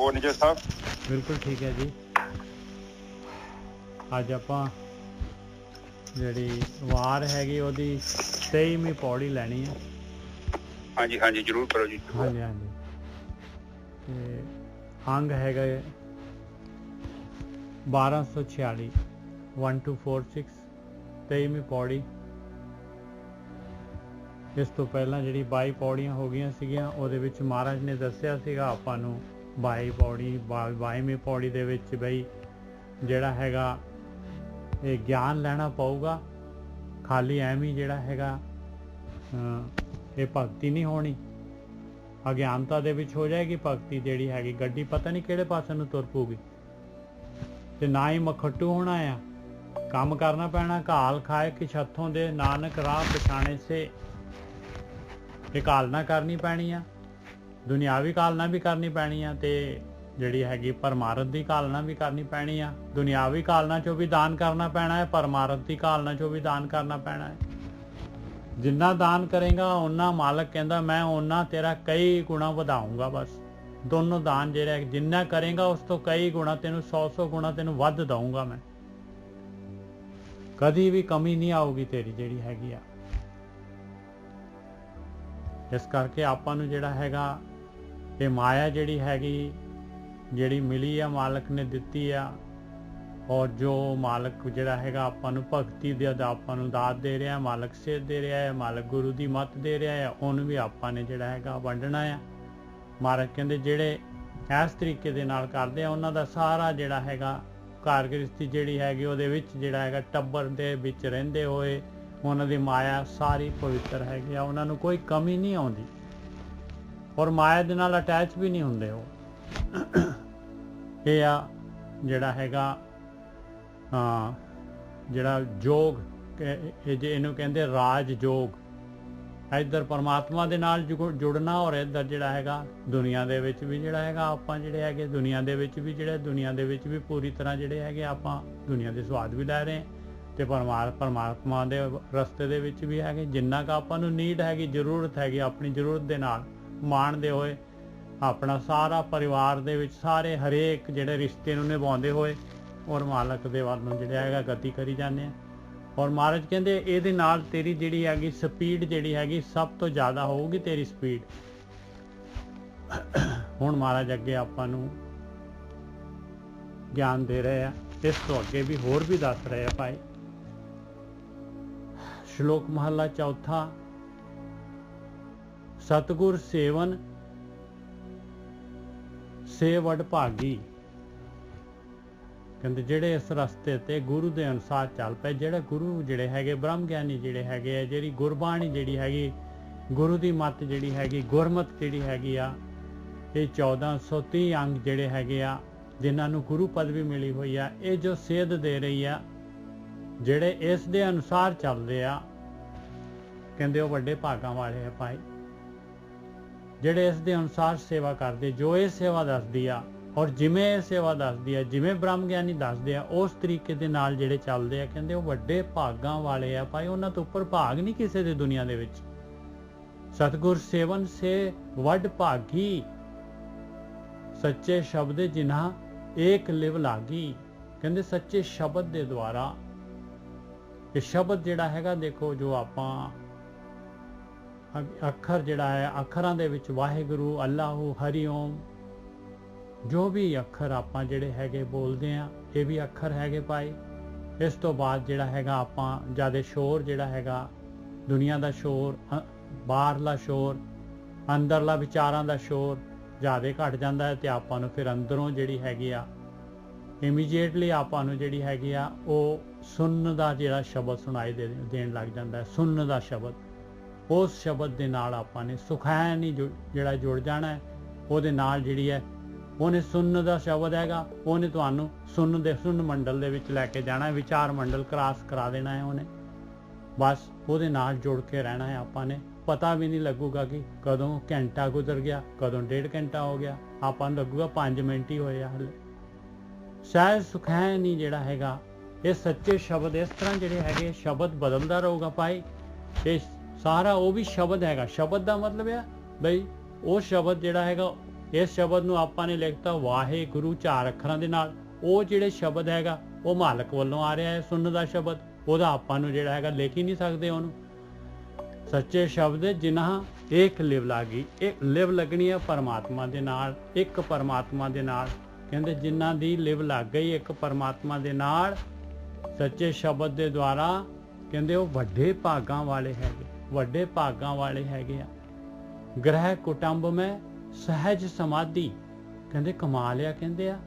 ਹੋਰ ਨਿਜੋ ਸਾਹਿਬ? बिल्कुल ठीक है जी। ਅੱਜ ਆਪਾਂ ਜਿਹੜੀ ਵਾਰ ਹੈਗੀ ਉਹਦੀ 23ਵੀਂ ਪੌੜੀ ਲੈਣੀ ਹੈ। ਹਾਂਜੀ ਹਾਂਜੀ ਜ਼ਰੂਰ ਕਰੋ ਜੀ। ਹਾਂਜੀ ਹਾਂਜੀ। ਤੇ ਅੰਗ ਹੈਗਾ 1246 1246 23ਵੀਂ ਪੌੜੀ। ਇਸ ਤੋਂ ਪਹਿਲਾਂ ਜਿਹੜੀ 22 ਪੌੜੀਆਂ ਹੋ ਗਈਆਂ ਸੀਗੀਆਂ ਉਹਦੇ ਵਿੱਚ ਮਹਾਰਾਜ ਨੇ ਦੱਸਿਆ ਸੀਗਾ ਆਪਾਂ ਨੂੰ 22 ਪੌੜੀ 22ਵੀਂ ਪੌੜੀ ਦੇ ਵਿੱਚ ਬਈ ਜਿਹੜਾ ਹੈਗਾ ਇਹ ਗਿਆਨ ਲੈਣਾ ਪਊਗਾ। ਖਾਲੀ ਐਵੇਂ ਹੀ ਜਿਹੜਾ ਹੈਗਾ ਇਹ ਭਗਤੀ ਨਹੀਂ ਹੋਣੀ, ਅਗਿਆਨਤਾ ਦੇ ਵਿੱਚ ਹੋ ਜਾਏਗੀ ਭਗਤੀ। ਜਿਹੜੀ ਹੈਗੀ ਗੱਡੀ ਪਤਾ ਨਹੀਂ ਕਿਹੜੇ ਪਾਸੇ ਨੂੰ ਤੁਰ ਪਊਗੀ। ਤੇ ਨਾ ਹੀ ਮਖੱਟੂ ਹੋਣਾ ਆ, ਕੰਮ ਕਰਨਾ ਪੈਣਾ। ਘਾਲ ਖਾਏ ਕਿ ਛੱਥੋਂ ਦੇ ਨਾਨਕ ਰਾਹ ਪਛਾਣੇ ਸੇ। ਇਹ ਕਾਲਨਾ ਕਰਨੀ ਪੈਣੀ ਆ, ਦੁਨਿਆਵੀ ਕਾਲਨਾ ਵੀ ਕਰਨੀ ਪੈਣੀ ਆ, ਤੇ ਜਿਹੜੀ ਹੈਗੀ ਪਰਮਾਰਥ ਦੀ ਕਾਲਨਾ ਵੀ ਕਰਨੀ ਪੈਣੀ ਆ। ਦੁਨਿਆਵੀ ਕਾਲਨਾ ਚੋਂ ਵੀ ਦਾਨ ਕਰਨਾ ਪੈਣਾ ਹੈ, ਪਰਮਾਰਥ ਦੀ ਕਾਲਨਾ ਚੋਂ ਵੀ ਦਾਨ ਕਰਨਾ ਪੈਣਾ ਹੈ। ਜਿੰਨਾ ਦਾਨ ਕਰੇਗਾ ਓਨਾ ਮਾਲਕ ਕਹਿੰਦਾ ਮੈਂ ਓਨਾ ਤੇਰਾ ਕਈ ਗੁਣਾ ਵਧਾਊਂਗਾ। ਬਸ ਦੋਨੋਂ ਦਾਨ ਜਿਹੜੇ ਜਿੰਨਾ ਕਰੇਗਾ ਉਸ ਤੋਂ ਕਈ ਗੁਣਾ ਤੈਨੂੰ 100 ਗੁਣਾ ਤੈਨੂੰ ਵੱਧ ਦਊਂਗਾ ਮੈਂ। ਕਦੀ ਵੀ ਕਮੀ ਨਹੀਂ ਆਊਗੀ ਤੇਰੀ ਜਿਹੜੀ ਹੈਗੀ ਆ। ਇਸ ਕਰਕੇ ਆਪਾਂ ਨੂੰ ਜਿਹੜਾ ਹੈਗਾ ਇਹ ਮਾਇਆ ਜਿਹੜੀ ਹੈਗੀ ਜਿਹੜੀ ਮਿਲੀ ਆ ਮਾਲਕ ਨੇ ਦਿੱਤੀ ਆ, ਔਰ ਜੋ ਮਾਲਕ ਜਿਹੜਾ ਹੈਗਾ ਆਪਾਂ ਨੂੰ ਭਗਤੀ ਦੇ ਆਪਾਂ ਨੂੰ ਦਾਤ ਦੇ ਰਿਹਾ, ਮਾਲਕ ਸੇਧ ਦੇ ਰਿਹਾ ਹੈ, ਮਾਲਕ ਗੁਰੂ ਦੀ ਮੱਤ ਦੇ ਰਿਹਾ ਹੈ, ਉਹਨੂੰ ਵੀ ਆਪਾਂ ਨੇ ਜਿਹੜਾ ਹੈਗਾ ਵੰਡਣਾ ਆ। ਮਹਾਰਾਜ ਕਹਿੰਦੇ ਜਿਹੜੇ ਇਸ ਤਰੀਕੇ ਦੇ ਨਾਲ ਕਰਦੇ ਆ ਉਹਨਾਂ ਦਾ ਸਾਰਾ ਜਿਹੜਾ ਹੈਗਾ ਘਰ ਗ੍ਰਸਤੀ ਜਿਹੜੀ ਹੈਗੀ ਉਹਦੇ ਵਿੱਚ ਜਿਹੜਾ ਹੈਗਾ ਟੱਬਰ ਦੇ ਵਿੱਚ ਰਹਿੰਦੇ ਹੋਏ ਉਹਨਾਂ ਦੀ ਮਾਇਆ ਸਾਰੀ ਪਵਿੱਤਰ ਹੈਗੀ ਆ, ਉਹਨਾਂ ਨੂੰ ਕੋਈ ਕਮੀ ਨਹੀਂ ਆਉਂਦੀ ਔਰ ਮਾਇਆ ਦੇ ਨਾਲ ਅਟੈਚ ਵੀ ਨਹੀਂ ਹੁੰਦੇ ਉਹ। ਇਹ ਆ ਜਿਹੜਾ ਹੈਗਾ ਜਿਹੜਾ ਯੋਗ ਇਹਨੂੰ ਕਹਿੰਦੇ ਰਾਜ ਯੋਗ। ਇੱਧਰ ਪਰਮਾਤਮਾ ਦੇ ਨਾਲ ਜੁੜਨਾ ਔਰ ਇੱਧਰ ਜਿਹੜਾ ਹੈਗਾ ਦੁਨੀਆ ਦੇ ਵਿੱਚ ਵੀ ਜਿਹੜਾ ਹੈਗਾ ਆਪਾਂ ਜਿਹੜੇ ਹੈਗੇ ਦੁਨੀਆ ਦੇ ਵਿੱਚ ਵੀ ਪੂਰੀ ਤਰ੍ਹਾਂ ਜਿਹੜੇ ਹੈਗੇ ਆਪਾਂ ਦੁਨੀਆ ਦੇ ਸਵਾਦ ਵੀ ਲੈ ਰਹੇ ਤੇ ਪਰਮਾਤਮਾ ਦੇ ਰਸਤੇ ਦੇ ਵਿੱਚ ਵੀ ਹੈਗੇ। ਜਿੰਨਾ ਕੁ ਆਪਾਂ ਨੂੰ ਨੀਡ ਹੈਗੀ, ਜ਼ਰੂਰਤ ਹੈਗੀ, ਆਪਣੀ ਜ਼ਰੂਰਤ ਦੇ ਨਾਲ ਮਾਣਦੇ ਹੋਏ ਆਪਣਾ ਸਾਰਾ ਪਰਿਵਾਰ ਦੇ ਵਿੱਚ ਸਾਰੇ ਹਰੇਕ ਜਿਹੜੇ ਰਿਸ਼ਤੇ ਨੂੰ ਨਿਭਾਉਂਦੇ ਹੋਏ ਔਰ ਮਾਲਕ ਦੇ ਵੱਲ ਨੂੰ ਜਿਹੜਾ ਹੈਗਾ ਗਤੀ ਕਰੀ ਜਾਂਦੇ ਆ। ਔਰ ਮਹਾਰਾਜ ਕਹਿੰਦੇ ਇਹਦੇ ਨਾਲ ਤੇਰੀ ਜਿਹੜੀ ਹੈਗੀ ਸਪੀਡ ਜਿਹੜੀ ਹੈਗੀ ਸਭ ਤੋਂ ਜ਼ਿਆਦਾ ਹੋਊਗੀ ਤੇਰੀ ਸਪੀਡ। ਹੁਣ ਮਹਾਰਾਜ ਅੱਗੇ ਆਪਾਂ ਨੂੰ ਗਿਆਨ ਦੇ ਰਹੇ ਆ, ਇਸ ਤੋਂ ਅੱਗੇ ਵੀ ਹੋਰ ਵੀ ਦੱਸ ਰਹੇ ਆ ਭਾਈ। ਸ਼ਲੋਕ ਮਹਲਾ ਚੌਥਾ। ਸਤਿਗੁਰ ਸੇਵਨ ਸੇ ਵਡ ਭਾਗੀ। ਕਹਿੰਦੇ ਜਿਹੜੇ ਇਸ ਰਸਤੇ ਤੇ ਗੁਰੂ ਦੇ ਅਨੁਸਾਰ ਚੱਲ ਪਏ, ਜਿਹੜੇ ਗੁਰੂ ਜਿਹੜੇ ਹੈਗੇ ਬ੍ਰਹਮ ਗਿਆਨੀ ਜਿਹੜੇ ਹੈਗੇ ਆ, ਜਿਹੜੀ ਗੁਰਬਾਣੀ ਜਿਹੜੀ ਹੈਗੀ ਗੁਰੂ ਦੀ ਮੱਤ ਜਿਹੜੀ ਹੈਗੀ ਗੁਰਮਤ ਜਿਹੜੀ ਹੈਗੀ ਆ, ਇਹ 1430 ਅੰਗ ਜਿਹੜੇ ਹੈਗੇ ਆ ਜਿਨ੍ਹਾਂ ਨੂੰ ਗੁਰੂ ਪਦਵੀ ਮਿਲੀ ਹੋਈ ਆ, ਇਹ ਜੋ ਸੇਧ ਦੇ ਰਹੀ ਆ, ਜਿਹੜੇ ਇਸ ਦੇ ਅਨੁਸਾਰ ਚੱਲਦੇ ਆ, ਕਹਿੰਦੇ ਉਹ ਵੱਡੇ ਭਾਗਾਂ ਵਾਲੇ ਆ ਭਾਈ। ਜਿਹੜੇ ਇਸ ਦੇ ਅਨੁਸਾਰ ਸੇਵਾ ਕਰਦੇ, ਜੋ ਇਹ ਸੇਵਾ ਦੱਸਦੀ ਆ ਔਰ ਜਿਵੇਂ ਇਹ ਸੇਵਾ ਦੱਸਦੀ ਆ, ਜਿਵੇਂ ਬ੍ਰਹਮ ਗਿਆਨੀ ਦੱਸਦੇ ਆ, ਉਸ ਤਰੀਕੇ ਦੇ ਨਾਲ ਜਿਹੜੇ ਚੱਲਦੇ ਆ, ਕਹਿੰਦੇ ਉਹ ਵੱਡੇ ਭਾਗਾਂ ਵਾਲੇ ਆ ਭਾਈ। ਉਹਨਾਂ ਤੋਂ ਉੱਪਰ ਭਾਗ ਨਹੀਂ ਕਿਸੇ ਦੇ ਦੁਨੀਆ ਦੇ ਵਿੱਚ। ਸਤਿਗੁਰ ਸੇਵਨ ਸੇ ਵੱਡ ਭਾਗੀ, ਸੱਚੇ ਸ਼ਬਦ ਜਿਨ੍ਹਾਂ ਏਕ ਲਿਵ ਲਾਗੀ। ਕਹਿੰਦੇ ਸੱਚੇ ਸ਼ਬਦ ਦੇ ਦੁਆਰਾ, ਇਹ ਸ਼ਬਦ ਜਿਹੜਾ ਹੈਗਾ ਦੇਖੋ ਜੋ ਆਪਾਂ ਅੱਖਰ ਜਿਹੜਾ ਹੈ, ਅੱਖਰਾਂ ਦੇ ਵਿੱਚ ਵਾਹਿਗੁਰੂ, ਅੱਲਾਹੂ, ਹਰੀ ਓਮ, ਜੋ ਵੀ ਅੱਖਰ ਆਪਾਂ ਜਿਹੜੇ ਹੈਗੇ ਬੋਲਦੇ ਆ, ਇਹ ਵੀ ਅੱਖਰ ਹੈਗੇ ਭਾਈ। ਇਸ ਤੋਂ ਬਾਅਦ ਜਿਹੜਾ ਹੈਗਾ ਆਪਾਂ ਜ਼ਿਆਦਾ ਸ਼ੋਰ ਜਿਹੜਾ ਹੈਗਾ ਦੁਨੀਆ ਦਾ ਸ਼ੋਰ, ਬਾਹਰਲਾ ਸ਼ੋਰ, ਅੰਦਰਲਾ ਵਿਚਾਰਾਂ ਦਾ ਸ਼ੋਰ ਜ਼ਿਆਦਾ ਘਟ ਜਾਂਦਾ ਹੈ ਤੇ ਆਪਾਂ ਨੂੰ ਫਿਰ ਅੰਦਰੋਂ ਜਿਹੜੀ ਹੈਗੀ ਆ ਇਮੀਡੀਏਟਲੀ ਆਪਾਂ ਨੂੰ ਜਿਹੜੀ ਹੈਗੀ ਆ ਉਹ ਸੁਣਨ ਦਾ ਜਿਹੜਾ ਸ਼ਬਦ ਸੁਣਾਈ ਦੇਣ ਲੱਗ ਜਾਂਦਾ ਹੈ। ਸੁਣਨ ਦਾ ਸ਼ਬਦ, ਉਸ ਸ਼ਬਦ ਦੇ ਨਾਲ ਆਪਾਂ ਨੇ ਸੁਖੈਨ ਹੀ ਜਿਹੜਾ ਜੁੜ ਜਾਣਾ ਹੈ। ਉਹਦੇ ਨਾਲ ਜਿਹੜੀ ਹੈ ਉਹਨੇ ਸੁਣਨ ਦਾ ਸ਼ਬਦ ਹੈਗਾ, ਉਹਨੇ ਤੁਹਾਨੂੰ ਸੁਣਨ ਮੰਡਲ ਦੇ ਵਿੱਚ ਲੈ ਕੇ ਜਾਣਾ ਹੈ, ਵਿਚਾਰ ਮੰਡਲ ਕ੍ਰਾਸ ਕਰਾ ਦੇਣਾ ਹੈ ਉਹਨੇ। ਬਸ ਉਹਦੇ ਨਾਲ ਜੁੜ ਕੇ ਰਹਿਣਾ ਹੈ ਆਪਾਂ ਨੇ। ਪਤਾ ਵੀ ਨਹੀਂ ਲੱਗੂਗਾ ਕਿ ਕਦੋਂ ਘੰਟਾ ਗੁਜ਼ਰ ਗਿਆ, ਕਦੋਂ 1.5 ਘੰਟਾ ਹੋ ਗਿਆ, ਆਪਾਂ ਨੂੰ ਲੱਗੂਗਾ 5 ਮਿੰਟ ਹੀ ਹੋਏ ਆ ਹਲੇ। ਸਹਿਜ ਸੁਖੈਨ ਹੀ ਜਿਹੜਾ ਹੈਗਾ ਇਹ ਸੱਚੇ ਸ਼ਬਦ ਇਸ ਤਰ੍ਹਾਂ ਜਿਹੜੇ ਹੈਗੇ ਸ਼ਬਦ ਬਦਲਦਾ ਰਹੂਗਾ ਭਾਈ। ਇਹ ਸਾਰਾ ਉਹ ਵੀ ਸ਼ਬਦ ਹੈਗਾ। ਸ਼ਬਦ ਦਾ ਮਤਲਬ ਹੈ ਬਈ ਉਹ ਸ਼ਬਦ ਜਿਹੜਾ ਹੈਗਾ ਇਸ ਸ਼ਬਦ ਨੂੰ ਆਪਾਂ ਨੇ ਲਿਖਤਾ ਵਾਹਿਗੁਰੂ 4 ਅੱਖਰਾਂ ਦੇ ਨਾਲ। ਉਹ ਜਿਹੜੇ ਸ਼ਬਦ ਹੈਗਾ ਉਹ ਮਾਲਕ ਵੱਲੋਂ ਆ ਰਿਹਾ ਹੈ, ਸੁਣਨ ਦਾ ਸ਼ਬਦ, ਉਹਦਾ ਆਪਾਂ ਨੂੰ ਜਿਹੜਾ ਹੈਗਾ ਲਿਖ ਹੀ ਨਹੀਂ ਸਕਦੇ ਉਹਨੂੰ। ਸੱਚੇ ਸ਼ਬਦ ਜਿਨ੍ਹਾਂ ਇੱਕ ਲਿਵ ਲੱਗੀ, ਇੱਕ ਲਿਵ ਲੱਗਣੀ ਹੈ ਪਰਮਾਤਮਾ ਦੇ ਨਾਲ, ਇੱਕ ਪਰਮਾਤਮਾ ਦੇ ਨਾਲ। ਕਹਿੰਦੇ ਜਿਨ੍ਹਾਂ ਦੀ ਲਿਵ ਲੱਗ ਗਈ ਇੱਕ ਪਰਮਾਤਮਾ ਦੇ ਨਾਲ ਸੱਚੇ ਸ਼ਬਦ ਦੇ ਦੁਆਰਾ, ਕਹਿੰਦੇ ਉਹ ਵੱਡੇ ਭਾਗਾਂ ਵਾਲੇ ਹੈਗੇ, ਵੱਡੇ ਭਾਗਾਂ ਵਾਲੇ ਹੈਗੇ ਆ। ਗ੍ਰਹਿ ਕੁਟੰਬ ਮੈਂ ਸਹਿਜ ਸਮਾਧੀ, ਕਹਿੰਦੇ ਕਮਾ ਲਿਆ। ਕਹਿੰਦੇ ਆ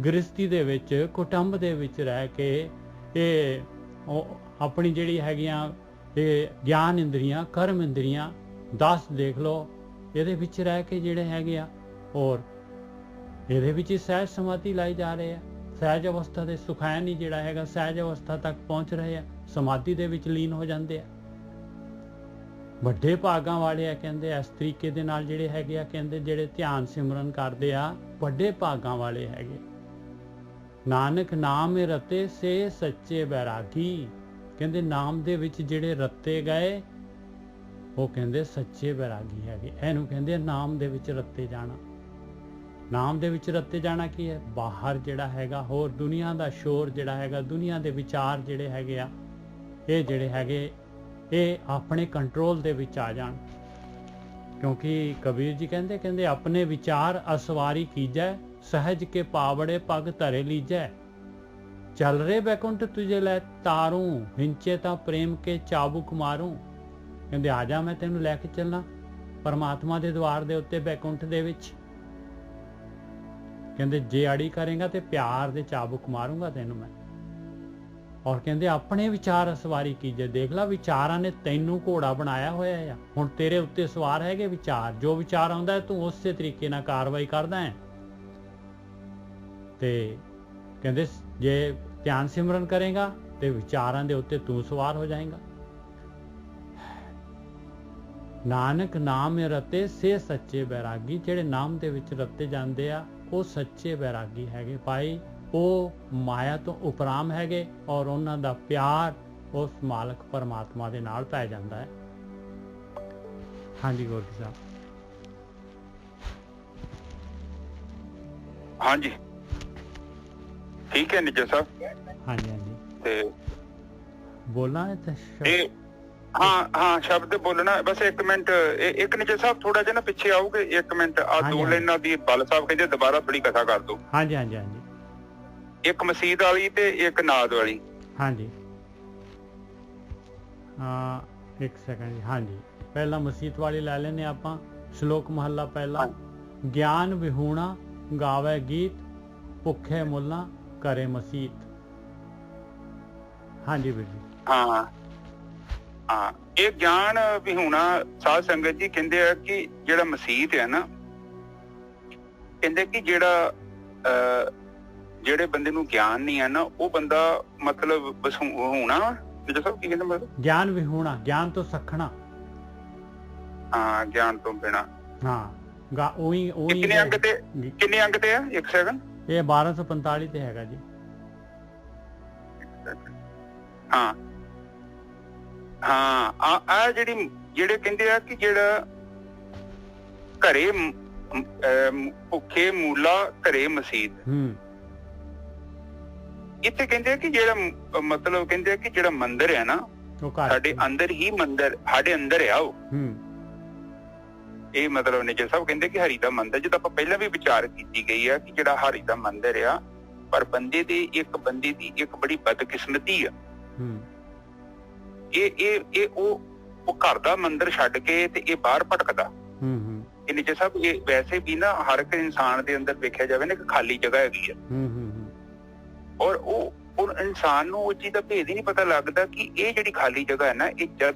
ਗ੍ਰਸਤੀ ਦੇ ਵਿੱਚ, ਕੁਟੰਬ ਦੇ ਵਿੱਚ ਰਹਿ ਕੇ ਇਹ ਆਪਣੀ ਜਿਹੜੀ ਹੈਗੀਆਂ ਇਹ ਗਿਆਨ ਇੰਦਰੀਆਂ, ਕਰਮ ਇੰਦਰੀਆਂ 10 ਦੇਖ ਲਓ, ਇਹਦੇ ਵਿੱਚ ਰਹਿ ਕੇ ਜਿਹੜੇ ਹੈਗੇ ਆ ਔਰ ਇਹਦੇ ਵਿੱਚ ਹੀ ਸਹਿਜ ਸਮਾਧੀ ਲਾਈ ਜਾ ਰਹੇ ਆ। ਸਹਿਜ ਅਵਸਥਾ ਦੇ ਸੁਖੈਨ ਹੀ ਜਿਹੜਾ ਹੈਗਾ ਸਹਿਜ ਅਵਸਥਾ ਤੱਕ ਪਹੁੰਚ ਰਹੇ ਆ, ਸਮਾਧੀ ਦੇ ਵਿੱਚ ਲੀਨ ਹੋ ਜਾਂਦੇ ਆ। ਵੱਡੇ ਭਾਗਾਂ ਵਾਲੇ ਆ ਕਹਿੰਦੇ ਇਸ ਤਰੀਕੇ ਦੇ ਨਾਲ ਜਿਹੜੇ ਹੈਗੇ ਆ, ਕਹਿੰਦੇ ਜਿਹੜੇ ਧਿਆਨ ਸਿਮਰਨ ਕਰਦੇ ਆ ਵੱਡੇ ਭਾਗਾਂ ਵਾਲੇ ਹੈਗੇ। ਨਾਨਕ ਨਾਮ ਰਤੇ ਸੇ ਸੱਚੇ ਬੈਰਾਗੀ, ਕਹਿੰਦੇ ਨਾਮ ਦੇ ਵਿੱਚ ਜਿਹੜੇ ਰੱਤੇ ਗਏ ਉਹ ਕਹਿੰਦੇ ਸੱਚੇ ਬੈਰਾਗੀ ਹੈਗੇ। ਇਹਨੂੰ ਕਹਿੰਦੇ ਨਾਮ ਦੇ ਵਿੱਚ ਰੱਤੇ ਜਾਣਾ। ਨਾਮ ਦੇ ਵਿੱਚ ਰੱਤੇ ਜਾਣਾ ਕੀ ਹੈ? ਬਾਹਰ ਜਿਹੜਾ ਹੈਗਾ ਹੋਰ ਦੁਨੀਆ ਦਾ ਸ਼ੋਰ ਜਿਹੜਾ ਹੈਗਾ, ਦੁਨੀਆ ਦੇ ਵਿਚਾਰ ਜਿਹੜੇ ਹੈਗੇ ਆ, ਇਹ ਜਿਹੜੇ ਹੈਗੇ ਇਹ ਆਪਣੇ ਕੰਟਰੋਲ ਦੇ ਵਿੱਚ ਆ ਜਾਣ। ਕਿਉਂਕਿ ਕਬੀਰ ਜੀ ਕਹਿੰਦੇ ਆਪਣੇ ਵਿਚਾਰ ਅਸਵਾਰੀ ਕੀਜੈ, ਸਹਿਜ ਕੇ ਪਾਵੜੇ ਪਗ ਧਰੇ ਲੀਜੈ। ਚੱਲ ਰੇ ਬੈਕੁੰਠ ਤੁਝੇ ਲੈ ਤਾਰੂ, ਹਿੰਚੇ ਤਾਂ ਪ੍ਰੇਮ ਕੇ ਚਾਬੁਕ ਮਾਰੂ। ਕਹਿੰਦੇ ਆ ਜਾ, ਮੈਂ ਤੈਨੂੰ ਲੈ ਕੇ ਚੱਲਣਾ ਪਰਮਾਤਮਾ ਦੇ ਦੁਆਰ ਦੇ ਉੱਤੇ ਬੈਕੁੰਠ ਦੇ ਵਿੱਚ। ਕਹਿੰਦੇ ਜੇ ਅੜੀ ਕਰੇਗਾ ਤੇ ਪਿਆਰ ਦੇ ਚਾਬੁਕ ਮਾਰੂੰਗਾ ਤੈਨੂੰ ਮੈਂ। ਔਰ ਕਹਿੰਦੇ ਆਪਣੇ ਵਿਚਾਰ ਅਸਵਾਰੀ ਕੀਜੇ। ਦੇਖ ਲਾ ਵਿਚਾਰਾਂ ਨੇ ਤੈਨੂੰ ਘੋੜਾ ਬਣਾਇਆ ਹੋਇਆ ਆ, ਹੁਣ ਤੇਰੇ ਉੱਤੇ ਸਵਾਰ ਹੈਗੇ ਵਿਚਾਰ। ਜੋ ਵਿਚਾਰ ਆਉਂਦਾ ਹੈ ਤੂੰ ਉਸੇ ਤਰੀਕੇ ਨਾਲ ਕਾਰਵਾਈ ਕਰਦਾ ਹੈ। ਤੇ ਕਹਿੰਦੇ ਜੇ ਧਿਆਨ ਸਿਮਰਨ ਕਰੇਗਾ ਤੇ ਵਿਚਾਰਾਂ ਦੇ ਉੱਤੇ ਤੂੰ ਸਵਾਰ ਹੋ ਜਾਏਗਾ। ਨਾਨਕ ਨਾਮ ਰਤੇ ਸੇ ਸੱਚੇ ਬੈਰਾਗੀ, ਜਿਹੜੇ ਨਾਮ ਦੇ ਵਿੱਚ ਰਤੇ ਜਾਂਦੇ ਆ ਉਹ ਸੱਚੇ ਬੈਰਾਗੀ ਹੈਗੇ ਭਾਈ। ਉਹ ਮਾਇਆ ਤੋਂ ਉਪਰਾਮ ਹੈਗੇ ਔਰ ਉਹਨਾਂ ਦਾ ਪਿਆਰ ਉਸ ਮਾਲਕ ਪਰਮਾਤਮਾ ਦੇ ਨਾਲ ਪੈ ਜਾਂਦਾ ਹੈ। ਹਾਂਜੀ ਗੋਰਖੀ ਸਾਹਿਬ। ਹਾਂਜੀ ਠੀਕ ਹੈ ਨਿੱਜਰ ਸਾਹਿਬ। ਹਾਂਜੀ ਹਾਂਜੀ ਤੇ ਬੋਲਣਾ ਹੈ ਤੇ ਇਹ ਹਾਂ ਸ਼ਬਦ ਬੋਲਣਾ। ਬਸ 1 ਮਿੰਟ, ਇੱਕ ਨਿੱਜਰ ਸਾਹਿਬ ਥੋੜਾ ਜਿਹਾ ਨਾ ਪਿੱਛੇ ਆਓਗੇ 1 ਮਿੰਟ। ਆ 2 ਲਾਈਨਾਂ ਦੀ ਬਲ ਸਾਹਿਬ ਕਹਿੰਦੇ ਦੁਬਾਰਾ ਥੋੜੀ ਕਥਾ ਕਰ ਦਿਓ। ਹਾਂਜੀ ਹਾਂਜੀ ਹਾਂਜੀ, ਇੱਕ ਮਸੀਤ ਵਾਲੀ ਤੇ ਇੱਕ ਨਾਦ ਵਾਲੀ। ਹਾਂਜੀ ਇੱਕ ਸੈਕਿੰਡ ਜੀ। ਹਾਂਜੀ ਪਹਿਲਾਂ ਮਸੀਤ ਵਾਲੀ ਲੈ ਲੈਨੇ ਆਪਾਂ। ਸ਼ਲੋਕ ਮਹੱਲਾ ਪਹਿਲਾ। ਗਿਆਨ ਵਿਹੂਣਾ ਗਾਵੇ ਗੀਤ, ਭੁੱਖੇ ਮੁੱਲਾ ਕਰੇ ਮਸੀਤ। ਹਾਂਜੀ ਵੀਰ ਜੀ। ਹਾਂ ਇਹ ਗਿਆਨ ਵਿਹੂਣਾ ਸਾਧ ਸੰਗਤ ਜੀ ਕਹਿੰਦੇ ਆ ਕਿ ਜਿਹੜਾ ਮਸੀਤ ਹੈ ਨਾ, ਕਹਿੰਦੇ ਕਿ ਜਿਹੜੇ ਬੰਦੇ ਨੂੰ ਗਿਆਨ ਨਹੀਂ ਹੈ ਨਾ ਉਹ ਬੰਦਾ ਮਤਲਬ ਹੋਣਾ ਜਿਹੜਾ ਸਭ ਕੀ ਕਹਿੰਦੇ ਮਤਲਬ ਗਿਆਨ ਵਿਹੂਣਾ, ਗਿਆਨ ਤੋਂ ਸਖਣਾ। ਹਾਂ ਗਿਆਨ ਤੋਂ ਬਿਨਾ। ਹਾਂ ਉਹੀ ਕਿੰਨੇ ਅੰਕ ਤੇ ਆ? 1 ਸੈਕਿੰਡ। ਇਹ 1245 ਤੇ ਹੈਗਾ ਜੀ। ਹਾਂ ਆ ਜਿਹੜੇ ਕਹਿੰਦੇ ਆ ਕਿ ਜਿਹੜਾ ਘਰੇ ਭੁੱਖੇ ਮੂਲਾ ਘਰੇ ਮਸੀਤ। ਇੱਥੇ ਕਹਿੰਦੇ ਆ ਕਿ ਜਿਹੜਾ ਮਤਲਬ ਕਹਿੰਦੇ ਆ ਕਿ ਜਿਹੜਾ ਮੰਦਿਰ ਹੈ ਨਾ ਸਾਡੇ ਅੰਦਰ ਹੀ ਮੰਦਿਰ, ਸਾਡੇ ਅੰਦਰ ਆ ਉਹ। ਇਹ ਮਤਲਬ ਨੇ ਜੇ ਸਭ ਕਹਿੰਦੇ ਕਿ ਹਰੀ ਦਾ ਮੰਦਿਰ, ਜਦੋਂ ਆਪਾਂ ਪਹਿਲਾਂ ਵੀ ਵਿਚਾਰ ਕੀਤੀ ਗਈ ਆ ਕਿ ਜਿਹੜਾ ਹਰੀ ਦਾ ਮੰਦਿਰ ਆ, ਪਰ ਬੰਦੇ ਦੀ ਇੱਕ ਬੜੀ ਬਦਕਿਸਮਤੀ ਆ। ਇਹ ਉਹ ਘਰ ਦਾ ਮੰਦਿਰ ਛੱਡ ਕੇ ਤੇ ਇਹ ਬਾਹਰ ਭਟਕਦਾ। ਇਹ ਨੀਚੇ ਸਭ ਇਹ ਵੈਸੇ ਵੀ ਨਾ ਹਰ ਇੱਕ ਇਨਸਾਨ ਦੇ ਅੰਦਰ ਵੇਖਿਆ ਜਾਵੇ ਨਾ ਇੱਕ ਖਾਲੀ ਜਗ੍ਹਾ ਹੈਗੀ ਆ। ਔਰ ਉਹ ਇਨਸਾਨ ਨੂੰ ਉਹ ਚੀਜ਼ ਦਾ ਭੇਦ ਹੀ ਨਹੀਂ ਪਤਾ ਲੱਗਦਾ ਕਿ ਇਹ ਜਿਹੜੀ ਖਾਲੀ ਜਗ੍ਹਾ ਹੈ ਨਾ, ਇਹ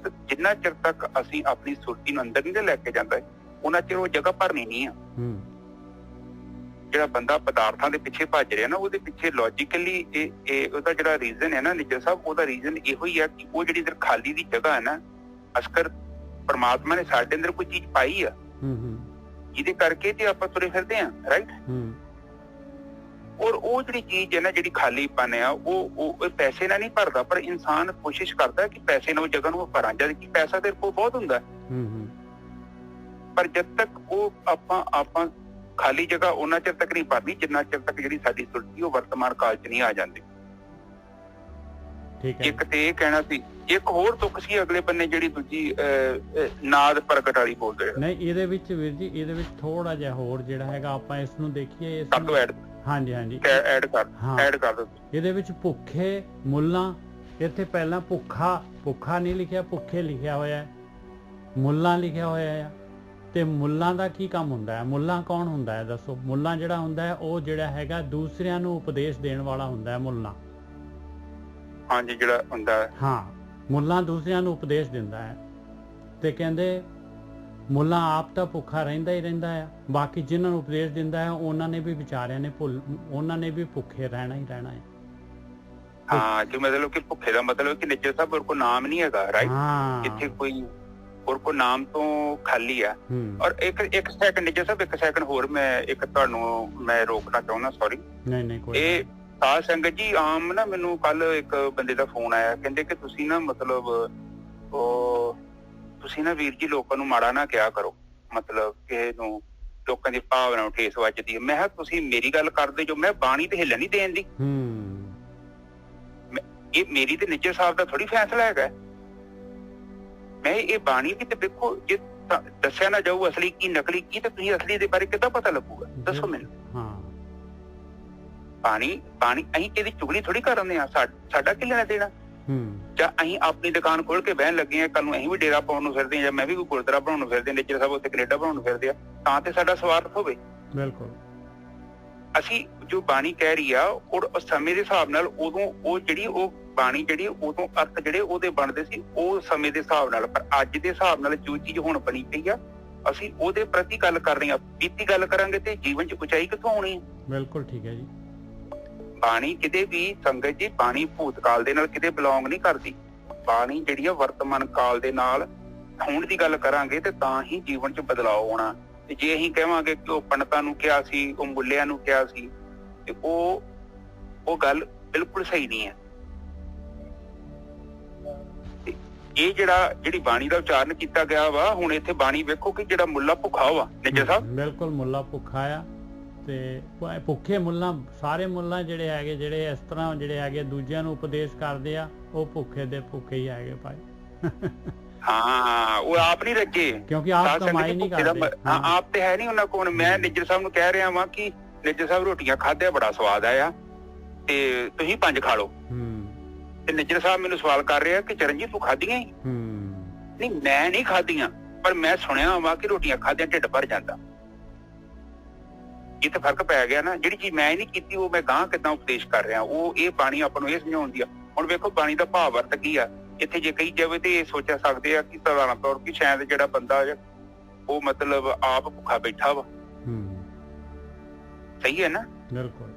ਜਿੰਨਾ ਚਿਰ ਤੱਕ ਅਸੀਂ ਆਪਣੀ ਸੁਰਤੀ ਨੂੰ ਅੰਦਰ ਨਹੀਂ ਲੈ ਕੇ ਜਾਂਦਾ ਉਹਨਾਂ ਚਿਰ ਉਹ ਜਗ੍ਹਾ ਭਰਨੀ ਨਹੀਂ ਆ। ਜਿਹੜਾ ਬੰਦਾ ਪਦਾਰਥਾਂ ਦੇ ਪਿੱਛੇ ਭੱਜ ਰਿਹਾ ਨਾ, ਉਹਦੇ ਪਿੱਛੇ ਲੌਜੀਕਲੀ ਇਹ ਉਹਦਾ ਜਿਹੜਾ ਰੀਜ਼ਨ ਹੈ ਨਾ ਨਿੱਜਰ ਸਾਹਿਬ, ਉਹਦਾ ਰੀਜ਼ਨ ਇਹੋ ਹੀ ਆ ਕਿ ਉਹ ਜਿਹੜੀ ਇਧਰ ਖਾਲੀ ਦੀ ਜਗ੍ਹਾ ਹੈ ਨਾ, ਅਸਕਰ ਪਰਮਾਤਮਾ ਨੇ ਸਾਡੇ ਅੰਦਰ ਕੋਈ ਚੀਜ਼ ਪਾਈ ਆ ਜਿਹਦੇ ਕਰਕੇ ਤੇ ਆਪਾਂ ਤੁਰੇ ਫਿਰਦੇ ਆ, ਰਾਈਟ। ਔਰ ਉਹ ਜਿਹੜੀ ਚੀਜ਼ ਹੈ ਨਾ, ਜਿਹੜੀ ਖਾਲੀਪਨ ਆ, ਉਹ ਪੈਸੇ ਨਾਲ ਨਹੀਂ ਭਰਦਾ, ਪਰ ਇਨਸਾਨ ਕੋਸ਼ਿਸ਼ ਕਰਦਾ ਕਿ ਪੈਸੇ ਨਾਲ ਉਹ ਜਗ੍ਹਾ ਨੂੰ ਭਰਾਂ, ਜਦ ਕਿ ਪੈਸਾ ਤੇਰੇ ਕੋਲ ਬਹੁਤ ਹੁੰਦਾ। ਪਰ ਜਦ ਤੱਕ ਉਹ ਆਪਾਂ ਖਾਲੀ ਜਗ੍ਹਾ ਉਹਨਾਂ ਚਿਰ ਤੱਕ ਨਹੀਂ ਭਰਨੀ ਜਿੰਨਾ ਚਿਰ ਤੱਕ ਜਿਹੜੀ ਸਾਡੀ ਸੁਰਤੀ ਉਹ ਵਰਤਮਾਨ ਕਾਲ 'ਚ ਨਹੀਂ ਆ ਜਾਂਦੀ। ਇੱਕ ਤੇ ਇਹ ਕਹਿਣਾ ਸੀ, ਇੱਕ ਹੋਰ ਤੁਕ ਸੀ ਅਗਲੇ ਬੰਨੇ ਜਿਹੜੀ ਦੂਜੀ ਨਾਦ ਪ੍ਰਗਟ ਵਾਲੀ ਬੋਲਦੇ ਨਹੀਂ। ਇਹਦੇ ਵਿੱਚ ਵੀਰ ਜੀ ਇਹਦੇ ਵਿੱਚ ਥੋੜਾ ਜਿਹਾ ਹੋਰ ਜਿਹੜਾ ਹੈਗਾ ਆਪਾਂ ਇਸ ਨੂੰ ਦੇਖੀਏ, ਇਸ ਨੂੰ ਐਡ ਹਾਂਜੀ ਐਡ ਕਰ ਦੋ। ਇਹਦੇ ਵਿੱਚ ਭੁੱਖੇ ਮੁੱਲਾਂ, ਇੱਥੇ ਪਹਿਲਾਂ ਭੁੱਖਾ ਨਹੀਂ ਲਿਖਿਆ, ਭੁੱਖੇ ਲਿਖਿਆ ਹੋਇਆ ਹੈ, ਮੁੱਲਾਂ ਲਿਖਿਆ ਹੋਇਆ ਹੈ। ਤੇ ਮੁੱਲਾਂ ਦਾ ਕੀ ਕੰਮ ਹੁੰਦਾ ਹੈ? ਮੁੱਲਾਂ ਕੌਣ ਹੁੰਦਾ ਹੈ ਦੱਸੋ? ਮੁੱਲਾਂ ਜਿਹੜਾ ਹੁੰਦਾ ਹੈ ਉਹ ਜਿਹੜਾ ਹੈਗਾ ਦੂਸਰਿਆਂ ਨੂੰ ਉਪਦੇਸ਼ ਦੇਣ ਵਾਲਾ ਹੁੰਦਾ ਹੈ ਮੁੱਲਾਂ। ਹਾਂਜੀ, ਜਿਹੜਾ ਹੁੰਦਾ ਹੈ, ਹਾਂ, ਮੁੱਲਾਂ ਦੂਸਰਿਆਂ ਨੂੰ ਉਪਦੇਸ਼ ਦਿੰਦਾ ਹੈ। ਤੇ ਕਹਿੰਦੇ ਮੁੱਲਾਂ ਆਪ ਤਾਂ ਭੁੱਖਾ ਰਹਿੰਦਾ ਹੀ ਰਹਿੰਦਾ ਆ, ਬਾਕੀ ਜਿਹਨਾਂ ਨੂੰ ਉਪਦੇਸ਼ ਦਿੰਦਾ ਹੈ ਉਹਨਾਂ ਨੇ ਵੀ ਵਿਚਾਰਿਆਂ ਨੇ ਉਹਨਾਂ ਨੇ ਵੀ ਭੁੱਖੇ ਰਹਿਣਾ ਹੀ ਰਹਿਣਾ ਹੈ। ਹਾਂ, ਜੋ ਮਤਲਬ ਕਿ ਭੁੱਖੇ ਦਾ ਮਤਲਬ ਕਿ ਨਿੱਜਰ ਸਾਹਿਬ ਹੋਰ ਕੋਈ ਨਾਮ ਨਹੀਂ ਹੈਗਾ, ਰਾਈਟ? ਇੱਥੇ ਕੋਈ ਹੋਰ ਕੋਈ ਨਾਮ ਤੋਂ ਖਾਲੀ ਆ। ਔਰ ਇੱਕ ਸੈਕਿੰਡ ਨਿੱਜਰ ਸਾਹਿਬ, ਇੱਕ ਸੈਕਿੰਡ ਹੋਰ ਮੈਂ ਇੱਕ ਤੁਹਾਨੂੰ ਮੈਂ ਰੋਕਣਾ ਚਾਹੁੰਦਾ, ਸੌਰੀ। ਨਹੀਂ ਕੋਈ ਇਹ ਸਾਧ ਸੰਗਤ ਜੀ, ਆਮ ਨਾ ਮੈਨੂੰ ਕੱਲ ਇੱਕ ਬੰਦੇ ਦਾ ਫੋਨ ਆਇਆ, ਕਹਿੰਦੇ ਕਿ ਤੁਸੀਂ ਨਾ ਮਤਲਬ ਤੁਸੀਂ ਨਾ ਵੀਰ ਜੀ ਲੋਕਾਂ ਨੂੰ ਮਾੜਾ ਨਾ ਕਿਹਾ ਕਰੋ, ਮਤਲਬ ਕਿਸੇ ਨੂੰ ਲੋਕਾਂ ਦੀ ਭਾਵਨਾ ਨੂੰ ਠੇਸ ਵੱਜਦੀ ਹੈ। ਮੈਂ ਕਿਹਾ ਤੁਸੀਂ ਮੇਰੀ ਗੱਲ ਕਰਦੇ ਜੋ, ਮੈਂ ਬਾਣੀ ਤੇ ਹਿੱਲਣ ਨਹੀਂ ਦੇਣ ਦੀ। ਇਹ ਮੇਰੀ ਤੇ ਨਿੱਜਰ ਸਾਹਿਬ ਦਾ ਥੋੜੀ ਫੈਸਲਾ ਹੈਗਾ। ਮੈਂ ਇਹ ਬਾਣੀ ਵੀ ਤੇ ਦੇਖੋ, ਜੇ ਦੱਸਿਆ ਨਾ ਜਾਊ ਅਸਲੀ ਕੀ ਨਕਲੀ ਕੀ, ਤੇ ਤੁਸੀਂ ਅਸਲੀ ਦੇ ਬਾਰੇ ਕਿੱਦਾਂ ਪਤਾ ਲੱਗੂਗਾ? ਦੱਸੋ ਮੈਨੂੰ। ਬਾਣੀ ਅਸੀਂ ਇਹਦੀ ਚੁਗਲੀ ਥੋੜੀ ਕਰਦੇ ਆ, ਸਾਡਾ ਕੀ ਲੈਣਾ ਦੇਣਾ? ਜਾਂ ਅਸੀਂ ਆਪਣੀ ਦੁਕਾਨ ਖੋਲ ਕੇ ਬਹਿਣ ਲੱਗੇ ਆ, ਕੱਲ ਨੂੰ ਅਸੀਂ ਵੀ ਡੇਰਾ ਪਾਉਣ ਨੂੰ ਫਿਰਦੇ ਆ, ਜਾਂ ਮੈਂ ਵੀ ਕੋਈ ਗੁਰਦੁਆਰਾ ਬਣਾਉਣ ਨੂੰ ਫਿਰਦੇ, ਨਿੱਜਰ ਸਾਹਿਬ ਉੱਥੇ ਕੈਨੇਡਾ ਬਣਾਉਣ ਨੂੰ ਫਿਰਦੇ ਆ, ਤਾਂ ਤੇ ਸਾਡਾ ਸਵਾਰਥ ਹੋਵੇ। ਬਿਲਕੁਲ। ਅਸੀਂ ਜੋ ਬਾਣੀ ਕਹਿ ਰਹੀ ਆ ਔਰ ਸਮੇਂ ਦੇ ਹਿਸਾਬ ਨਾਲ ਉਦੋਂ ਉਹ ਜਿਹੜੀ ਉਹ ਬਾਣੀ ਜਿਹੜੀ ਉਦੋਂ ਅਰਥ ਜਿਹੜੇ ਉਹਦੇ ਬਣਦੇ ਸੀ ਉਹ ਸਮੇਂ ਦੇ ਹਿਸਾਬ ਨਾਲ, ਪਰ ਅੱਜ ਦੇ ਹਿਸਾਬ ਨਾਲ ਜੋ ਚੀਜ਼ ਹੁਣ ਬਣੀ ਪਈ ਆ ਅਸੀਂ ਉਹਦੇ ਪ੍ਰਤੀ ਗੱਲ ਕਰ ਰਹੇ ਹਾਂ। ਬੀਤੀ ਗੱਲ ਕਰਾਂਗੇ ਤੇ ਜੀਵਨ 'ਚ ਉਚਾਈ ਕਿੱਥੋਂ ਆਉਣੀ ਹੈ? ਬਿਲਕੁਲ ਠੀਕ ਹੈ ਜੀ। ਬਾਣੀ ਕਿਤੇ ਵੀ ਸੰਗਤ ਜੀ, ਬਾਣੀ ਭੂਤਕਾਲ ਦੇ ਨਾਲ ਕਿਤੇ ਬਿਲੋਂਗ ਨਹੀਂ ਕਰਦੀ। ਬਾਣੀ ਜਿਹੜੀ ਆ ਵਰਤਮਾਨ ਕਾਲ ਦੇ ਨਾਲ ਹੋਣ ਦੀ ਗੱਲ ਕਰਾਂਗੇ ਤੇ ਤਾਂ ਹੀ ਜੀਵਨ 'ਚ ਬਦਲਾਅ ਆਉਣਾ। ਤੇ ਜੇ ਅਸੀਂ ਕਹਾਂਗੇ ਕਿ ਉਹ ਪੰਡਤਾਂ ਨੂੰ ਕਿਹਾ ਸੀ, ਉਹ ਮੁੱਲਿਆਂ ਨੂੰ ਕਿਹਾ ਸੀ, ਤੇ ਉਹ ਗੱਲ ਬਿਲਕੁਲ ਸਹੀ ਨਹੀਂ ਹੈ। ਇਹ ਜਿਹੜੀ ਬਾਣੀ ਦਾ ਉਚਾਰਨ ਕੀਤਾ ਗਿਆ ਵਾ, ਹੁਣ ਇੱਥੇ ਬਾਣੀ ਵੇਖੋ ਕਿ ਜਿਹੜਾ ਮੁੱਲਾ ਭੁੱਖਾ ਵਾ, ਨਿੱਜਰ ਸਾਹਿਬ ਬਿਲਕੁਲ ਮੁੱਲਾ ਭੁੱਖਾ ਆ। ਤੇ ਭੁੱਖੇ ਮੁੱਲਾਂ, ਸਾਰੇ ਮੁੱਲਾਂ ਜਿਹੜੇ ਹੈਗੇ, ਜਿਹੜੇ ਇਸ ਤਰ੍ਹਾਂ ਜਿਹੜੇ ਹੈਗੇ ਦੂਜਿਆਂ ਨੂੰ ਉਪਦੇਸ਼ ਕਰਦੇ ਆ, ਉਹ ਭੁੱਖੇ ਦੇ ਭੁੱਖੇ ਹੀ ਹੈਗੇ ਭਾਈ। ਹਾਂ, ਉਹ ਆਪ ਨਹੀਂ ਰੱਜੇ, ਕਿਉਂਕਿ ਆਪ ਕਮਾਈ ਨਹੀਂ ਕਰਦੇ। ਹਾਂ, ਆਪ ਤੇ ਹੈ ਨਹੀਂ ਉਹਨਾਂ ਕੋਲ। ਮੈਂ ਨਿੱਜਰ ਸਾਹਿਬ ਨੂੰ ਕਹਿ ਰਿਹਾ ਵਾਂ ਕਿ ਨਿੱਜਰ ਸਾਹਿਬ ਰੋਟੀਆਂ ਖਾਧਿਆ ਬੜਾ ਸਵਾਦ ਆਇਆ ਤੇ ਤੁਸੀਂ 5 ਖਾ ਲਓ। ਤੇ ਨਿੱਜਰ ਸਾਹਿਬ ਮੈਨੂੰ ਸਵਾਲ ਕਰ ਰਿਹਾ ਕਿ ਚਰਨਜੀਤ ਤੂੰ ਖਾਧੀਆਂ ਹੀ? ਨਹੀਂ, ਮੈਂ ਨਹੀਂ ਖਾਧੀਆਂ, ਪਰ ਮੈਂ ਸੁਣਿਆ ਵਾ ਕਿ ਰੋਟੀਆਂ ਖਾਧਿਆਂ ਢਿੱਡ ਭਰ ਜਾਂਦਾ। ਇਹ ਤਾਂ ਫਰਕ ਪੈ ਗਿਆ ਨਾ। ਜਿਹੜੀ ਚੀਜ਼ ਮੈਂ ਨਹੀਂ ਕੀਤੀ ਉਹ ਮੈਂ ਗਾਂ ਕਿੱਦਾਂ ਉਪਦੇਸ਼ ਕਰ ਰਿਹਾ। ਉਹ ਇਹ ਬਾਣੀ ਆਪਾਂ ਨੂੰ ਇਹ ਸਮਝਾਉਂਦੀ ਆ। ਹੁਣ ਵੇਖੋ ਬਾਣੀ ਦਾ ਭਾਵ ਅਰਥ ਕੀ ਆ। ਇੱਥੇ ਜੇ ਕਹੀ ਜਾਵੇ ਤੇ ਇਹ ਸੋਚਿਆ ਸਕਦੇ ਆ ਕਿ ਸਧਾਰਨ ਤੌਰ ਕਿ ਸ਼ਾਇਦ ਜਿਹੜਾ ਬੰਦਾ ਉਹ ਮਤਲਬ ਆਪ ਭੁੱਖਾ ਬੈਠਾ ਵਾ। ਸਹੀ ਹੈ ਨਾ? ਬਿਲਕੁਲ।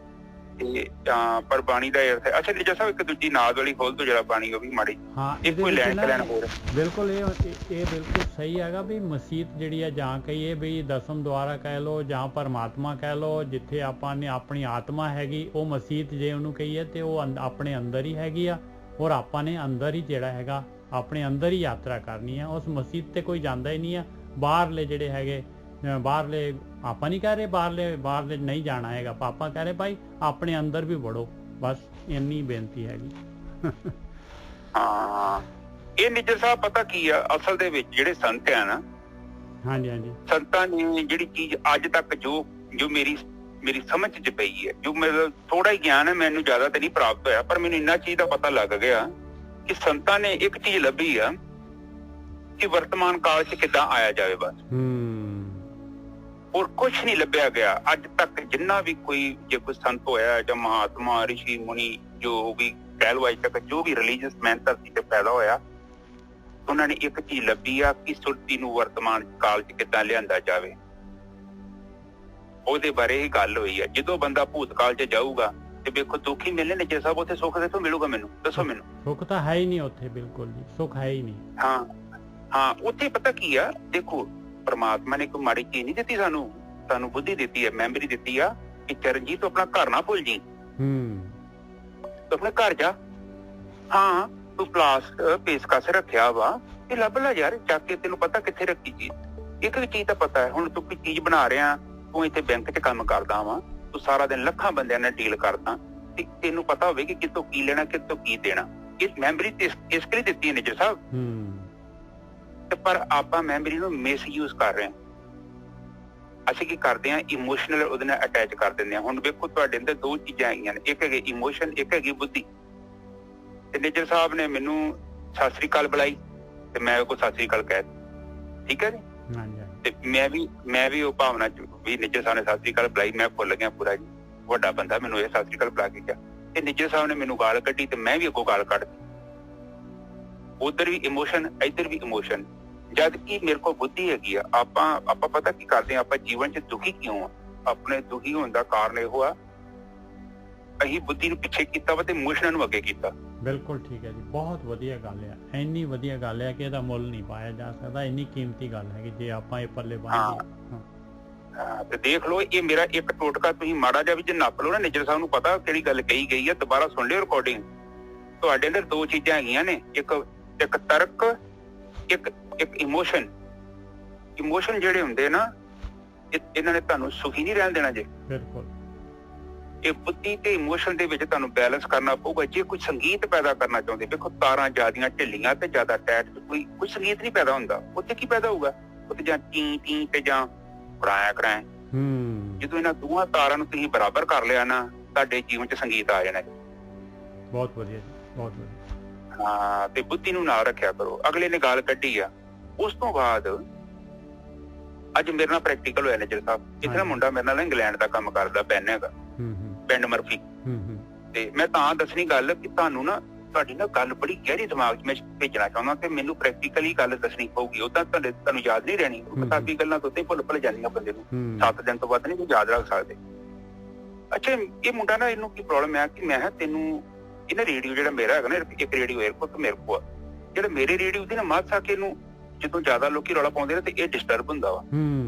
ਤੇ ਪਰ ਬਾਣੀ ਦਾ ਅਰਥ ਹੈ। ਅੱਛਾ ਨਿੱਜਰ ਸਾਹਿਬ, ਇੱਕ ਦੂਜੀ ਨਾਦ ਵਾਲੀ ਖੋਲ ਤੋਂ ਜਿਹੜਾ ਬਾਣੀ ਉਹ ਵੀ ਮਾੜੀ। ਹਾਂ, ਇਹ ਕੋਈ ਲੈਣ ਹੋਰ ਬਿਲਕੁਲ ਇਹ ਬਿਲਕੁਲ ਸਹੀ ਹੈਗਾ ਵੀ ਮਸੀਤ ਜਿਹੜੀ ਆ, ਜਾਂ ਕਹੀਏ ਵੀ ਦਸਮ ਦੁਆਰਾ ਕਹਿ ਲਓ ਜਾਂ ਪਰਮਾਤਮਾ ਕਹਿ ਲਓ, ਜਿੱਥੇ ਆਪਾਂ ਨੇ ਆਪਣੀ ਆਤਮਾ ਹੈਗੀ, ਉਹ ਮਸੀਤ ਜੇ ਉਹਨੂੰ ਕਹੀਏ ਤੇ ਉਹ ਆਪਣੇ ਅੰਦਰ ਹੀ ਹੈਗੀ ਆ। ਔਰ ਆਪਾਂ ਨੇ ਅੰਦਰ ਹੀ ਜਿਹੜਾ ਹੈਗਾ ਆਪਣੇ ਅੰਦਰ ਹੀ ਯਾਤਰਾ ਕਰਨੀ ਆ। ਉਸ ਮਸੀਤ ਤੇ ਕੋਈ ਜਾਂਦਾ ਹੀ ਨਹੀਂ ਆ। ਬਾਹਰਲੇ ਜਿਹੜੇ ਹੈਗੇ, ਬਾਹਰਲੇ ਆਪਾਂ ਨਹੀਂ ਕਹਿ ਰਹੇ ਬਾਹਰਲੇ ਨਹੀਂ ਜਾਣਾ ਹੈਗਾ, ਆਪਾਂ ਕਹਿ ਰਹੇ ਭਾਈ ਆਪਣੇ ਅੰਦਰ ਵੀ ਵੜੋ, ਬਸ ਇੰਨੀ ਬੇਨਤੀ ਹੈਗੀ। ਹਾਂ, ਇਹ ਨਿੱਜਰ ਸਾਹਿਬ ਪਤਾ ਕੀ ਆ, ਅਸਲ ਦੇ ਵਿੱਚ ਜਿਹੜੇ ਸੰਤ ਆ ਨਾ, ਹਾਂਜੀ, ਸੰਤਾਂ ਨੇ ਜਿਹੜੀ ਚੀਜ਼ ਅੱਜ ਤੱਕ ਜੋ ਮੇਰੀ ਸਮਝ 'ਚ ਪਈ ਹੈ, ਜੋ ਮੇਰਾ ਥੋੜਾ ਹੀ ਗਿਆਨ ਹੈ, ਮੈਨੂੰ ਜ਼ਿਆਦਾ ਤੇ ਨਹੀਂ ਪ੍ਰਾਪਤ ਹੋਇਆ, ਪਰ ਮੈਨੂੰ ਇੰਨਾ ਚੀਜ਼ ਦਾ ਪਤਾ ਲੱਗ ਗਿਆ ਕਿ ਸੰਤਾਂ ਨੇ ਇੱਕ ਚੀਜ਼ ਲੱਭੀ ਆ ਕਿ ਵਰਤਮਾਨ ਕਾਲ 'ਚ ਕਿੱਦਾਂ ਆਇਆ ਜਾਵੇ, ਬਸ। ਹੋਰ ਕੁਛ ਨਹੀਂ ਲੱਭਿਆ ਗਿਆ ਅੱਜ ਤੱਕ। ਜਿੰਨਾ ਵੀ ਜੇ ਕੋਈ ਸੰਤ ਹੋਇਆ ਜਾਂ ਮਹਾਤਮਾ, ਰਿਸ਼ੀ ਮੁਨੀ, ਜੋ ਵੀ ਕਹਿ ਲਓ ਅੱਜ ਤੱਕ ਜੋ ਵੀ ਰਿਲੀਜੀਅਸ ਮੈਨ ਧਰਤੀ ਤੇ ਪੈਦਾ ਹੋਇਆ, ਉਹਨਾਂ ਨੇ ਇੱਕ ਚੀਜ਼ ਲੱਭੀ ਆ ਕਿ ਸੁਰਤੀ ਨੂੰ ਵਰਤਮਾਨ ਕਾਲ 'ਚ ਕਿੱਦਾਂ ਲਿਆਂਦਾ ਜਾਵੇ। ਉਹਦੇ ਬਾਰੇ ਹੀ ਗੱਲ ਹੋਈ ਆ। ਜਦੋਂ ਬੰਦਾ ਭੂਤਕਾਲ 'ਚ ਜਾਊਗਾ ਤੇ ਵੇਖੋ ਦੁੱਖ ਹੀ ਮਿਲਣੇ ਨੇ। ਜੇ ਸਾਹਿਬ ਉੱਥੇ ਸੁੱਖ ਕਿੱਥੋਂ ਮਿਲੂਗਾ? ਮੈਨੂੰ ਦੱਸੋ। ਮੈਨੂੰ ਸੁੱਖ ਤਾਂ ਹੈ ਹੀ ਨਹੀਂ ਉੱਥੇ, ਬਿਲਕੁਲ ਜੀ, ਸੁੱਖ ਹੈ ਹੀ ਨਹੀਂ। ਹਾਂ, ਉੱਥੇ ਪਤਾ ਕੀ ਆ, ਦੇਖੋ ਪਰਮਾਤਮਾ ਨੇ ਕੋਈ ਮਾੜੀ ਚੀਜ਼ ਨਹੀਂ ਦਿੱਤੀ ਸਾਨੂੰ ਬੁੱਧੀ ਦਿੱਤੀ ਹੈ, ਮੈਮਰੀ ਦਿੱਤੀ ਆ ਕਿ ਚਰਨਜੀਤ ਤੂੰ ਆਪਣਾ ਘਰ ਨਾ ਭੁੱਲ ਜੀ, ਤੂੰ ਆਪਣੇ ਘਰ ਜਾ। ਹਾਂ, ਤੂੰ ਪੇਸ਼ਕਸ਼ ਰੱਖਿਆ ਵਾ, ਇਹ ਲੱਭ ਲੈ ਯਾਰ ਚੱਕ ਕੇ, ਤੈਨੂੰ ਪਤਾ ਕਿੱਥੇ ਰੱਖੀ ਚੀਜ਼। ਇੱਕ ਚੀਜ਼ ਤਾਂ ਪਤਾ ਹੈ, ਹੁਣ ਤੂੰ ਕੋਈ ਚੀਜ਼ ਬਣਾ ਰਿਹਾ, ਤੂੰ ਇੱਥੇ ਬੈਂਕ 'ਚ ਕੰਮ ਕਰਦਾ ਵਾ, ਤੂੰ ਸਾਰਾ ਦਿਨ ਲੱਖਾਂ ਬੰਦਿਆਂ ਨਾਲ ਡੀਲ ਕਰਦਾ ਤੇ ਤੈਨੂੰ ਪਤਾ ਹੋਵੇ ਕਿ ਕਿਤੋਂ ਕੀ ਲੈਣਾ ਕਿਤੋਂ ਕੀ ਦੇਣਾ। ਇਹ ਮੈਮਰੀ ਇਸ ਲਈ ਦਿੱਤੀ ਹੈ ਨਿੱਜਰ ਸਾਹਿਬ, ਤੇ ਪਰ ਆਪਾਂ ਮੈਮਰੀ ਨੂੰ ਮਿਸਯੂਜ਼ ਕਰ ਰਹੇ ਹਾਂ। ਅਸੀਂ ਕੀ ਕਰਦੇ ਹਾਂ, ਇਮੋਸ਼ਨਲ ਉਹਦੇ ਨਾਲ ਅਟੈਚ ਕਰ ਦਿੰਦੇ ਹਾਂ। ਹੁਣ ਵੇਖੋ ਤੁਹਾਡੇ ਅੰਦਰ ਦੋ ਚੀਜ਼ਾਂ ਹੈਗੀਆਂ ਨੇ, ਇੱਕ ਹੈਗੀ ਇਮੋਸ਼ਨ, ਇੱਕ ਹੈਗੀ ਬੁੱਧੀ। ਤੇ ਨਿੱਜਰ ਸਾਹਿਬ ਨੇ ਮੈਨੂੰ ਸਤਿ ਸ੍ਰੀ ਅਕਾਲ ਬੁਲਾਈ ਤੇ ਮੈਂ ਉਹ ਸਤਿ ਸ੍ਰੀ ਅਕਾਲ ਕਹਿ ਦਿੱਤੀ, ਠੀਕ ਹੈ ਜੀ। ਤੇ ਮੈਂ ਵੀ ਉਹ ਭਾਵਨਾ ਚ ਵੀ ਨਿੱਜਰ ਸਾਹਿਬ ਨੇ ਸਤਿ ਸ੍ਰੀ ਅਕਾਲ ਬੁਲਾਈ, ਮੈਂ ਭੁੱਲ ਗਿਆ ਪੂਰਾ ਜੀ। ਵੱਡਾ ਬੰਦਾ ਮੈਨੂੰ ਇਹ ਸਤਿ ਸ੍ਰੀ ਅਕਾਲ ਬੁਲਾ ਕੇ ਗਿਆ ਤੇ ਨਿੱਜਰ ਸਾਹਿਬ ਨੇ ਮੈਨੂੰ ਗਾਲ ਕੱਢੀ ਤੇ ਮੈਂ ਵੀ ਅੱਗੋਂ ਗਾਲ ਕੱਢਦੀ। ਉਧਰ ਵੀ ਇਮੋਸ਼ਨ, ਇੱਧਰ ਵੀ ਇਮੋਸ਼ਨ, ਜਦ ਕਿ ਮੇਰੇ ਕੋਲ ਬੁੱਧੀ ਹੈਗੀ ਆ। ਆਪਾਂ ਪਤਾ ਕੀ ਕਰਦੇ ਆ, ਆਪਾਂ ਜੀਵਨ ਚ ਦੁਖੀ ਕਿਉਂ ਆ? ਆਪਣੇ ਦੁਖੀ ਹੋਣ ਦਾ ਕਾਰਨ ਇਹੋ ਆ, ਅਸੀਂ ਬੁੱਧੀ ਨੂੰ ਪਿੱਛੇ ਕੀਤਾ ਵਾ ਤੇ ਇਮੋਸ਼ਨਾਂ ਨੂੰ ਅੱਗੇ ਕੀਤਾ। ਬਿਲਕੁਲ ਠੀਕ ਹੈ ਜੀ, ਬਹੁਤ ਵਧੀਆ ਗੱਲ ਆ। ਇੰਨੀ ਵਧੀਆ ਗੱਲ ਹੈ ਕਿ ਇਹਦਾ ਮੁੱਲ ਨਹੀਂ ਪਾਇਆ ਜਾ ਸਕਦਾ। ਇੰਨੀ ਕੀਮਤੀ ਗੱਲ ਹੈ ਕਿ ਜੇ ਆਪਾਂ ਇਹ ਪੱਲੇ ਬੰਨ੍ਹੀਏ। ਤੇ ਦੇਖ ਲਓ, ਇਹ ਮੇਰਾ ਇੱਕ ਟੋਟਕਾ ਤੁਸੀਂ ਮਾੜਾ ਜਿਹਾ ਵੀ ਜੇ ਨੱਪ ਲਓ ਨਾ, ਨਿੱਜਰ ਸਾਹਿਬ ਨੂੰ ਪਤਾ ਕਿਹੜੀ ਗੱਲ ਕਹੀ ਗਈ ਆ। ਦੁਬਾਰਾ ਸੁਣ ਲਿਓ ਰਿਕਾਰਡਿੰਗ। ਤੁਹਾਡੇ ਅੰਦਰ ਦੋ ਚੀਜ਼ਾਂ ਹੈਗੀਆਂ ਨੇ, ਇੱਕ ਤਰਕ, ਇੱਕ ਇਮੋਸ਼ਨ। ਇਮੋਸ਼ਨ ਜਿਹੜੇ ਹੁੰਦੇ ਨਾ, ਇਹਨਾਂ ਨੇ ਤੁਹਾਨੂੰ ਸੁਖੀ ਨਹੀਂ ਰਹਿਣ ਦੇਣਾ ਜੇ। ਬਿਲਕੁਲ। ਇਹ ਬੁੱਧੀ ਤੇ ਇਮੋਸ਼ਨ ਦੇ ਵਿੱਚ ਤੁਹਾਨੂੰ ਬੈਲੈਂਸ ਕਰਨਾ ਪਊਗਾ। ਜੇ ਕੋਈ ਸੰਗੀਤ ਪੈਦਾ ਕਰਨਾ ਚਾਹੁੰਦੇ, ਵੇਖੋ ਤਾਰਾਂ ਜ਼ਿਆਦੀਆਂ ਢਿੱਲੀਆਂ ਤੇ ਜ਼ਿਆਦਾ ਟੈਟ, ਕੋਈ ਸੰਗੀਤ ਨਹੀਂ ਪੈਦਾ ਹੁੰਦਾ। ਉੱਥੇ ਕੀ ਪੈਦਾ ਹੋਊਗਾ? ਉੱਥੇ ਜਾਂ ਟੀ ਤੇ ਜਾਂ ਕਰਾਇਆ। ਜਦੋਂ ਇਹਨਾਂ ਦੋਹਾਂ ਤਾਰਾਂ ਨੂੰ ਤੁਸੀਂ ਬਰਾਬਰ ਕਰ ਲਿਆ ਨਾ, ਤੁਹਾਡੇ ਜੀਵਨ 'ਚ ਸੰਗੀਤ ਆ ਜਾਣਾ। ਬਹੁਤ ਵਧੀਆ ਜੀ, ਬਹੁਤ ਵਧੀਆ। ਹਾਂ, ਤੇ ਬੁੱਧੀ ਨੂੰ ਨਾਲ ਰੱਖਿਆ ਕਰੋ। ਅਗਲੇ ਨੇ ਗਾਲ ਕੱਢੀ ਆ, ਉਸ ਤੋਂ ਬਾਅਦ ਅੱਜ ਮੇਰੇ ਨਾਲ ਪ੍ਰੈਕਟੀਕਲ ਹੋਇਆ ਨਿੱਜਰ ਸਾਹਿਬ। ਇੱਥੇ ਨਾ ਮੁੰਡਾ ਮੇਰੇ ਨਾਲ ਇੰਗਲੈਂਡ ਦਾ ਕੰਮ ਕਰਦਾ, ਬੈਨ ਹੈਗਾ, ਪਿੰਡ ਮਰਫੀ। ਤੇ ਮੈਂ ਤਾਂ ਦੱਸਣੀ ਗੱਲ ਕਿ ਤੁਹਾਨੂੰ ਨਾ, ਤੁਹਾਡੀ ਨਾ ਗੱਲ ਬੜੀ ਗਹਿਰੀ ਦਿਮਾਗ 'ਚ ਮੈਂ ਭੇਜਣਾ ਚਾਹੁੰਦਾ ਤੇ ਮੈਨੂੰ ਪ੍ਰੈਕਟੀਕਲੀ ਗੱਲ ਦੱਸਣੀ ਪਊਗੀ। ਉਦਾਂ ਤੁਹਾਨੂੰ ਯਾਦ ਨਹੀਂ ਰਹਿਣੀ। ਕਿਤਾਬੀ ਗੱਲਾਂ ਤੋਂ ਉੱਤੇ ਭੁੱਲ ਜਾਂਦੀਆਂ ਬੰਦੇ ਨੂੰ। 7 ਦਿਨ ਤੋਂ ਵੱਧ ਨਹੀਂ ਯਾਦ ਰੱਖ ਸਕਦੇ। ਅੱਛਾ, ਇਹ ਮੁੰਡਾ ਨਾ, ਇਹਨੂੰ ਕੀ ਪ੍ਰੋਬਲਮ ਆ ਕਿ ਮੈਂ ਤੈਨੂੰ ਇਹਨਾਂ ਰੇਡੀਓ ਜਿਹੜਾ ਮੇਰਾ ਹੈਗਾ ਨਾ, ਇੱਕ ਰੇਡੀਓ 에어ਪੋਰਟ ਮੇਰੇ ਕੋਲ ਆ, ਜਿਹੜਾ ਮੇਰੇ ਰੇਡੀਓ ਦੀ ਨਾ ਮਾਸਾ ਕੇ ਇਹਨੂੰ ਜਦੋਂ ਜ਼ਿਆਦਾ ਲੋਕੀ ਰੌਲਾ ਪਾਉਂਦੇ ਨੇ ਤੇ ਇਹ ਡਿਸਟਰਬ ਹੁੰਦਾ ਵਾ।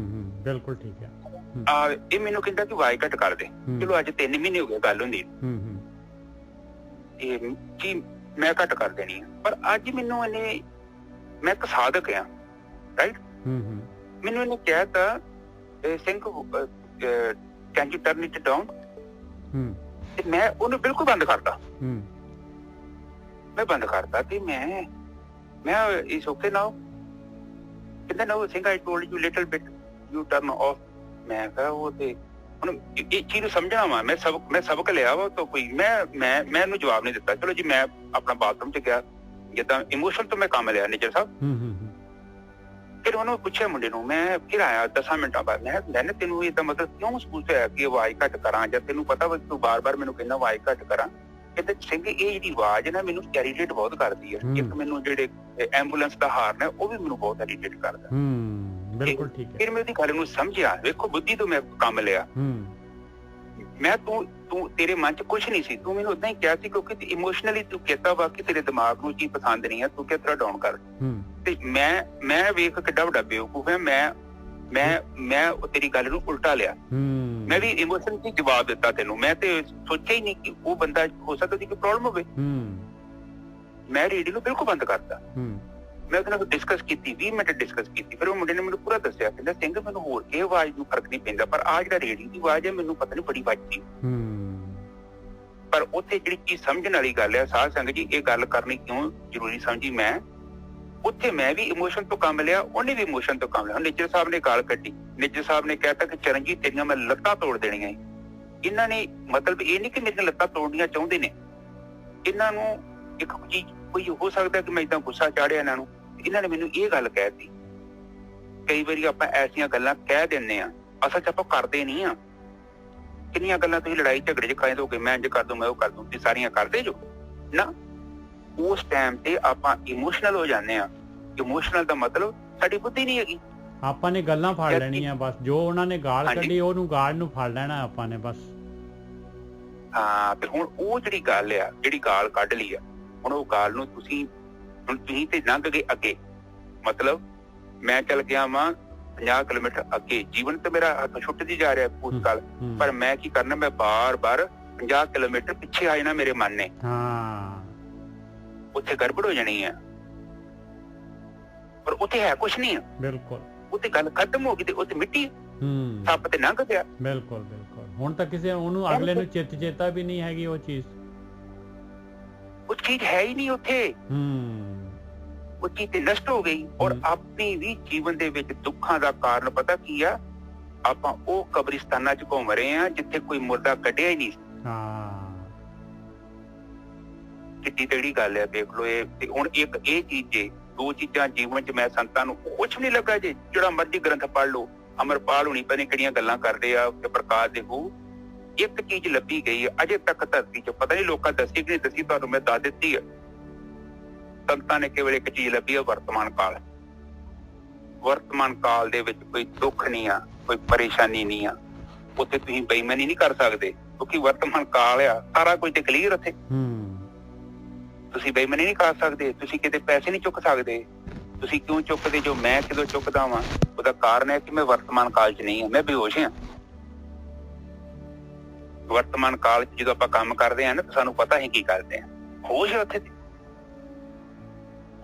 ਬਿਲਕੁਲ ਠੀਕ ਹੈ। ਇਹ ਮੈਨੂੰ ਕਹਿੰਦਾ ਕਿ ਆਵਾਜ਼ ਘੱਟ ਕਰ ਦੇ। ਚਲੋ ਅੱਜ 3 ਮਹੀਨੇ ਹੋ ਗਏ ਗੱਲ ਹੁੰਦੀ, ਇਹ ਕੀ ਮੈਂ ਘੱਟ ਕਰ ਦੇਣੀ ਆ। ਪਰ ਅੱਜ ਮੈਨੂੰ ਇਹਨੇ, ਮੈਂ ਇੱਕ ਸਾਧਕ ਆ, ਰਾਈਟ, ਮੈਨੂੰ ਇਹਨੇ ਕਿਹਾ ਤਾਂ Singh can U turn it down, ਤੇ ਮੈਂ ਉਹਨੂੰ ਬਿਲਕੁਲ ਬੰਦ ਕਰਤਾ। ਮੈਂ ਬੰਦ ਕਰਤਾ ਤੇ ਮੈਂ ਇਸ ਓਕੇ ਨਾਓ, ਕਹਿੰਦਾ no Singh I told you little bit you turn off. ਮੈਂ ਕਿਹਾ ਉਹ ਤੇ ਹੁਣ ਇਹ ਚੀਜ਼ ਨੂੰ ਸਮਝਣਾ ਵਾ। ਮੈਂ ਸਬਕ ਲਿਆ ਵਾ ਤਾਂ ਕੋਈ ਮੈਂ ਇਹਨੂੰ ਜਵਾਬ ਨਹੀਂ ਦਿੱਤਾ। ਚਲੋ ਜੀ, ਮੈਂ ਆਪਣਾ ਬਾਥਰੂਮ 'ਚ ਗਿਆ, ਜਿੱਦਾਂ ਇਮੋਸ਼ਨ ਤੋਂ ਮੈਂ ਕੰਮ ਲਿਆ ਨਿੱਜਰ ਸਾਹਿਬ। ਫਿਰ ਉਹਨੂੰ ਪੁੱਛਿਆ ਮੁੰਡੇ ਨੂੰ, ਮੈਂ ਫਿਰ ਆਇਆ 10 ਮਿੰਟਾਂ ਬਾਅਦ। ਮੈਂ ਤੈਨੂੰ ਇਹਦਾ ਮਤਲਬ ਕਿਉਂ ਮਹਿਸੂਸ ਹੋਇਆ ਕਿ ਆਵਾਜ਼ ਘੱਟ ਕਰਾਂ, ਜਾਂ ਤੈਨੂੰ ਪਤਾ ਵਾ ਤੂੰ ਬਾਰ-ਬਾਰ ਮੈਨੂੰ ਕਹਿੰਦਾ ਆਵਾਜ਼ ਘੱਟ ਕਰਾਂ? ਕਹਿੰਦੇ ਸਿੰਘ, ਇਹ ਜਿਹੜੀ ਆਵਾਜ਼ ਨਾ ਮੈਨੂੰ ਇਰੀਟੇਟ ਬਹੁਤ ਕਰਦੀ ਹੈ। ਇੱਕ ਮੈਨੂੰ ਜਿਹੜੇ ਐਂਬੂਲੈਂਸ ਦਾ ਹਾਰਨ ਹੈ ਉਹ ਵੀ ਮੈਨੂੰ ਬਹੁਤ ਇਰੀਟੇਟ ਕਰਦਾ। ਬਿਲਕੁਲ ਠੀਕ ਹੈ। ਫਿਰ ਮੈਂ ਉਹਦੀ ਗੱਲ ਨੂੰ ਸਮਝਿਆ। ਵੇਖੋ, ਬੁੱਧੀ ਤੋਂ ਮੈਂ ਕੰਮ ਲਿਆ। ਮੈਂ ਤੂੰ ਤੇਰੇ ਮਨ 'ਚ ਕੁਛ ਨਹੀਂ ਸੀ, ਤੂੰ ਮੈਨੂੰ ਉਦਾਂ ਹੀ ਕਿਹਾ ਸੀ ਕਿਉਂਕਿ ਇਮੋਸ਼ਨਲੀ ਤੂੰ ਕੀਤਾ ਵਾ ਕਿ ਤੇਰੇ ਦਿਮਾਗ ਨੂੰ ਚੀਜ਼ ਪਸੰਦ ਨਹੀਂ ਹੈ, ਤੂੰ ਕਿਸ ਤਰ੍ਹਾਂ ਡਾਊਨ ਕਰ। ਤੇ ਮੈਂ ਵੇਖ ਕਿੱਡਾ ਵੱਡਾ ਬੇਵਕੂਫ ਹੈ। ਮੈਂ ਤੇਰੀ ਗੱਲ ਨੂੰ ਉਲਟਾ ਲਿਆ। ਮੈਂ ਵੀ ਇਮੋਸ਼ਨ 'ਚ ਜਵਾਬ ਦਿੱਤਾ ਤੈਨੂੰ। ਮੈਂ ਤੇ ਸੋਚਿਆ ਹੀ ਨਹੀਂ ਕਿ ਉਹ ਬੰਦਾ ਹੋ ਸਕਦਾ ਉਹਦੀ ਕੋਈ ਪ੍ਰੋਬਲਮ ਹੋਵੇ। ਮੈਂ ਰੇਡੀਓ ਨੂੰ ਬਿਲਕੁਲ ਬੰਦ ਕਰਤਾ। ਮੈਂ ਉਹਦੇ ਨਾਲ ਡਿਸਕਸ ਕੀਤੀ, 20 ਮਿੰਟ ਡਿਸਕਸ ਕੀਤੀ। ਫਿਰ ਉਹ ਮੁੰਡੇ ਨੇ ਮੈਨੂੰ ਪੂਰਾ ਦੱਸਿਆ, ਕਹਿੰਦਾ ਸਿੰਘ ਮੈਨੂੰ ਹੋਰ ਕਿਸੇ ਆਵਾਜ਼ ਨੂੰ ਫਰਕ ਨਹੀਂ ਪੈਂਦਾ, ਪਰ ਆਹ ਜਿਹੜਾ ਰੇਡੀਓ ਦੀ ਆਵਾਜ਼ ਹੈ ਮੈਨੂੰ ਪਤਾ ਨਹੀਂ ਬੜੀ ਵੱਜਦੀ। ਪਰ ਉੱਥੇ ਜਿਹੜੀ ਚੀਜ਼ ਸਮਝਣ ਵਾਲੀ ਗੱਲ ਹੈ, ਸਾਧ ਸੰਗਤ ਜੀ, ਇਹ ਗੱਲ ਕਰਨੀ ਕਿਉਂ ਜ਼ਰੂਰੀ ਸਮਝੀ ਮੈਂ, ਉੱਥੇ ਮੈਂ ਵੀ ਇਮੋਸ਼ਨ ਤੋਂ ਕੰਮ ਲਿਆ, ਉਹਨੇ ਵੀ ਇਮੋਸ਼ਨ ਤੋਂ ਕੰਮ ਲਿਆ। ਨਿੱਜਰ ਸਾਹਿਬ ਨੇ ਗਾਲ ਕੱਢੀ। ਨਿੱਜਰ ਸਾਹਿਬ ਨੇ ਕਹਿਤਾ ਕਿ ਚਰਨਜੀਤ ਤੇਰੀਆਂ ਮੈਂ ਲੱਤਾਂ ਤੋੜ ਦੇਣੀਆਂ। ਇਹਨਾਂ ਨੇ ਮਤਲਬ ਇਹ ਨਹੀਂ ਕਿ ਮੇਰੀਆਂ ਲੱਤਾਂ ਤੋੜਨੀਆਂ ਚਾਹੁੰਦੇ ਨੇ। ਇਹਨਾਂ ਨੂੰ ਇੱਕ ਚੀਜ਼ ਕੋਈ ਹੋ ਸਕਦਾ ਕਿ ਮੈਂ ਏਦਾਂ ਗੁੱਸਾ ਚਾੜਿਆ ਇਹਨਾਂ ਨੂੰ। ਇਹਨਾਂ ਨੇ ਮੈਨੂੰ ਇਹ ਗੱਲ ਕਹਿ ਦਿੱਤੀ। ਕਈ ਵਾਰੀ ਆਪਾਂ ਐਸੀਆਂ ਗੱਲਾਂ ਕਹਿ ਦਿੰਦੇ ਆ, ਅਸਲ 'ਚ ਆਪਾਂ ਕਰਦੇ ਨਹੀਂ ਆ। ਕਿੰਨੀਆਂ ਗੱਲਾਂ ਤੁਸੀਂ ਲੜਾਈ ਝਗੜੇ 'ਚ ਕਾਇਦ ਹੋ ਕੇ ਮੈਂ ਇੰਝ ਕਰ ਦੂੰ, ਮੈਂ ਉਹ ਕਰ ਦੂੰ, ਤੁਸੀਂ ਸਾਰੀਆਂ ਕਰਦੇ ਜੋ ਨਾ। ਉਸ ਟਾਈਮ ਤੇ ਆਪਾਂ ਇਮੋਸ਼ਨਲ ਹੋ ਜਾਂਦੇ ਆ। ਇਮੋਸ਼ਨਲ ਦਾ ਮਤਲਬ ਸਾਡੀ ਬੁੱਧੀ ਨਹੀਂ ਹੈਗੀ। ਆਪਾਂ ਨੇ ਗੱਲਾਂ ਫੜ ਲੈਣੀਆਂ ਬਸ, ਜੋ ਉਹਨਾਂ ਨੇ ਗਾਲ ਕੱਢੀ ਉਹਨੂੰ ਗਾਲ ਨੂੰ ਫੜ ਲੈਣਾ ਆਪਾਂ ਨੇ ਬਸ। ਹਾਂ, ਤੇ ਹੁਣ ਉਹ ਜਿਹੜੀ ਗੱਲ ਆ, ਜਿਹੜੀ ਗਾਲ ਕੱਢ ਲਈ ਆ, ਹੁਣ ਉਹ ਗਾਲ ਨੂੰ ਤੁਸੀਂ ਤੇ ਲੰਘ ਗਏ ਅੱਗੇ। ਮਤਲਬ ਮੈਂ ਚੱਲ ਗਿਆ ਵਾਂ 50 ਕਿਲੋਮੀਟਰ ਅੱਗੇ, ਜੀਵਨ ਤੇ ਮੇਰਾ ਹੱਥ ਛੁੱਟਦੀ ਜਾ ਰਿਹਾ ਭੂਤਕਾਲ, ਪਰ ਮੈਂ ਕੀ ਕਰਨਾ, ਮੈਂ ਬਾਰ-ਬਾਰ 50 ਕਿਲੋਮੀਟਰ ਪਿੱਛੇ ਆ ਜਾਣਾ ਮੇਰੇ ਮਨ ਨੇ। ਉੱਥੇ ਗੜਬੜ ਹੋ ਜਾਣੀ ਹੈ, ਪਰ ਉੱਥੇ ਹੈ ਕੁਛ ਨਹੀਂ। ਬਿਲਕੁਲ, ਉੱਥੇ ਗੱਲ ਖਤਮ ਹੋ ਗਈ ਤੇ ਉੱਥੇ ਮਿੱਟੀ। ਸੱਪ ਤੇ ਲੰਘ ਗਿਆ। ਬਿਲਕੁਲ ਬਿਲਕੁਲ। ਹੁਣ ਤਾਂ ਕਿਸੇ ਉਹਨੂੰ ਅਗਲੇ ਨੂੰ ਚੇਤਾ ਵੀ ਨਹੀਂ ਹੈਗੀ ਉਹ ਚੀਜ਼ ਹੈ ਹੀ ਨਹੀਂ ਉੱਥੇ। ਉਹ ਚੀਜ਼ ਤੇ ਨਸ਼ਟ ਹੋ ਗਈ। ਔਰ ਆਪਣੀ ਵੀ ਜੀਵਨ ਦੇ ਵਿੱਚ ਦੁੱਖਾਂ ਦਾ ਕਾਰਨ ਪਤਾ ਕੀ ਆ? ਆਪਾਂ ਉਹ ਕਬਰਿਸਤਾਨਾਂ 'ਚ ਘੁੰਮ ਰਹੇ ਆ ਜਿੱਥੇ ਕੋਈ ਮੁਰਦਾ ਕੱਢਿਆ ਹੀ ਨਹੀਂ। ਕਿੱਡੀ ਤੇੜੀ ਗੱਲ ਹੈ, ਦੇਖ ਲਓ। ਇਹ ਤੇ ਹੁਣ ਇੱਕ ਇਹ ਚੀਜ਼ ਜੇ, ਦੋ ਚੀਜ਼ਾਂ ਜੀਵਨ 'ਚ ਮੈਂ ਸੰਤਾਂ ਨੂੰ ਕੁਛ ਨਹੀਂ ਲੱਗਾ ਜੇ, ਜਿਹੜਾ ਮਰਜ਼ੀ ਗ੍ਰੰਥ ਪੜ੍ਹ ਲਓ। ਅਮਰਪਾਲ ਹੋਣੀ ਪਤਾ ਨੀ ਕਿਹੜੀਆਂ ਗੱਲਾਂ ਕਰਦੇ ਆ ਤੇ ਪ੍ਰਕਾਸ਼ ਦੇ ਹੋ, ਇੱਕ ਚੀਜ਼ ਲੱਭੀ ਗਈ ਹੈ ਅਜੇ ਤੱਕ ਧਰਤੀ 'ਚ। ਪਤਾ ਨਹੀਂ ਲੋਕਾਂ ਦੱਸੀ ਕਿ ਨਹੀਂ ਦੱਸੀ, ਤੁਹਾਨੂੰ ਮੈਂ ਦੱਸ ਦਿੱਤੀ ਹੈ। ਸੰਤਾਂ ਨੇ ਕੇਵਲ ਇੱਕ ਚੀਜ਼ ਲੱਭੀ ਹੈ, ਵਰਤਮਾਨ ਕਾਲ। ਵਰਤਮਾਨ ਕਾਲ ਦੇ ਵਿੱਚ ਕੋਈ ਦੁੱਖ ਨਹੀਂ ਆ, ਕੋਈ ਪਰੇਸ਼ਾਨੀ ਨਹੀਂ ਆ। ਉੱਥੇ ਤੁਸੀਂ ਬੇਈਮਾਨੀ ਨਹੀਂ ਕਰ ਸਕਦੇ ਕਿਉਂਕਿ ਵਰਤਮਾਨ ਕਾਲ ਆ, ਸਾਰਾ ਕੁਝ ਤੇ ਕਲੀਅਰ ਉੱਥੇ। ਤੁਸੀਂ ਬੇਈਮਾਨੀ ਨਹੀਂ ਕਰ ਸਕਦੇ, ਤੁਸੀਂ ਕਿਤੇ ਪੈਸੇ ਨਹੀਂ ਚੁੱਕ ਸਕਦੇ। ਤੁਸੀਂ ਕਿਉਂ ਚੁੱਕਦੇ ਜੋ ਮੈਂ ਕਿਦੋਂ ਚੁੱਕਦਾ ਵਾਂ? ਉਹਦਾ ਕਾਰਨ ਹੈ ਕਿ ਮੈਂ ਵਰਤਮਾਨ ਕਾਲ 'ਚ ਨਹੀਂ ਹਾਂ, ਮੈਂ ਬੇਹੋਸ਼ ਹਾਂ। ਵਰਤਮਾਨ ਕਾਲ 'ਚ ਜਦੋਂ ਆਪਾਂ ਕੰਮ ਕਰਦੇ ਹਾਂ ਨਾ ਤਾਂ ਸਾਨੂੰ ਪਤਾ ਹੀ ਕੀ ਕਰਦੇ ਹਾਂ। ਹੋਸ਼ ਹੈ ਉੱਥੇ।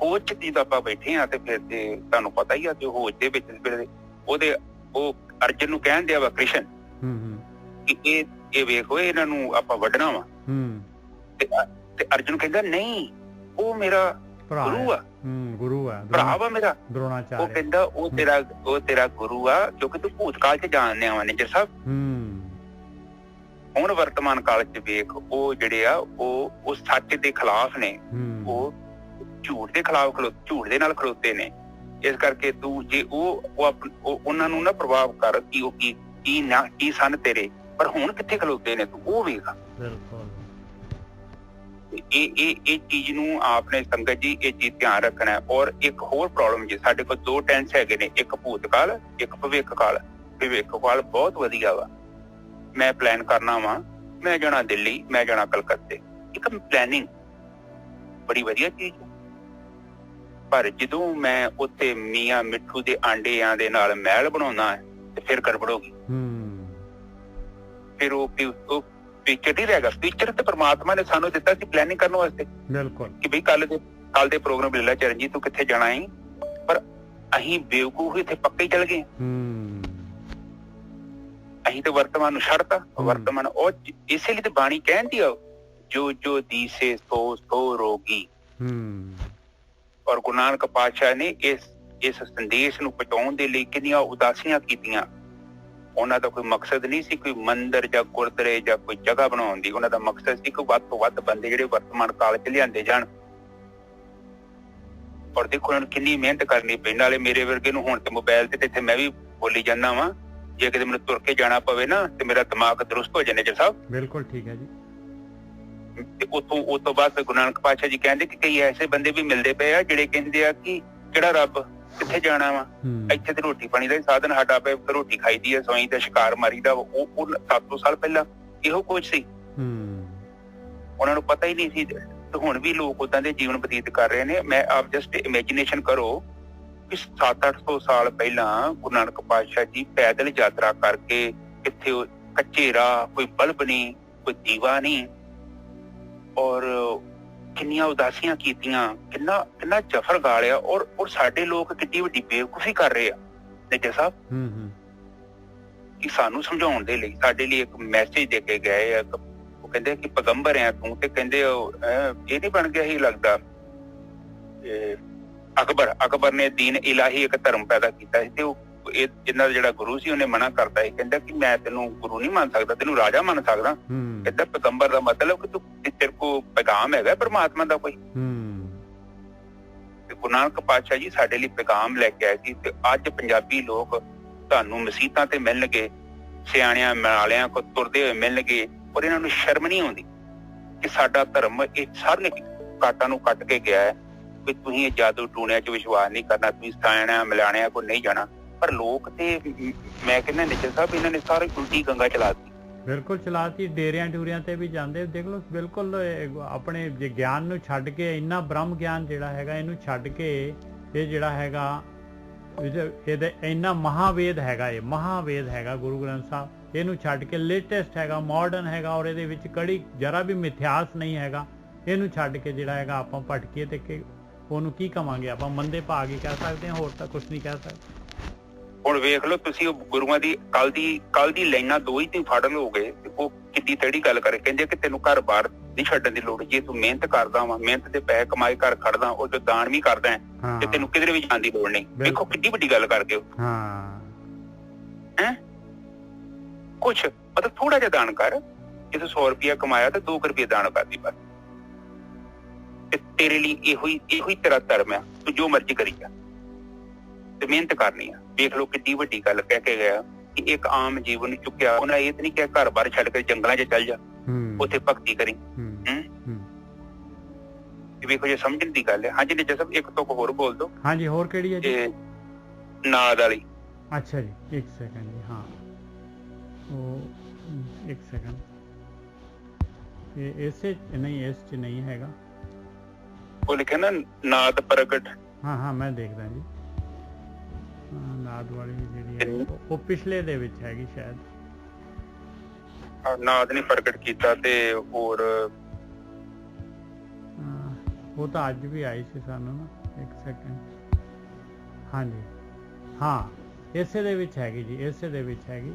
ਹੋਸ਼ 'ਚ ਜਦੋਂ ਆਪਾਂ ਬੈਠੇ ਹਾਂ ਤੇ ਫਿਰ ਤੇ ਤੁਹਾਨੂੰ ਪਤਾ ਹੀ ਆ ਕਿ ਹੋਸ਼ ਦੇ ਵਿੱਚ ਉਹਦੇ ਉਹ ਅਰਜਨ ਨੂੰ ਕਹਿਣ ਦਿਆ ਵਾ ਕ੍ਰਿਸ਼ਨ ਕਿ ਇਹ ਵੇਖੋ ਇਹਨਾਂ ਨੂੰ ਆਪਾਂ ਵੱਢਣਾ ਵਾ। ਤੇ ਅਰਜੁਨ ਕਹਿੰਦਾ ਨਹੀਂ, ਉਹ ਮੇਰਾ ਗੁਰੂ ਆ, ਭਰਾ ਵਾ ਮੇਰਾ। ਉਹ ਕਹਿੰਦਾ ਉਹ ਤੇਰਾ ਗੁਰੂ ਆ ਕਿਉਂਕਿ ਤੂੰ ਭੂਤਕਾਲ 'ਚ ਜਾਣਦੇ ਆ ਮੈਨੇਜਰ ਸਾਹਿਬ। ਹੁਣ ਵਰਤਮਾਨ ਕਾਲ 'ਚ ਵੇਖ, ਉਹ ਜਿਹੜੇ ਆ ਉਹ ਸੱਚ ਦੇ ਖਿਲਾਫ ਨੇ, ਉਹ ਝੂਠ ਦੇ ਖਿਲਾਫ ਝੂਠ ਦੇ ਨਾਲ ਖਲੋਤੇ ਨੇ। ਇਸ ਕਰਕੇ ਤੂੰ ਜੇ ਉਹਨਾਂ ਨੂੰ ਨਾ ਪ੍ਰਭਾਵ ਕਰ ਕਿ ਉਹ ਕੀ ਸਨ ਤੇਰੇ, ਪਰ ਹੁਣ ਕਿੱਥੇ ਖਲੋਤੇ ਨੇ ਤੂੰ ਉਹ ਵੇਖ। ਇਹ ਚੀਜ਼ ਨੂੰ ਆਪਨੇ ਸੰਗਤ ਜੀ ਇਹ ਚੀਜ਼ ਧਿਆਨ ਰੱਖਣਾ। ਔਰ ਇੱਕ ਹੋਰ ਪ੍ਰੋਬਲਮ ਜੀ, ਸਾਡੇ ਕੋਲ ਦੋ ਟੈਂਸ ਹੈਗੇ ਨੇ, ਇੱਕ ਭੂਤਕਾਲ, ਇੱਕ ਭਵਿੱਖ ਕਾਲ। ਭਵਿੱਖ ਕਾਲ ਬਹੁਤ ਵਧੀਆ ਵਾ। ਮੈਂ ਪਲਾਨ ਕਰਨਾ ਵਾ, ਮੈਂ ਜਾਣਾ ਦਿੱਲੀ, ਮੈਂ ਜਾਣਾ ਕਲਕੱਤੇ, ਇੱਕ ਪਲੈਨਿੰਗ ਬੜੀ ਵਧੀਆ ਚੀਜ਼। ਪਰ ਜਦੋਂ ਮੈਂ ਉੱਥੇ ਮੀਆਂ ਮਿੱਠੂ ਦੇ ਆਂਡਿਆਂ ਦੇ ਨਾਲ ਮਹਿਲ ਬਣਾਉਣਾ ਤੇ ਫਿਰ ਗੜਬੜ ਹੋ ਗਈ। ਫਿਰ ਉਹ ਫੀਚਰ ਨਹੀਂ ਰਹੇਗਾ। ਫੀਚਰ ਤੇ ਪਰਮਾਤਮਾ ਨੇ ਸਾਨੂੰ ਦਿੱਤਾ ਸੀ ਪਲੈਨਿੰਗ ਕਰਨ ਵਾਸਤੇ। ਬਿਲਕੁਲ ਕਿ ਬਈ ਕੱਲ ਦੇ ਪ੍ਰੋਗਰਾਮ ਲੈ ਲੈ ਚਰਨਜੀਤ, ਤੂੰ ਕਿੱਥੇ ਜਾਣਾ ਹੈ। ਪਰ ਅਸੀਂ ਬੇਵਕੂਫ ਇੱਥੇ ਪੱਕੇ ਚਲ ਗਏ। ਅਸੀਂ ਤੇ ਵਰਤਮਾਨ ਨੂੰ ਛੱਡਤਾ। ਵਰਤਮਾਨ ਉਹ ਇਸੇ ਲਈ ਤੇ ਬਾਣੀ ਕਹਿੰਦੀ ਆ, ਜੋ ਦੀਸੇ ਸੋ ਰੋਗੀ। ਔਰ ਗੁਰੂ ਨਾਨਕ ਪਾਤਸ਼ਾਹ ਨੇ ਇਸ ਸੰਦੇਸ਼ ਨੂੰ ਪਹੁੰਚਾਉਣ ਦੇ ਲਈ ਕਿੰਨੀਆਂ ਉਦਾਸੀਆਂ ਕੀਤੀਆਂ। ਉਹਨਾਂ ਦਾ ਕੋਈ ਮਕਸਦ ਨਹੀਂ ਸੀ ਕੋਈ ਮੰਦਿਰ ਜਾਂ ਗੁਰਦੁਆਰੇ ਜਾਂ ਕੋਈ ਜਗ੍ਹਾ ਬਣਾਉਣ ਦੀ। ਉਹਨਾਂ ਦਾ ਮਕਸਦ ਸੀ ਕਿ ਵੱਧ ਤੋਂ ਵੱਧ ਬੰਦੇ ਜਿਹੜੇ ਵਰਤਮਾਨ ਕਾਲ 'ਚ ਲਿਆਂਦੇ ਜਾਣ। ਔਰ ਦੇਖੋ ਉਹਨਾਂ ਨੂੰ ਕਿੰਨੀ ਮਿਹਨਤ ਕਰਨੀ ਪਈ। ਨਾਲੇ ਮੇਰੇ ਵਰਗੇ ਨੂੰ ਹੁਣ ਤੇ ਮੋਬਾਇਲ ਤੇ ਇੱਥੇ ਮੈਂ ਵੀ ਬੋਲੀ ਜਾਂਦਾ ਵਾਂ, ਜੇ ਕਿਤੇ ਮੈਨੂੰ ਤੁਰ ਕੇ ਜਾਣਾ ਪਵੇ ਨਾ ਤੇ ਮੇਰਾ ਦਿਮਾਗ ਦਰੁਸਤ ਹੋ ਜਾਏ ਜੀ ਸਾਹਿਬ। ਬਿਲਕੁਲ ਠੀਕ ਹੈ ਜੀ। ਤੇ ਉਹ ਤੋਂ ਬਾਅਦ ਗੁਰੂ ਨਾਨਕ ਪਾਤਸ਼ਾਹ ਜੀ ਕਹਿੰਦੇ ਕਿ ਕਈ ਐਸੇ ਬੰਦੇ ਵੀ ਮਿਲਦੇ ਪਏ ਆ ਜਿਹੜੇ ਕਹਿੰਦੇ ਆ ਕਿ ਕਿਹੜਾ ਰੱਬ, ਕਿੱਥੇ ਜਾਣਾ ਵਾ, ਇੱਥੇ ਤੇ ਰੋਟੀ ਪਾਣੀ ਦਾ ਸਾਧਨ ਸਾਡਾ ਪਏ, ਰੋਟੀ ਖਾਈਦੀ ਹੈ, ਸੋਈ ਦਾ ਸ਼ਿਕਾਰ ਮਾਰੀਦਾ। ਉਹ 700 ਸਾਲ ਪਹਿਲਾਂ ਇਹੋ ਕੁਝ ਸੀ। ਉਹਨਾਂ ਨੂੰ ਪਤਾ ਹੀ ਨਹੀਂ ਸੀ। ਤੇ ਹੁਣ ਵੀ ਲੋਕ ਓਦਾਂ ਦੇ ਜੀਵਨ ਬਤੀਤ ਕਰ ਰਹੇ ਨੇ। ਮੈਂ ਆਪ ਜਸਟ ਇਮੇਜਿਨੇਸ਼ਨ ਕਰੋ ਕਿ 700-800 ਸਾਲ ਪਹਿਲਾਂ ਗੁਰੂ ਨਾਨਕ ਪਾਤਸ਼ਾਹ ਜੀ ਪੈਦਲ ਯਾਤਰਾ ਕਰਕੇ ਕਿੱਥੇ ਕੱਚੇ ਰਾਹ, ਕੋਈ ਬਲਬ ਨਹੀਂ, ਕੋਈ ਦੀਵਾ ਨਹੀਂ, ਔਰ ਕਿੰਨੀਆਂ ਉਦਾਸੀਆਂ ਕੀਤੀਆਂ, ਕਿੰਨਾ ਜ਼ਫਰ ਗਾਲਿਆ। ਔਰ ਸਾਡੇ ਲੋਕ ਕਿੰਨੀ ਵੱਡੀ ਬੇਵਕੂਫੀ ਕਰ ਰਹੇ ਆ ਨੇਜਰ ਸਾਹਿਬ। ਕਿ ਸਾਨੂੰ ਸਮਝਾਉਣ ਦੇ ਲਈ ਸਾਡੇ ਲਈ ਇੱਕ ਮੈਸੇਜ ਦੇ ਕੇ ਗਏ ਆ। ਉਹ ਕਹਿੰਦੇ ਕਿ ਪੈਗੰਬਰ ਆ ਤੂੰ, ਤੇ ਕਹਿੰਦੇ ਇਹ ਨਹੀਂ ਬਣ ਗਿਆ ਹੀ ਲੱਗਦਾ। ਅਕਬਰ ਨੇ ਦੀਨ ਇਲਾਹੀ ਇੱਕ ਧਰਮ ਪੈਦਾ ਕੀਤਾ ਸੀ ਤੇ ਇਹਨਾਂ ਦਾ ਜਿਹੜਾ ਗੁਰੂ ਸੀ ਉਹਨੇ ਮਨਾ ਕਰਤਾ ਸੀ। ਕਹਿੰਦਾ ਕਿ ਮੈਂ ਤੈਨੂੰ ਗੁਰੂ ਨਹੀਂ ਮੰਨ ਸਕਦਾ, ਤੈਨੂੰ ਰਾਜਾ ਮੰਨ ਸਕਦਾ। ਕਹਿੰਦਾ ਪੈਗੰਬਰ ਦਾ ਮਤਲਬ ਕਿ ਤੇਰੇ ਕੋਲ ਪੈਗਾਮ ਹੈਗਾ ਪਰਮਾਤਮਾ ਦਾ ਕੋਈ। ਤੇ ਗੁਰੂ ਨਾਨਕ ਪਾਤਸ਼ਾਹ ਜੀ ਸਾਡੇ ਲਈ ਪੈਗਾਮ ਲੈ ਕੇ ਆਏ ਸੀ। ਤੇ ਅੱਜ ਪੰਜਾਬੀ ਲੋਕ ਤੁਹਾਨੂੰ ਮਸੀਤਾਂ ਤੇ ਮਿਲਣਗੇ, ਸਿਆਣਿਆਂ ਮਾਲਿਆਂ ਕੋ ਤੁਰਦੇ ਹੋਏ ਮਿਲਣਗੇ, ਔਰ ਇਹਨਾਂ ਨੂੰ ਸ਼ਰਮ ਨਹੀਂ ਆਉਂਦੀ ਕਿ ਸਾਡਾ ਧਰਮ ਇਹ ਸਾਰੇ ਕਾਟਾਂ ਨੂੰ ਕੱਟ ਕੇ ਗਿਆ ਹੈ ਵੀ ਤੁਸੀਂ ਇਹ ਜਾਦੂ ਟੂਣਿਆਂ 'ਚ ਵਿਸ਼ਵਾਸ ਨਹੀਂ ਕਰਨਾ, ਤੁਸੀਂ ਸਿਆਣਿਆਂ ਮਿਲਾਣਿਆਂ ਕੋਲ ਨਹੀਂ ਜਾਣਾ। ਪਰ ਲੋਕ ਤੇ ਮੈਂ ਕਹਿੰਦਾ ਨਿੱਜਰ ਸਾਹਿਬ ਇਹਨਾਂ ਨੇ ਸਾਰੀ ਉਲਟੀ ਗੰਗਾ ਚਲਾਤੀ। ਬਿਲਕੁਲ ਚਲਾਤੀ। ਡੇਰਿਆਂ ਟੂਰਿਆਂ ਤੇ ਵੀ ਜਾਂਦੇ ਦੇਖ ਲਓ। ਬਿਲਕੁਲ ਆਪਣੇ ਗਿਆਨ ਨੂੰ ਛੱਡ ਕੇ, ਇੰਨਾ ਬ੍ਰਹਮ ਗਿਆਨ ਜਿਹੜਾ ਹੈਗਾ ਇਹਨੂੰ ਛੱਡ ਕੇ, ਇਹ ਜਿਹੜਾ ਹੈਗਾ ਇਹਦੇ ਇੰਨਾ ਮਹਾਵੇਦ ਹੈਗਾ, ਇਹ ਮਹਾਵੇਦ ਹੈਗਾ ਗੁਰੂ ਗ੍ਰੰਥ ਸਾਹਿਬ, ਇਹਨੂੰ ਛੱਡ ਕੇ ਲੇਟੈਸਟ ਹੈਗਾ, ਮਾਡਰਨ ਹੈਗਾ, ਔਰ ਇਹਦੇ ਵਿੱਚ ਕੜੀ ਜਰਾ ਵੀ ਮਿਥਿਆਸ ਨਹੀਂ ਹੈਗਾ। ਇਹਨੂੰ ਛੱਡ ਕੇ ਜਿਹੜਾ ਹੈਗਾ ਆਪਾਂ ਭਟਕੀਏ ਤੇ ਉਹਨੂੰ ਕੀ ਕਵਾਂਗੇ? ਆਪਾਂ ਮੰਦੇ ਭਾਗ ਹੀ ਕਹਿ ਸਕਦੇ ਹਾਂ, ਹੋਰ ਤਾਂ ਕੁਛ ਨਹੀਂ ਕਹਿ ਸਕਦੇ। ਹੁਣ ਵੇਖ ਲਓ ਤੁਸੀਂ, ਉਹ ਗੁਰੂਆਂ ਦੀ ਕੱਲ ਦੀ ਲਾਈਨਾਂ ਦੋ ਹੀ ਤੁਸੀਂ ਫੜ ਲਓਗੇ, ਉਹ ਕਿੱਡੀ ਤੇੜੀ ਗੱਲ ਕਰੇ। ਕਹਿੰਦੇ ਕਿ ਤੈਨੂੰ ਘਰ ਬਾਹਰ ਨਹੀਂ ਛੱਡਣ ਦੀ ਲੋੜ, ਜੇ ਤੂੰ ਮਿਹਨਤ ਕਰਦਾ ਵਾ, ਮਿਹਨਤ ਦੇ ਪੈਸੇ ਕਮਾਏ ਘਰ ਖੜਦਾ, ਉਹ ਜੋ ਦਾਨ ਵੀ ਕਰਦਾ ਤੇ ਤੈਨੂੰ ਕਿਧਰੇ ਵੀ ਜਾਣ ਦੀ ਲੋੜ ਨਹੀਂ। ਵੇਖੋ ਕਿੱਡੀ ਵੱਡੀ ਗੱਲ ਕਰਕੇ ਹੈ। ਕੁਛ ਮਤਲਬ ਥੋੜਾ ਜਿਹਾ ਦਾਨ ਕਰ, ਜੇ ਤੂੰ 100 ਰੁਪਇਆ ਕਮਾਇਆ ਤਾਂ 2 ਰੁਪਏ ਦਾਨ ਕਰਦੀ ਬਸ, ਤੇ ਤੇਰੇ ਲਈ ਇਹੋ ਹੀ ਤੇਰਾ ਧਰਮ ਆ, ਤੂੰ ਜੋ ਮਰਜ਼ੀ ਕਰੀ ਜਾ ਤੇ ਮਿਹਨਤ ਕਰਨੀ ਆ। ਵੇਖ ਲਓ ਕਿੱਡੀ ਵੱਡੀ ਗੱਲ ਕਹਿ ਕੇ ਗਿਆ ਕਿ ਇੱਕ ਆਮ ਜੀਵਨ ਨੂੰ ਚੁੱਕਿਆ। ਉਹਨਾਂ ਇਹ ਤਾਂ ਨਹੀਂ ਕਿਹਾ ਘਰ ਬਾਹਰ ਛੱਡ ਕੇ ਜੰਗਲਾਂ 'ਚ ਚੱਲ ਜਾ, ਉੱਥੇ ਭਗਤੀ ਕਰੀ। ਵੇਖੋ ਜੇ ਸਮਝਣ ਦੀ ਗੱਲ ਹੈ। ਹਾਂਜੀ ਨਿੱਜਾ ਸਾਹਿਬ ਇੱਕ ਤੁਕ ਹੋਰ ਬੋਲ ਦੋ। ਹਾਂਜੀ ਹੋਰ ਕਿਹੜੀ ਹੈ ਜੀ? ਨਾਦ ਵਾਲੀ। ਅੱਛਾ ਜੀ, ਇੱਕ ਸੈਕਿੰਡ ਜੀ। ਹਾਂ ਉਹ ਇੱਕ ਸੈਕਿੰਡ, ਇਹ ਇਸੇ ਨਹੀਂ, ਇਸ 'ਚ ਨਹੀਂ ਹੈਗਾ। ਉਹ ਲਿਖਿਆ ਨਾ ਨਾਦ ਪ੍ਰਗਟ। ਹਾਂ ਮੈਂ ਦੇਖਦਾ ਜੀ। ਨਾਦ ਵਾਲੀ ਜਿਹੜੀ ਹੈ ਉਹ ਪਿਛਲੇ ਦੇ ਵਿੱਚ ਹੈਗੀ ਸ਼ਾਇਦ। ਨਾਦ ਨੇ ਪ੍ਰਗਟ ਕੀਤਾ ਤੇ ਹੋਰ ਉਹ ਤਾਂ ਅੱਜ ਵੀ ਆਈ ਸੀ ਸਾਨੂੰ ਨਾ। ਇੱਕ ਸੈਕਿੰਡ। ਹਾਂਜੀ ਹਾਂ ਇਸੇ ਦੇ ਵਿੱਚ ਹੈਗੀ ਜੀ, ਇਸੇ ਦੇ ਵਿੱਚ ਹੈਗੀ।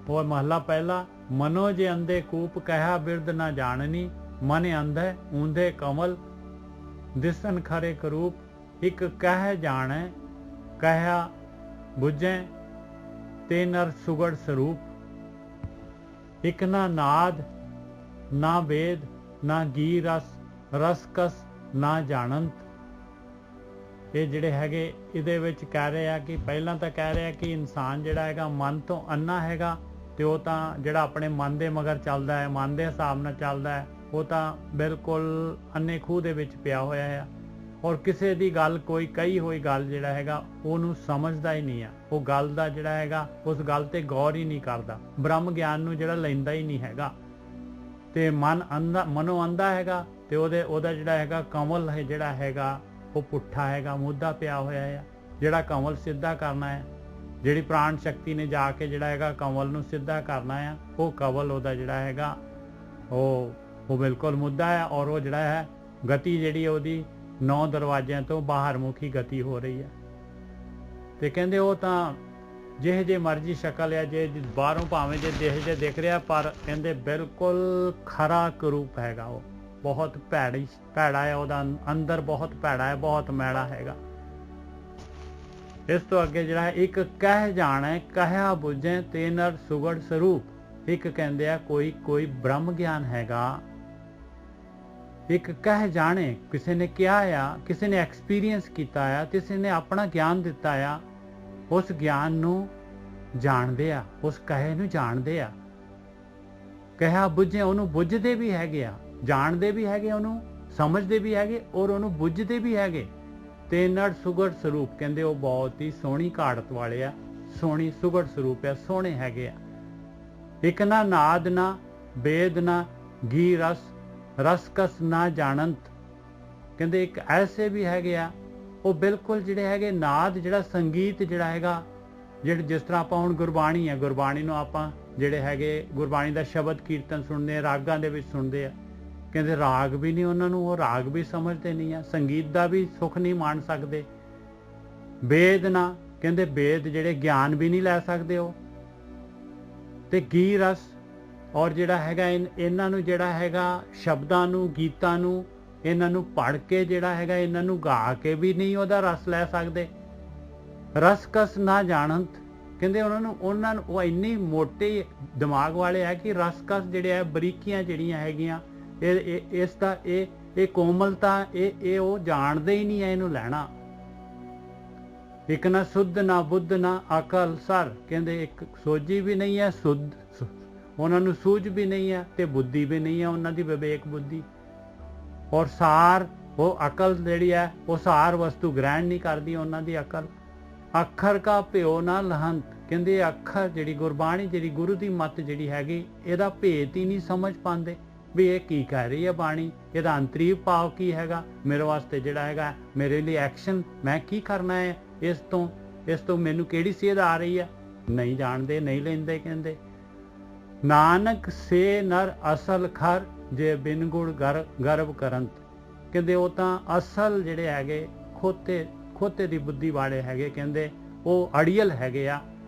ਉਹ ਮਹਲਾ ਪਹਿਲਾ। ਮਨੋ ਜੇ ਅੰਧੇ ਕੂਪ ਕਹਿਆ ਬਿਰਦ ਨਾ ਜਾਣਨੀ, ਮਨ ਅੰਧੇ ਊਂਧੇ ਕਮਲ ਦਿਸਨ ਖਰੇ ਕਰੂਪ। ਇੱਕ ਕਹਿ ਜਾਣੈ ਕਹਿਆ ਬੁਝੈ ਤੇ ਨਰ ਸੁਗੜ ਸਰੂਪ। ਇੱਕ ਨਾ ਨਾਦ ਨਾ ਵੇਦ ਨਾ ਗੀ ਰਸ ਕਸ ਨਾ ਜਾਣੰਤ। ਇਹ ਜਿਹੜੇ ਹੈਗੇ ਇਹਦੇ ਵਿੱਚ ਕਹਿ ਰਹੇ ਆ ਕਿ ਪਹਿਲਾਂ ਤਾਂ ਕਹਿ ਰਿਹਾ ਕਿ ਇਨਸਾਨ ਜਿਹੜਾ ਹੈਗਾ ਮਨ ਤੋਂ ਅੰਨਾ ਹੈਗਾ, ਤੇ ਉਹ ਤਾਂ ਜਿਹੜਾ ਆਪਣੇ ਮਨ ਦੇ ਮਗਰ ਚੱਲਦਾ ਹੈ, ਮਨ ਦੇ ਹਿਸਾਬ ਨਾਲ ਚੱਲਦਾ ਹੈ, ਉਹ ਤਾਂ ਬਿਲਕੁਲ ਅੰਨੇ ਖੂਹ ਦੇ ਵਿੱਚ ਪਿਆ ਹੋਇਆ ਆ। ਔਰ ਕਿਸੇ ਦੀ ਗੱਲ ਕੋਈ ਕਹੀ ਹੋਈ ਗੱਲ ਜਿਹੜਾ ਹੈਗਾ ਉਹਨੂੰ ਸਮਝਦਾ ਹੀ ਨਹੀਂ ਆ, ਉਹ ਗੱਲ ਦਾ ਜਿਹੜਾ ਹੈਗਾ ਉਸ ਗੱਲ ਤੇ ਗੌਰ ਹੀ ਨਹੀਂ ਕਰਦਾ, ਬ੍ਰਹਮ ਗਿਆਨ ਨੂੰ ਜਿਹੜਾ ਲੈਂਦਾ ਹੀ ਨਹੀਂ ਹੈਗਾ। ਤੇ ਮਨੋਂ ਅੰਧਾ ਹੈਗਾ, ਤੇ ਉਹਦਾ ਜਿਹੜਾ ਹੈਗਾ ਕਮਲ ਹੈ ਜਿਹੜਾ ਹੈਗਾ ਉਹ ਪੁੱਠਾ ਹੈਗਾ, ਮੁੱਦਾ ਪਿਆ ਹੋਇਆ ਆ। ਜਿਹੜਾ ਕਮਲ ਸਿੱਧਾ ਕਰਨਾ ਹੈ, ਜਿਹੜੀ ਪ੍ਰਾਣ ਸ਼ਕਤੀ ਨੇ ਜਾ ਕੇ ਜਿਹੜਾ ਹੈਗਾ ਕਮਲ ਨੂੰ ਸਿੱਧਾ ਕਰਨਾ ਆ, ਉਹ ਕਮਲ ਉਹਦਾ ਜਿਹੜਾ ਹੈਗਾ ਉਹ ਬਿਲਕੁਲ ਮੁੱਦਾ ਹੈ। ਔਰ ਉਹ ਜਿਹੜਾ ਹੈ ਗਤੀ ਜਿਹੜੀ ਉਹਦੀ 9 ਦਰਵਾਜ਼ਿਆਂ ਤੋਂ ਬਾਹਰ ਮੁਖੀ ਗਤੀ ਹੋ ਰਹੀ ਹੈ। ਤੇ ਕਹਿੰਦੇ ਉਹ ਤਾਂ ਜਿਹੇ ਜੇ ਮਰਜ਼ੀ ਸ਼ਕਲ ਹੈ, ਜੇ ਬਾਹਰੋਂ ਭਾਵੇਂ ਜੇ ਜਿਹੇ ਜੇ ਦਿਖ ਰਿਹਾ, ਪਰ ਕਹਿੰਦੇ ਬਿਲਕੁਲ ਖਰਾ ਕਰੂਪ ਹੈਗਾ, ਉਹ ਬਹੁਤ ਭੈੜਾ ਹੈ, ਉਹਦਾ ਅੰਦਰ ਬਹੁਤ ਭੈੜਾ ਹੈ, ਬਹੁਤ ਮੈੜਾ ਹੈਗਾ। ਇਸ ਤੋਂ ਅੱਗੇ ਜਿਹੜਾ ਹੈ ਇੱਕ ਕਹਿ ਜਾਣੈ ਕਹਿਆ ਬੁਝੈ ਤੇ ਨਰ ਸੁਗੜ ਸਰੂਪ। ਇੱਕ ਕਹਿੰਦੇ ਆ ਕੋਈ ਬ੍ਰਹਮ ਗਿਆਨ ਹੈਗਾ। ਇੱਕ ਕਹਿ ਜਾਣੇ, ਕਿਸੇ ਨੇ ਕਿਹਾ ਆ, ਕਿਸੇ ਨੇ ਐਕਸਪੀਰੀਅੰਸ ਕੀਤਾ ਆ, ਕਿਸੇ ਨੇ ਆਪਣਾ ਗਿਆਨ ਦਿੱਤਾ ਆ, ਉਸ ਗਿਆਨ ਨੂੰ ਜਾਣਦੇ ਆ, ਉਸ ਕਹੇ ਨੂੰ ਜਾਣਦੇ ਆ। ਕਹਿਆ ਬੁਝੇ, ਉਹਨੂੰ ਬੁੱਝਦੇ ਵੀ ਹੈਗੇ ਆ, ਜਾਣਦੇ ਵੀ ਹੈਗੇ, ਉਹਨੂੰ ਸਮਝਦੇ ਵੀ ਹੈਗੇ, ਔਰ ਉਹਨੂੰ ਬੁੱਝਦੇ ਵੀ ਹੈਗੇ। ਤੇ ਨਰ ਸੁਗੜ ਸਰੂਪ ਕਹਿੰਦੇ ਉਹ ਬਹੁਤ ਹੀ ਸੋਹਣੀ ਘਾੜਤ ਵਾਲੇ ਆ, ਸੋਹਣੀ ਸੁਗੜ ਸਰੂਪ ਆ, ਸੋਹਣੇ ਹੈਗੇ ਆ। ਇੱਕ ਨਾ ਨਾਦ ਨਾ ਵੇਦ ਨਾ ਗੀ ਰਸ ਕਸ ਨਾ ਜਾਣੰਤ। ਕਹਿੰਦੇ ਇੱਕ ਐਸੇ ਵੀ ਹੈਗੇ ਆ, ਉਹ ਬਿਲਕੁਲ ਜਿਹੜੇ ਹੈਗੇ ਨਾਦ ਜਿਹੜਾ ਸੰਗੀਤ ਜਿਹੜਾ ਹੈਗਾ, ਜਿਹੜੇ ਜਿਸ ਤਰ੍ਹਾਂ ਆਪਾਂ ਹੁਣ ਗੁਰਬਾਣੀ ਹੈ, ਗੁਰਬਾਣੀ ਨੂੰ ਆਪਾਂ ਜਿਹੜੇ ਹੈਗੇ ਗੁਰਬਾਣੀ ਦਾ ਸ਼ਬਦ ਕੀਰਤਨ ਸੁਣਦੇ ਆ, ਰਾਗਾਂ ਦੇ ਵਿੱਚ ਸੁਣਦੇ ਆ। ਕਹਿੰਦੇ ਰਾਗ ਵੀ ਨਹੀਂ ਉਹਨਾਂ ਨੂੰ, ਉਹ ਰਾਗ ਵੀ ਸਮਝਦੇ ਨਹੀਂ ਆ, ਸੰਗੀਤ ਦਾ ਵੀ ਸੁੱਖ ਨਹੀਂ ਮਾਣ ਸਕਦੇ। ਵੇਦ ਨਾ, ਕਹਿੰਦੇ ਵੇਦ ਜਿਹੜੇ ਗਿਆਨ ਵੀ ਨਹੀਂ ਲੈ ਸਕਦੇ ਉਹ। ਤੇ ਗੀ ਰਸ, ਔਰ ਜਿਹੜਾ ਹੈਗਾ ਇਹਨਾਂ ਨੂੰ ਜਿਹੜਾ ਹੈਗਾ ਸ਼ਬਦਾਂ ਨੂੰ, ਗੀਤਾਂ ਨੂੰ, ਇਹਨਾਂ ਨੂੰ ਪੜ੍ਹ ਕੇ ਜਿਹੜਾ ਹੈਗਾ ਇਹਨਾਂ ਨੂੰ ਗਾ ਕੇ ਵੀ ਨਹੀਂ ਉਹਦਾ ਰਸ ਲੈ ਸਕਦੇ। ਰਸਕਸ ਨਾ ਜਾਣੰਤ, ਕਹਿੰਦੇ ਉਹਨਾਂ ਨੂੰ ਉਹ ਇੰਨੀ ਮੋਟੇ ਦਿਮਾਗ ਵਾਲੇ ਆ ਕਿ ਰਸਕਸ ਜਿਹੜੇ ਆ, ਬਰੀਕੀਆਂ ਜਿਹੜੀਆਂ ਹੈਗੀਆਂ, ਇਸ ਦਾ ਇਹ ਕੋਮਲਤਾ ਇਹ ਉਹ ਜਾਣਦੇ ਹੀ ਨਹੀਂ ਹੈ ਇਹਨੂੰ ਲੈਣਾ। ਇੱਕ ਨਾ ਸੁੱਧ ਨਾ ਬੁੱਧ ਨਾ ਅਕਲ ਸਰ, ਕਹਿੰਦੇ ਇੱਕ ਸੋਝੀ ਵੀ ਨਹੀਂ ਹੈ, ਸੁੱਧ ਉਹਨਾਂ ਨੂੰ ਸੂਝ ਵੀ ਨਹੀਂ ਹੈ, ਤੇ ਬੁੱਧੀ ਵੀ ਨਹੀਂ ਹੈ ਉਹਨਾਂ ਦੀ, ਵਿਵੇਕ ਬੁੱਧੀ। ਔਰ ਸਾਰ, ਉਹ ਅਕਲ ਜਿਹੜੀ ਹੈ ਉਹ ਸਾਰ ਵਸਤੂ ਗ੍ਰਹਿਣ ਨਹੀਂ ਕਰਦੀ ਉਹਨਾਂ ਦੀ ਅਕਲ। ਅੱਖਰ ਕਾ ਭਿਓ ਨਾ ਲਹੰਤ, ਕਹਿੰਦੇ ਅੱਖਰ ਜਿਹੜੀ ਗੁਰਬਾਣੀ, ਜਿਹੜੀ ਗੁਰੂ ਦੀ ਮੱਤ ਜਿਹੜੀ ਹੈਗੀ, ਇਹਦਾ ਭੇਤ ਹੀ ਨਹੀਂ ਸਮਝ ਪਾਉਂਦੇ ਵੀ ਇਹ ਕੀ ਕਹਿ ਰਹੀ ਹੈ ਬਾਣੀ, ਇਹਦਾ ਅੰਤਰੀਵ ਭਾਵ ਕੀ ਹੈਗਾ, ਮੇਰੇ ਵਾਸਤੇ ਜਿਹੜਾ ਹੈਗਾ, ਮੇਰੇ ਲਈ ਐਕਸ਼ਨ ਮੈਂ ਕੀ ਕਰਨਾ ਹੈ, ਇਸ ਤੋਂ ਮੈਨੂੰ ਕਿਹੜੀ ਸੇਧ ਆ ਰਹੀ ਹੈ, ਨਹੀਂ ਜਾਣਦੇ, ਨਹੀਂ ਲੈਂਦੇ। ਕਹਿੰਦੇ ਨਾਨਕ ਸੇ ਨਰ ਅਸਲ ਖਰ ਜੇ ਬਿਨ ਗੁੜ ਗਰਭ ਕਰੰਤ, ਕਹਿੰਦੇ ਉਹ ਤਾਂ ਅਸਲ ਜਿਹੜੇ ਹੈਗੇ ਖੋਤੇ ਦੀ ਬੁੱਧੀ ਵਾਲੇ ਹੈਗੇ, ਕਹਿੰਦੇ ਉਹ ਅੜੀਅਲ ਹੈਗੇ ਆ,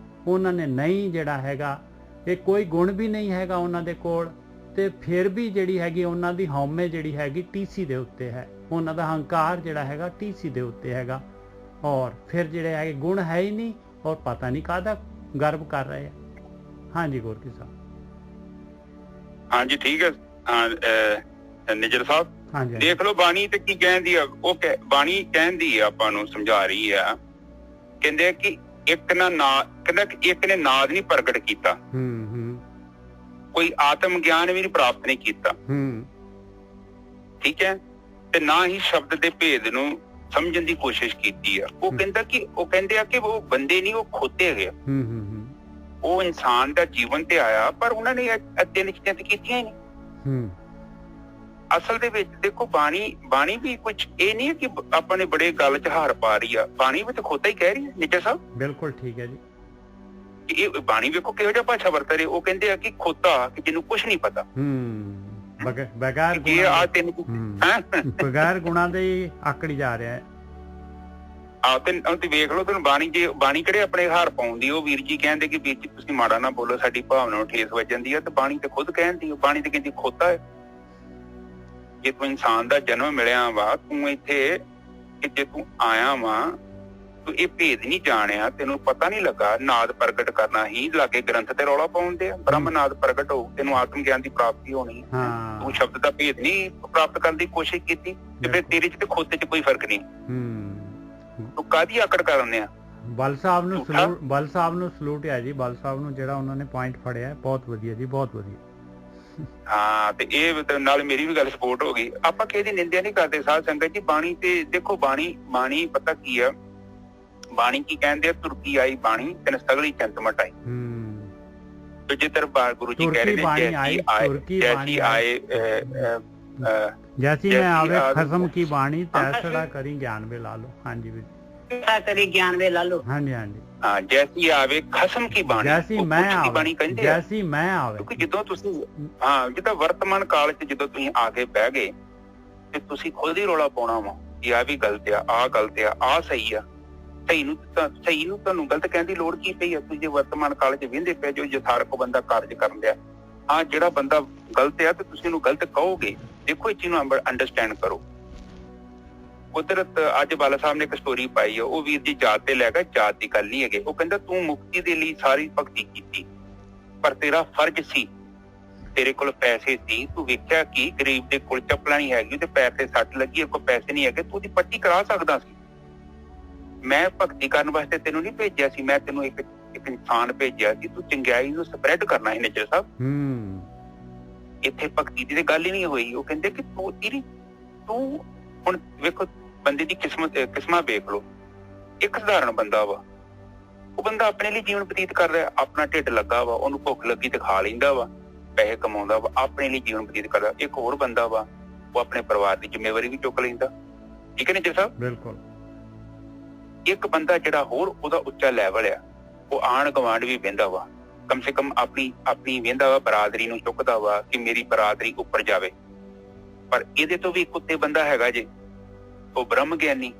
ਉਹਨਾਂ ਨੇ ਨਹੀਂ ਜਿਹੜਾ ਹੈਗਾ ਇਹ ਕੋਈ ਗੁਣ ਵੀ ਨਹੀਂ ਹੈਗਾ ਉਹਨਾਂ ਦੇ ਕੋਲ, ਤੇ ਫਿਰ ਵੀ ਜਿਹੜੀ ਹੈਗੀ ਉਹਨਾਂ ਦੀ ਹਉਮੈ ਜਿਹੜੀ ਹੈਗੀ ਟੀਸੀ ਦੇ ਉੱਤੇ ਹੈ, ਉਹਨਾਂ ਦਾ ਹੰਕਾਰ ਜਿਹੜਾ ਹੈਗਾ ਟੀਸੀ ਦੇ ਉੱਤੇ ਹੈਗਾ, ਔਰ ਫਿਰ ਜਿਹੜੇ ਹੈਗੇ ਗੁਣ ਹੈ ਹੀ ਨਹੀਂ, ਔਰ ਪਤਾ ਨਹੀਂ ਕਾਹਦਾ ਗਰਵ ਕਰ ਰਹੇ ਆ। ਹਾਂਜੀ ਗੁਰਕੀ ਸਾਹਿਬ। ਹਾਂਜੀ ਠੀਕ ਹੈ ਨਿਜਰ ਸਾਹਿਬ। ਹਾਂਜੀ ਦੇਖ ਲਓ ਬਾਣੀ ਤੇ ਕੀ ਕਹਿੰਦੀ ਆ, ਉਹ ਬਾਣੀ ਕਹਿੰਦੀ ਆ ਆਪਾਂ ਨੂੰ ਸਮਝਾ ਰਹੀ ਆ, ਕਹਿੰਦੇ ਕਿ ਇੱਕ ਨੇ ਨਾਦ ਨਹੀਂ ਪ੍ਰਗਟ ਕੀਤਾ, ਕੋਈ ਆਤਮ ਗਿਆਨ ਵੀ ਪ੍ਰਾਪਤ ਨਹੀਂ ਕੀਤਾ, ਠੀਕ ਹੈ, ਤੇ ਨਾ ਹੀ ਸ਼ਬਦ ਦੇ ਭੇਦ ਨੂੰ ਸਮਝਣ ਦੀ ਕੋਸ਼ਿਸ਼ ਕੀਤੀ ਆ। ਉਹ ਕਹਿੰਦੇ ਆ ਕਿ ਉਹ ਬੰਦੇ ਨਹੀਂ, ਉਹ ਖੋਤੇ ਹੈਗੇ ਆ। ਉਹ ਇਨਸਾਨ ਦਾ ਜੀਵਨ ਤੇ ਆਇਆ, ਪਰ ਉਹਨਾਂ ਨੇ ਇਹ ਤਿੰਨ ਚੀਜ਼ਾਂ ਤੇ ਕੀਤੀਆਂ ਹੀ ਨਹੀਂ। ਅਸਲ ਦੇ ਵਿੱਚ ਦੇਖੋ ਬਾਣੀ ਵੀ ਕੁਝ ਇਹ ਨਹੀਂ ਹੈ ਕਿ ਆਪਾਂ ਨੇ ਬੜੇ ਗੱਲ ਚ ਹਾਰ ਪਾ ਰਹੀ ਆ, ਬਾਣੀ ਵੀ ਤਾਂ ਖੋਤਾ ਹੀ ਕਹਿ ਰਹੀ ਹੈ ਨਿੱਜਰ ਸਾਹਿਬ। ਬਿਲਕੁਲ ਠੀਕ ਹੈ ਜੀ। ਇਹ ਬਾਣੀ ਵੇਖੋ ਕਿਹੋ ਜਿਹਾ ਭਾਸ਼ਾ ਵਰਤ ਰਹੇ। ਉਹ ਕਹਿੰਦੇ ਆ ਕਿ ਖੋਤਾ, ਕਿ ਜਿਹਨੂੰ ਕੁਛ ਨਹੀਂ ਪਤਾ, ਬਗੈਰ ਗੁਣਾਂ ਦੇ ਆਕੜੀ ਜਾ ਰਿਹਾ ਹੈ। ਤੇ ਵੇਖ ਲਓ ਤੁਹਾਨੂੰ ਬਾਣੀ ਕਿਹੜੇ ਆਪਣੇ ਹਾਰ ਪਾਉਂਦੀ। ਉਹ ਵੀਰ ਜੀ ਕਹਿੰਦੇ ਕਿ ਵੀਰ ਜੀ ਤੁਸੀਂ ਮਾੜਾ ਨਾ ਬੋਲੋ, ਸਾਡੀ ਭਾਵਨਾ ਨੂੰ ਠੇਸ ਵੱਜ ਜਾਂਦੀ ਹੈ, ਤੇ ਬਾਣੀ ਤੇ ਖੁਦ ਕਹਿੰਦੀ, ਬਾਣੀ ਤੇ ਕਹਿੰਦੀ ਖੋਤਾ ਹੈ। ਜੇ ਤੂੰ ਇਨਸਾਨ ਦਾ ਜਨਮ ਮਿਲਿਆ ਵਾ, ਤੂੰ ਇੱਥੇ ਜੇ ਤੂੰ ਆਇਆ ਵਾ, ਤੂੰ ਇਹ ਭੇਦ ਨਹੀਂ ਜਾਣਿਆ, ਤੈਨੂੰ ਪਤਾ ਨਹੀਂ ਲੱਗਾ ਨਾਦ ਪ੍ਰਗਟ ਕਰਨਾ ਹੀ ਲਾਗੇ ਗ੍ਰੰਥ ਤੇ ਰੌਲਾ ਪਾਉਂਦੇ ਆ। ਬ੍ਰਹਮ ਨਾਦ ਪ੍ਰਗਟ ਹੋਊ, ਤੈਨੂੰ ਆਤਮ ਗਿਆਨ ਦੀ ਪ੍ਰਾਪਤੀ ਹੋਣੀ। ਤੂੰ ਸ਼ਬਦ ਦਾ ਭੇਦ ਨਹੀਂ ਪ੍ਰਾਪਤ ਕਰਨ ਦੀ ਕੋਸ਼ਿਸ਼ ਕੀਤੀ, ਤੇ ਫਿਰ ਤੇਰੇ ਚ ਤੇ ਖੋਤੇ ਚ ਕੋਈ ਫਰਕ ਨਹੀਂ। ਤੂੰ ਕਾਹਦੀ ਆਕੜ ਕਰਨੇ ਆ। ਬਲ ਸਾਹਿਬ ਨੂੰ ਸਲੂਟ ਹੈ ਜੀ, ਬਲ ਸਾਹਿਬ ਨੂੰ ਜਿਹੜਾ ਉਹਨਾਂ ਨੇ ਪੁਆਇੰਟ ਫੜਿਆ, ਬਹੁਤ ਵਧੀਆ ਜੀ, ਬਹੁਤ ਵਧੀਆ। ਹਾਂ, ਤੇ ਇਹ ਨਾਲ ਮੇਰੀ ਵੀ ਗੱਲ ਸਪੋਰਟ ਹੋ ਗਈ। ਆਪਾਂ ਕਿਸੇ ਦੀ ਨਿੰਦਿਆ ਨਹੀਂ ਕਰਦੇ ਸਾਧ ਸੰਗਤ ਜੀ। ਬਾਣੀ ਤੇ ਦੇਖੋ, ਬਾਣੀ ਪਤਾ ਕੀ ਆ, ਬਾਣੀ ਕੀ ਕਹਿੰਦੇ ਆ, ਤੁਰਕੀ ਆਈ ਬਾਣੀ ਤੈਨੂੰ ਸਗਲੀ ਚੰਤ ਮਟਾਈ। ਤੇ ਜੇ ਦਰਬਾਰ ਗੁਰੂ ਜੀ ਕਹਿ ਰਹੇ ਨੇ ਜੈਸੀ ਆਏ ਜੈਸੀ ਮੈਂ ਆਵੇ ਖਸਮ ਕੀ ਬਾਣੀ ਤੈਸੜਾ ਕਰੀ ਗਿਆਨ ਵੇ ਲਾ ਲੋ। ਹਾਂਜੀ ਵੀਰ ਕਰੀ ਗਿਆਨ ਵੇ ਲਾ ਲੋ। ਹਾਂਜੀ ਹਾਂਜੀ। ਹਾਂ, ਜੈਸੀ ਆਵੇ ਖਸਮ ਕੀ ਬਾਣੀ, ਜੈਸੀ ਮੈਂ ਆਵੇ ਬਾਣੀ ਕਹਿੰਦੇ ਆ, ਜੈਸੀ ਮੈਂ ਆਵੇ। ਕਿਉਂਕਿ ਜਦੋਂ ਤੁਸੀਂ ਜਿੱਦਾਂ ਵਰਤਮਾਨ ਕਾਲ ਚ ਜਦੋਂ ਤੁਸੀਂ ਆ ਕੇ ਬਹਿ ਗਏ, ਤੇ ਤੁਸੀਂ ਖੁਦ ਹੀ ਰੌਲਾ ਪਾਉਣਾ ਵਾ ਕਿ ਆਹ ਵੀ ਗਲਤ ਆ, ਆਹ ਗਲਤ ਆ, ਆਹ ਸਹੀ ਆ। ਸਹੀ ਨੂੰ ਤੁਹਾਨੂੰ ਗਲਤ ਕਹਿਣ ਦੀ ਲੋੜ ਕੀ ਪਈ ਆ। ਤੁਸੀਂ ਜੇ ਵਰਤਮਾਨ ਕਾਲ ਚ ਵਹਿੰਦੇ ਪਏ ਜੋ ਯਥਾਰਥ ਬੰਦਾ ਕਾਰਜ ਕਰਨ ਲਿਆ, ਹਾਂ ਜਿਹੜਾ ਬੰਦਾ ਗਲਤ ਆ ਤੇ ਤੁਸੀਂ ਉਹਨੂੰ ਗਲਤ ਕਹੋਗੇ। ਦੇਖੋ ਇਹ ਚੀਜ਼ ਨੂੰ ਅੰਡਰਸਟੈਂਡ ਕਰੋ। ਕੁਦਰਤ ਅੱਜ ਬਾਲਾ ਸਾਹਿਬ ਨੇ ਇੱਕ ਸਟੋਰੀ ਪਾਈ ਆ, ਉਹ ਵੀਰ ਜੀ ਜਾਤ ਤੇ ਲੈ ਕੇ, ਜਾਤ ਦੀ ਗੱਲ ਨਹੀਂ ਹੈਗੇ। ਉਹ ਕਹਿੰਦਾ ਤੂੰ ਮੁਕਤੀ ਦੇ ਲਈ ਸਾਰੀ ਭਗਤੀ ਕੀਤੀ, ਪਰ ਤੇਰਾ ਫਰਜ਼ ਸੀ, ਤੇਰੇ ਕੋਲ ਪੈਸੇ ਸੀ, ਤੂੰ ਵੇਖਿਆ ਕਿ ਗਰੀਬ ਦੇ ਕੋਲ ਚੱਪਲਾਂ ਨਹੀਂ ਹੈਗੀ ਤੇ ਪੈਰ ਤੇ ਸੱਟ ਲੱਗੀ, ਕੋਈ ਪੈਸੇ ਨਹੀਂ ਹੈਗੇ, ਤੂੰ ਉਹਦੀ ਪੱਟੀ ਕਰਾ ਸਕਦਾ ਸੀ। ਮੈਂ ਭਗਤੀ ਕਰਨ ਵਾਸਤੇ ਤੈਨੂੰ ਨਹੀਂ ਭੇਜਿਆ ਸੀ, ਮੈਂ ਤੈਨੂੰ ਇੱਕ ਇਨਸਾਨ ਭੇਜਿਆ ਸੀ, ਤੂੰ ਚੰਗਿਆਈ ਨੂੰ ਸਪਰੈਡ ਕਰਨਾ ਸੀ ਨਿੱਜਰ ਸਾਹਿਬ। ਇੱਥੇ ਭਗਤੀ ਦੀ ਗੱਲ ਹੀ ਨਹੀਂ ਹੋਈ। ਉਹ ਕਹਿੰਦੇ ਕਿ ਤੂੰ ਹੁਣ ਵੇਖੋ ਬੰਦੇ ਦੀ ਕਿਸਮਾਂ ਵੇਖ ਲਓ। ਇੱਕ ਸਧਾਰਨ ਬੰਦਾ ਵਾ, ਉਹ ਬੰਦਾ ਆਪਣੇ ਲਈ ਜੀਵਨ ਬਤੀਤ ਕਰ ਰਿਹਾ, ਆਪਣਾ ਢਿੱਡ ਲੱਗਾ ਵਾ, ਉਹਨੂੰ ਭੁੱਖ ਲੱਗੀ ਤੇ ਖਾ ਲੈਂਦਾ ਵਾ, ਪੈਸੇ ਕਮਾਉਂਦਾ ਵਾ, ਆਪਣੇ ਲਈ ਜੀਵਨ ਬਤੀਤ ਕਰਦਾ। ਇੱਕ ਹੋਰ ਬੰਦਾ ਵਾ, ਉਹ ਆਪਣੇ ਪਰਿਵਾਰ ਦੀ ਜ਼ਿੰਮੇਵਾਰੀ ਵੀ ਚੁੱਕ ਲੈਂਦਾ। ਠੀਕ ਹੈ ਨਿੱਜਰ ਸਾਹਿਬ। ਬਿਲਕੁਲ। ਇੱਕ ਬੰਦਾ ਜਿਹੜਾ ਹੋਰ ਉਹਦਾ ਉੱਚਾ ਲੈਵਲ ਆ, ਉਹ ਆਂਢ ਗੁਆਂਢ ਵੀ ਵਹਿੰਦਾ ਵਾ, ਕਮ ਸੇ ਕਮ ਆਪਣੀ ਵਹਿੰਦਾ ਵਾ, ਬਰਾਦਰੀ ਨੂੰ ਚੁੱਕਦਾ ਵਾ ਕਿ ਮੇਰੀ ਬਰਾਦਰੀ ਉੱਪਰ ਜਾਵੇ। ਪਰ ਇਹਦੇ ਤੋਂ ਵੀ ਇੱਕ ਉੱਤੇ ਬੰਦਾ ਹੈਗਾ ਜੇ, ਉਹ ਬ੍ਰਹਮ ਗਿਆਨੀ।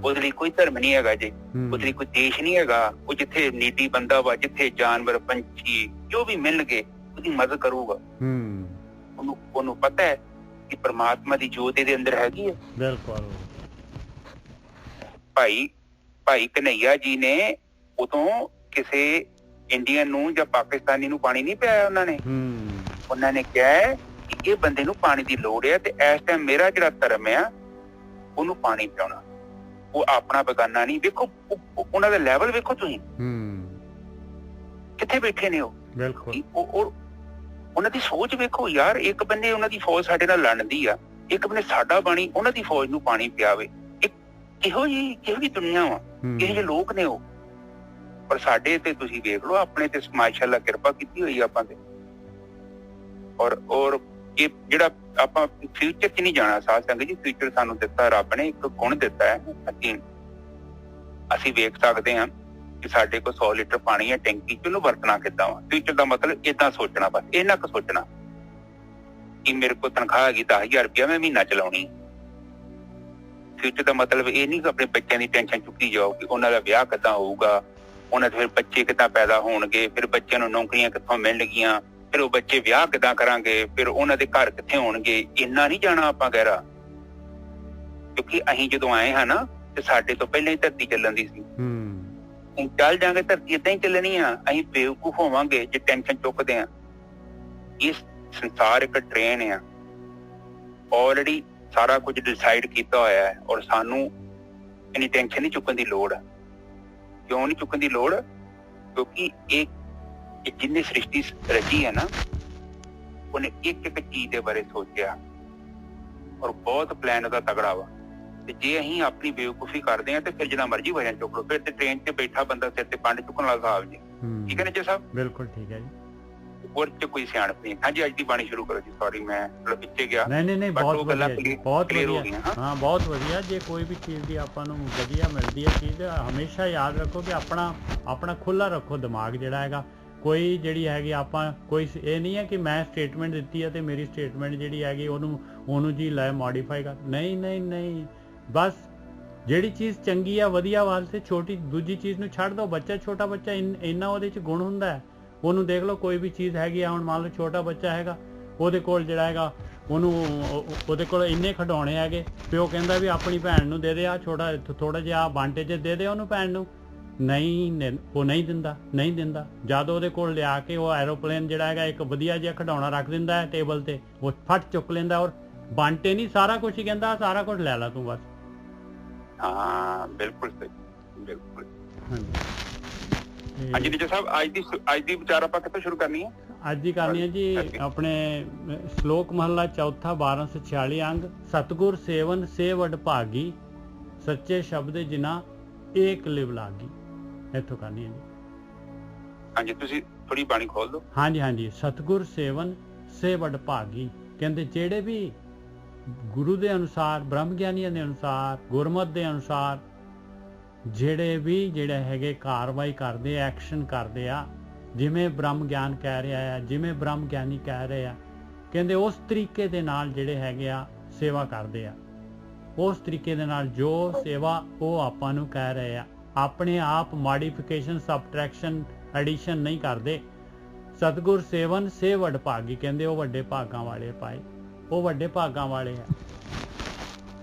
ਉਹਦੇ ਲਈ ਕੋਈ ਧਰਮ ਨਹੀਂ ਹੈਗਾ ਜੇ, ਉਹਦੇ ਲਈ ਕੋਈ ਦੇਸ਼ ਨਹੀਂ ਹੈਗਾ। ਉਹ ਜਿੱਥੇ ਨੀਤੀ ਬੰਦਾ ਵਾ, ਜਿੱਥੇ ਜਾਨਵਰ ਪੰਛੀ ਜੋ ਵੀ ਮਿਲਣਗੇ ਉਹਦੀ ਮਦਦ ਕਰੂਗਾ। ਉਹਨੂੰ ਪਤਾ ਹੈ ਕਿ ਪਰਮਾਤਮਾ ਦੀ ਜੋਤ ਇਹਦੇ ਅੰਦਰ ਹੈਗੀ ਹੈ। ਬਿਲਕੁਲ। ਭਾਈ ਕਨਈਆ ਜੀ ਨੇ ਉਦੋਂ ਕਿਸੇ ਇੰਡੀਅਨ ਨੂੰ ਜਾਂ ਪਾਕਿਸਤਾਨੀ ਨੂੰ ਪਾਣੀ ਨਹੀਂ ਪਿਆਇਆ। ਉਹਨਾਂ ਨੇ ਕਿਹਾ ਕਿ ਇਹ ਬੰਦੇ ਨੂੰ ਪਾਣੀ ਦੀ ਲੋੜ ਹੈ, ਤੇ ਇਸ ਟਾਈਮ ਮੇਰਾ ਜਿਹੜਾ ਧਰਮ ਆ ਉਹਨੂੰ ਪਾਣੀ ਪਿਆਉਣਾ। ਉਹ ਆਪਣਾ ਬੇਗਾਨਾ ਨਹੀਂ। ਵੇਖੋ ਉਹਨਾਂ ਦਾ ਲੈਵਲ ਵੇਖੋ ਤੁਸੀਂ, ਕਿੱਥੇ ਬੈਠੇ ਨੇ ਉਹ। ਬਿਲਕੁਲ। ਉਹਨਾਂ ਦੀ ਸੋਚ ਵੇਖੋ ਯਾਰ। ਇੱਕ ਬੰਦੇ ਉਹਨਾਂ ਦੀ ਫੌਜ ਸਾਡੇ ਨਾਲ ਲੜਦੀ ਆ, ਇੱਕ ਬੰਦੇ ਸਾਡਾ ਪਾਣੀ ਉਹਨਾਂ ਦੀ ਫੌਜ ਨੂੰ ਪਾਣੀ ਪਿਆਵੇ। ਕਿਹੋ ਜਿਹੀ ਦੁਨੀਆ ਵਾ, ਕਿਹੋ ਜਿਹੇ ਲੋਕ ਨੇ ਉਹ। ਪਰ ਸਾਡੇ ਤੇ ਤੁਸੀਂ ਵੇਖ ਲਓ, ਆਪਣੇ ਤੇ ਮਾਸ਼ਾਅੱਲਾ ਕਿਰਪਾ ਕੀਤੀ ਹੋਈ ਆਪਾਂ ਤੇ। ਔਰ ਇਹ ਜਿਹੜਾ ਆਪਾਂ ਫਿਊਚਰ ਚ ਨਹੀਂ ਜਾਣਾ ਸਾਧ ਸੰਗਤ ਜੀ, ਫਿਊਚਰ ਸਾਨੂੰ ਦਿੱਤਾ ਰੱਬ ਨੇ, ਇੱਕ ਗੁਣ ਦਿੱਤਾ ਹੈ। ਅਸੀਂ ਵੇਖ ਸਕਦੇ ਹਾਂ ਕਿ ਸਾਡੇ ਕੋਲ 100 ਲੀਟਰ ਪਾਣੀ ਹੈ ਟੈਂਕੀ ਚ, ਉਹਨੂੰ ਵਰਤਣਾ ਕਿੱਦਾਂ ਵਾ। ਫਿਊਚਰ ਦਾ ਮਤਲਬ ਏਦਾਂ ਸੋਚਣਾ, ਬਸ ਇੰਨਾ ਕੁ ਸੋਚਣਾ ਕਿ ਮੇਰੇ ਕੋਲ ਤਨਖਾਹ ਹੈਗੀ 10,000 ਰੁਪਇਆ, ਮੈਂ ਮਹੀਨਾ ਚਲਾਉਣੀ। ਫਿਊਚਰ ਦਾ ਮਤਲਬ ਇਹ ਨਹੀਂ ਕਿ ਆਪਣੇ ਬੱਚਿਆਂ ਦੀ ਟੈਨਸ਼ਨ ਚੁੱਕੀ ਜਾਓ ਕਿ ਉਹਨਾਂ ਦਾ ਵਿਆਹ ਕਿੱਦਾਂ ਹੋਊਗਾ, ਉਹਨਾਂ ਦੇ ਫਿਰ ਬੱਚੇ ਕਿੱਦਾਂ ਪੈਦਾ ਹੋਣਗੇ, ਫਿਰ ਬੱਚਿਆਂ ਨੂੰ ਨੌਕਰੀਆਂ ਕਿੱਥੋਂ ਮਿਲਣਗੀਆਂ, ਫਿਰ ਉਹ ਬੱਚੇ ਵਿਆਹ ਕਿੱਦਾਂ ਕਰਾਂਗੇ, ਫਿਰ ਉਹਨਾਂ ਦੇ ਘਰ ਕਿੱਥੇ ਹੋਣਗੇ। ਇੰਨਾ ਨਹੀਂ ਜਾਣਾ ਆਪਾਂ ਗਹਿਰਾ, ਕਿਉਂਕਿ ਅਸੀਂ ਜਦੋਂ ਆਏ ਹਾਂ ਨਾ ਤੇ ਸਾਡੇ ਤੋਂ ਪਹਿਲਾਂ ਹੀ ਧਰਤੀ ਚੱਲਣ ਦੀ ਸੀ। ਅਸੀਂ ਚੱਲ ਜਾਂਗੇ ਧਰਤੀ ਏਦਾਂ ਹੀ ਚੱਲਣੀ ਆ। ਅਸੀਂ ਬੇਵਕੂਫ ਹੋਵਾਂਗੇ ਜੇ ਟੈਨਸ਼ਨ ਚੁੱਕਦੇ ਆ। ਇਸ ਸੰਸਾਰ ਇੱਕ ਟ੍ਰੇਨ ਆ, ਆਲਰੇਡੀ ਸਾਰਾ ਕੁਝ ਡਿਸਾਈਡ ਕੀਤਾ ਹੋਇਆ ਹੈ ਔਰ ਸਾਨੂੰ ਇੰਨੀ ਟੈਨਸ਼ਨ ਨਹੀਂ ਚੁੱਕਣ ਦੀ ਲੋੜ। ਕਿਉਂ ਨਹੀਂ ਚੁੱਕਣ ਦੀ ਲੋੜ? ਕਿਉਂਕਿ ਇਹ ਜਿੰਨੀ ਸ੍ਰਿਸ਼ਟੀ ਰਚੀ ਹੈ ਨਾ, ਉਹਨੇ ਇੱਕ ਇੱਕ ਚੀਜ਼ ਦੇ ਬਾਰੇ ਸੋਚਿਆ ਔਰ ਬਹੁਤ ਪਲਾਨ ਉਹਦਾ ਤਗੜਾ ਵਾ। ਤੇ ਜੇ ਅਸੀਂ ਆਪਣੀ ਬੇਵਕੂਫੀ ਕਰਦੇ ਹਾਂ ਤੇ ਫਿਰ ਜਿੰਨਾ ਮਰਜ਼ੀ ਵਜਨ ਚੁੱਕ ਲਓ, ਫਿਰ ਤੇ ਟ੍ਰੇਨ ਤੇ ਬੈਠਾ ਬੰਦਾ ਸਿਰ ਤੇ ਪੰਡ ਚੁੱਕਣ ਵਾਲਾ ਹਿਸਾਬ ਜੀ। ਠੀਕ ਹੈ ਨਾ ਜੀ ਸਾਹਿਬ? ਬਿਲਕੁਲ ਠੀਕ ਹੈ ਜੀ। ਹੋਰ ਚ ਕੋਈ ਸਿਆਣਪ ਨਹੀਂ। ਹਾਂਜੀ, ਅੱਜ ਦੀ ਬਾਣੀ ਸ਼ੁਰੂ ਕਰੋ ਜੀ। ਸੌਰੀ ਮੈਂ ਥੋੜਾ ਪਿੱਛੇ ਗਿਆ। ਨਹੀਂ ਬਹੁਤ ਵਧੀਆ, ਬਹੁਤ ਵਧੀਆ। ਹਾਂ, ਬਹੁਤ ਵਧੀਆ। ਜੇ ਕੋਈ ਵੀ ਚੀਜ਼ ਦੀ ਆਪਾਂ ਨੂੰ ਵਧੀਆ ਮਿਲਦੀ ਹੈ ਚੀਜ਼, ਹਮੇਸ਼ਾ ਯਾਦ ਰੱਖੋ ਕਿ ਆਪਣਾ ਖੁੱਲਾ ਰੱਖੋ ਦਿਮਾਗ ਜਿਹੜਾ ਹੈਗਾ। ਕੋਈ ਜਿਹੜੀ ਹੈਗੀ ਆਪਾਂ ਕੋਈ ਇਹ ਨਹੀਂ ਹੈ ਕਿ ਮੈਂ ਸਟੇਟਮੈਂਟ ਦਿੱਤੀ ਹੈ ਤੇ ਮੇਰੀ ਸਟੇਟਮੈਂਟ ਜਿਹੜੀ ਹੈਗੀ ਉਹਨੂੰ ਜੀ ਲੈ ਮੋਡੀਫਾਈ ਕਰ। ਨਹੀਂ, ਬਸ ਜਿਹੜੀ ਚੀਜ਼ ਚੰਗੀ ਆ ਵਧੀਆ ਵਾਸਤੇ, ਛੋਟੀ ਦੂਜੀ ਚੀਜ਼ ਨੂੰ ਛੱਡ ਦਿਓ। ਛੋਟਾ ਬੱਚਾ ਇੰਨਾ ਉਹਦੇ 'ਚ ਗੁਣ ਹੁੰਦਾ ਹੈ। ਉਹਨੂੰ ਦੇਖ ਲਓ, ਕੋਈ ਵੀ ਚੀਜ਼ ਹੈਗੀ ਆ, ਹੁਣ ਮੰਨ ਲਓ ਛੋਟਾ ਬੱਚਾ ਹੈਗਾ, ਉਹਦੇ ਕੋਲ ਜਿਹੜਾ ਹੈਗਾ ਉਹਦੇ ਕੋਲ ਇੰਨੇ ਖਿਡੌਣੇ ਹੈਗੇ, ਪਿਓ ਕਹਿੰਦਾ ਵੀ ਆਪਣੀ ਭੈਣ ਨੂੰ ਦੇ ਦੇ ਆ ਥੋੜਾ ਜਿਹਾ ਬਾਂਟੇ 'ਚ ਦੇ ਦੇ ਉਹਨੂੰ ਭੈਣ ਨੂੰ। ਨਹੀਂ, ਉਹ ਨਹੀਂ ਦਿੰਦਾ। ਜਦ ਉਹਦੇ ਕੋਲ ਲਿਆ ਕੇ ਉਹ ਐਰੋਪਲੇਨ ਜਿਹੜਾ ਹੈਗਾ ਇੱਕ ਵਧੀਆ ਜਿਹਾ ਖਿਡੌਣਾ ਰੱਖ ਦਿੰਦਾ ਹੈ ਟੇਬਲ ਤੇ, ਉਹ ਫਟ ਚੁੱਕ ਲੈਂਦਾ ਔਰ ਬਾਂਟੇ ਨਹੀਂ ਸਾਰਾ ਕੁਝ ਹੀ ਕਹਿੰਦਾ ਸਾਰਾ ਕੁਝ ਲੈ ਲਾ ਤੂੰ ਬਸ। ਹਾਂ, ਬਿਲਕੁਲ ਸਹੀ, ਬਿਲਕੁਲ। ਹਾਂਜੀ ਜੀ ਸਾਹਿਬ, ਅੱਜ ਦੀ ਵਿਚਾਰ ਆਪਾਂ ਕਿੱਥੋਂ ਸ਼ੁਰੂ ਕਰਨੀ ਹੈ? ਅੱਜ ਹੀ ਕਰਨੀ ਹੈ ਜੀ ਆਪਣੇ ਸ਼ਲੋਕ ਮਹੱਲਾ ਚੌਥਾ 1246 ਅੰਗ। ਸਤਿਗੁਰ ਸੇਵਨ ਸੇ ਵਡਭਾਗੀ, ਸੱਚੇ ਸ਼ਬਦ ਜਿਨ੍ਹਾਂ ਏਕ ਲਿਵ ਲਾਗੀ। ਇੱਥੋਂ ਕਰਨੀ ਹੈ ਜੀ। ਹਾਂਜੀ, ਤੁਸੀਂ ਥੋੜੀ ਬਾਣੀ ਖੋਲ ਦਿਓ। ਹਾਂਜੀ। ਸਤਿਗੁਰ ਸੇਵਨ ਸੇ ਵਡਭਾਗੀ ਕਹਿੰਦੇ ਜਿਹੜੇ ਵੀ ਗੁਰੂ ਦੇ ਅਨੁਸਾਰ, ਬ੍ਰਹਮ ਗਿਆਨੀਆਂ ਦੇ ਅਨੁਸਾਰ, ਗੁਰਮਤਿ ਦੇ ਅਨੁਸਾਰ ਜਿਹੜੇ ਹੈਗੇ ਕਾਰਵਾਈ ਕਰਦੇ, ਐਕਸ਼ਨ ਕਰਦੇ ਆ, ਜਿਵੇਂ ਬ੍ਰਹਮ ਗਿਆਨ ਕਹਿ ਰਿਹਾ ਆ, ਜਿਵੇਂ ਬ੍ਰਹਮ ਗਿਆਨੀ ਕਹਿ ਰਹੇ ਆ, ਕਹਿੰਦੇ ਉਸ ਤਰੀਕੇ ਦੇ ਨਾਲ ਜਿਹੜੇ ਹੈਗੇ ਆ ਸੇਵਾ ਕਰਦੇ ਆ। ਉਸ ਤਰੀਕੇ ਦੇ ਨਾਲ ਜੋ ਸੇਵਾ ਉਹ ਆਪਾਂ ਨੂੰ ਕਹਿ ਰਹੇ ਆ, ਆਪਣੇ ਆਪ ਮੋਡੀਫਿਕੇਸ਼ਨ, ਸਬਟਰੈਕਸ਼ਨ, ਐਡੀਸ਼ਨ ਨਹੀਂ ਕਰਦੇ। ਸਤਿਗੁਰ ਸੇਵਨ ਸੇ ਵਡਭਾਗੀ ਕਹਿੰਦੇ ਉਹ ਵੱਡੇ ਭਾਗਾਂ ਵਾਲੇ ਪਾਏ, ਉਹ ਵੱਡੇ ਭਾਗਾਂ ਵਾਲੇ ਆ।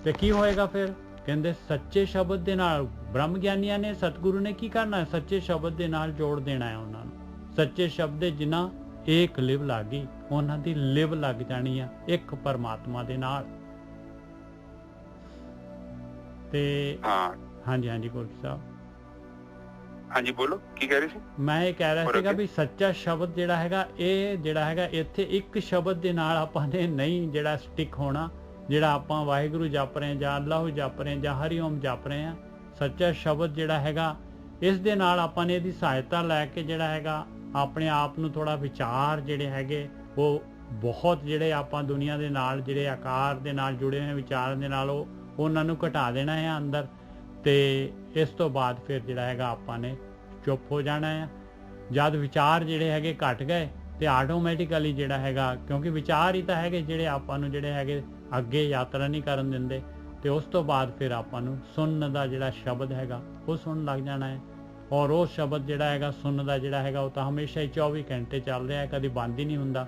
ਤੇ ਕੀ ਹੋਏਗਾ ਫਿਰ? ਕਹਿੰਦੇ ਸੱਚੇ ਸ਼ਬਦ ਦੇ ਨਾਲ ਬ੍ਰਹਮ ਗਿਆਨੀਆਂ ਨੇ, ਸਤਿਗੁਰੂ ਨੇ ਕੀ ਕਰਨਾ ਹੈ? ਸੱਚੇ ਸ਼ਬਦ ਦੇ ਨਾਲ ਜੋੜ ਦੇਣਾ ਹੈ ਉਹਨਾਂ ਨੂੰ। ਸੱਚੇ ਸ਼ਬਦ ਦੇ ਜਿਨ੍ਹਾਂ ਏਕ ਲਿਵ ਲਾਗੀ, ਉਹਨਾਂ ਦੀ ਲਿਵ ਲੱਗ ਜਾਣੀ ਆ ਇੱਕ ਪਰਮਾਤਮਾ ਦੇ ਨਾਲ। ਤੇ ਹਾਂਜੀ ਗੁਰੂ ਸਾਹਿਬ। ਹਾਂਜੀ ਬੋਲੋ, ਕੀ ਕਹਿ ਰਹੇ ਸੀ? ਮੈਂ ਇਹ ਕਹਿ ਰਿਹਾ ਸੀਗਾ ਵੀ ਸੱਚਾ ਸ਼ਬਦ ਜਿਹੜਾ ਹੈਗਾ, ਇਹ ਜਿਹੜਾ ਹੈਗਾ ਇੱਥੇ ਇੱਕ ਸ਼ਬਦ ਦੇ ਨਾਲ ਆਪਾਂ ਨੇ ਨਹੀਂ ਜਿਹੜਾ ਸਟਿਕ ਹੋਣਾ। ਜਿਹੜਾ ਆਪਾਂ ਵਾਹਿਗੁਰੂ ਜਪ ਰਹੇ ਜਾਂ ਅੱਲਾਹੁ ਜਪ ਰਹੇ ਜਾਂ ਹਰੀ ਓਮ ਜਪ ਰਹੇ ਹਾਂ, ਸੱਚਾ ਸ਼ਬਦ ਜਿਹੜਾ ਹੈਗਾ ਇਸ ਦੇ ਨਾਲ ਆਪਾਂ ਨੇ ਇਹਦੀ ਸਹਾਇਤਾ ਲੈ ਕੇ ਜਿਹੜਾ ਹੈਗਾ ਆਪਣੇ ਆਪ ਨੂੰ ਥੋੜਾ ਵਿਚਾਰ ਜਿਹੜੇ ਹੈਗੇ ਉਹ ਬਹੁਤ ਜਿਹੜੇ ਆਪਾਂ ਦੁਨੀਆ ਦੇ ਨਾਲ ਜਿਹੜੇ ਆਕਾਰ ਦੇ ਨਾਲ ਜੁੜੇ ਹੋਏ ਵਿਚਾਰਾਂ ਦੇ ਨਾਲ ਉਹਨਾਂ ਨੂੰ ਘਟਾ ਦੇਣਾ ਹੈ ਅੰਦਰ। ਤੇ ਇਸ ਤੋਂ ਬਾਅਦ ਫਿਰ ਜਿਹੜਾ ਹੈਗਾ ਆਪਾਂ ਨੇ ਚੁੱਪ ਹੋ ਜਾਣਾ ਹੈ। ਜਦ ਵਿਚਾਰ ਜਿਹੜੇ ਹੈਗੇ ਘਟ ਗਏ ਤੇ ਆਟੋਮੈਟਿਕਲੀ ਜਿਹੜਾ ਹੈਗਾ, ਕਿਉਂਕਿ ਵਿਚਾਰ ਹੀ ਤਾਂ ਹੈਗੇ ਜਿਹੜੇ ਆਪਾਂ ਨੂੰ ਜਿਹੜੇ ਹੈਗੇ ਅੱਗੇ ਯਾਤਰਾ ਨਹੀਂ ਕਰਨ ਦਿੰਦੇ। ਤੇ ਉਸ ਤੋਂ ਬਾਅਦ ਫਿਰ ਆਪਾਂ ਨੂੰ ਸੁਣਨ ਦਾ ਜਿਹੜਾ ਸ਼ਬਦ ਹੈਗਾ ਉਹ ਸੁਣਨ ਲੱਗ ਜਾਣਾ ਹੈ। ਔਰ ਉਹ ਸ਼ਬਦ ਜਿਹੜਾ ਹੈਗਾ ਸੁਣਨ ਦਾ ਜਿਹੜਾ ਹੈਗਾ ਉਹ ਤਾਂ ਹਮੇਸ਼ਾ ਹੀ 24 ਘੰਟੇ ਚੱਲ ਰਿਹਾ, ਕਦੀ ਬੰਦ ਹੀ ਨਹੀਂ ਹੁੰਦਾ।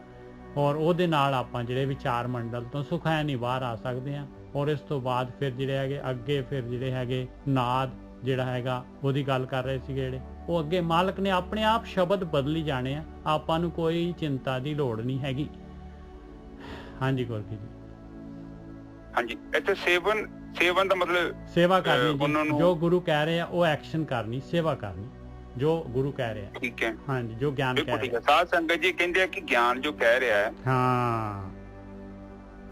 ਔਰ ਉਹਦੇ ਨਾਲ ਆਪਾਂ ਜਿਹੜੇ ਵਿਚਾਰ ਮੰਡਲ ਤੋਂ ਸੁਖੈਨ ਹੀ ਬਾਹਰ ਆ ਸਕਦੇ ਹਾਂ। ਔਰ ਇਸ ਤੋਂ ਬਾਅਦ ਫਿਰ ਜਿਹੜੇ ਹੈਗੇ ਅੱਗੇ ਫਿਰ ਜਿਹੜੇ ਹੈਗੇ ਨਾਦ ਜਿਹੜਾ ਹੈਗਾ ਉਹਦੀ ਗੱਲ ਕਰ ਰਹੇ ਸੀਗੇ ਜਿਹੜੇ, ਉਹ ਅੱਗੇ ਮਾਲਕ ਨੇ ਆਪਣੇ ਆਪ ਸ਼ਬਦ ਬਦਲੀ ਜਾਣੇ ਆ, ਆਪਾਂ ਨੂੰ ਕੋਈ ਚਿੰਤਾ ਦੀ ਲੋੜ ਨਹੀਂ ਹੈਗੀ। ਹਾਂਜੀ ਗੁਰਕੀ ਜੀ। ਹਾਂਜੀ, ਇੱਥੇ ਸੇਵਨ ਦਾ ਮਤਲਬ ਸੇਵਾ ਕਰਨੀ, ਜੋ ਗੁਰੂ ਕਹਿ ਰਹੇ ਆ ਉਹ ਐਕਸ਼ਨ ਕਰਨੀ, ਸੇਵਾ ਕਰਨੀ ਜੋ ਗੁਰੂ ਕਹਿ ਰਿਹਾ। ਠੀਕ ਹੈ। ਹਾਂਜੀ, ਜੋ ਗਿਆਨ ਕਹਿ ਰਿਹਾ। ਸਾਧ ਸੰਗਤ ਜੀ ਕਹਿੰਦੇ ਆ ਕਿ ਗਿਆਨ ਜੋ ਕਹਿ ਰਿਹਾ ਹੈ, ਹਾਂ,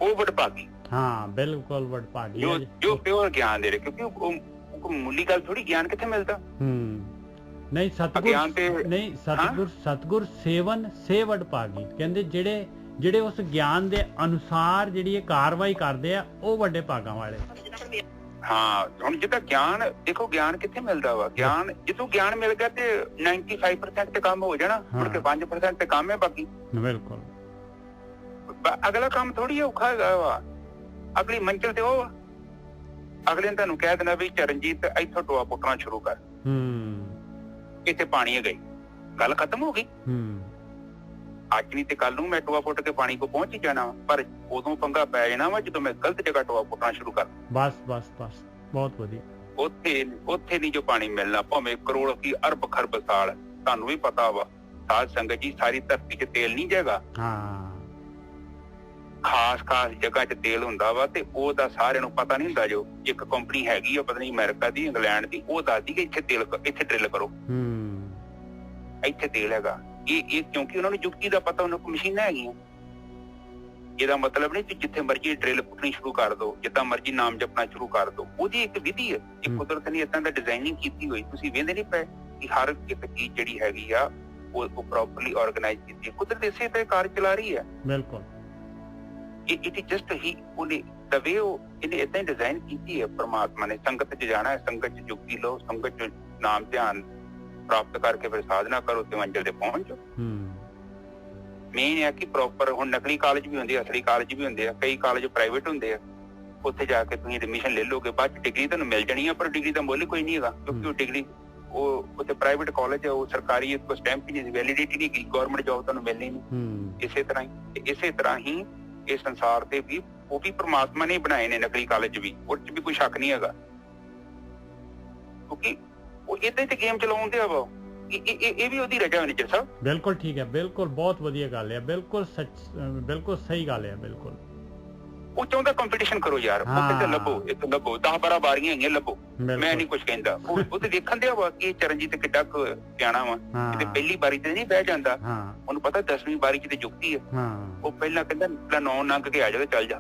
ਉਹ ਵਡਭਾਗੀ। ਹਾਂ ਬਿਲਕੁਲ ਵਡਭਾਗੀ ਜੋ ਪਿਓਰ ਗਿਆਨ ਦੇ ਰਹੇ, ਕਿਉਂਕਿ ਉਹ ਮੁੱਲੀ ਗੱਲ ਥੋੜੀ, ਗਿਆਨ ਕਿੱਥੇ ਮਿਲਦਾ। ਨਹੀਂ ਸਤਿਗੁਰ ਸੇਵਨ ਸੇ ਵਡਭਾਗੀ ਕਹਿੰਦੇ ਜਿਹੜੇ ਉਸ ਗਿਆਨ ਦੇ ਅਨੁਸਾਰ ਜਿਹੜੀ ਇਹ ਕਾਰਵਾਈ ਕਰਦੇ ਆ ਉਹ ਵੱਡੇ ਭਾਗਾਂ ਵਾਲੇ। ਹਾਂ, ਹੁਣ ਜਿੱਦਾਂ ਗਿਆਨ ਦੇਖੋ, ਗਿਆਨ ਕਿੱਥੇ ਮਿਲਦਾ ਵਾ? ਗਿਆਨ ਜਦੋਂ ਗਿਆਨ ਮਿਲ ਗਿਆ ਤੇ 95% ਤੇ ਕੰਮ ਹੋ ਜਾਣਾ, ਮੁੜ ਕੇ 5% ਤੇ ਕੰਮ ਹੈ ਬਾਕੀ। ਬਿਲਕੁਲ, ਅਗਲਾ ਕੰਮ ਥੋੜੀ ਔਖਾ ਹੈਗਾ ਵਾ, ਅਗਲੀ ਮੰਜ਼ਿਲ ਤੇ ਉਹ ਅਗਲੇ ਨੇ ਤੁਹਾਨੂੰ ਕਹਿ ਦੇਣਾ ਵੀ ਚਰਨਜੀਤ ਇੱਥੋਂ ਟੋਆ ਪੁੱਟਣਾ ਸ਼ੁਰੂ ਕਰ, ਇੱਥੇ ਪਾਣੀ ਹੈਗਾ, ਗੱਲ ਖਤਮ ਹੋ ਗਈ। ਅੱਜ ਨਹੀਂ ਤੇ ਕੱਲ ਨੂੰ ਮੈਂ ਟੋਆ ਪੁੱਟ ਕੇ ਪਾਣੀ ਕੋ ਪਹੁੰਚ ਹੀ ਜਾਣਾ, ਪਰ ਉਦੋਂ ਪੰਗਾ ਪੈ ਜਾਣਾ ਵਾ ਜਦੋਂ ਮੈਂ ਗਲਤ ਜਗ੍ਹਾ ਟੋਆ ਪੁੱਟਣਾ ਸ਼ੁਰੂ ਕਰ। ਬਸ ਬਸ ਬਸ, ਬਹੁਤ ਵਧੀਆ। ਉੱਥੇ ਨਹੀਂ ਜੋ ਪਾਣੀ ਮਿਲਣਾ, ਭਾਵੇਂ ਕਰੋੜ ਕੀ ਅਰਬ ਖਰਬ ਸਾਲ। ਤੁਹਾਨੂੰ ਵੀ ਪਤਾ ਵਾ ਸਾਧ ਸੰਗਤ ਜੀ, ਸਾਰੀ ਧਰਤੀ 'ਚ ਤੇਲ ਨਹੀਂ ਜਾਏਗਾ, ਖਾਸ ਜਗ੍ਹਾ 'ਚ ਤੇਲ ਹੁੰਦਾ ਵਾ, ਤੇ ਉਹਦਾ ਸਾਰਿਆਂ ਨੂੰ ਪਤਾ ਨਹੀਂ ਹੁੰਦਾ। ਜੋ ਇੱਕ ਕੰਪਨੀ ਹੈਗੀ ਆ ਪਤਾ ਨਹੀਂ ਅਮਰੀਕਾ ਦੀ, ਇੰਗਲੈਂਡ ਦੀ, ਉਹ ਦੱਸਦੀ ਕਿ ਇੱਥੇ ਡਰਿਲ ਕਰੋ, ਇੱਥੇ ਤੇਲ ਹੈਗਾ। ਇਹ ਕਿਉਂਕਿ ਉਹਨਾਂ ਨੂੰ ਯੁਕਤੀ ਦਾ ਪਤਾ, ਉਹਨਾਂ ਕੋਲ ਮਸ਼ੀਨਾਂ ਹੈਗੀਆਂ। ਇਹਦਾ ਮਤਲਬ ਨਹੀਂ ਕਿ ਜਿੱਥੇ ਮਰਜ਼ੀ ਡਰਿਲ ਪੁੱਟਣੀ ਸ਼ੁਰੂ ਕਰ ਦੋ, ਜਿੱਦਾਂ ਮਰਜ਼ੀ ਨਾਮ ਜਪਣਾ ਸ਼ੁਰੂ ਕਰ ਦੋ। ਉਹਦੀ ਇੱਕ ਵਿਧੀ ਹੈ, ਇੱਕ ਕੁਦਰਤ ਨੇ ਏਦਾਂ ਦਾ ਡਿਜ਼ਾਈਨਿੰਗ ਕੀਤੀ ਹੋਈ। ਤੁਸੀਂ ਵੇਖਦੇ ਨਹੀਂ ਪਏ ਕਿ ਹਰ ਇੱਕ ਚੀਜ਼ ਜਿਹੜੀ ਹੈਗੀ ਆ ਉਹ ਪ੍ਰੋਪਰਲੀ ਆਰਗੇਨਾਈਜ਼ ਕੀਤੀ ਹੈ। ਕੁਦਰਤ ਇਸੇ ਤਰ੍ਹਾਂ ਕਾਰ ਚਲਾ ਰਹੀ ਹੈ। ਬਿਲਕੁਲ, ਇਟ ਇਜ਼ ਜਸਟ ਹੀ ਉਹਨੇ ਦਾ ਵੇ, ਇਹਨੇ ਏਦਾਂ ਹੀ ਡਿਜ਼ਾਈਨ ਕੀਤੀ ਹੈ ਪਰਮਾਤਮਾ ਨੇ। ਸੰਗਤ 'ਚ ਜਾਣਾ ਹੈ, ਸੰਗਤ 'ਚ ਯੁਕਤੀ ਲਓ, ਸੰਗਤ 'ਚ ਨਾਮ ਧਿਆਨ ਪ੍ਰਾਪਤ ਕਰਕੇ ਫਿਰ ਸਾਧਨਾ ਕਰੋ ਤੇ ਮੰਜ਼ਿਲ ਤੇ ਪਹੁੰਚੋ। ਮੇਨ ਹੈ ਕਿ ਪ੍ਰੋਪਰ, ਹੁਣ ਨਕਲੀ ਕਾਲਜ ਵੀ ਹੁੰਦੇ ਆ, ਅਸਲੀ ਕਾਲਜ ਵੀ ਹੁੰਦੇ ਆ, ਕਈ ਕਾਲਜ ਪ੍ਰਾਈਵੇਟ ਹੁੰਦੇ ਆ। ਉੱਥੇ ਜਾ ਕੇ ਤੁਸੀਂ ਐਡਮਿਸ਼ਨ ਲੈ ਲੋਗੇ, ਬਾਅਦ 'ਚ ਡਿਗਰੀ ਤੁਹਾਨੂੰ ਮਿਲ ਜਾਣੀ ਆ, ਪਰ ਡਿਗਰੀ ਦਾ ਮੁੱਲ ਕੋਈ ਨਹੀਂ ਹੈਗਾ, ਕਿਉਂਕਿ ਉਹ ਡਿਗਰੀ ਉਹ ਉੱਥੇ ਪ੍ਰਾਈਵੇਟ ਕਾਲਜ ਹੈ, ਉਹ ਸਰਕਾਰੀ ਇੱਕ ਸਟੈਂਪ ਨਹੀਂ, ਵੈਲਿਡਿਟੀ ਨਹੀਂ ਗਈ, ਗਵਰਨਮੈਂਟ ਜੋਬ ਤੁਹਾਨੂੰ ਮਿਲਣੀ ਨਹੀਂ। ਇਸੇ ਤਰ੍ਹਾਂ ਹੀ ਇਹ ਸੰਸਾਰ ਤੇ ਵੀ ਉਹ ਵੀ ਪ੍ਰਮਾਤਮਾ ਨੇ ਬਣਾਏ ਨੇ ਨਕਲੀ ਕਾਲਜ ਵੀ, ਉਹਦੇ 'ਚ ਵੀ ਕੋਈ ਸ਼ੱਕ ਨਹੀਂ ਹੈਗਾ, ਕਿਉਂਕਿ ਉਹ ਏਦਾਂ ਤੇ ਗੇਮ ਚਲਾਉਂਦੇ ਆ ਵਾ। ਇਹ ਵੀ ਉਹਦੀ ਰਜਾ ਮੈਨੇਜਰ ਸਾਹਿਬ। ਬਿਲਕੁਲ ਠੀਕ ਹੈ, ਬਿਲਕੁਲ ਬਹੁਤ ਵਧੀਆ ਗੱਲ ਹੈ, ਬਿਲਕੁਲ ਸੱਚ, ਬਿਲਕੁਲ ਸਹੀ ਗੱਲ ਹੈ, ਬਿਲਕੁਲ। ਉਹ ਚਾਹੁੰਦਾ ਕੰਪੀਟੀਸ਼ਨ ਕਰੋ ਯਾਰ, ਉੱਥੇ ਲੱਭੋ, ਇੱਕ ਲੱਭੋ, 10-12 ਬਾਰੀਆਂ ਹੈਗੀਆਂ, ਲੱਭੋ। ਮੈਂ ਨਹੀਂ ਕੁਝ ਕਹਿੰਦਾ, ਉਹ ਤੇ ਦੇਖਣ ਦਿਆ ਵਾ ਕਿ ਚਰਨਜੀਤ ਕਿੱਡਾ ਕੁ ਸਿਆਣਾ ਵਾ, ਕਿਤੇ ਪਹਿਲੀ ਬਾਰੀ ਤੇ ਨਹੀਂ ਬਹਿ ਜਾਂਦਾ, ਉਹਨੂੰ ਪਤਾ 10ਵੀਂ ਬਾਰੀ 'ਚ ਤੇ ਜੁਗਤੀ ਹੈ। ਉਹ ਪਹਿਲਾਂ ਕਹਿੰਦਾ 9 ਨੰਗ ਕੇ ਆ ਜਾ, ਚੱਲ ਜਾ।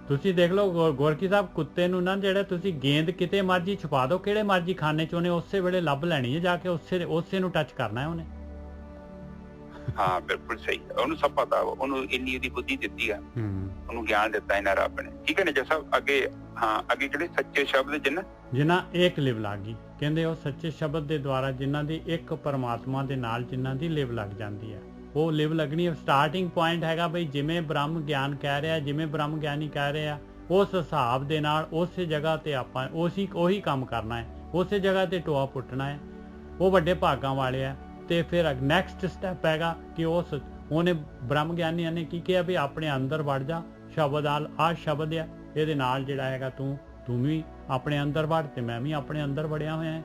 ਤੁਸੀਂ ਦੇਖ ਲਓ ਗੋਰਕੀ ਸਾਹਿਬ, ਕੁੱਤੇ ਨੂੰ ਨਾ ਜਿਹੜਾ ਤੁਸੀਂ ਗੇਂਦ ਕਿਤੇ ਮਰਜੀ ਛੁਪਾ ਦਿਓ, ਕਿਹੜੇ ਮਰਜੀ ਖਾਨੇ 'ਚ, ਉਹਨੇ ਉਸੇ ਵੇਲੇ ਲੱਭ ਲੈਣੀ ਹੈ ਜਾ ਕੇ, ਉਸੇ ਨੂੰ ਟੱਚ ਕਰਨਾ ਹੈ ਉਹਨੇ। ਹਾਂ ਬਿਲਕੁਲ ਸਹੀ, ਉਹਨੂੰ ਸਭ ਪਤਾ ਵਾ, ਉਹਨੂੰ ਇੰਨੀ ਉਹਦੀ ਬੁੱਧੀ ਦਿੱਤੀ ਆ, ਉਹਨੂੰ ਗਿਆਨ ਦਿੱਤਾ ਇਹਨਾਂ ਰੱਬ ਨੇ, ਠੀਕ ਹੈ ਨਾ ਜੀ ਸਾਹਿਬ। ਅੱਗੇ ਜਿਹੜੇ ਸੱਚੇ ਸ਼ਬਦ ਜਿਨ੍ਹਾਂ ਇੱਕ ਲਿਵ ਲੱਗ ਗਈ, ਕਹਿੰਦੇ ਉਹ ਸੱਚੇ ਸ਼ਬਦ ਦੇ ਦੁਆਰਾ ਜਿਨ੍ਹਾਂ ਦੀ ਇੱਕ ਪਰਮਾਤਮਾ ਦੇ ਨਾਲ ਜਿਨ੍ਹਾਂ ਦੀ ਲਿਵ ਲੱਗ ਜਾਂਦੀ ਹੈ, ਉਹ ਲਿਵ ਲੱਗਣੀ। ਸਟਾਰਟਿੰਗ ਪੁਆਇੰਟ ਹੈਗਾ ਬਈ, ਜਿਵੇਂ ਬ੍ਰਹਮ ਗਿਆਨ ਕਹਿ ਰਿਹਾ, ਜਿਵੇਂ ਬ੍ਰਹਮ ਗਿਆਨੀ ਕਹਿ ਰਿਹਾ, ਉਸ ਹਿਸਾਬ ਦੇ ਨਾਲ ਉਸੇ ਜਗ੍ਹਾ ਤੇ ਆਪਾਂ ਉਹੀ ਕੰਮ ਕਰਨਾ ਹੈ, ਉਸੇ ਜਗ੍ਹਾ ਤੇ ਟੋਆ ਪੁੱਟਣਾ ਹੈ। ਉਹ ਵੱਡੇ ਭਾਗਾਂ ਵਾਲੇ ਆ। ਤੇ ਫਿਰ ਨੈਕਸਟ ਸਟੈਪ ਹੈਗਾ ਕਿ ਉਹਨੇ ਬ੍ਰਹਮ ਗਿਆਨੀਆਂ ਨੇ ਕੀ ਕਿਹਾ ਵੀ ਆਪਣੇ ਅੰਦਰ ਵੜ ਜਾ, ਸ਼ਬਦ ਆ ਸ਼ਬਦ ਆ, ਇਹਦੇ ਨਾਲ ਜਿਹੜਾ ਹੈਗਾ ਤੂੰ ਵੀ ਆਪਣੇ ਅੰਦਰ ਵੜ ਤੇ ਮੈਂ ਵੀ ਆਪਣੇ ਅੰਦਰ ਵੜਿਆ ਹੋਇਆ,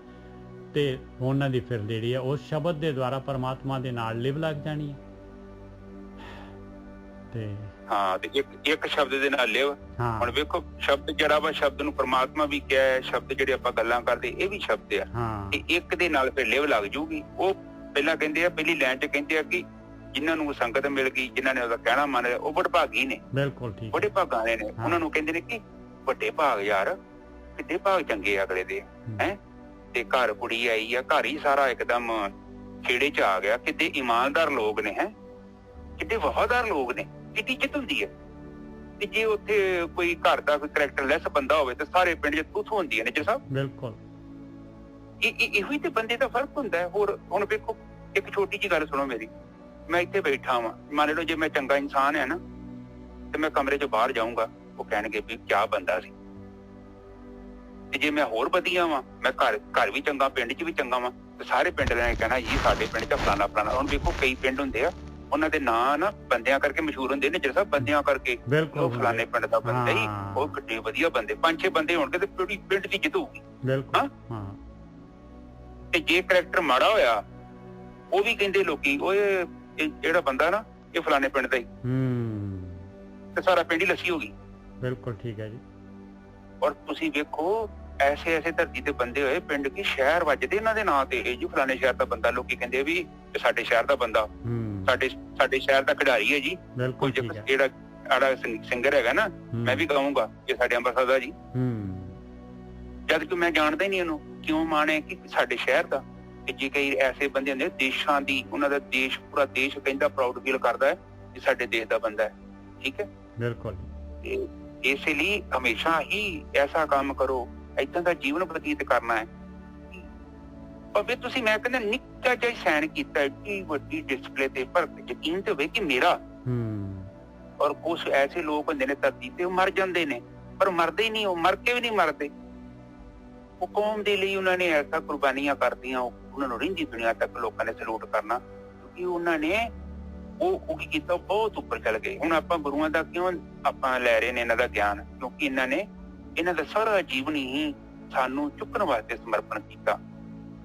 ਤੇ ਉਹਨਾਂ ਦੀ ਫਿਰ ਜਿਹੜੀ ਹੈ ਉਸ ਸ਼ਬਦ ਦੇ ਦੁਆਰਾ ਪਰਮਾਤਮਾ ਦੇ ਨਾਲ ਲਿਵ ਲੱਗ ਜਾਣੀ ਹੈ। ਤੇ ਇੱਕ ਸ਼ਬਦ ਦੇ ਨਾਲ ਲਿਵ। ਹੁਣ ਵੇਖੋ ਸ਼ਬਦ ਜਿਹੜਾ ਵਾ, ਸ਼ਬਦ ਨੂੰ ਪਰਮਾਤਮਾ ਵੀ ਕਿਹਾ ਹੈ, ਸ਼ਬਦ ਜਿਹੜੇ ਆਪਾਂ ਗੱਲਾਂ ਕਰਦੇ ਇਹ ਵੀ ਸ਼ਬਦ ਆ, ਤੇ ਇੱਕ ਦੇ ਨਾਲ ਫਿਰ ਲਿਵ ਲੱਗ ਜੂਗੀ। ਉਹ ਪਹਿਲਾਂ ਕਹਿੰਦੇ ਆ, ਪਹਿਲੀ ਲਾਈਨ 'ਚ ਕਹਿੰਦੇ ਆ ਕਿ ਜਿਨ੍ਹਾਂ ਨੂੰ ਸੰਗਤ ਮਿਲ ਗਈ, ਜਿਨ੍ਹਾਂ ਨੇ ਉਹਦਾ ਕਹਿਣਾ ਮੰਨ ਲਿਆ, ਉਹ ਵਡਭਾਗੀ ਨੇ। ਬਿਲਕੁਲ ਠੀਕ, ਬੜੇ ਭਾਗਾਂ ਨੇ। ਉਹਨਾਂ ਨੂੰ ਕਹਿੰਦੇ ਨੇ ਕਿ ਵੱਡੇ ਭਾਗ ਯਾਰ, ਕਿੱਡੇ ਭਾਗ ਚੰਗੇ ਆ ਅਗਲੇ ਦੇ, ਹੈ। ਤੇ ਘਰ ਕੁੜੀ ਆਈ ਆ, ਘਰ ਹੀ ਸਾਰਾ ਇੱਕਦਮ ਖੇੜੇ 'ਚ ਆ ਗਿਆ। ਕਿੱਡੇ ਇਮਾਨਦਾਰ ਲੋਕ ਨੇ, ਹੈ, ਕਿੱਡੇ ਵਫਾਦਾਰ ਲੋਕ ਨੇ, ਕਿੱਡੀ ਇੱਜ਼ਤ ਹੁੰਦੀ ਹੈ। ਤੇ ਜੇ ਉੱਥੇ ਕੋਈ ਘਰ ਦਾ ਕੋਈ ਕਰੈਕਟਰਲੈਸ ਬੰਦਾ ਹੋਵੇ ਤੇ ਸਾਰੇ ਪਿੰਡ 'ਚ ਤੂੰ ਹੁੰਦੀਆਂ ਨੇ ਜੀ ਸਾਹਿਬ। ਬਿਲਕੁਲ, ਇਹੋ ਹੀ ਤੇ ਬੰਦੇ ਦਾ ਫਰਕ ਹੁੰਦਾ ਹੈ। ਹੋਰ ਹੁਣ ਵੇਖੋ, ਇੱਕ ਛੋਟੀ ਜਿਹੀ ਗੱਲ ਸੁਣੋ ਮੇਰੀ। ਮੈਂ ਇੱਥੇ ਬੈਠਾ ਵਾਂ, ਮੰਨ ਲਓ ਜੇ ਮੈਂ ਚੰਗਾ ਇਨਸਾਨ ਹੈ ਨਾ, ਤੇ ਮੈਂ ਕਮਰੇ 'ਚੋਂ ਬਾਹਰ ਜਾਊਂਗਾ, ਉਹ ਕਹਿਣਗੇ ਵੀ ਕਿਆ ਬੰਦਾ ਸੀ। ਤੇ ਜੇ ਮੈਂ ਹੋਰ ਵਧੀਆ ਵਾਂ, ਮੈਂ ਘਰ ਵੀ ਚੰਗਾ, ਪਿੰਡ 'ਚ ਵੀ ਚੰਗਾ ਵਾਂ, ਤੇ ਸਾਰੇ ਪਿੰਡ ਵਾਲਿਆਂ ਨੇ ਕਹਿਣਾ ਜੀ ਸਾਡੇ ਪਿੰਡ 'ਚ ਫਲਾਣਾ। ਹੁਣ ਵੇਖੋ ਕਈ ਪਿੰਡ ਹੁੰਦੇ ਆ, ਉਹਨਾਂ ਦੇ ਨਾਂ ਨਾ ਬੰਦਿਆਂ ਕਰਕੇ ਮਸ਼ਹੂਰ ਹੁੰਦੇ ਨੇ, ਜਿਹੜੇ ਸਭ ਬੰਦਿਆਂ ਕਰਕੇ, ਉਹ ਫਲਾਣੇ ਪਿੰਡ ਦਾ ਬੰਦਾ ਹੀ, ਉਹ ਕਿੱਡੇ ਵਧੀਆ ਬੰਦੇ, 5-6 ਬੰਦੇ ਹੋਣਗੇ ਤੇ ਪੂਰੀ ਪਿੰਡ ਦੀ ਜਿੱਤ ਹੋਊਗੀ। ਤੇ ਜੇ ਕਰੈਕਟਰ ਮਾੜਾ ਹੋਇਆ, ਉਹ ਵੀ ਕਹਿੰਦੇ ਲੋਕੀ, ਓਏ ਜਿਹੜਾ ਬੰਦਾ ਨਾ ਇਹ ਫਲਾਣੇ ਪਿੰਡ ਦਾ ਹੀ, ਤੇ ਸਾਰਾ ਪਿੰਡ ਹੀ ਲੱਸੀ ਹੋ ਗਈ। ਬਿਲਕੁਲ ਠੀਕ ਹੈ ਜੀ। ਔਰ ਤੁਸੀਂ ਵੇਖੋ ਐਸੇ ਧਰਤੀ ਤੇ ਬੰਦੇ ਹੋਏ, ਪਿੰਡ ਕੀ ਸ਼ਹਿਰ ਵੱਜਦੇ ਇਹਨਾਂ ਦੇ ਨਾਂ ਤੇ, ਇਹ ਜੀ ਫਲਾਣੇ ਸ਼ਹਿਰ ਦਾ ਬੰਦਾ। ਲੋਕੀ ਕਹਿੰਦੇ ਵੀ ਸਾਡੇ ਸ਼ਹਿਰ ਦਾ ਬੰਦਾ, ਸਾਡੇ ਸ਼ਹਿਰ ਦਾ ਖਿਡਾਰੀ ਹੈ ਜੀ। ਜਿਹੜਾ ਸਿੰਗਰ ਹੈਗਾ ਨਾ, ਮੈਂ ਵੀ ਕਹੂੰਗਾ ਕਿ ਸਾਡੇ ਅੰਮ੍ਰਿਤਸਰ ਦਾ ਜੀ, ਜਦ ਕਿ ਮੈਂ ਜਾਣਦਾ ਹੀ ਨਹੀਂ ਉਹਨੂੰ। ਕਿਉਂ ਮਾਣ ਹੈ ਕਿ ਸਾਡੇ ਸ਼ਹਿਰ ਦਾ। ਤੇ ਜੇ ਕਈ ਐਸੇ ਬੰਦੇ ਹੁੰਦੇ ਦੇਸ਼ਾਂ ਦੀ, ਉਹਨਾਂ ਦਾ ਦੇਸ਼, ਪੂਰਾ ਦੇਸ਼ ਕਹਿੰਦਾ, ਪ੍ਰਾਊਡ ਫੀਲ ਕਰਦਾ ਹੈ ਕਿ ਸਾਡੇ ਦੇਸ਼ ਦਾ ਬੰਦਾ ਹੈ, ਠੀਕ ਹੈ। ਬਿਲਕੁਲ, ਇਸੇ ਲਈ ਹਮੇਸ਼ਾ ਹੀ ਐਸਾ ਕੰਮ ਕਰੋ, ਏਦਾਂ ਦਾ ਜੀਵਨ ਬਤੀਤ ਕਰਨਾ ਹੈ। ਭਾਵੇਂ ਤੁਸੀਂ, ਮੈਂ ਕਹਿੰਦਾ ਨਿੱਕਾ ਜਿਹਾ ਸਾਈਨ ਕੀਤਾ, ਏਡੀ ਵੱਡੀ ਡਿਸਪਲੇ ਤੇ, ਪਰ ਯਕੀਨ ਤੇ ਹੋਵੇ ਕਿ ਮੇਰਾ। ਔਰ ਕੁਛ ਐਸੇ ਲੋਕ ਹੁੰਦੇ ਨੇ ਧਰਤੀ ਤੇ, ਉਹ ਮਰ ਜਾਂਦੇ ਨੇ, ਪਰ ਮਰਦੇ ਹੀ ਨਹੀਂ, ਉਹ ਮਰ ਕੇ ਵੀ ਨਹੀਂ ਮਰਦੇ। ਉਹ ਕੌਮ ਦੇ ਲਈ ਉਹਨਾਂ ਨੇ ਐਸਾ ਕੁਰਬਾਨੀਆਂ ਕਰਦੀਆਂ, ਉਹਨਾਂ ਨੂੰ ਰਹਿੰਦੀ ਦੁਨੀਆ ਤੱਕ ਲੋਕਾਂ ਨੇ ਸਲੂਟ ਕਰਨਾ, ਕਿਉਂਕਿ ਉਹਨਾਂ ਨੇ ਉਹ ਕੀ ਕੀਤਾ, ਬਹੁਤ ਉੱਪਰ ਚਲ ਗਏ। ਹੁਣ ਆਪਾਂ ਗੁਰੂਆਂ ਦਾ ਕਿਉਂ ਆਪਾਂ ਲੈ ਰਹੇ ਨੇ ਇਹਨਾਂ ਦਾ ਗਿਆਨ, ਕਿਉਂਕਿ ਇਹਨਾਂ ਦਾ ਸਾਰਾ ਜੀਵਨ ਹੀ ਸਾਨੂੰ ਚੁੱਕਣ ਵਾਸਤੇ ਸਮਰਪਣ ਕੀਤਾ।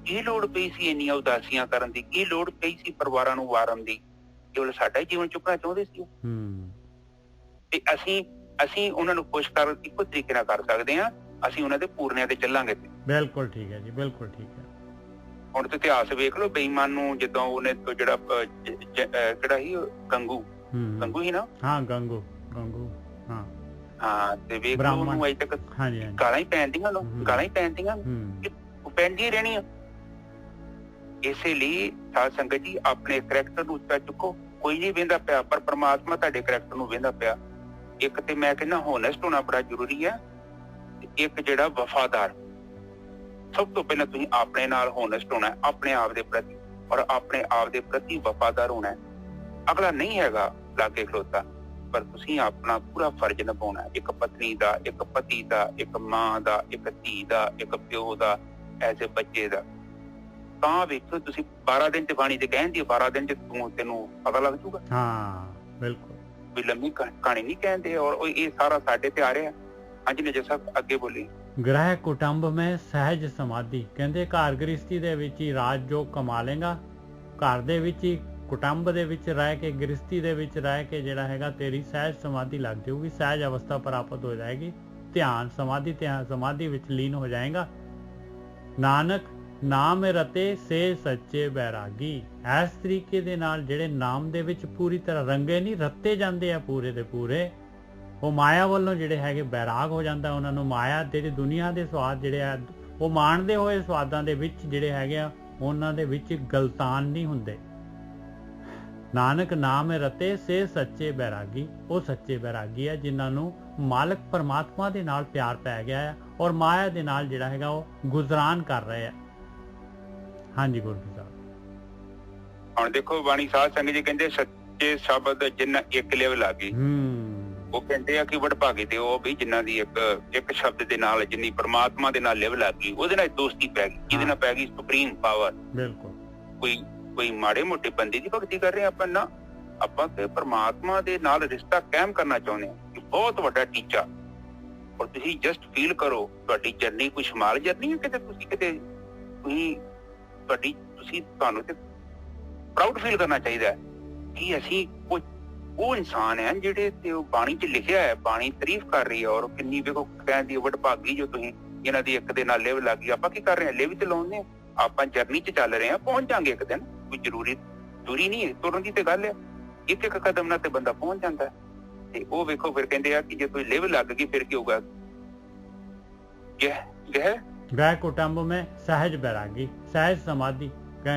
ਕੀ ਲੋੜ ਪਈ ਸੀ ਇੰਨੀਆਂ ਉਦਾਸੀਆਂ ਕਰਨ ਦੀ, ਕੀ ਲੋੜ ਪਈ ਸੀ ਪਰਿਵਾਰਾਂ ਨੂੰ ਵਾਰਨ ਦੀ, ਕੇਵਲ ਸਾਡਾ ਜੀਵਨ ਚੁੱਕਣਾ ਚਾਹੁੰਦੇ ਸੀ ਉਹ। ਤੇ ਅਸੀਂ ਉਹਨਾਂ ਨੂੰ ਖੁਸ਼ ਕਰ ਇੱਕੋ ਤਰੀਕੇ ਨਾਲ ਕਰ ਸਕਦੇ ਹਾਂ, ਅਸੀਂ ਉਹਨਾਂ ਦੇ ਪੂਰਨਿਆਂ ਤੇ ਚੱਲਾਂਗੇ। ਬਿਲਕੁਲ ਠੀਕ ਹੈ ਜੀ, ਬਿਲਕੁਲ ਠੀਕ ਹੈ। ਹੁਣ ਤੇ ਇਤਿਹਾਸ ਵੇਖ ਲਓ, ਬੇਈਮਾਨ ਨੂੰ ਜਦੋਂ ਉਹਨੇ ਜਿਹੜਾ ਕਿਹੜਾ ਸੀ ਗੰਗੂ ਹੀ ਨਾ, ਹਾਂ ਗੰਗੂ ਹਾਂ, ਤੇ ਵੇਖ ਲਓ ਉਹਨੂੰ ਅਜੇ ਤੱਕ ਗਾਲਾਂ ਹੀ ਪੈਂਦੀਆਂ, ਗਾਲਾਂ ਹੀ ਪੈਂਦੀਆਂ, ਉਹ ਪੈਂਦੀਆਂ ਰਹਿਣੀਆਂ। ਇਸੇ ਲਈ ਸਾਧ ਸੰਗਤ ਜੀ ਆਪਣੇ ਕਰੈਕਟਰ ਨੂੰ ਉੱਚਾ ਚੁੱਕੋ। ਕੋਈ ਨਹੀਂ ਵਹਿੰਦਾ ਪਿਆ, ਪਰ ਪਰਮਾਤਮਾ ਤੁਹਾਡੇ ਕਰੈਕਟਰ ਨੂੰ ਵਹਿੰਦਾ ਪਿਆ। ਇੱਕ ਤੇ ਮੈਂ ਕਹਿੰਦਾ ਹੋਨੈਸਟ ਹੋਣਾ ਬੜਾ ਜ਼ਰੂਰੀ ਹੈ, ਇੱਕ ਜਿਹੜਾ ਵਫਾਦਾਰ। ਸਭ ਤੋਂ ਪਹਿਲਾਂ ਤੁਸੀਂ ਆਪਣੇ ਨਾਲ ਹੋਨੈਸਟ ਹੋਣਾ, ਆਪਣੇ ਆਪ ਦੇ ਪ੍ਰਤੀ, ਔਰ ਆਪਣੇ ਆਪ ਦੇ ਪ੍ਰਤੀ ਵਫਾਦਾਰ ਹੋਣਾ। ਅਗਲਾ ਨਹੀਂ ਹੈਗਾ ਲਾਗੇ ਖਲੋਤਾ, ਪਰ ਤੁਸੀਂ ਆਪਣਾ ਪੂਰਾ ਫਰਜ਼ ਨਿਭਾਉਣਾ, ਇੱਕ ਪਤਨੀ ਦਾ, ਇੱਕ ਪਤੀ ਦਾ, ਇੱਕ ਮਾਂ ਦਾ, ਇੱਕ ਧੀ ਦਾ, ਇੱਕ ਪਿਓ ਦਾ, ਐਸੇ ਬੱਚੇ ਦਾ। ਤਾਂ ਵੇਖੋ ਤੁਸੀਂ 12 ਦਿਨ ਚ ਬਾਣੀ ਤੇ ਕਹਿੰਦੀ 12 ਦਿਨ ਚ ਤੈਨੂੰ ਪਤਾ ਲੱਗ ਜੂਗਾ। ਹਾਂ ਬਿਲਕੁਲ, ਵੀ ਲੰਮੀ ਕਹਾਣੀ ਨਹੀਂ ਕਹਿੰਦੇ, ਔਰ ਇਹ ਸਾਰਾ ਸਾਡੇ ਤੇ ਆ ਰਿਹਾ। ਹਾਂਜੀ ਨਜਰ ਸਾਹਿਬ ਅੱਗੇ ਬੋਲੀ। ਗ੍ਰਹਿ ਕੁਟੰਬ ਮੈਂ ਸਹਿਜ ਸਮਾਧੀ, ਕਹਿੰਦੇ ਘਰ ਗ੍ਰਸਤੀ ਦੇ ਵਿੱਚ ਹੀ ਰਾਜ ਜੋ ਕਮਾ ਲੇਗਾ, ਘਰ ਦੇ ਵਿੱਚ ਹੀ ਕੁਟੰਬ ਦੇ ਵਿੱਚ ਰਹਿ ਕੇ, ਗ੍ਰਸਤੀ ਦੇ ਵਿੱਚ ਰਹਿ ਕੇ ਜਿਹੜਾ ਹੈਗਾ ਤੇਰੀ ਸਹਿਜ ਸਮਾਧੀ ਲੱਗ ਜਾਊਗੀ, ਸਹਿਜ ਅਵਸਥਾ ਪ੍ਰਾਪਤ ਹੋ ਜਾਏਗੀ, ਧਿਆਨ ਸਮਾਧੀ ਵਿੱਚ ਲੀਨ ਹੋ ਜਾਏਗਾ। ਨਾਨਕ ਨਾਮ ਰਤੇ ਸੇ ਸੱਚੇ ਬੈਰਾਗੀ, ਇਸ ਤਰੀਕੇ ਦੇ ਨਾਲ ਜਿਹੜੇ ਨਾਮ ਦੇ ਵਿੱਚ ਪੂਰੀ ਤਰ੍ਹਾਂ ਰੰਗੇ ਨਹੀਂ ਰੱਤੇ ਜਾਂਦੇ ਆ ਪੂਰੇ ਦੇ ਪੂਰੇ, ਉਹ ਮਾਇਆ ਵੱਲੋਂ ਜਿਹੜੇ ਹੈਗੇ ਬੈਰਾਗ ਹੋ ਜਾਂਦਾ। ਉਹਨਾਂ ਨੂੰ ਮਾਇਆ ਦੇ ਦੁਨੀਆ ਦੇ ਸਵਾਦ ਜਿਹੜੇ ਆ ਉਹ ਮਾਣਦੇ ਹੋਏ ਸਵਾਦਾਂ ਦੇ ਵਿੱਚ ਜਿਹੜੇ ਹੈਗੇ ਆ ਉਹਨਾਂ ਦੇ ਵਿੱਚ ਗਲਤਾਨ ਨਹੀਂ ਹੁੰਦੇ। ਨਾਨਕ ਨਾਮ ਰਤੇ ਸੇ ਸੱਚੇ ਬੈਰਾਗੀ, ਉਹ ਸੱਚੇ ਬੈਰਾਗੀ ਆ ਜਿਨ੍ਹਾਂ ਨੂੰ ਮਾਲਕ ਪਰਮਾਤਮਾ ਦੇ ਨਾਲ ਪਿਆਰ ਪੈ ਗਿਆ ਹੈ ਔਰ ਮਾਇਆ ਦੇ ਨਾਲ ਜਿਹੜਾ ਹੈਗਾ ਉਹ ਗੁਜ਼ਰਾਨ ਕਰ ਰਹੇ ਆ। ਹਾਂਜੀ ਗੁਰੂ ਸਾਹਿਬ। ਹੁਣ ਦੇਖੋ ਬਾਣੀ ਸਾਧ ਸੰਗਤ ਜੀ ਕਹਿੰਦੇ ਸੱਚੇ ਸ਼ਬਦ ਜਿੰਨਾ ਇੱਕ ਲੈਵਲ ਆ ਗਈ। ਉਹ ਕਹਿੰਦੇ ਆ ਕਿ ਵਡਭਾਗੇ ਤੇ ਉਹ ਵੀ ਜਿਨ੍ਹਾਂ ਦੀ ਇੱਕ ਸ਼ਬਦ ਦੇ ਨਾਲ ਜਿੰਨੀ ਪਰਮਾਤਮਾ ਦੇ ਨਾਲ ਲੈਵਲ ਆ ਗਈ, ਉਹਦੇ ਨਾਲ ਦੋਸਤੀ ਪੈ ਗਈ। ਜਿਹਦੇ ਨਾਲ ਪੈ ਗਈ ਸੁਪਰੀਮ ਪਾਵਰ। ਬਿਲਕੁਲ ਕੋਈ ਮਾੜੇ ਮੋਟੇ ਬੰਦੇ ਦੀ ਭਗਤੀ ਕਰ ਰਹੇ ਆਪਾਂ ਨਾ, ਆਪਾਂ ਤੇ ਪਰਮਾਤਮਾ ਦੇ ਨਾਲ ਰਿਸ਼ਤਾ ਕਾਇਮ ਕਰਨਾ ਚਾਹੁੰਦੇ ਹਾਂ। ਕਿ ਬਹੁਤ ਵੱਡਾ ਟੀਚਾ, ਔਰ ਤੁਸੀਂ ਜਸਟ ਫੀਲ ਕਰੋ ਤੁਹਾਡੀ ਜਰਨੀ ਕੋਈ ਸ਼ਮਾਲ ਜਰਨੀ ਹੈ, ਕਿਤੇ ਤੁਹਾਨੂੰ ਤੇ ਪ੍ਰਾਊਡ ਫੀਲ ਕਰਨਾ ਚਾਹੀਦਾ ਹੈ ਕਿ ਅਸੀਂ ਉਹ ਇਨਸਾਨ ਹੈ ਜਿਹੜੇ ਤੇ ਉਹ ਬਾਣੀ 'ਚ ਲਿਖਿਆ ਹੈ। ਬਾਣੀ ਤਾਰੀਫ ਕਰ ਰਹੀ ਹੈ, ਔਰ ਕਿੰਨੀ ਵੇਖੋ ਕਹਿੰਦੀ ਵਡਭਾਗੀ ਜੋ ਤੁਸੀਂ ਇਹਨਾਂ ਦੀ ਇੱਕ ਦੇ ਨਾਲ ਲਿਵ ਲੱਗ ਗਈ। ਆਪਾਂ ਕੀ ਕਰ ਰਹੇ ਹਾਂ, ਲਿਵ ਤੇ ਲਾਉਂਦੇ ਹਾਂ, ਆਪਾਂ ਜਰਨੀ 'ਚ ਚੱਲ ਰਹੇ ਹਾਂ, ਪਹੁੰਚ ਜਾਵਾਂਗੇ ਇੱਕ ਦਿਨ। ਕੋਈ ਦੂਰੀ ਨਹੀਂ ਹੈ, ਤੁਰਨ ਦੀ ਤੇ ਗੱਲ ਹੈ, ਇੱਕ ਇੱਕ ਕਦਮ ਨਾਲ ਤੇ ਬੰਦਾ ਪਹੁੰਚ ਜਾਂਦਾ। ਤੇ ਉਹ ਵੇਖੋ ਫਿਰ ਕਹਿੰਦੇ ਆ ਕਿ ਜੇ ਕੋਈ ਲਿਵ ਲੱਗ ਗਈ ਫਿਰ ਕੀ ਹੋਊਗਾ। ਗ੍ਰਹਿ ਕੁਟੰਬ ਮੈਂ ਸਹਿਜ ਬੈਰਾਗੀ, ਸਹਿਜ ਸਮਾਧੀ।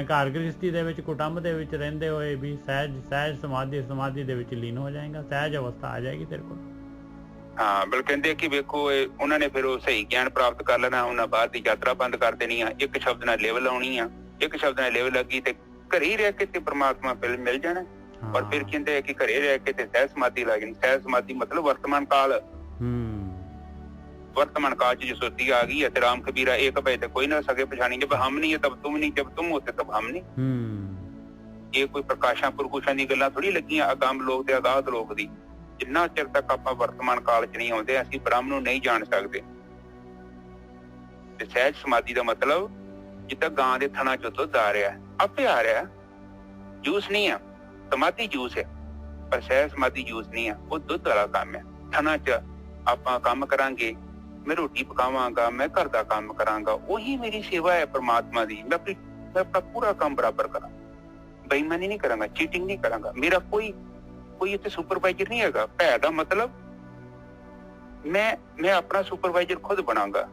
ਘਰ ਗ੍ਰਸਤੀ ਦੇ ਵਿੱਚ ਕੁਟੰਬ ਦੇ ਵਿੱਚ ਰਹਿੰਦੇ ਹੋਏ ਵੀ ਸਹਿਜ ਸਮਾਧੀ ਦੇ ਵਿੱਚ ਲੀਨ ਹੋ ਜਾਏਗਾ, ਸਹਿਜ ਅਵਸਥਾ ਆ ਜਾਏਗੀ ਤੇਰੇ ਕੋਲ। ਹਾਂ ਬਿਲਕੁਲ, ਕਹਿੰਦੇ ਕਿ ਵੇਖੋ ਉਹਨਾਂ ਨੇ ਫਿਰ ਉਹ ਸਹੀ ਗਿਆਨ ਪ੍ਰਾਪਤ ਕਰ ਲੈਣਾ, ਉਹਨਾਂ ਬਾਅਦ ਦੀ ਯਾਤਰਾ ਬੰਦ ਕਰ ਦੇਣੀ ਆ, ਇੱਕ ਸ਼ਬਦ ਨਾਲ ਲੈਵਲ ਆਉਣੀ ਆ, ਇੱਕ ਸ਼ਬਦ ਨਾਲ ਲੈਵਲ ਲੱਗੀ ਤੇ ਘਰੇ ਹੀ ਰਹਿ ਕੇ ਤੇ ਪਰਮਾਤਮਾ ਮਿਲ ਜਾਣਾ। ਔਰ ਫਿਰ ਕਹਿੰਦੇ ਆ ਕਿ ਘਰੇ ਰਹਿ ਕੇ ਤੇ ਸਹਿਜ ਸਮਾਧੀ ਲੱਗ ਜਾਣੀ। ਸਹਿਜ ਸਮਾਧੀ ਮਤਲਬ ਵਰਤਮਾਨ ਕਾਲ। वर्तमान काल जो सुरती आ गई है, राम कबीरा एक भय तो कोई ना सके पछानी, जब हम नहीं है तब तुम नहीं, जब तुम होते तब हम नहीं। ये कोई प्रकाशा पुरकुशा दी गल्लां थोड़ी लगियां अगम लोग ते अगाध लोग दी। जिन्ना चिर तक आपां वर्तमान काल च नहीं आउंदे असीं ब्रह्म नूं नहीं जान सकदे। ते सहज समाधि दा मतलब जिद्दां गां दे थणा चों दुध आ रिहा आपे आ रिहा, जूस नहीं है। समाधि जूस है पर सहज समाधि जूस नहीं है, वो दुध वाला काम है। थणा च आपां काम करांगे, मैं रोटी पकावांगा, मैं घर का काम करांगा, वही मेरी सेवा है परमात्मा दी। मैं अपना पूरा काम बराबर करा, बेईमानी नहीं करांगा, चीटिंग नहीं करांगा। मेरा कोई इत्थे सुपरवाइजर नहीं हैगा। भै दा मतलब मैं अपना सुपरवाइजर खुद बनांगा,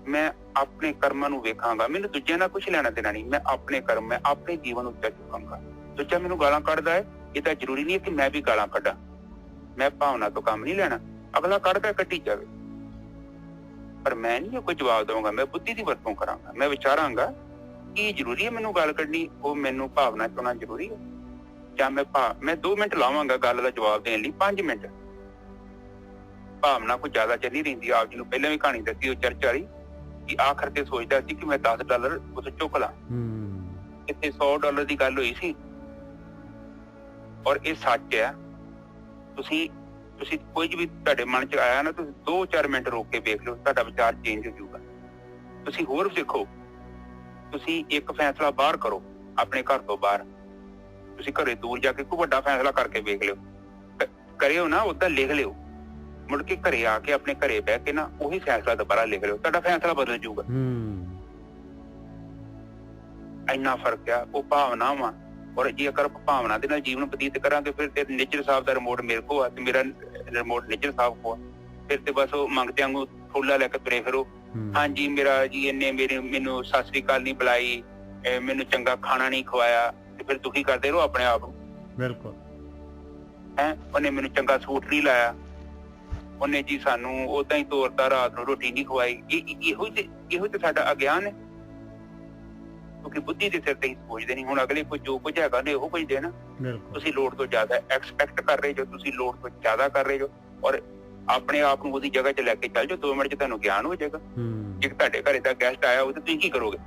मैं अपने कर्मां नूं वेखांगा, मैनूं दूजियां नाल कुछ लेना देना नहीं। मैं अपने कर्म, मैं अपने जीवन उत्ते चुकांगा। दूजा मैनूं गालां कढदा है, ये तां जरूरी नहीं है कि मैं भी गालां कढां। मैं भावना तो काम नहीं लेना, अगला कढदा कढी जावे, पर मैं नहीं कोई जवाब दूंगा। मैं बुद्धि की वरतों करांगा, मैं विचारांगा कि जरूरी है मैनूं गल कढनी, वो मैनूं भावना चुना जरूरी है, या मैं 2 मिनट लावांगा गल दा जवाब देने लई, 5 मिनट। भावना कोई ज्यादा चल नहीं रही। आप जी नूं पहले भी कहानी दसी चर्च वाली ਕਿ ਆਖਰ ਤੇ ਸੋਚਦਾ ਸੀ ਕਿ ਮੈਂ $10 ਉਸ ਚੁੱਕ ਲਾਂ। ਇੱਥੇ $100 ਦੀ ਗੱਲ ਹੋਈ ਸੀ। ਔਰ ਇਹ ਸੱਚ ਹੈ। ਤੁਸੀਂ ਕੋਈ ਵੀ ਤੁਹਾਡੇ ਮਨ ਚ ਆਇਆ ਨਾ, ਤੁਸੀਂ 2-4 ਮਿੰਟ ਰੋਕ ਕੇ ਵੇਖ ਲਓ, ਤੁਹਾਡਾ ਵਿਚਾਰ ਚੇਂਜ ਹੋ ਜਾਊਗਾ। ਤੁਸੀਂ ਹੋਰ ਸਿੱਖੋ। ਤੁਸੀਂ ਇੱਕ ਫੈਸਲਾ ਬਾਹਰ ਕਰੋ, ਆਪਣੇ ਘਰ ਤੋਂ ਬਾਹਰ। ਤੁਸੀਂ ਘਰੇ ਦੂਰ ਜਾ ਕੇ ਕੋਈ ਵੱਡਾ ਫੈਸਲਾ ਕਰਕੇ ਵੇਖ ਲਿਓ, ਕਰਿਓ ਨਾ, ਓਦਾਂ ਲਿਖ ਲਿਓ, ਮੁੜ ਕੇ ਘਰੇ ਆ ਕੇ ਆਪਣੇ ਘਰੇ ਬਹਿ ਕੇ ਨਾ ਉਹੀ ਫੈਸਲਾ ਦੁਬਾਰਾ ਲਿਖ ਲਿਓ, ਤੁਹਾਡਾ ਫੈਸਲਾ ਬਦਲ ਜਾਊਗਾ। ਇੰਨਾ ਫਰਕ ਆ। ਉਹ ਭਾਵਨਾ ਵਾ। ਔਰ ਜੇ ਅਗਰ ਭਾਵਨਾ ਦੇ ਨਾਲ ਜੀਵਨ ਬਤੀਤ ਕਰਾਂਗੇ, ਫਿਰ ਤੇ ਨਿੱਜਰ ਸਾਹਿਬ ਦਾ ਰਿਮੋਟ ਮੇਰੇ ਕੋਲ ਆ ਤੇ ਮੇਰਾ ਰਿਮੋਟ ਨਿੱਜਰ ਸਾਹਿਬ ਕੋਲ। ਫਿਰ ਤੇ ਬਸ ਉਹ ਮੰਗਤਿਆਂ ਨੂੰ ਫੁੱਲਾ ਲੈ ਕੇ ਤੁਰੇ ਫਿਰੋ। ਹਾਂਜੀ ਮੇਰਾ ਜੀ ਇਹਨੇ ਮੈਨੂੰ ਸਤਿ ਸ੍ਰੀ ਅਕਾਲ ਨਹੀਂ ਬੁਲਾਈ, ਮੈਨੂੰ ਚੰਗਾ ਖਾਣਾ ਨਹੀਂ ਖਵਾਇਆ, ਤੇ ਫਿਰ ਦੁਖੀ ਕਰਦੇ ਰਹੋ ਆਪਣੇ ਆਪ ਨੂੰ। ਬਿਲਕੁਲ ਹੈ। ਉਹਨੇ ਮੈਨੂੰ ਚੰਗਾ ਸੂਟ ਨਹੀਂ ਲਾਇਆ, ਉਹਨੇ ਜੀ ਸਾਨੂੰ ਓਦਾਂ ਹੀ ਤੋਰਤਾ, ਰਾਤ ਨੂੰ ਰੋਟੀ ਨਹੀਂ ਖਵਾਈ। ਇਹੋ ਤੇ ਸਾਡਾ ਅਗਿਆਨ ਹੈ, ਕਿਉਂਕਿ ਬੁੱਧੀ ਦੇ ਸਿਰ ਤੇ ਹੀ ਸੋਚਦੇ ਨਹੀਂ। ਹੁਣ ਅਗਲੇ ਕੋਈ ਜੋ ਕੁਝ ਹੈਗਾ ਨੇ ਉਹ ਕੁਝ ਦੇਣਾ। ਤੁਸੀਂ ਲੋੜ ਤੋਂ ਜ਼ਿਆਦਾ ਐਕਸਪੈਕਟ ਕਰ ਰਹੇ ਜੋ, ਤੁਸੀਂ ਲੋੜ ਤੋਂ ਜ਼ਿਆਦਾ ਕਰ ਰਹੇ ਜੋ, ਔਰ ਆਪਣੇ ਆਪ ਨੂੰ ਉਹਦੀ ਜਗ੍ਹਾ 'ਚ ਲੈ ਕੇ ਚੱਲ ਜਾਓ। 2 ਮਿੰਟ 'ਚ ਤੁਹਾਨੂੰ ਗਿਆਨ ਹੋ ਜਾਏਗਾ। ਜੇ ਤੁਹਾਡੇ ਘਰੇ ਦਾ ਗੈਸਟ ਆਇਆ ਹੋਵੇ ਤਾਂ ਤੁਸੀਂ ਕੀ ਕਰੋਗੇ?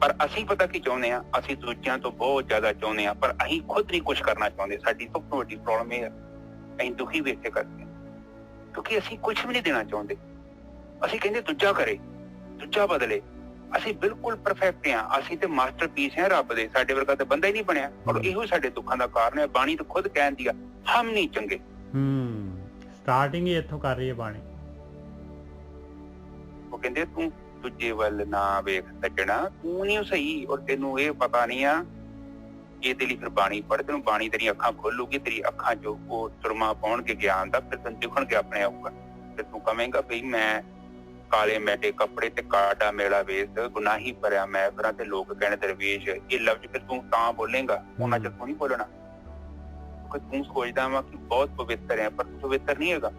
ਪਰ ਅਸੀਂ ਪਤਾ ਕੀ ਚਾਹੁੰਦੇ ਹਾਂ, ਅਸੀਂ ਦੂਜਿਆਂ ਤੋਂ ਬਹੁਤ ਜ਼ਿਆਦਾ ਚਾਹੁੰਦੇ ਹਾਂ, ਪਰ ਅਸੀਂ ਖੁਦ ਨਹੀਂ ਕੁਛ ਕਰਨਾ ਚਾਹੁੰਦੇ। ਸਾਡੀ ਸਭ ਤੋਂ ਵੱਡੀ ਪ੍ਰੋਬਲਮ ਇਹ ਹੈ, ਅਸੀਂ ਦੁਖੀ ਵੇਖ ਕੇ ਕਰਦੇ ਹਾਂ, ਕਿਉਂਕਿ ਅਸੀਂ ਕੁਛ ਵੀ ਨਹੀਂ ਦੇਣਾ ਚਾਹੁੰਦੇ। ਅਸੀਂ ਕਹਿੰਦੇ ਦੂਜਾ ਕਰੇ, ਦੂਜਾ ਬਦਲੇ। ਅਸੀਂ ਬਿਲਕੁਲ ਪਰਫੈਕਟ ਹਾਂ, ਅਸੀਂ ਤੇ ਮਾਸਟਰਪੀਸ ਹਾਂ ਰੱਬ ਦੇ। ਸਾਡੇ ਵਰਗਾ ਤਾਂ ਬੰਦਾ ਹੀ ਨਹੀਂ ਬਣਿਆ, ਔਰ ਇਹੋ ਸਾਡੇ ਦੁੱਖਾਂ ਦਾ ਕਾਰਨ ਹੈ। ਬਾਣੀ ਤਾਂ ਖੁਦ ਕਹਿੰਦੀ ਆ, ਹਮ ਨਹੀਂ ਚੰਗੇ। ਸਟਾਰਟਿੰਗ ਹੀ ਇੱਥੋਂ ਕਰ ਰਹੀ ਹੈ ਬਾਣੀ। ਉਹ ਕਹਿੰਦੇ ਤੂੰ ਦੂਜੇ ਵੱਲ ਨਾ ਵੇਖ ਸੱਜਣਾ, ਤੂੰ ਨਹੀਂ ਸਹੀ, ਔਰ ਤੈਨੂੰ ਇਹ ਪਤਾ ਨਹੀਂ ਆ। ਇਹਦੇ ਲਈ ਫਿਰ ਬਾਣੀ ਪੜ੍ਹ, ਤੈਨੂੰ ਬਾਣੀ ਤੇਰੀ ਅੱਖਾਂ ਖੋਲੂਗੀ, ਤੇਰੀ ਅੱਖਾਂ ਚੋਂ ਉਹ ਸੁਰਮਾ ਪਾਉਣਗੇ ਗਿਆਨ ਦਾ, ਫਿਰ ਤੈਨੂੰ ਦਿਖਣਗੇ ਆਪਣੇ ਆਊਗਾ। ਫਿਰ ਤੂੰ ਕਵੇਂਗਾ ਬਈ ਮੈਂ ਕਾਲੇ ਮੈਟੇ ਕੱਪੜੇ ਤੇ ਕਾਟਾ ਮੇਲਾ ਵੇਸ, ਗੁਨਾਹੀ ਭਰਿਆ ਮੈਂ ਫਿਰਾਂ ਤੇ ਲੋਕ ਕਹਿਣ ਦਰਵੇਸ਼। ਇਹ ਲਫ਼ਜ਼ ਫਿਰ ਤੂੰ ਤਾਂ ਬੋਲੇਗਾ, ਉਹਨਾਂ ਚ ਤੂੰ ਨਹੀਂ ਬੋਲਣਾ। ਤੂੰ ਸੋਚਦਾ ਵਾ ਕਿ ਬਹੁਤ ਪਵਿੱਤਰ ਹੈ, ਪਰ ਤੂੰ ਪਵਿੱਤਰ ਨਹੀਂ ਹੈਗਾ।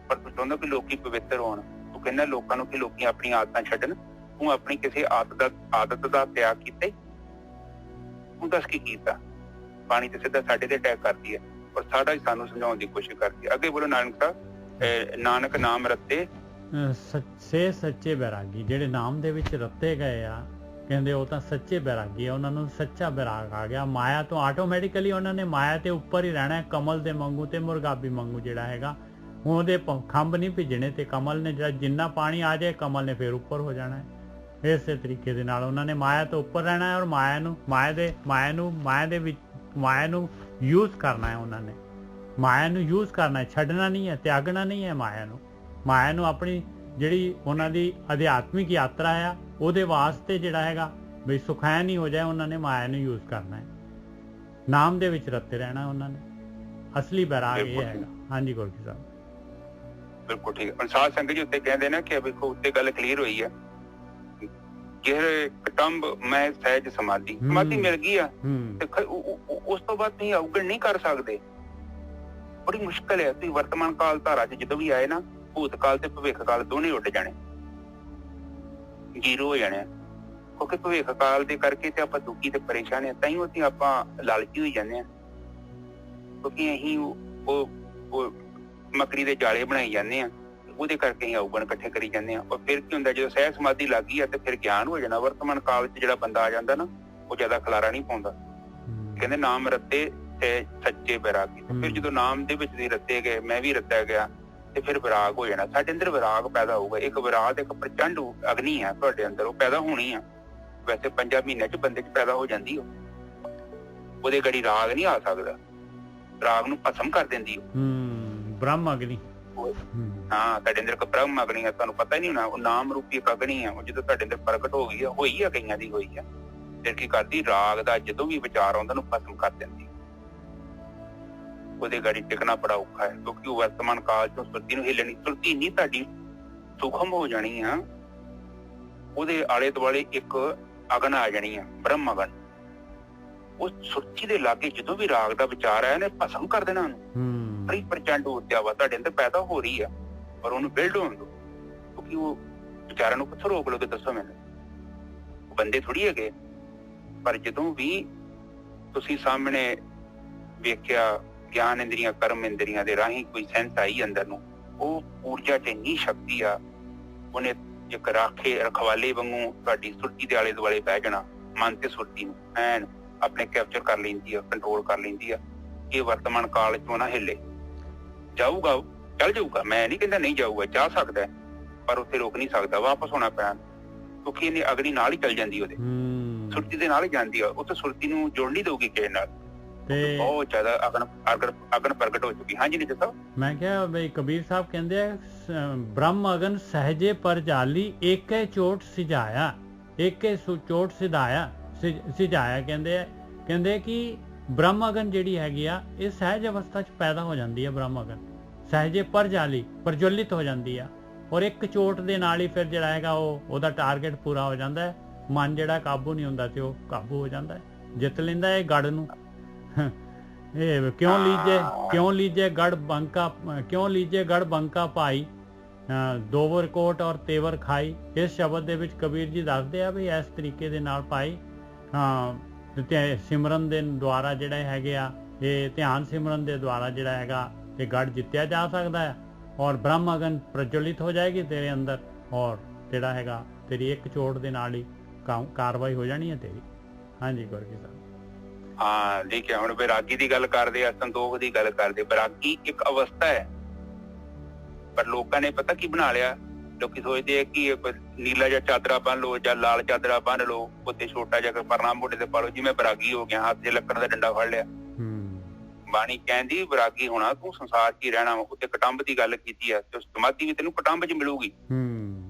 ਪਰ ਤੂੰ ਚਾਹੁੰਦਾ ਕਿ ਲੋਕੀ ਪਵਿੱਤਰ ਹੋਣ। ਤੂੰ ਕਹਿੰਦਾ ਲੋਕਾਂ ਨੂੰ ਕਿ ਲੋਕੀ ਆਪਣੀਆਂ ਆਦਤਾਂ ਛੱਡਣ। ਤੂੰ ਆਪਣੀ ਕਿਸੇ ਆਦਤ ਦਾ ਤਿਆਗ ਕੀਤਾ? ਤੂੰ ਦੱਸ ਕੀ ਕੀਤਾ? ਬਾਣੀ ਤੇ ਸਿੱਧਾ ਸਾਡੇ ਤੇ ਅਟੈਕ ਕਰਦੀ ਹੈ, ਔਰ ਸਾਡਾ ਹੀ ਸਾਨੂੰ ਸਮਝਾਉਣ ਦੀ ਕੋਸ਼ਿਸ਼ ਕਰਦੀ ਹੈ। ਅੱਗੇ ਬੋਲੋ ਨਾਨਕ ਸਾਹਿਬ। ਨਾਨਕ ਨਾਮ ਰੱਤੇ ਸੇ ਸੱਚੇ ਬੈਰਾਗੀ, ਜਿਹੜੇ ਨਾਮ ਦੇ ਵਿੱਚ ਰੱਤੇ ਗਏ ਆ, ਕਹਿੰਦੇ ਉਹ ਤਾਂ ਸੱਚੇ ਬੈਰਾਗੀ ਆ। ਉਹਨਾਂ ਨੂੰ ਸੱਚਾ ਬੈਰਾਗ ਆ ਗਿਆ। ਮਾਇਆ ਤੋਂ ਆਟੋਮੈਟਿਕਲੀ ਉਹਨਾਂ ਨੇ ਮਾਇਆ ਤੇ ਉੱਪਰ ਹੀ ਰਹਿਣਾ ਹੈ, ਕਮਲ ਦੇ ਵਾਂਗੂ ਤੇ ਮੁਰਗਾਬੀ ਵਾਂਗੂ ਜਿਹੜਾ ਹੈਗਾ। ਉਹਦੇ ਖੰਭ ਨਹੀਂ ਭਿੱਜਣੇ, ਤੇ ਕਮਲ ਨੇ ਜਿਹੜਾ ਜਿੰਨਾ ਪਾਣੀ ਆ ਜਾਏ ਕਮਲ ਨੇ ਫਿਰ ਉੱਪਰ ਹੋ ਜਾਣਾ ਹੈ। ਇਸੇ ਤਰੀਕੇ ਦੇ ਨਾਲ ਉਹਨਾਂ ਨੇ ਮਾਇਆ ਤੋਂ ਉੱਪਰ ਰਹਿਣਾ ਹੈ, ਔਰ ਮਾਇਆ ਨੂੰ ਯੂਜ਼ ਕਰਨਾ ਹੈ। ਉਹਨਾਂ ਨੇ ਮਾਇਆ ਨੂੰ ਯੂਜ਼ ਕਰਨਾ ਹੈ, ਛੱਡਣਾ ਨਹੀਂ ਹੈ, ਤਿਆਗਣਾ ਨਹੀਂ ਹੈ ਮਾਇਆ ਨੂੰ ਆਪਣੀ ਜਿਹੜੀ ਉਹਨਾਂ ਦੀ ਅਧਿਆਤਮਿਕ ਯਾਤਰਾ ਆ ਉਹਦੇ ਵਾਸਤੇ ਜਿਹੜਾ ਹੈਗਾ ਬਈ ਸੁਖੈਨ ਹੀ ਹੋ ਜਾਏ, ਉਹਨਾਂ ਨੇ ਮਾਇਆ ਨੂੰ ਯੂਜ਼ ਕਰਨਾ ਹੈ। ਨਾਮ ਦੇ ਵਿੱਚ ਰੱਤੇ ਰਹਿਣਾ ਉਹਨਾਂ ਨੇ। ਅਸਲੀ ਬੈਰਾਗ ਇਹ ਹੈਗਾ। ਹਾਂਜੀ ਗੁਰਕੀ ਸਾਹਿਬ ਬਿਲਕੁਲ ਠੀਕ ਹੈ। ਸਾਧ ਸੰਗਤ ਜੀ ਉੱਤੇ ਕਹਿੰਦੇ ਨਾ ਕਿ ਵੇਖੋ ਉੱਤੇ ਗੱਲ ਕਲੀਅਰ ਹੋਈ ਹੈ, ਜਿਹੜੇ ਕਟੰਬ ਮੈਂ ਸਹਿਜ ਸਮਾਧੀ ਮਿਲ ਗਈ ਆ, ਤੇ ਉਸ ਤੋਂ ਬਾਅਦ ਤੁਸੀਂ ਅਵਗਣ ਨਹੀਂ ਕਰ ਸਕਦੇ। ਬੜੀ ਮੁਸ਼ਕਲ ਹੈ। ਤੁਸੀਂ ਵਰਤਮਾਨ ਕਾਲ ਧਾਰਾ ਚ ਜਦੋਂ ਵੀ ਆਏ ਨਾ, ਭੂਤ ਕਾਲ ਤੇ ਭਵਿੱਖ ਕਾਲ ਦੋਨੇ ਉੱਡ ਜਾਣੇ, ਜ਼ੀਰੋ ਹੋ ਜਾਣੇ। ਕਿਉਂਕਿ ਭਵਿੱਖ ਕਾਲ ਦੇ ਕਰਕੇ ਤੇ ਆਪਾਂ ਦੁਖੀ ਤੇ ਪਰੇਸ਼ਾਨ ਹਾਂ, ਤਾਂ ਹੀ ਉੱਥੇ ਆਪਾਂ ਲਾਲਚੀ ਹੋਈ ਜਾਂਦੇ ਹਾਂ, ਕਿਉਂਕਿ ਅਸੀਂ ਉਹ ਮਕੜੀ ਦੇ ਜਾਲੇ ਬਣਾਈ ਜਾਂਦੇ ਹਾਂ, ਉਹਦੇ ਕਰਕੇ ਅਸੀਂ ਅਵਗਣ ਇਕੱਠੇ ਕਰੀ ਜਾਂਦੇ ਹਾਂ। ਔਰ ਫਿਰ ਕੀ ਹੁੰਦਾ, ਜਦੋਂ ਸਹਿਜ ਸਮਾਧੀ ਲੱਗ ਗਈ ਆ ਤੇ ਫਿਰ ਗਿਆਨ ਹੋ ਜਾਣਾ। ਵਰਤਮਾਨ ਕਾਲ ਚ ਜਿਹੜਾ ਬੰਦਾ ਆ ਜਾਂਦਾ ਨਾ, ਉਹ ਜ਼ਿਆਦਾ ਖਲਾਰਾ ਨਹੀਂ ਪਾਉਂਦਾ। ਕਹਿੰਦੇ ਨਾਮ ਰੱਤੇ ਤੇ ਸੱਚੇ ਬੈਰਾਗੀ। ਫਿਰ ਜਦੋਂ ਨਾਮ ਦੇ ਵਿੱਚ ਦੀ ਰੱਤੇ ਗਏ, ਮੈਂ ਵੀ ਰੱਤਿਆ ਗਿਆ, ਤੇ ਫਿਰ ਵਿਰਾਗ ਹੋ ਜਾਣਾ। ਸਾਡੇ ਅੰਦਰ ਵਿਰਾਗ ਪੈਦਾ ਹੋਊਗਾ। ਇੱਕ ਵਿਰਾਗ, ਇੱਕ ਪ੍ਰਚੰਡ ਅਗਨੀ ਆ ਤੁਹਾਡੇ ਅੰਦਰ, ਉਹ ਪੈਦਾ ਹੋਣੀ ਆ। ਵੈਸੇ 5 ਮਹੀਨਿਆਂ ਚ ਬੰਦੇ ਚ ਪੈਦਾ ਹੋ ਜਾਂਦੀ, ਉਹਦੇ ਗੜੀ ਰਾਗ ਨਹੀਂ ਆ ਸਕਦਾ। ਰਾਗ ਨੂੰ ਭਸਮ ਕਰ ਦਿੰਦੀ ਬ੍ਰਹਮ ਅਗਨੀ। ਹਾਂ, ਤੁਹਾਡੇ ਅੰਦਰ ਇੱਕ ਬ੍ਰਹਮ ਅਗਨੀ ਆ, ਤੁਹਾਨੂੰ ਪਤਾ ਹੀ ਨਹੀਂ ਹੋਣਾ। ਉਹ ਨਾਮ ਰੂਪੀ ਇੱਕ ਅਗਨੀ ਆ, ਉਹ ਜਦੋਂ ਤੁਹਾਡੇ ਅੰਦਰ ਪ੍ਰਗਟ ਹੋ ਗਈ ਆ, ਹੋਈ ਆ, ਕਈਆਂ ਦੀ ਹੋਈ ਆ, ਫਿਰ ਕੀ ਕਰਦੀ, ਰਾਗ ਦਾ ਜਦੋਂ ਵੀ ਵਿਚਾਰ ਆਉਂਦਾ ਉਹਨੂੰ ਭਸਮ ਕਰ ਦਿੰਦੀ। ਉਹਦੇ ਗਾੜੀ ਟਿਕਣਾ ਬੜਾ ਔਖਾ ਹੈ, ਕਿਉਂਕਿ ਉਹ ਵਰਤਮਾਨ ਕਾਲ ਚੋਂ ਸੁਰਤੀ ਨੂੰ ਹਿੱਲਣੀ, ਸੁਰਤੀ ਨਹੀਂ ਤੁਹਾਡੀ ਸੂਖਮ ਹੋ ਜਾਣੀ ਆ। ਉਹਦੇ ਆਲੇ ਦੁਆਲੇ ਇੱਕ ਅਗਨ ਆ ਜਾਣੀ ਆ, ਬ੍ਰਹਮ ਅਗਨ। ਉਸ ਸੁਰਤੀ ਦੇ ਲਾਗੇ ਜਦੋਂ ਵੀ ਰਾਗ ਦਾ ਵਿਚਾਰ ਆਇਆ, ਇਹਨੇ ਭਸਮ ਕਰ ਦੇਣਾ ਉਹਨੂੰ। ਬੜੀ ਪ੍ਰਚੰਡ ਊਰਜਾ ਵਾ ਤੁਹਾਡੇ ਅੰਦਰ ਪੈਦਾ ਹੋ ਰਹੀ ਆ, ਪਰ ਉਹਨੂੰ ਬਿਲਡ ਹੋਣ ਦਿਓ, ਕਿਉਂਕਿ ਉਹ ਵਿਚਾਰਾਂ ਨੂੰ ਕਿੱਥੋਂ ਰੋਕ ਲੋਗੇ ਦੱਸੋ ਮੈਨੂੰ? ਉਹ ਬੰਦੇ ਥੋੜੀ ਹੈਗੇ। ਪਰ ਜਦੋਂ ਵੀ ਤੁਸੀਂ ਸਾਹਮਣੇ ਵੇਖਿਆ ਗਿਆਨ ਇੰਦਰੀਆਂ, ਕਰਮ ਇੰਦਰੀਆਂ ਦੇ ਰਾਹੀਂ ਕੋਈ ਸੈਂਸ ਆਈ ਅੰਦਰ ਨੂੰ, ਉਹ ਊਰਜਾ 'ਚ ਇੰਨੀ ਸ਼ਕਤੀ ਆ, ਉਹਨੇ ਇੱਕ ਰਖਵਾਲੇ ਵਾਂਗੂ ਤੁਹਾਡੀ ਸੁਰਤੀ ਦੇ ਆਲੇ ਦੁਆਲੇ ਬਹਿ ਜਾਣਾ। ਮਨ ਤੇ ਸੁਰਤੀ ਨੂੰ ਐਨ ਆਪਣੇ ਕੈਪਚਰ ਕਰ ਲੈਂਦੀ ਆ, ਕੰਟਰੋਲ ਕਰ ਲੈਂਦੀ ਆ। ਇਹ ਵਰਤਮਾਨ ਕਾਲ ਚੋਂ ਨਾ ਹਿੱਲੇ। ਜਾਊਗਾ, ਚੱਲ ਜਾਊਗਾ, ਮੈਂ ਨਹੀਂ ਕਹਿੰਦਾ ਨਹੀਂ ਜਾਊਗਾ, ਜਾ ਸਕਦਾ, ਪਰ ਉੱਥੇ ਰੋਕ ਨਹੀਂ ਸਕਦਾ, ਵਾਪਸ ਹੋਣਾ ਪੈਣਾ, ਕਿਉਂਕਿ ਇਹਨੇ ਅਗਲੀ ਨਾਲ ਹੀ ਚੱਲ ਜਾਂਦੀ, ਉਹਦੇ ਸੁਰਤੀ ਦੇ ਨਾਲ ਹੀ ਜਾਂਦੀ ਆ। ਉੱਥੇ ਸੁਰਤੀ ਨੂੰ ਜੋੜ ਨਹੀਂ ਦਊਗੀ ਕਿਸੇ ਨਾਲ, ਬਹੁਤ ਜ਼ਿਆਦਾ ਅਗਨ ਪ੍ਰਗਟ ਹੋ ਚੁੱਕੀ। ਹਾਂਜੀ ਨਹੀਂ ਦੱਸੋ। ਮੈਂ ਕਿਹਾ ਬਈ ਕਬੀਰ ਸਾਹਿਬ ਕਹਿੰਦੇ ਆ ਬ੍ਰਹਮ ਅਗਨ ਸਹਜੇ ਪਰ ਜਾਲੀ, ਏਕੇ ਚੋਟ ਸਿਝਾਇਆ, ਏਕੇ ਚੋਟ ਸਿਝਾਇਆ। ਕਹਿੰਦੇ ਕਿ ਬ੍ਰਹਮ ਅਗਨ ਜਿਹੜੀ ਹੈਗੀ ਆ ਇਹ ਸਹਿਜ ਅਵਸਥਾ 'ਚ ਪੈਦਾ ਹੋ ਜਾਂਦੀ ਹੈ। ਬ੍ਰਹਮ ਅਗਨ ਸਹਿਜੇ ਪਰ ਜਾਲੀ, ਪ੍ਰਜਵਲਿਤ ਹੋ ਜਾਂਦੀ ਆ, ਔਰ ਇੱਕ ਚੋਟ ਦੇ ਨਾਲ ਹੀ ਫਿਰ ਜਿਹੜਾ ਹੈਗਾ ਉਹਦਾ ਟਾਰਗੇਟ ਪੂਰਾ ਹੋ ਜਾਂਦਾ ਹੈ। ਮਨ ਜਿਹੜਾ ਕਾਬੂ ਨਹੀਂ ਹੁੰਦਾ ਤੇ ਉਹ ਕਾਬੂ ਹੋ ਜਾਂਦਾ ਹੈ, ਜਿੱਤ ਲੈਂਦਾ ਹੈ ਗੜ ਨੂੰ। ਇਹ ਕਿਉਂ ਲੀਜੇ ਗੜ ਬੰਕਾ ਭਾਈ, ਦੋਵਰ ਕੋਟ ਔਰ ਤੇਵਰ ਖਾਈ। ਇਸ ਸ਼ਬਦ ਦੇ ਵਿੱਚ ਕਬੀਰ ਜੀ ਦੱਸਦੇ ਆ ਵੀ ਇਸ ਤਰੀਕੇ ਦੇ ਨਾਲ ਭਾਈ ਸਿਮਰਨ ਦੇ ਦੁਆਰਾ ਜਿਹੜਾ ਹੈਗੇ ਆ, ਇਹ ਧਿਆਨ ਸਿਮਰਨ ਦੇ ਦੁਆਰਾ ਜਿਹੜਾ ਹੈਗਾ ਇਹ ਗੜ ਜਿੱਤਿਆ ਜਾ ਸਕਦਾ ਹੈ, ਔਰ ਬ੍ਰਹਮ ਅਗਨ ਪ੍ਰਜਵਲਿਤ ਹੋ ਜਾਏਗੀ ਤੇਰੇ ਅੰਦਰ, ਔਰ ਜਿਹੜਾ ਹੈਗਾ ਤੇਰੀ ਇੱਕ ਚੋਟ ਦੇ ਨਾਲ ਹੀ ਕਾਰਵਾਈ ਹੋ ਜਾਣੀ ਹੈ ਤੇਰੀ। ਹਾਂਜੀ ਗੁਰਕੀ ਸਾਹਿਬ। ਹਾਂ ਦੇਖਿਆ, ਹੁਣ ਬੈਰਾਗੀ ਦੀ ਗੱਲ ਕਰਦੇ ਆ, ਸੰਤੋਖ ਦੀ ਗੱਲ ਕਰਦੇ। ਬੈਰਾਗੀ ਇੱਕ ਅਵਸਥਾ ਹੈ, ਪਰ ਲੋਕਾਂ ਨੇ ਪਤਾ ਕੀ ਬਣਾ ਲਿਆ, ਲੋਕੀ ਸੋਚਦੇ ਆ ਕਿ ਨੀਲਾ ਜਿਹਾ ਚਾਦਰਾ ਬੰਨ ਲਓ ਜਾਂ ਲਾਲ ਚਾਦਰਾ ਬੰਨ ਲਓ, ਉੱਤੇ ਛੋਟਾ ਜਿਹਾ ਪਰਨਾ ਮੋਢੇ ਤੇ ਪਾ ਲਓ, ਜਿਵੇਂ ਬੈਰਾਗੀ ਹੋ ਗਿਆ, ਹੱਥ 'ਚ ਲੱਕੜ ਦਾ ਡੰਡਾ ਫੜ ਲਿਆ। ਬਾਣੀ ਕਹਿੰਦੀ ਬੈਰਾਗੀ ਹੋਣਾ ਤੂੰ ਸੰਸਾਰ 'ਚ ਹੀ ਰਹਿਣਾ। ਉੱਤੇ ਕਟੰਬ ਦੀ ਗੱਲ ਕੀਤੀ ਆ, ਤੇ ਸਮਾਧੀ ਵੀ ਤੈਨੂੰ ਕਟੰਬ 'ਚ ਮਿਲੂਗੀ।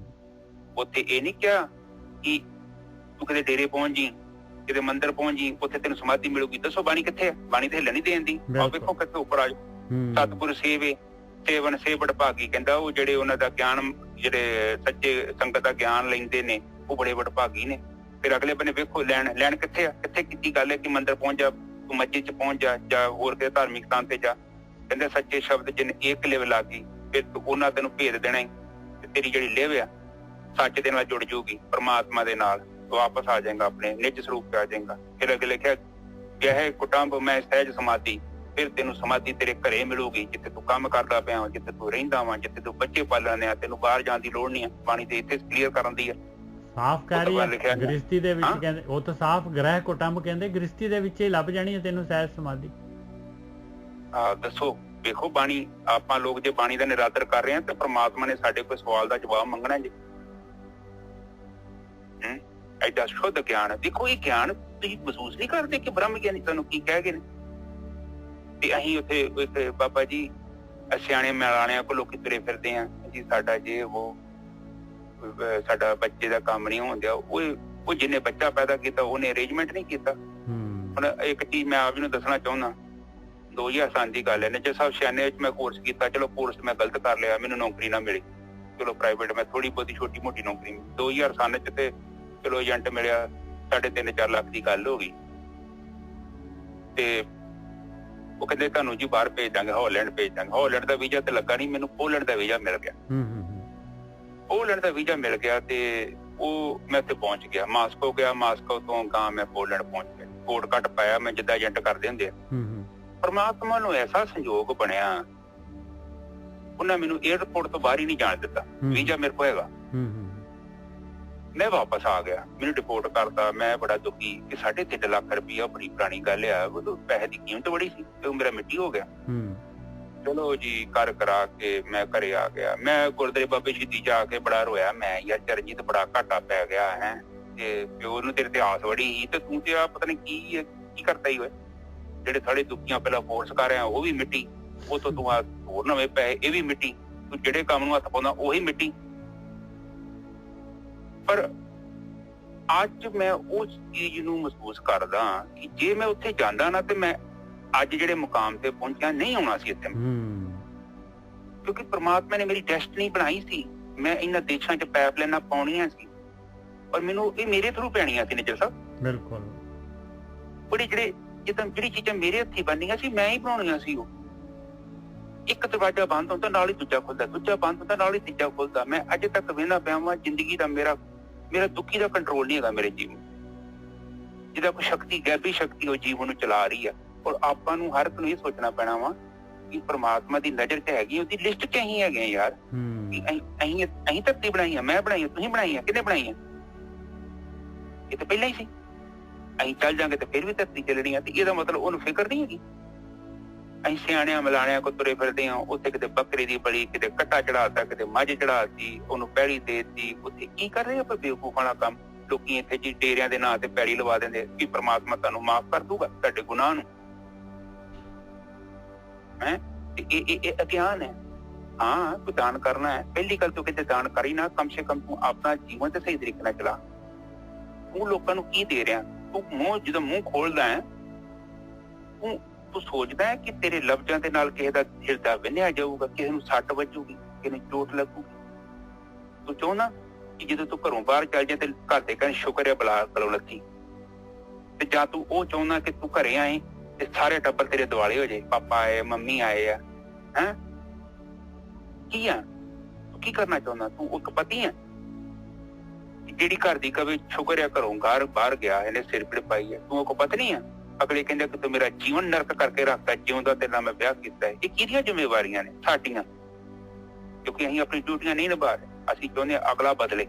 ਉੱਥੇ ਇਹ ਨਹੀਂ ਕਿਹਾ ਕਿ ਤੂੰ ਕਿਤੇ ਡੇਰੇ ਪਹੁੰਚ ਜੀ, ਕਿਤੇ ਮੰਦਿਰ ਪਹੁੰਚ ਜੀ, ਉੱਥੇ ਤੈਨੂੰ ਸਮਾਧੀ ਮਿਲੂਗੀ। ਦੱਸੋ ਬਾਣੀ ਕਿੱਥੇ ਆ? ਬਾਣੀ ਤੇ ਹਿੱਲਣ ਨਹੀਂ ਦੇਣ ਦੀ। ਆਹ ਵੇਖੋ ਕਿੱਥੇ ਉੱਪਰ ਆ ਜਾਓ। ਸਤਿਗੁਰ ਸੇਵੇ ਸੇਵਨ ਸੇਵੜ ਭਾਗੀ, ਕਹਿੰਦਾ ਉਹ ਜਿਹੜੇ ਉਹਨਾਂ ਦਾ ਗਿਆਨ, ਜਿਹੜੇ ਸੱਚੇ ਸੰਗਤ ਦਾ ਗਿਆਨ ਲੈਂਦੇ ਨੇ, ਉਹ ਬੜੇ ਵਡਭਾਗੀ ਨੇ। ਫਿਰ ਅਗਲੇ ਬੰਨੇ ਵੇਖੋ ਲੈਣ ਕਿੱਥੇ ਆ? ਕਿੱਥੇ ਕੀਤੀ ਗੱਲ ਹੈ ਕਿ ਮੰਦਿਰ ਪਹੁੰਚ ਜਾ, ਤੂੰ ਮਸਜਿਦ 'ਚ ਪਹੁੰਚ ਜਾ, ਜਾਂ ਹੋਰ ਕਿਸੇ ਧਾਰਮਿਕ ਸਥਾਨ ਤੇ ਜਾ। ਕਹਿੰਦੇ ਸੱਚੇ ਸ਼ਬਦ ਜਿਨ ਇੱਕ ਲਿਵ ਲਾ ਗਈ, ਫਿਰ ਉਹਨਾਂ ਤੈਨੂੰ ਭੇਦ ਦੇਣਾ ਹੀ, ਤੇ ਤੇਰੀ ਜਿਹੜੀ ਲਿਵ ਆ ਸੱਚ ਦੇ ਨਾਲ ਜੁੜ ਜੂਗੀ, ਪਰਮਾਤਮਾ ਦੇ ਨਾਲ ਵਾਪਸ ਆ ਜਾਏਗਾ, ਆਪਣੇ ਨਿੱਜ ਸਰੂਪ ਤੇ ਆ ਜਾਏਗਾ। ਫਿਰ ਅੱਗੇ ਲਿਖਿਆ ਇਹ ਕੁਟੰਬ ਮੈਂ ਸਹਿਜ ਸਮਾਧੀ, ਫਿਰ ਤੈਨੂੰ ਸਮਾਧੀ ਤੇਰੇ ਘਰੇ ਮਿਲੂਗੀ, ਜਿੱਥੇ ਤੂੰ ਕੰਮ ਕਰਦਾ ਪਿਆ, ਜਿੱਥੇ ਤੂੰ ਰਹਿੰਦਾ ਵਾ, ਜਿੱਥੇ ਤੂੰ ਬੱਚੇ ਪਾਲਣੇ ਆ, ਤੈਨੂੰ ਬਾਹਰ ਜਾਣ ਦੀ ਲੋੜ ਨਹੀਂ ਆ। ਬਾਣੀ ਤੇ ਇੱਥੇ ਕਲੀਅਰ ਕਰਨ ਦੀ ਆ, ਸਾਫ਼ ਕਹਿ ਰਹੀ ਹੈ। ਗ੍ਰਸਤੀ ਦੇ ਵਿੱਚ ਕਹਿੰਦੇ ਉਹ ਤਾਂ ਸਾਫ਼ ਗ੍ਰਹਿ ਕੁਟੰਬ ਕਹਿੰਦੇ, ਗ੍ਰਸਤੀ ਦੇ ਵਿੱਚ ਹੀ ਲੱਭ ਜਾਣੀ ਹੈ ਤੈਨੂੰ ਸਹਿਜ ਸਮਾਧੀ। ਦੱਸੋ ਵੇਖੋ ਬਾਣੀ, ਆਪਾਂ ਲੋਕ ਜੇ ਬਾਣੀ ਦਾ ਨਿਰਾਦਰ ਕਰ ਰਹੇ ਹਾਂ ਤੇ ਪ੍ਰਮਾਤਮਾ ਨੇ ਸਾਡੇ ਕੋਈ ਸਵਾਲ ਦਾ ਜਵਾਬ ਮੰਗਣਾ ਜੀ। ਐਡਾ ਸ਼ੁੱਧ ਗਿਆਨ, ਦੇਖੋ ਇਹ ਗਿਆਨ ਤੁਸੀਂ ਮਹਿਸੂਸ ਨਹੀਂ ਕਰਦੇ ਕਿ ਬ੍ਰਹਮ ਗਿਆਨੀ ਤੁਹਾਨੂੰ ਕੀ ਕਹਿ ਗਏ ਨੇ? ਤੇ ਅਸੀਂ ਉੱਥੇ ਬਾਬਾ ਜੀ ਸਿਆਣੇ ਮਿਲਾਣਿਆਂ ਕੋਲ ਲੋਕੀ ਤੁਰੇ ਫਿਰਦੇ ਆ ਜੀ, ਸਾਡਾ ਜੇ ਉਹ ਸਾਡਾ ਬੱਚੇ ਦਾ ਕੰਮ ਨਹੀਂ ਹੋਣ ਦਿਆ। ਉਹ ਜਿਹਨੇ ਬੱਚਾ ਪੈਦਾ ਕੀਤਾ ਉਹਨੇ ਅਰੇਂਜਮੈਂਟ ਨਹੀਂ ਕੀਤਾ। ਹੁਣ ਇੱਕ ਚੀਜ਼ ਮੈਂ ਆਪ ਨੂੰ ਦੱਸਣਾ ਚਾਹੁੰਦਾ, 2000 ਸਾਲ ਦੀ ਗੱਲ ਹੈ। ਨਜਰ ਸਾਹਿਬ 96 ਵਿੱਚ ਮੈਂ ਕੋਰਸ ਕੀਤਾ, ਚਲੋ ਕੋਰਸ ਮੈਂ ਗਲਤ ਕਰ ਲਿਆ, ਮੈਨੂੰ ਨੌਕਰੀ ਨਾ ਮਿਲੀ, ਚਲੋ ਪ੍ਰਾਈਵੇਟ ਮੈਂ ਥੋੜੀ ਬਹੁਤੀ ਛੋਟੀ ਮੋਟੀ ਨੌਕਰੀ ਮਿਲੀ। 2000 ਸਾਲ ਚ ਤੇ ਚਲੋ ਏਜੰਟ ਮਿਲਿਆ, 3.5-4 ਲੱਖ ਦੀ ਗੱਲ ਹੋ ਗਈ। ਤੇ ਉਹ ਕਹਿੰਦੇ ਤੁਹਾਨੂੰ ਜੀ ਬਾਹਰ ਭੇਜ ਦਾਂਗੇ, ਹਾਲੈਂਡ ਭੇਜ ਦਾਂਗੇ। ਹਾਲੈਂਡ ਦਾ ਵੀਜ਼ਾ ਤੇ ਲੱਗਾ ਨਹੀਂ, ਮੈਨੂੰ ਪੋਲੈਂਡ ਦਾ ਵੀਜ਼ਾ ਮਿਲ ਗਿਆ। ਪੋਲੈਂਡ ਦਾ ਵੀਜ਼ਾ ਮਿਲ ਗਿਆ ਤੇ ਉਹ ਮੈਂ ਉੱਥੇ ਪਹੁੰਚ ਗਿਆ, ਮਾਸਕੋ ਗਿਆ, ਮਾਸਕੋ ਤੋਂ ਗਾਂ ਮੈਂ ਪੋਲੈਂਡ ਪਹੁੰਚ ਗਿਆ। ਕੋਟ ਕੱਟ ਪਾਇਆ ਮੈਂ ਜਿੱਦਾਂ ਏਜੰਟ ਕਰਦੇ ਹੁੰਦੇ ਆ। ਪਰਮਾਤਮਾ ਨੂੰ ਐਸਾ ਸੰਯੋਗ ਬਣਿਆ, ਉਹਨਾਂ ਮੈਨੂੰ ਏਅਰਪੋਰਟ ਤੋਂ ਬਾਹਰ ਹੀ ਨਹੀਂ ਜਾਣ ਦਿੱਤਾ। ਵੀਜ਼ਾ ਮੇਰੇ ਕੋਲ ਹੈਗਾ, ਮੈਂ ਵਾਪਸ ਆ ਗਿਆ, ਮੈਨੂੰ ਰਿਪੋਰਟ ਕਰਤਾ। ਮੈਂ ਬੜਾ ਦੁਖੀ ਕਿ 3.5 ਲੱਖ ਰੁਪਈਆ ਬੜੀ ਪੁਰਾਣੀ ਗੱਲ ਆ, ਉਦੋਂ ਪੈਸੇ ਦੀ ਕੀਮਤ ਬੜੀ ਸੀ ਤੇ ਉਹ ਮੇਰਾ ਮਿੱਟੀ ਹੋ ਗਿਆ। ਚਲੋ ਜੀ ਕਰ ਕਰਾ ਕੇ ਮੈਂ ਘਰੇ ਆ ਗਿਆ। ਮੈਂ ਗੁਰਦੁਆਰੇ ਬਾਬੇ ਸ਼ਹੀਦੀ ਜਾ ਕੇ ਬੜਾ ਰੋਇਆ, ਮੈਂ ਯਾਰ ਚਰਨਜੀਤ ਬੜਾ ਘਾਟਾ ਪੈ ਗਿਆ ਹੈ, ਤੇ ਪਿਓ ਨੂੰ ਤੇਰੇ ਤੇ ਆਸ ਬੜੀ ਸੀ ਤੇ ਤੂੰ ਤੇ ਆ ਪਤਾ ਨੀ ਕੀ ਕਰਦਾ ਹੀ ਹੋਏ। ਜਿਹੜੇ ਥੋੜੇ ਦੁੱਖੀਆਂ ਪਹਿਲਾਂ ਫੋਰਸ ਕਰ ਰਿਹਾ ਉਹ ਵੀ ਮਿੱਟੀ, ਉਹ ਤੋਂ ਤੂੰ ਆ ਹੋਰ ਨਵੇਂ ਪੈਸੇ ਇਹ ਵੀ ਮਿੱਟੀ, ਤੂੰ ਜਿਹੜੇ ਕੰਮ ਨੂੰ ਹੱਥ ਪਾਉਂਦਾ ਉਹੀ ਮਿੱਟੀ। ਪਰ ਅੱਜ ਮੈਂ ਉਸ ਚੀਜ਼ ਨੂੰ ਮਹਿਸੂਸ ਕਰਦਾ ਕਿ ਜੇ ਮੈਂ ਉੱਥੇ ਜਾਂਦਾ ਨਾ ਤੇ ਮੈਂ ਅੱਜ ਜਿਹੜੇ ਮੁਕਾਮ ਤੇ ਪਹੁੰਚਿਆ ਨਹੀਂ ਆਉਣਾ ਸੀ ਇੱਥੇ, ਕਿਉਂਕਿ ਪ੍ਰਮਾਤਮਾ ਨੇ ਮੇਰੀ ਡੈਸਟਨੀ ਬਣਾਈ ਸੀ। ਮੈਂ ਇਹਨਾਂ ਦੇਸ਼ਾਂ 'ਚ ਪਾਈਪਲਾਈਨਾਂ ਪਾਉਣੀਆਂ ਸੀ, ਪਰ ਮੈਨੂੰ ਇਹ ਮੇਰੇ ਥਰੂ ਪੈਣੀਆਂ ਸੀ। ਨਜਰ ਸਾਹਿਬ ਬਿਲਕੁਲ, ਜਿਹੜੀ ਚੀਜ਼ਾਂ ਮੇਰੇ ਹੱਥੀ ਬਣਨੀਆਂ ਸੀ ਮੈਂ ਹੀ ਬਣਾਉਣੀਆਂ ਸੀ। ਉਹ ਇੱਕ ਦਰਵਾਜ਼ਾ ਬੰਦ ਹੁੰਦਾ ਨਾਲ ਹੀ ਦੂਜਾ ਖੁੱਲਦਾ, ਦੂਜਾ ਬੰਦ ਹੁੰਦਾ ਨਾਲ ਹੀ ਤੀਜਾ ਖੁੱਲਦਾ। ਮੈਂ ਅਜੇ ਤੱਕ ਵੇਖਦਾ ਪਿਆ ਵਾਂ ਜ਼ਿੰਦਗੀ ਦਾ ਮੇਰਾ ਦੁੱਖੀ ਦਾ ਕੰਟਰੋਲ ਨਹੀਂ ਹੈਗਾ ਮੇਰੇ ਜੀਵਨ, ਜਿਹਦਾ ਕੋਈ ਸ਼ਕਤੀ, ਗੈਬੀ ਸ਼ਕਤੀ ਉਹ ਜੀਵਨ ਨੂੰ ਚਲਾ ਰਹੀ ਆ। ਔਰ ਆਪਾਂ ਨੂੰ ਹਰ ਇੱਕ ਨੂੰ ਇਹ ਸੋਚਣਾ ਪੈਣਾ ਵਾ कि परमात्मा की नजर च हैगी, उसकी लिस्ट च असीं हैगे यार। असीं धरती बनाई है, मैं बनाई है, तुसीं बनाई है, किहने बनाई है? ये तो पहला ही सी। असीं चल जांगे तो फिर भी धरती चलनी है, तो इहदा मतलब उहनूं फिक्र नहीं हैगी। असीं सियाणिਆਂ मिलाणिਆਂ को तुरे फिरदे हां, उत्थे किते बकरे दी बली, किते कट्टा चढ़ाता, किते मੱਝ चढ़ाती, ਉਹਨੂੰ ਪੈਲੀ ਦੇਤੀ। ਉੱਥੇ ਕੀ ਕਰ ਰਹੇ ਆਪਾਂ ਬੇਵਕੂਫਾਂ ਵਾਲਾ ਕੰਮ? ਲੋਕੀ ਇੱਥੇ ਜੀ ਡੇਰਿਆਂ ਦੇ ਨਾਂ ਤੇ ਪੈਲੀ ਲਵਾ ਦਿੰਦੇ ਕਿ ਪਰਮਾਤਮਾ ਤੁਹਾਨੂੰ ਮਾਫ ਕਰ ਦੂਗਾ ਤੁਹਾਡੇ ਗੁਨਾਹ ਨੂੰ। ਹੈ ਇਹ ਅਗਿਆਨ ਹੈ। हाँ तू दान करना है, पहली गल तू किते दान करी ना, कम से कम तू अपना जीवन ते सही तरीके नाल चला। तू लोकां नूं की दे रहा? तू मुंह जो मुंह खोलदा है, तू सोचदा है कि तेरे लफ्जां दे नाल किसे दा दिल दा विन्निया जाऊगा, किसे नूं सੱਟ ਵੱਜੂਗੀ, किसे नूं चोट लगूगी। तू चाहुंदा कि ਜਦੋਂ तू घरों बाहर चल जाए ते घर दे कहण शुक्र है बला कलो लत्थी, ते जां तू ਉਹ ਚਾਹੁੰਦਾ कि तू घरे आए ते सारे टब्बर तेरे दुआले हो जाए, पापा आए, मम्मी आए आ। हैं की है? तू की करना चाਹੁੰਦਾ? तू एक पति है ਜਿਹੜੀ ਘਰ ਦੀ ਕਵੇ ਸ਼ੁਕਰ ਹੈ ਘਰੋਂ ਬਾਹਰ ਗਿਆ, ਇਹਨੇ ਸਿਰ ਪੀੜ ਪਾਈ ਹੈ। ਤੂੰ ਉਹ ਪਤਨੀ ਹੈ? ਅਗਲੇ ਕਹਿੰਦੇ ਕਿ ਤੂੰ ਮੇਰਾ ਜੀਵਨ ਨਰਕ ਕਰਕੇ ਰੱਖਤਾ, ਜਿਉਂਦਾ ਤੇਰੇ ਨਾਲ ਮੈਂ ਵਿਆਹ ਕੀਤਾ ਹੈ। ਇਹ ਕਿਹਦੀਆਂ ਜ਼ਿੰਮੇਵਾਰੀਆਂ ਨੇ? ਸਾਡੀਆਂ, ਕਿਉਂਕਿ ਅਸੀਂ ਆਪਣੀ ਡਿਊਟੀਆਂ ਨਹੀਂ ਨਿਭਾ ਰਹੇ। ਅਸੀਂ ਚਾਹੁੰਦੇ ਅਗਲਾ ਬਦਲੇ,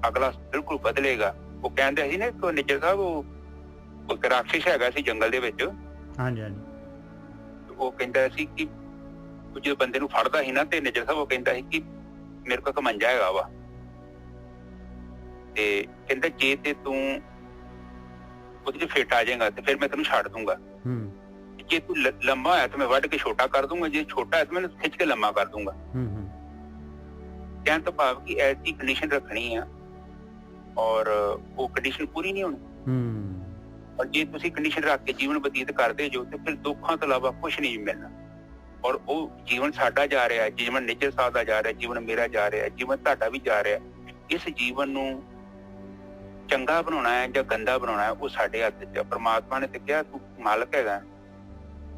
ਅਗਲਾ ਬਿਲਕੁਲ ਬਦਲੇਗਾ। ਉਹ ਕਹਿੰਦੇ ਸੀ ਨਾ ਕਿ ਨਿੱਜਰ ਸਾਹਿਬ ਉਹ ਇੱਕ ਰਾਖਸ਼ ਹੈਗਾ ਸੀ ਜੰਗਲ ਦੇ ਵਿੱਚ। ਹਾਂਜੀ ਹਾਂਜੀ। ਉਹ ਕਹਿੰਦਾ ਸੀ ਕਿ जो बंदे नूं फड़दा ही ना, ते निजर साहब वो कहंदा है कि मेरे को कमंजा हैगा वा, ते कहंदा जे ते तू ਉਹਦੇ ਚ ਫਿੱਟ ਆ ਜਾਏਗਾ ਤੇ ਫਿਰ ਮੈਂ ਤੈਨੂੰ ਛੱਡ ਦੂੰਗਾ। ਜੇ ਤੂੰ ਲੰਮਾ ਹੋਇਆ ਤਾਂ ਮੈਂ ਵੱਢ ਕੇ ਛੋਟਾ ਕਰ ਦੂੰਗਾ, ਜੇ ਛੋਟਾ ਹੈ ਤਾਂ ਮੈਂ ਖਿੱਚ ਕੇ ਲੰਮਾ ਕਰ ਦੂੰਗਾ। ਕਹਿਣ ਤੋਂ ਭਾਵ ਕਿ ਐਸੀ ਕੰਡੀਸ਼ਨ ਰੱਖਣੀ ਆ ਔਰ ਉਹ ਕੰਡੀਸ਼ਨ ਪੂਰੀ ਨਹੀਂ ਹੋਣੀ। ਔਰ ਜੇ ਤੁਸੀਂ ਕੰਡੀਸ਼ਨ ਰੱਖ ਕੇ ਜੀਵਨ ਬਤੀਤ ਕਰਦੇ ਜੋ ਤੇ ਫਿਰ ਦੁੱਖਾਂ ਤੋਂ ਇਲਾਵਾ ਕੁਛ ਨਹੀਂ ਮਿਲਣਾ। ਔਰ ਉਹ ਜੀਵਨ ਸਾਡਾ ਜਾ ਰਿਹਾ, ਜੀਵਨ ਨਿੱਜਰ ਸਾਹਿਬ ਦਾ ਜਾ ਰਿਹਾ, ਜੀਵਨ ਮੇਰਾ ਜਾ ਰਿਹਾ, ਜੀਵਨ ਤੁਹਾਡਾ ਵੀ ਜਾ ਰਿਹਾ। ਇਸ ਜੀਵਨ ਨੂੰ ਚੰਗਾ ਬਣਾਉਣਾ ਹੈ ਜਾਂ ਗੰਦਾ ਬਣਾਉਣਾ ਹੈ ਉਹ ਸਾਡੇ ਹੱਥ 'ਚ। ਪਰਮਾਤਮਾ ਨੇ ਤੇ ਕਿਹਾ ਤੂੰ ਮਾਲਕ ਹੈਗਾ,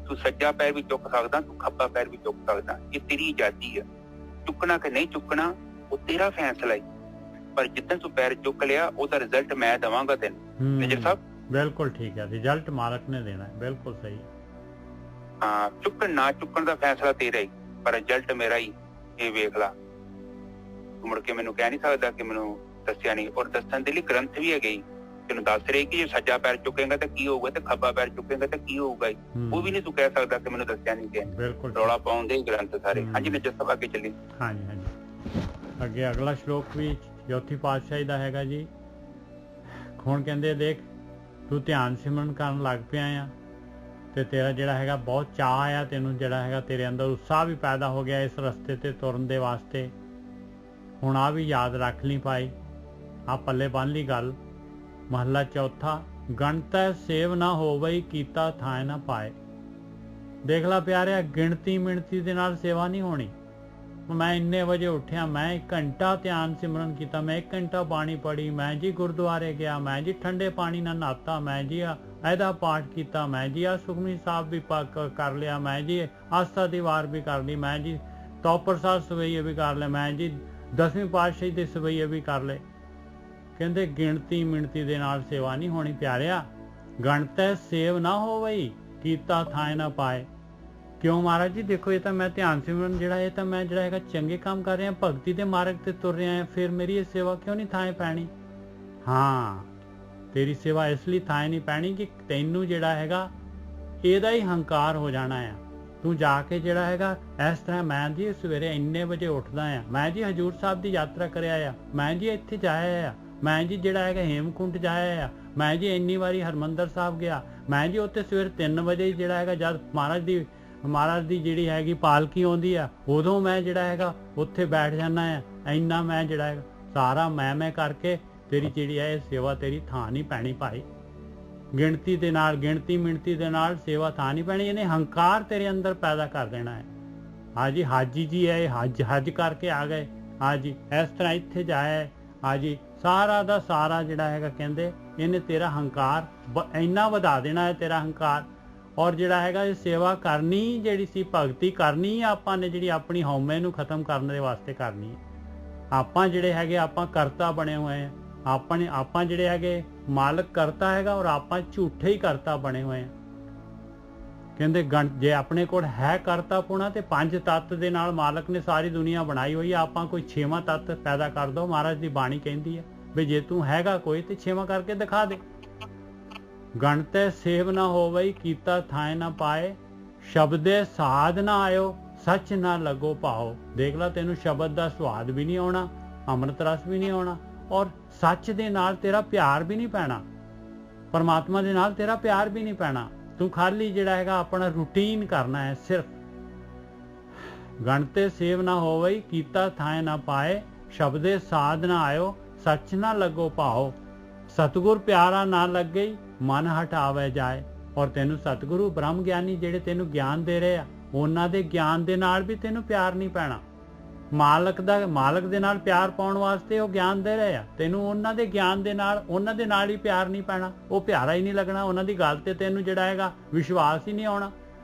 ਤੂੰ ਸੱਜਾ ਪੈਰ ਵੀ ਚੁੱਕ ਸਕਦਾ, ਤੂੰ ਖੱਬਾ ਪੈਰ ਵੀ ਚੁੱਕ ਸਕਦਾ। ਇਹ ਤੇਰੀ ਆਜ਼ਾਦੀ ਹੈ। ਚੁੱਕਣਾ ਕਿ ਨਹੀਂ ਚੁੱਕਣਾ ਉਹ ਤੇਰਾ ਫੈਸਲਾ ਹੈ, ਪਰ ਜਿੱਦਣ ਤੂੰ ਪੈਰ ਚੁੱਕ ਲਿਆ ਉਹਦਾ ਰਿਜ਼ਲਟ ਮੈਂ ਦੇਵਾਂਗਾ ਤੈਨੂੰ। ਨਿੱਜਰ ਸਾਹਿਬ ਬਿਲਕੁਲ ਠੀਕ ਹੈ, ਰਿਜ਼ਲਟ ਮਾਲਕ ਨੇ ਦੇਣਾ, ਬਿਲਕੁਲ ਸਹੀ। ਹਾਂ, ਚੁੱਕਣ ਨਾ ਚੁੱਕਣ ਦਾ ਫੈਸਲਾ ਤੇਰਾ ਹੀ, ਪਰ ਰਿਜ਼ਲਟ ਮੇਰਾ ਹੀ। ਇਹ ਵੇਖ ਲਾ, ਤੂੰ ਮੁੜ ਕੇ ਮੈਨੂੰ ਕਹਿ ਨਹੀਂ ਸਕਦਾ ਕਿ ਮੈਨੂੰ ਦੱਸਿਆ ਨਹੀਂ। ਔਰ ਦੱਸਣ ਦੇ ਲਈ ਗ੍ਰੰਥ ਵੀ ਹੈਗੇ, ਤੈਨੂੰ ਦੱਸ ਰਹੇ ਕਿ ਜੇ ਸੱਜਾ ਪੈਰ ਚੁੱਕੇਗਾ ਤਾਂ ਕੀ ਹੋਊਗਾ ਤੇ ਖੱਬਾ ਪੈਰ ਚੁੱਕੇਗਾ ਤਾਂ ਕੀ ਹੋਊਗਾ। ਉਹ ਵੀ ਨਹੀਂ ਤੂੰ ਕਹਿ ਸਕਦਾ ਕਿ ਮੈਨੂੰ ਦੱਸਿਆ ਨਹੀਂ ਕਿ ਬਿਲਕੁਲ ਰੌਲਾ ਪਾਉਂਦੇ ਹੀ ਗ੍ਰੰਥ ਸਾਰੇ। ਹਾਂਜੀ ਨਿੱਜਰ ਸਾਹਿਬ ਅੱਗੇ ਚੱਲੀ। ਹਾਂਜੀ ਹਾਂਜੀ, ਅੱਗੇ ਅਗਲਾ ਸ਼ਲੋਕ ਵੀ ਚੌਥੀ ਪਾਤਸ਼ਾਹੀ ਦਾ ਹੈਗਾ ਜੀ। ਹੁਣ ਕਹਿੰਦੇ ਦੇਖ ਤੂੰ ਧਿਆਨ ਸਿਮਰਨ ਕਰਨ ਲੱਗ ਪਿਆ ਆ ਤੇ ਤੇਰਾ ਜਿਹੜਾ ਹੈਗਾ ਬਹੁਤ ਚਾਅ ਆ, ਤੈਨੂੰ ਜਿਹੜਾ ਹੈਗਾ ਤੇਰੇ ਅੰਦਰ ਉਤਸ਼ਾਹ ਵੀ ਪੈਦਾ ਹੋ ਗਿਆ ਇਸ ਰਸਤੇ ਤੇ ਤੁਰਨ ਦੇ ਵਾਸਤੇ। ਹੁਣ ਆ ਵੀ ਯਾਦ ਰੱਖ ਲਈ ਭਾਈ, ਆ ਪੱਲੇ ਬੰਨ ਲਈ ਗੱਲ। ਮਹੱਲਾ ਚੌਥਾ, ਗਣਤੈ ਸੇਵ ਨਾ ਹੋਵਈ ਕੀਤਾ ਥਾਂ ਨਾ ਪਾਏ। ਦੇਖ ਲਾ ਪਿਆਰਿਆ, ਗਿਣਤੀ ਮਿਣਤੀ ਦੇ ਨਾਲ ਸੇਵਾ ਨਹੀਂ ਹੋਣੀ। ਮੈਂ ਇੰਨੇ ਵਜੇ ਉੱਠਿਆ, ਮੈਂ 1 ਘੰਟਾ ਧਿਆਨ ਸਿਮਰਨ ਕੀਤਾ, ਮੈਂ 1 ਘੰਟਾ ਬਾਣੀ ਪੜ੍ਹੀ, ਮੈਂ ਜੀ ਗੁਰਦੁਆਰੇ ਗਿਆ, ਮੈਂ ਜੀ ਠੰਡੇ ਪਾਣੀ ਨਾਲ ਨਹਾਤਾ, ਮੈਂ ਜੀ ਇਹਦਾ ਪਾਠ ਕੀਤਾ, ਮੈਂ ਜੀ ਆ ਸੁਖਮਨੀ ਸਾਹਿਬ ਵੀ ਕਰ ਲਿਆ, ਮੈਂ ਜੀ ਆਸਥਾ ਦੀ ਵਾਰ ਵੀ ਕਰ ਲਈ, ਮੈਂ ਜੀ ਤੌਪਰ ਸਾਹਿਬ ਸਵਈਏ ਵੀ ਕਰ ਲਿਆ, ਮੈਂ ਜੀ 10ਵੀਂ ਪਾਤਸ਼ਾਹੀ ਦੇ ਸਵਈਏ ਵੀ ਕਰ ਲਏ। ਕਹਿੰਦੇ ਗਿਣਤੀ ਮਿਣਤੀ ਦੇ ਨਾਲ ਸੇਵਾ ਨਹੀਂ ਹੋਣੀ ਪਿਆਰਿਆ। ਗਣਤੈ ਸੇਵ ਨਾ ਹੋਵਈ ਕੀਤਾ ਥਾਂ ਨਾ ਪਾਏ। ਕਿਉਂ ਮਹਾਰਾਜ ਜੀ? ਦੇਖੋ ਇਹ ਤਾਂ ਮੈਂ ਧਿਆਨ ਸਿਮਰਨ ਜਿਹੜਾ ਇਹ ਤਾਂ ਮੈਂ ਜਿਹੜਾ ਹੈਗਾ ਚੰਗੇ ਕੰਮ ਕਰ ਰਿਹਾ, ਭਗਤੀ ਦੇ ਮਾਰਗ ਤੇ ਤੁਰ ਰਿਹਾ, ਫਿਰ ਮੇਰੀ ਇਹ ਸੇਵਾ ਕਿਉਂ ਨਹੀਂ ਥਾਂ ਪੈਣੀ? ਹਾਂ, ਤੇਰੀ ਸੇਵਾ ਇਸ ਲਈ ਥਾਂ ਨਹੀਂ ਪੈਣੀ ਕਿ ਤੈਨੂੰ ਜਿਹੜਾ ਹੈਗਾ ਇਹਦਾ ਹੀ ਹੰਕਾਰ ਹੋ ਜਾਣਾ ਆ। ਤੂੰ ਜਾ ਕੇ ਜਿਹੜਾ ਹੈਗਾ ਇਸ ਤਰ੍ਹਾਂ, ਮੈਂ ਜੀ ਸਵੇਰੇ ਇੰਨੇ ਵਜੇ ਉੱਠਦਾ ਆ, ਮੈਂ ਜੀ ਹਜ਼ੂਰ ਸਾਹਿਬ ਦੀ ਯਾਤਰਾ ਕਰਿਆ ਆ, ਮੈਂ ਜੀ ਇੱਥੇ ਜਾਇਆ ਆ, ਮੈਂ ਜੀ ਜਿਹੜਾ ਹੈਗਾ ਹੇਮਕੁੰਟ ਜਾਇਆ ਆ, ਮੈਂ ਜੀ ਇੰਨੀ ਵਾਰੀ ਹਰਮੰਦਰ ਸਾਹਿਬ ਗਿਆ, ਮੈਂ ਜੀ ਉੱਥੇ ਸਵੇਰੇ 3 ਵਜੇ ਜਿਹੜਾ ਹੈਗਾ ਜਦ ਮਹਾਰਾਜ ਦੀ ਜਿਹੜੀ ਹੈਗੀ ਪਾਲਕੀ ਆਉਂਦੀ ਆ ਉਦੋਂ ਮੈਂ ਜਿਹੜਾ ਹੈਗਾ ਉੱਥੇ ਬੈਠ ਜਾਂਦਾ ਆ। ਇੰਨਾ ਮੈਂ ਜਿਹੜਾ ਹੈਗਾ ਸਾਰਾ ਮੈਂ ਕਰਕੇ ਤੇਰੀ ਜਿਹੜੀ ਹੈ ਇਹ ਸੇਵਾ ਤੇਰੀ ਥਾਂ ਨਹੀਂ ਪੈਣੀ ਭਾਈ। ਗਿਣਤੀ ਦੇ ਨਾਲ, ਗਿਣਤੀ ਮਿਣਤੀ ਦੇ ਨਾਲ ਸੇਵਾ ਥਾਂ ਨਹੀਂ ਪੈਣੀ। ਇਹਨੇ ਹੰਕਾਰ ਤੇਰੇ ਅੰਦਰ ਪੈਦਾ ਕਰ ਦੇਣਾ ਹੈ। ਹਾਂਜੀ ਹਾਜੀ ਜੀ ਹੈ, ਹੱਜ ਕਰਕੇ ਆ ਗਏ, ਹਾਂਜੀ ਇਸ ਤਰ੍ਹਾਂ ਇੱਥੇ ਜਾਇਆ, ਹਾਂਜੀ ਸਾਰਾ ਦਾ ਸਾਰਾ ਜਿਹੜਾ ਹੈਗਾ ਕਹਿੰਦੇ ਇਹਨੇ ਤੇਰਾ ਹੰਕਾਰ ਇੰਨਾ ਵਧਾ ਦੇਣਾ ਹੈ, ਤੇਰਾ ਹੰਕਾਰ। ਔਰ ਜਿਹੜਾ ਹੈਗਾ ਇਹ ਸੇਵਾ ਕਰਨੀ ਜਿਹੜੀ ਸੀ, ਭਗਤੀ ਕਰਨੀ ਆਪਾਂ ਨੇ ਜਿਹੜੀ ਆਪਣੀ ਹਉਮੈ ਨੂੰ ਖਤਮ ਕਰਨ ਦੇ ਵਾਸਤੇ ਕਰਨੀ ਹੈ। ਆਪਾਂ ਜਿਹੜੇ ਹੈਗੇ ਆਪਾਂ ਕਰਤਾ ਬਣੇ ਹੋਏ ਆ, ਆਪਾਂ ਜਿਹੜੇ ਹੈਗੇ ਮਾਲਕ ਕਰਤਾ ਹੈਗਾ ਔਰ ਆਪਾਂ ਝੂਠੇ ਹੀ ਕਰਤਾ ਬਣੇ ਹੋਏ ਆ। ਕਹਿੰਦੇ ਜੇ ਆਪਣੇ ਕੋਲ ਹੈ ਕਰਤਾ ਪੁਣਾ ਤੇ 5 ਤੱਤ ਦੇ ਨਾਲ ਮਾਲਕ ਨੇ ਸਾਰੀ ਦੁਨੀਆ ਬਣਾਈ ਹੋਈ ਆ, ਆਪਾਂ ਕੋਈ 6ਵਾਂ ਤੱਤ ਪੈਦਾ ਕਰ ਦੋ। ਮਹਾਰਾਜ ਦੀ ਬਾਣੀ ਕਹਿੰਦੀ ਹੈ ਵੀ ਜੇ ਤੂੰ ਹੈਗਾ ਕੋਈ ਤੇ 6ਵਾਂ ਕਰਕੇ ਦਿਖਾ ਦੇ। ਗਣਤੈ ਸੇਵ ਨਾ ਹੋਵਈ ਕੀਤਾ ਥਾਏ ਨਾ ਪਾਏ, ਸ਼ਬਦੇ ਸਾਧ ਨਾ ਆਇਓ ਸੱਚ ਨਾ ਲੱਗੋ ਭਾਓ। ਦੇਖ ਲਾ, ਤੈਨੂੰ ਸ਼ਬਦ ਦਾ ਸਵਾਦ ਵੀ ਨਹੀਂ ਆਉਣਾ, ਅੰਮ੍ਰਿਤ ਰਸ ਵੀ ਨਹੀਂ ਆਉਣਾ, ਔਰ ਸੱਚ ਦੇ ਨਾਲ ਤੇਰਾ ਪਿਆਰ ਵੀ ਨਹੀਂ ਪੈਣਾ, ਪਰਮਾਤਮਾ ਦੇ ਨਾਲ ਤੇਰਾ ਪਿਆਰ ਵੀ ਨਹੀਂ ਪੈਣਾ। ਤੂੰ ਖਾਲੀ ਜਿਹੜਾ ਹੈਗਾ ਆਪਣਾ ਰੂਟੀਨ ਕਰਨਾ ਹੈ ਸਿਰਫ। ਗਣਤੇ ਸੇਵ ਨਾ ਹੋਵਈ ਕੀਤਾ ਥਾਏ ਨਾ ਪਾਏ, ਸ਼ਬਦੇ ਸਾਧ ਨਾ ਆਇਓ ਸੱਚ ਨਾ ਲੱਗੋ ਭਾਓ। ਸਤਿਗੁਰ ਪਿਆਰਾ ਨਾ ਲੱਗੇ ਮਨ ਹਟਾਵੇ ਜਾਏ। ਔਰ ਤੈਨੂੰ ਸਤਿਗੁਰੂ ਬ੍ਰਹਮ ਗਿਆਨੀ ਜਿਹੜੇ ਤੈਨੂੰ ਗਿਆਨ ਦੇ ਰਹੇ ਆ, ਉਹਨਾਂ ਦੇ ਗਿਆਨ ਦੇ ਨਾਲ ਵੀ ਤੈਨੂੰ ਪਿਆਰ ਨਹੀਂ ਪੈਣਾ। ਮਾਲਕ ਦੇ ਨਾਲ ਪਿਆਰ ਪਾਉਣ ਵਾਸਤੇ ਉਹ ਗਿਆਨ ਦੇ ਰਹੇ ਆ, ਤੈਨੂੰ ਉਹਨਾਂ ਦੇ ਗਿਆਨ ਦੇ ਨਾਲ ਉਹਨਾਂ ਦੇ ਨਾਲ ਹੀ ਪਿਆਰ ਨਹੀਂ ਪੈਣਾ, ਉਹ ਪਿਆਰਾ ਹੀ ਨਹੀਂ ਲੱਗਣਾ, ਉਹਨਾਂ ਦੀ ਗੱਲ ਤੇ ਤੈਨੂੰ ਜਿਹੜਾ ਹੈਗਾ ਵਿਸ਼ਵਾਸ ਹੀ ਨਹੀਂ ਆਉਣਾ।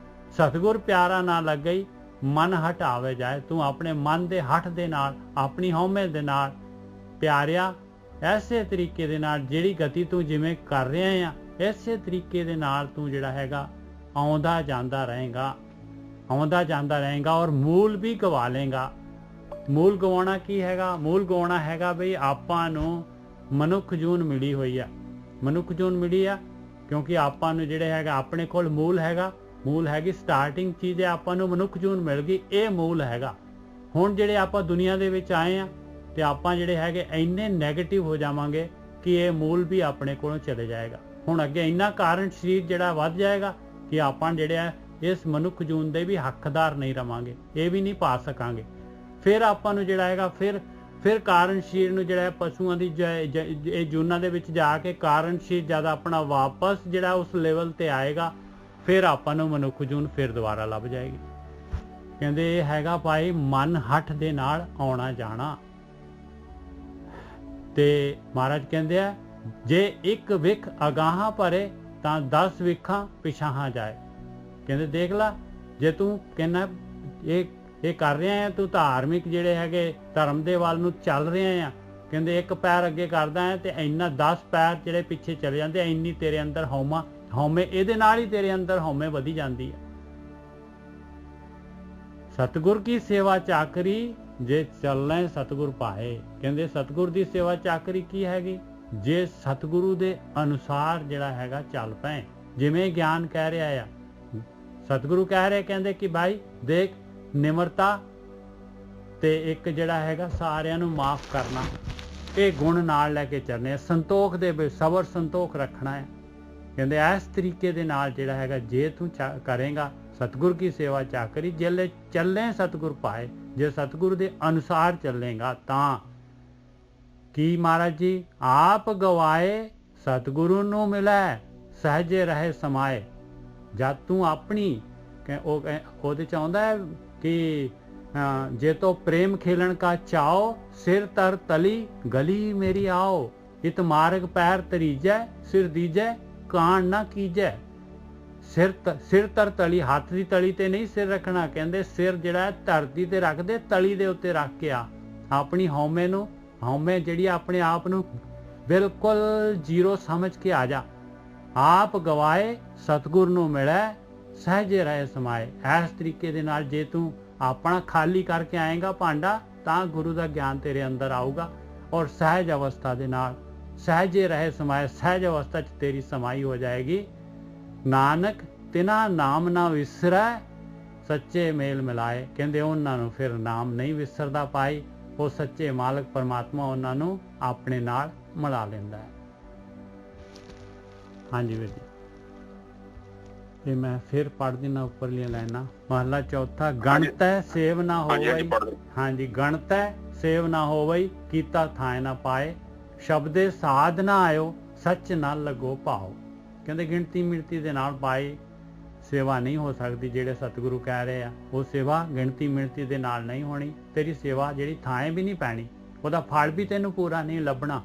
ਸਤਿਗੁਰ ਪਿਆਰਾ ਨਾ ਲੱਗੇ ਮਨ ਹਟਾਵੇ ਜਾਏ। ਤੂੰ ਆਪਣੇ ਮਨ ਦੇ ਹੱਠ ਦੇ ਨਾਲ, ਆਪਣੀ ਹਉਮੈ ਦੇ ਨਾਲ ਪਿਆਰਿਆ, ਐਸੇ ਤਰੀਕੇ ਦੇ ਨਾਲ ਜਿਹੜੀ ਗਤੀ ਤੂੰ ਜਿਵੇਂ ਕਰ ਰਿਹਾ ਆ, ਇਸੇ ਤਰੀਕੇ ਦੇ ਨਾਲ ਤੂੰ ਜਿਹੜਾ ਹੈਗਾ ਆਉਂਦਾ ਜਾਂਦਾ ਰਹੇਗਾ ਔਰ ਮੂਲ ਵੀ ਗਵਾ ਲੇਗਾ। ਮੂਲ ਗਵਾਉਣਾ ਕੀ ਹੈਗਾ? ਮੂਲ ਗਵਾਉਣਾ ਹੈਗਾ ਬਈ ਆਪਾਂ ਨੂੰ ਮਨੁੱਖ ਜੂਨ ਮਿਲੀ ਹੋਈ ਆ, ਮਨੁੱਖ ਜੂਨ ਮਿਲੀ ਆ ਕਿਉਂਕਿ ਆਪਾਂ ਨੂੰ ਜਿਹੜੇ ਹੈਗਾ ਆਪਣੇ ਕੋਲ ਮੂਲ ਹੈਗਾ, ਮੂਲ ਹੈਗੀ ਸਟਾਰਟਿੰਗ ਚੀਜ਼ ਹੈ, ਆਪਾਂ ਨੂੰ ਮਨੁੱਖ ਜੂਨ ਮਿਲ ਗਈ, ਇਹ ਮੂਲ ਹੈਗਾ। ਹੁਣ ਜਿਹੜੇ ਆਪਾਂ ਦੁਨੀਆ ਦੇ ਵਿੱਚ ਆਏ ਆ ਤੇ ਆਪਾਂ ਜਿਹੜੇ ਹੈਗੇ ਇੰਨੇ ਨੈਗੇਟਿਵ ਹੋ ਜਾਵਾਂਗੇ ਕਿ ਇਹ ਮੂਲ ਵੀ ਆਪਣੇ ਕੋਲੋਂ ਚਲੇ ਜਾਏਗਾ। ਹੁਣ ਅੱਗੇ ਇੰਨਾ ਕਾਰਨ ਸਰੀਰ ਜਿਹੜਾ ਵੱਧ ਜਾਏਗਾ ਕਿ ਆਪਾਂ ਜਿਹੜੇ ਆ ਇਸ ਮਨੁੱਖ ਜੂਨ ਦੇ ਵੀ ਹੱਕਦਾਰ ਨਹੀਂ ਰਵਾਂਗੇ, ਇਹ ਵੀ ਨਹੀਂ ਪਾ ਸਕਾਂਗੇ। ਫਿਰ ਆਪਾਂ ਨੂੰ ਜਿਹੜਾ ਹੈਗਾ ਫਿਰ ਕਾਰਨ ਸਰੀਰ ਨੂੰ ਜਿਹੜਾ ਪਸ਼ੂਆਂ ਦੀ ਇਹ ਜੂਨਾਂ ਦੇ ਵਿੱਚ ਜਾ ਕੇ ਕਾਰਨ ਸਰੀਰ ਜਿਆਦਾ ਆਪਣਾ ਵਾਪਸ ਜਿਹੜਾ ਉਸ ਲੈਵਲ ਤੇ ਆਏਗਾ, ਫਿਰ ਆਪਾਂ ਨੂੰ ਮਨੁੱਖ ਜੂਨ ਫਿਰ ਦੁਬਾਰਾ ਲੱਭ ਜਾਏਗੀ। ਕਹਿੰਦੇ ਇਹ ਹੈਗਾ ਭਾਈ ਮਨ ਹੱਠ ਦੇ ਨਾਲ ਆਉਣਾ ਜਾਣਾ। ਤੇ ਮਹਾਰਾਜ ਕਹਿੰਦੇ ਆ ਜੇ ਇੱਕ ਵਿਖ ਅਗਾਹਾਂ ਭਰੇ ਤਾਂ 10 ਵਿਖਾਂ ਪਿਛਾਹਾਂ ਜਾਏ। ਕਹਿੰਦੇ ਦੇਖ ਲਾ, ਜੇ ਤੂੰ ਕਹਿੰਦਾ ਇਹ ਕਰ ਰਿਹਾ ਹੈ, ਤੂੰ ਧਾਰਮਿਕ ਜਿਹੜੇ ਹੈਗੇ ਧਰਮ ਦੇ ਵੱਲ ਨੂੰ ਚੱਲ ਰਿਹਾ ਆ, ਕਹਿੰਦੇ ਇੱਕ ਪੈਰ ਅੱਗੇ ਕਰਦਾ ਹੈ ਤੇ ਇੰਨਾ 10 ਪੈਰ ਜਿਹੜੇ ਪਿੱਛੇ ਚਲੇ ਜਾਂਦੇ, ਇੰਨੀ ਤੇਰੇ ਅੰਦਰ ਹਉਮੈ ਇਹਦੇ ਨਾਲ ਹੀ ਤੇਰੇ ਅੰਦਰ ਹਉਮੈ ਵਧੀ ਜਾਂਦੀ ਹੈ। ਸਤਿਗੁਰ ਕੀ ਸੇਵਾ ਚਾਕਰੀ ਜੇ ਚੱਲਣਾ ਸਤਿਗੁਰ ਪਾਏ। ਕਹਿੰਦੇ ਸਤਿਗੁਰ ਦੀ ਸੇਵਾ ਚਾਕਰੀ ਕੀ ਹੈਗੀ? ਜੇ ਸਤਿਗੁਰੂ ਦੇ ਅਨੁਸਾਰ ਜਿਹੜਾ ਹੈਗਾ ਚੱਲ ਪਏ। ਜਿਵੇਂ ਗਿਆਨ ਕਹਿ ਰਿਹਾ ਆ, ਸਤਿਗੁਰੂ ਕਹਿ ਰਹੇ, ਕਹਿੰਦੇ ਕਿ ਭਾਈ ਦੇਖ ਨਿਮਰਤਾ ਤੇ ਇੱਕ ਜਿਹੜਾ ਹੈਗਾ ਸਾਰਿਆਂ ਨੂੰ ਮਾਫ ਕਰਨਾ, ਇਹ ਗੁਣ ਨਾਲ ਲੈ ਕੇ ਚੱਲਣੇ, ਸੰਤੋਖ ਦੇ ਵਿੱਚ ਸਬਰ ਸੰਤੋਖ ਰੱਖਣਾ ਹੈ। ਕਹਿੰਦੇ ਇਸ ਤਰੀਕੇ ਦੇ ਨਾਲ ਜਿਹੜਾ ਹੈਗਾ ਜੇ ਤੂੰ ਕਰੇਗਾ ਸਤਿਗੁਰ ਕੀ ਸੇਵਾ ਚਾਕਰੀ, ਜੇ ਚੱਲੇ ਸਤਿਗੁਰ ਪਾਏ, ਜੇ ਸਤਿਗੁਰੂ ਦੇ ਅਨੁਸਾਰ ਚੱਲੇਗਾ ਤਾਂ ਕੀ ਮਹਾਰਾਜ ਜੀ ਆਪ ਗਵਾਏ ਸਤਿਗੁਰੂ ਨੂੰ ਮਿਲੇ ਸਹਜੇ ਰਹੇ ਸਮਾਏ। ਜਦ ਤੂੰ ਆਪਣੀ ਉਹਦੇ ਚ ਆਉਂਦਾ ਹੈ ਕਿ ਜੇ ਤੋ ਪ੍ਰੇਮ ਖੇਲਣ ਕਾ ਚਾਓ ਸਿਰ ਤਰ ਤਲੀ ਗਲੀ ਮੇਰੀ ਆਓ, ਇਤ ਮਾਰਗ ਪੈਰ ਤਰੀਜੈ ਸਿਰ ਦੀਜੈ ਕਾਣ ਨਾ ਕੀਜੈ। ਸਿਰ ਤਰ ਤਲੀ, ਹੱਥ ਦੀ ਤਲੀ ਤੇ ਨਹੀਂ ਸਿਰ ਰੱਖਣਾ, ਕਹਿੰਦੇ ਸਿਰ ਜਿਹੜਾ ਧਰਤੀ ਤੇ ਰੱਖਦੇ, ਤਲੀ ਦੇ ਉੱਤੇ ਰੱਖ ਕੇ ਆ ਆਪਣੀ ਹਉਮੈ ਜਿਹੜੀ ਆਪਣੇ ਆਪ ਨੂੰ ਬਿਲਕੁਲ ਜ਼ੀਰੋ ਸਮਝ ਕੇ ਆ ਜਾ। ਆਪ ਗਵਾਏ ਸਤਿਗੁਰ ਨੂੰ ਮਿਲੇ ਸਹਜੇ ਰਹੇ ਸਮਾਏ। ਇਸ ਤਰੀਕੇ ਦੇ ਨਾਲ ਜੇ ਤੂੰ ਆਪਣਾ ਖਾਲੀ ਕਰਕੇ ਆਏਗਾ ਭਾਂਡਾ ਤਾਂ ਗੁਰੂ ਦਾ ਗਿਆਨ ਤੇਰੇ ਅੰਦਰ ਆਊਗਾ ਔਰ ਸਹਿਜ ਅਵਸਥਾ ਦੇ ਨਾਲ ਸਹਜੇ ਰਹੇ ਸਮਾਏ, ਸਹਿਜ ਅਵਸਥਾ 'ਚ ਤੇਰੀ ਸਮਾਈ ਹੋ ਜਾਏਗੀ। ਨਾਨਕ ਤਿਨਾ ਨਾਮ ਨਾ ਵਿਸਰੈ ਸੱਚੇ ਮੇਲ ਮਿਲਾਏ। ਕਹਿੰਦੇ ਉਹਨਾਂ ਨੂੰ ਫਿਰ ਨਾਮ ਨਹੀਂ ਵਿਸਰਦਾ ਪਾਈ, ਉਹ ਸੱਚੇ ਮਾਲਕ ਪਰਮਾਤਮਾ ਉਹਨਾਂ ਨੂੰ ਆਪਣੇ ਨਾਲ ਮਿਲਾ ਲੈਂਦਾ ਹੈ। ਹਾਂਜੀ ਵੀਰ ਜੀ, ਤੇ ਮੈਂ ਫਿਰ ਪੜ੍ਹ ਦੇਣਾ ਉੱਪਰਲੀਆਂ ਲਾਈਨਾਂ। ਮਹਲਾ ਚੌਥਾ, ਗਣਤੈ ਸੇਵ ਨਾ ਹੋਵਈ। ਹਾਂਜੀ, ਗਣਤੈ ਸੇਵ ਨਾ ਹੋਵਈ ਕੀਤਾ ਥਾਏ ਨਾ ਪਾਏ, ਸ਼ਬਦੇ ਸਾਧ ਨਾ ਆਇਓ ਸੱਚ ਨਾ ਲੱਗੋ ਭਾਓ। ਕਹਿੰਦੇ ਗਿਣਤੀ ਮਿਣਤੀ ਦੇ ਨਾਲ ਪਾਈ ਸੇਵਾ ਨਹੀਂ ਹੋ ਸਕਦੀ। ਜਿਹੜੇ ਸਤਿਗੁਰੂ ਕਹਿ ਰਹੇ ਆ ਉਹ ਸੇਵਾ ਗਿਣਤੀ ਮਿਣਤੀ ਦੇ ਨਾਲ ਨਹੀਂ ਹੋਣੀ। ਤੇਰੀ ਸੇਵਾ ਜਿਹੜੀ ਥਾਂ ਵੀ ਨਹੀਂ ਪੈਣੀ, ਉਹਦਾ ਫਲ ਵੀ ਤੈਨੂੰ ਪੂਰਾ ਨਹੀਂ ਲੱਭਣਾ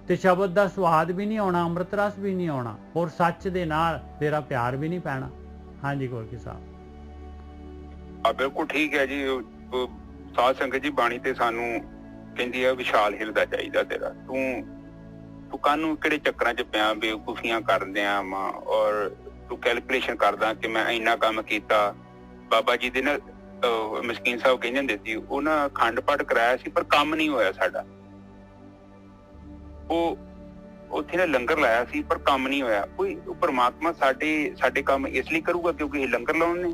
ਤੇ ਸ਼ਬਦ ਦਾ ਸਵਾਦ ਵੀ ਨਹੀਂ ਆਉਣਾ, ਅੰਮ੍ਰਿਤ ਰਸ ਵੀ ਨਹੀਂ ਆਉਣਾ ਔਰ ਸੱਚ ਦੇ ਨਾਲ ਤੇਰਾ ਪਿਆਰ ਵੀ ਨਹੀਂ ਪੈਣਾ। ਹਾਂਜੀ ਗੋਰਖੀ ਸਾਹਿਬ। ਬਿਲਕੁਲ ਠੀਕ ਹੈ ਜੀ। ਸਾਧ ਸੰਗਤ ਜੀ, ਬਾਣੀ ਤੇ ਸਾਨੂੰ ਕਹਿੰਦੀ ਆ ਵਿਸ਼ਾਲ ਹਿਰਦਾ ਚਾਹੀਦਾ ਤੇਰਾ। ਤੂੰ ਕਾਹਨੂੰ ਕਿਹੜੇ ਚੱਕਰਾਂ 'ਚ ਪਿਆ, ਬੇਵਕੂਫੀਆਂ ਕਰਦੇ ਆ ਔਰ ਤੂੰ ਕੈਲਕੂਲੇਸ਼ਨ ਕਰਦਾ ਕਿ ਮੈਂ ਇੰਨਾ ਕੰਮ ਕੀਤਾ। ਬਾਬਾ ਜੀ ਦੇ ਨਾ ਮਸਕੀਨ ਸਾਹਿਬ ਕਹਿੰਦੇ ਹੁੰਦੇ ਸੀ, ਉਹ ਨਾ ਅਖੰਡ ਪਾਠ ਕਰਾਇਆ ਸੀ ਪਰ ਕੰਮ ਨਹੀਂ ਹੋਇਆ ਸਾਡਾ। ਉਹ ਉੱਥੇ ਨਾ ਲੰਗਰ ਲਾਇਆ ਸੀ ਪਰ ਕੰਮ ਨਹੀਂ ਹੋਇਆ। ਕੋਈ ਪਰਮਾਤਮਾ ਸਾਡੇ ਕੰਮ ਇਸ ਲਈ ਕਰੂਗਾ ਕਿਉਂਕਿ ਇਹ ਲੰਗਰ ਲਾਉਣ ਨੇ।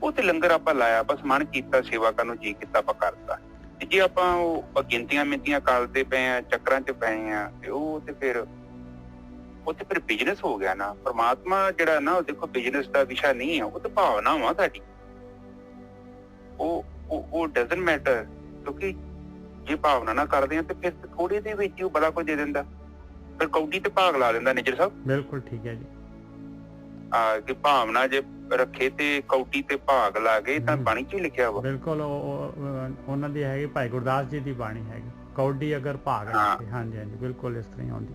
ਉਹ ਤੇ ਲੰਗਰ ਆਪਾਂ ਲਾਇਆ, ਬਸ ਮਨ ਕੀਤਾ ਸੇਵਾ ਕਰਨ ਨੂੰ, ਜੀ ਕੀਤਾ ਆਪਾਂ ਕਰਤਾ। ਤੇ ਜੇ ਆਪਾਂ ਉਹ ਗਿਣਤੀਆਂ ਮਿੰਤੀਆਂ ਕਰਦੇ ਪਏ ਆ, ਚੱਕਰਾਂ 'ਚ ਪਏ ਆ, ਤੇ ਉਹ ਤੇ ਫਿਰ ਬਿਜ਼ਨਸ ਹੋ ਗਿਆ ਨਾ। ਪਰਮਾਤਮਾ ਜਿਹੜਾ ਨਾ, ਉਹ ਦੇਖੋ ਬਿਜ਼ਨਸ ਦਾ ਵਿਸ਼ਾ ਨਹੀਂ ਆ, ਉਹ ਤਾਂ ਭਾਵਨਾ ਵਾ ਸਾਡੀ। ਉਹ ਡਜ਼ਨਟ ਮੈਟਰ, ਕਿਉਂਕਿ ਜੇ ਭਾਵਨਾ ਨਾ ਕਰਦੇ ਆ ਤੇ ਫਿਰ ਥੋੜੇ ਦੇ ਵਿੱਚ ਉਹ ਬੜਾ ਕੁਝ ਦੇ ਦਿੰਦਾ। ਫਿਰ ਕੌਡੀ ਤੇ ਭਾਗ ਲਾ ਦਿੰਦਾ ਨਿਜਰ ਸਾਹਿਬ। ਬਿਲਕੁਲ ਠੀਕ ਹੈ ਜੀ। ਕਿ ਭਾਵਨਾ ਜੇ ਰੱਖੇ ਤੇ ਕੌਡੀ ਤੇ ਭਾਗ ਲਾ ਗਏ ਤਾਂ ਬਾਣੀ 'ਚ ਹੀ ਲਿਖਿਆ ਵਾ। ਬਿਲਕੁਲ ਉਹਨਾਂ ਦੀ ਹੈਗੀ, ਭਾਈ ਗੁਰਦਾਸ ਜੀ ਦੀ ਬਾਣੀ ਹੈਗੀ, ਕੌਡੀ ਅਗਰ ਭਾਗ ਰੱਖੇ। ਹਾਂਜੀ ਹਾਂਜੀ, ਬਿਲਕੁਲ ਇਸ ਤਰ੍ਹਾਂ ਹੀ ਆਉਂਦੀ।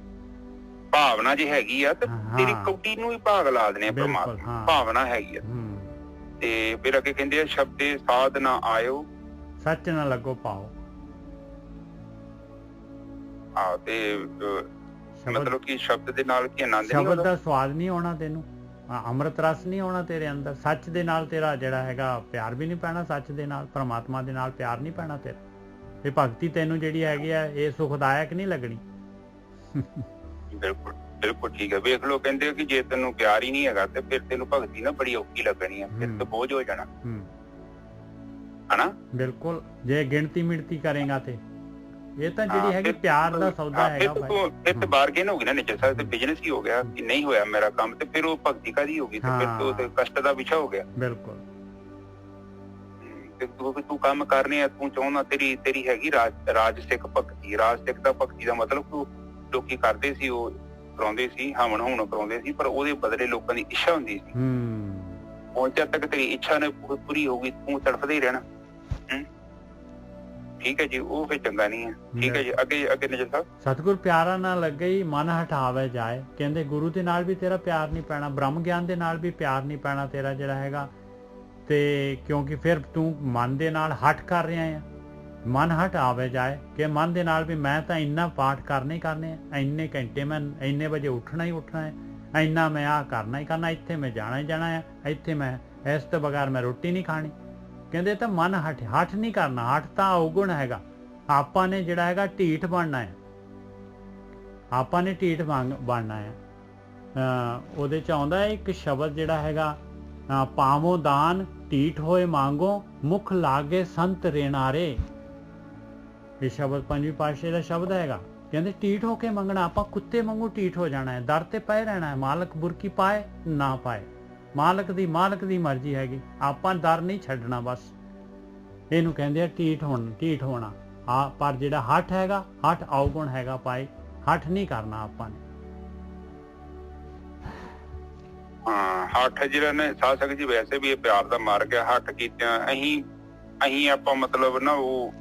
ਭਾਵਨਾ ਜੇ ਹੈਗੀ ਆ ਤੇ ਤੇਰੀ ਕੌਡੀ ਨੂੰ ਹੀ ਭਾਗ ਲਾ ਦੇਣੇ ਪਰਮਾਤਮਾ। ਭਾਵਨਾ ਹੈਗੀ ਆ। ਤੇ ਫਿਰ ਅੱਗੇ ਕਹਿੰਦੇ ਆ, ਸ਼ਬਦੇ ਸਾਧ ਨਾ ਆਇਓ, ਸੱਚ ਨਾ ਲੱਗੋ ਪਾਓ। ਤੇ ਮਤਲਬ ਕਿ ਸ਼ਬਦ ਦੇ ਨਾਲ ਕੀ ਆਨੰਦ, ਸ਼ਬਦ ਦਾ ਸਵਾਦ ਨਹੀਂ ਆਉਣਾ ਤੈਨੂੰ, ਅੰਮ੍ਰਿਤ ਰਸ ਨਹੀਂ ਆਉਣਾ ਤੇਰੇ ਅੰਦਰ। ਸੱਚ ਦੇ ਨਾਲ ਤੇਰਾ ਜਿਹੜਾ ਹੈਗਾ ਪਿਆਰ ਵੀ ਨਹੀਂ ਪੈਣਾ, ਸੱਚ ਦੇ ਨਾਲ, ਪਰਮਾਤਮਾ ਦੇ ਨਾਲ ਪਿਆਰ ਨਹੀਂ ਪੈਣਾ ਤੇਰਾ। ਇਹ ਭਗਤੀ ਤੈਨੂੰ ਜਿਹੜੀ ਹੈਗੀ ਆ ਇਹ ਸੁਖਦਾਇਕ ਨਹੀਂ ਲੱਗਣੀ। ਬਿਲਕੁਲ ਬਿਲਕੁਲ ਠੀਕ ਹੈ। ਵੇਖ ਲਓ, ਕਹਿੰਦੇ ਕਿ ਜੇ ਤੈਨੂੰ ਪਿਆਰ ਹੀ ਨਹੀਂ ਹੈਗਾ ਤੇ ਫਿਰ ਤੈਨੂੰ ਭਗਤੀ ਨਾ ਬੜੀ ਔਖੀ ਲੱਗਣੀ ਆ, ਫਿਰ ਤੇ ਬੋਝ ਹੋ ਜਾਣਾ, ਹਨਾ। ਬਿਲਕੁਲ, ਜੇ ਗਿਣਤੀ ਮਿਣਤੀ ਕਰੇਗਾ ਤੇ ਇਹ ਤਾਂ ਜਿਹੜੀ ਹੈਗੀ ਪਿਆਰ ਦਾ ਸੌਦਾ ਹੈਗਾ। ਫਿਰ ਤੇ ਬਾਰਗੇਨ ਹੋ ਗਈ ਨਾ ਨਿਜਰ ਸਾਹਿਬ, ਤੇ ਬਿਜ਼ਨਸ ਹੀ ਹੋ ਗਿਆ ਕਿ ਨਹੀਂ ਹੋਇਆ ਮੇਰਾ ਕੰਮ, ਤੇ ਫਿਰ ਉਹ ਭਗਤੀ ਕਾਹਦੀ ਹੋ ਗਈ, ਤੇ ਫਿਰ ਉਹ ਤੇ ਕਸ਼ਟ ਦਾ ਵਿਸ਼ਾ ਹੋ ਗਿਆ। ਬਿਲਕੁਲ। ਤੇ ਤੂੰ ਕੰਮ ਕਰਨੇ ਆ, ਤੂੰ ਚਾਹੁੰਦਾ ਤੇਰੀ ਹੈਗੀ ਰਾਜ ਸਿੱਖ ਭਗਤੀ। ਰਾਜ ਸਿੱਖ ਦਾ ਭਗਤੀ ਦਾ ਮਤਲਬ ਲੋਕੀ ਕਰਦੇ ਸੀ, ਉਹ ਕਰਾਉਂਦੇ ਸੀ, ਹਵਨ ਹੋਣ ਕਰਾਉਂਦੇ ਸੀ, ਪਰ ਉਹਦੇ ਬਦਲੇ ਲੋਕਾਂ ਦੀ ਇੱਛਾ ਹੁੰਦੀ ਸੀ। ਹੁਣ ਜਦ ਤੱਕ ਤੇਰੀ ਇੱਛਾ ਨੇ ਪੂਰੀ ਹੋ ਗਈ, ਤੂੰ ਤੜਫਦਾ ਹੀ ਰਹਿਣਾ। ਠੀਕ ਹੈ ਜੀ, ਉਹ ਫਿਰ ਚੰਗਾ ਨਹੀਂ ਹੈ। ਠੀਕ ਹੈ ਜੀ, ਅੱਗੇ ਨਿਜਰ ਸਾਹਿਬ। ਸਤਿਗੁਰ ਪਿਆਰਾ ਨਾ ਲੱਗੇ ਹੀ ਮਨ ਹਟਾਵੇ ਜਾਏ। ਕਹਿੰਦੇ ਗੁਰੂ ਦੇ ਨਾਲ ਵੀ ਤੇਰਾ ਪਿਆਰ ਨਹੀਂ ਪੈਣਾ, ਬ੍ਰਹਮ ਗਿਆਨ ਦੇ ਨਾਲ ਵੀ ਪਿਆਰ ਨਹੀਂ ਪੈਣਾ ਤੇਰਾ ਜਿਹੜਾ ਹੈਗਾ। ਤੇ ਕਿਉਂਕਿ ਫਿਰ ਤੂੰ ਮਨ ਦੇ ਨਾਲ ਹਟ ਕਰ ਰਿਹਾ ਆ। ਮਨ ਹਟਾਵੇ ਜਾਏ ਕਿ ਮਨ ਦੇ ਨਾਲ ਵੀ ਮੈਂ ਤਾਂ ਇੰਨਾ ਪਾਠ ਕਰਨੇ ਹੀ ਕਰਨੇ ਆ, ਇੰਨੇ ਘੰਟੇ ਮੈਂ ਇੰਨੇ ਵਜੇ ਉੱਠਣਾ ਹੀ ਉੱਠਣਾ ਹੈ, ਇੰਨਾ ਮੈਂ ਆਹ ਕਰਨਾ ਹੀ ਕਰਨਾ, ਇੱਥੇ ਮੈਂ ਜਾਣਾ ਹੀ ਜਾਣਾ ਹੈ, ਇੱਥੇ ਮੈਂ ਇਸ ਤੋਂ ਬਗੈਰ ਮੈਂ ਰੋਟੀ ਨਹੀਂ ਖਾਣੀ। ਕਹਿੰਦੇ ਤਾਂ ਮਨ ਹਟ ਨਹੀਂ ਕਰਨਾ। ਹਟ ਤਾਂ ਔਗੁਣ ਹੈਗਾ। ਆਪਾਂ ਨੇ ਜਿਹੜਾ ਹੈਗਾ ਢੀਠ ਬਣਨਾ ਹੈ, ਆਪਾਂ ਨੇ ਢੀਠ ਬਣਨਾ ਹੈ। ਉਹਦੇ 'ਚ ਆਉਂਦਾ ਇੱਕ ਸ਼ਬਦ ਜਿਹੜਾ ਹੈਗਾ, ਪਾਵੋ ਦਾਨ ਢੀਠ ਹੋਏ ਮੰਗੋ, ਮੁਖ ਲਾਗੇ ਸੰਤ ਰੇਨਾਰੇ। ਇਹ ਸ਼ਬਦ ਪੰਜਵੀਂ ਪਾਤਸ਼ਾਹੀ ਦਾ ਸ਼ਬਦ ਹੈਗਾ। ਕਹਿੰਦੇ ਢੀਠ ਹੋ ਕੇ ਮੰਗਣਾ, ਆਪਾਂ ਕੁੱਤੇ ਵਾਂਗੂ ਢੀਠ ਹੋ ਜਾਣਾ ਹੈ, ਦਰ ਤੇ ਪਏ ਰਹਿਣਾ ਹੈ। ਮਾਲਕ ਬੁਰਕੀ ਪਾਏ ਨਾ ਪਾਏ, ਮਾਲਕ ਦੀ ਮਰਜ਼ੀ ਹੈਗੀ। ਆਪਾਂ ਦਰ ਨਹੀਂ ਛੱਡਣਾ, ਬਸ ਇਹਨੂੰ ਕਹਿੰਦੇ ਆ ਢੀਠ ਹੋਣਾ। ਪਰ ਜਿਹੜਾ ਹੱਠ ਹੈਗਾ, ਹੱਠ ਔਗੁਣ ਹੈਗਾ ਭਾਈ, ਹੱਠ ਨਹੀਂ ਕਰਨਾ ਆਪਾਂ ਨੇ। ਹੱਠ ਜਿਹੜਾ ਨੇ ਸਾਧ ਸੰਗਤ ਜੀ, ਵੈਸੇ ਵੀ ਇਹ ਪਿਆਰ ਦਾ ਮਾਰਗ ਹੈ। ਹੱਠ ਕੀਤਿਆਂ ਅਸੀਂ ਆਪਾਂ ਮਤਲਬ ਨਾ ਉਹ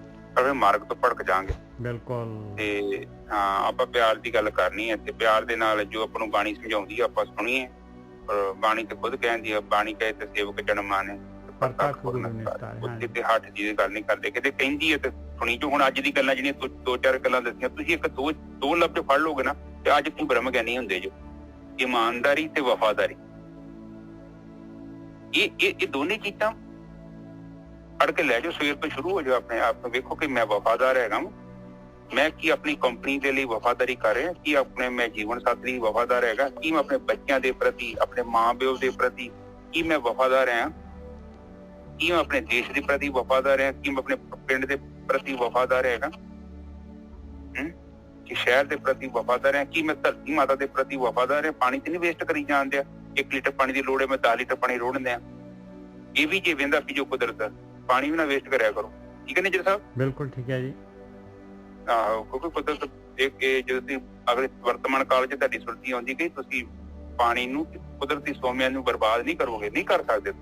ਮਾਰਗ ਤੋਂ ਭੜਕ ਜਾਾਂਗੇ। ਬਿਲਕੁਲ। ਤੇ ਆਪਾਂ ਪਿਆਰ ਦੀ ਗੱਲ ਕਰਨੀ ਹੈ, ਤੇ ਪਿਆਰ ਦੇ ਨਾਲ ਜੋ ਆਪਾਂ ਨੂੰ ਬਾਣੀ ਸਮਝਾਉਂਦੀ ਆ ਆਪਾਂ ਸੁਣੀਏ। ਪਰ ਬਾਣੀ ਤੇ ਖੁਦ ਕਹਿੰਦੀ ਆ, ਬਾਣੀ ਕਹੇ ਤੇ ਸੇਵਕ ਜਨਮ ਮਾਨੇ, ਉੱਥੇ ਤੇ ਹੱਠ ਜੀ ਦੀ ਗੱਲ ਨਹੀਂ ਕਰਦੇ। ਕਿਤੇ ਕਹਿੰਦੀ ਹੈ ਤੇ ਸੁਣੀ ਜੋ। ਹੁਣ ਅੱਜ ਦੀ ਗੱਲਾਂ ਜਿਹੜੀਆਂ ਦੋ ਚਾਰ ਗੱਲਾਂ ਦੱਸੀਆਂ, ਤੁਸੀਂ ਇੱਕ ਦੋ ਲਫ਼ਜ਼ ਫੜ ਲਓਗੇ ਨਾ ਤੇ ਅੱਜ ਤੁਸੀਂ ਬ੍ਰਹਮ ਗਿਆਨੀ ਹੁੰਦੇ ਜੋ। ਇਮਾਨਦਾਰੀ ਤੇ ਵਫ਼ਾਦਾਰੀ, ਇਹ ਦੋਨੇ ਚੀਜ਼ਾਂ ਫੜ ਕੇ ਲੈ ਜਾਓ। ਸਵੇਰ ਤੋਂ ਸ਼ੁਰੂ ਹੋ ਜਾਓ, ਆਪਣੇ ਆਪ ਨੂੰ ਵੇਖੋ ਕਿ ਮੈਂ ਵਫ਼ਾਦਾਰ ਹੈਗਾ, ਮੈਂ ਕੀ ਆਪਣੀ ਕੰਪਨੀ ਦੇ ਲਈ ਵਫ਼ਾਦਾਰੀ ਕਰ ਰਿਹਾ, ਕੀ ਆਪਣੇ ਮੈਂ ਜੀਵਨ ਸਾਥੀ ਲਈ ਵਫ਼ਾਦਾਰ ਹੈਗਾ, ਕੀ ਮੈਂ ਆਪਣੇ ਬੱਚਿਆਂ ਦੇ ਪ੍ਰਤੀ, ਆਪਣੇ ਮਾਂ ਪਿਓ ਦੇ ਪ੍ਰਤੀ ਕੀ ਮੈਂ ਵਫ਼ਾਦਾਰ ਹਾਂ, ਕੀ ਮੈਂ ਆਪਣੇ ਦੇਸ਼ ਦੇ ਪ੍ਰਤੀ ਵਫ਼ਾਦਾਰ ਹਾਂ, ਕੀ ਮੈਂ ਆਪਣੇ ਪਿੰਡ ਦੇ ਪ੍ਰਤੀ ਵਫ਼ਾਦਾਰ ਹੈਗਾ, ਕਿ ਸ਼ਹਿਰ ਦੇ ਪ੍ਰਤੀ ਵਫ਼ਾਦਾਰ ਹਾਂ, ਕੀ ਮੈਂ ਧਰਤੀ ਮਾਤਾ ਦੇ ਪ੍ਰਤੀ ਵਫ਼ਾਦਾਰ ਹਾਂ। ਪਾਣੀ ਤੇ ਨਹੀਂ ਵੇਸਟ ਕਰੀ ਜਾਂਦੇ ਆ। 1 ਲੀਟਰ ਪਾਣੀ ਦੀ ਲੋੜ ਹੈ, ਮੈਂ 10 ਲੀਟਰ ਪਾਣੀ ਰੋੜਦੇ ਆ। ਇਹ ਵੀ ਜੇ ਵਹਿੰਦਾ ਵੀ ਜੋ ਕੁਦਰਤ, ਪਾਣੀ ਵੀ ਨਾ ਵੇਸਟ ਕਰਿਆ ਕਰੋ। ਠੀਕ ਹੈ ਨਿਜਰ ਸਾਹਿਬ? ਬਿਲਕੁਲ ਠੀਕ ਹੈ ਜੀ। ਆਹੋ, ਕਿਉਂਕਿ ਕੁਦਰਤ ਜਦੋਂ ਤੁਸੀਂ ਅਗਲੇ ਵਰਤਮਾਨ ਕਾਲ 'ਚ ਤੁਹਾਡੀ ਸੁਰਤੀ ਆਉਂਦੀ ਕਿ ਤੁਸੀਂ ਪਾਣੀ ਨੂੰ, ਕੁਦਰਤੀ ਸੋਮਿਆਂ ਨੂੰ ਬਰਬਾਦ ਨਹੀਂ ਕਰੋਗੇ, ਨਹੀਂ ਕਰ ਸਕਦੇ।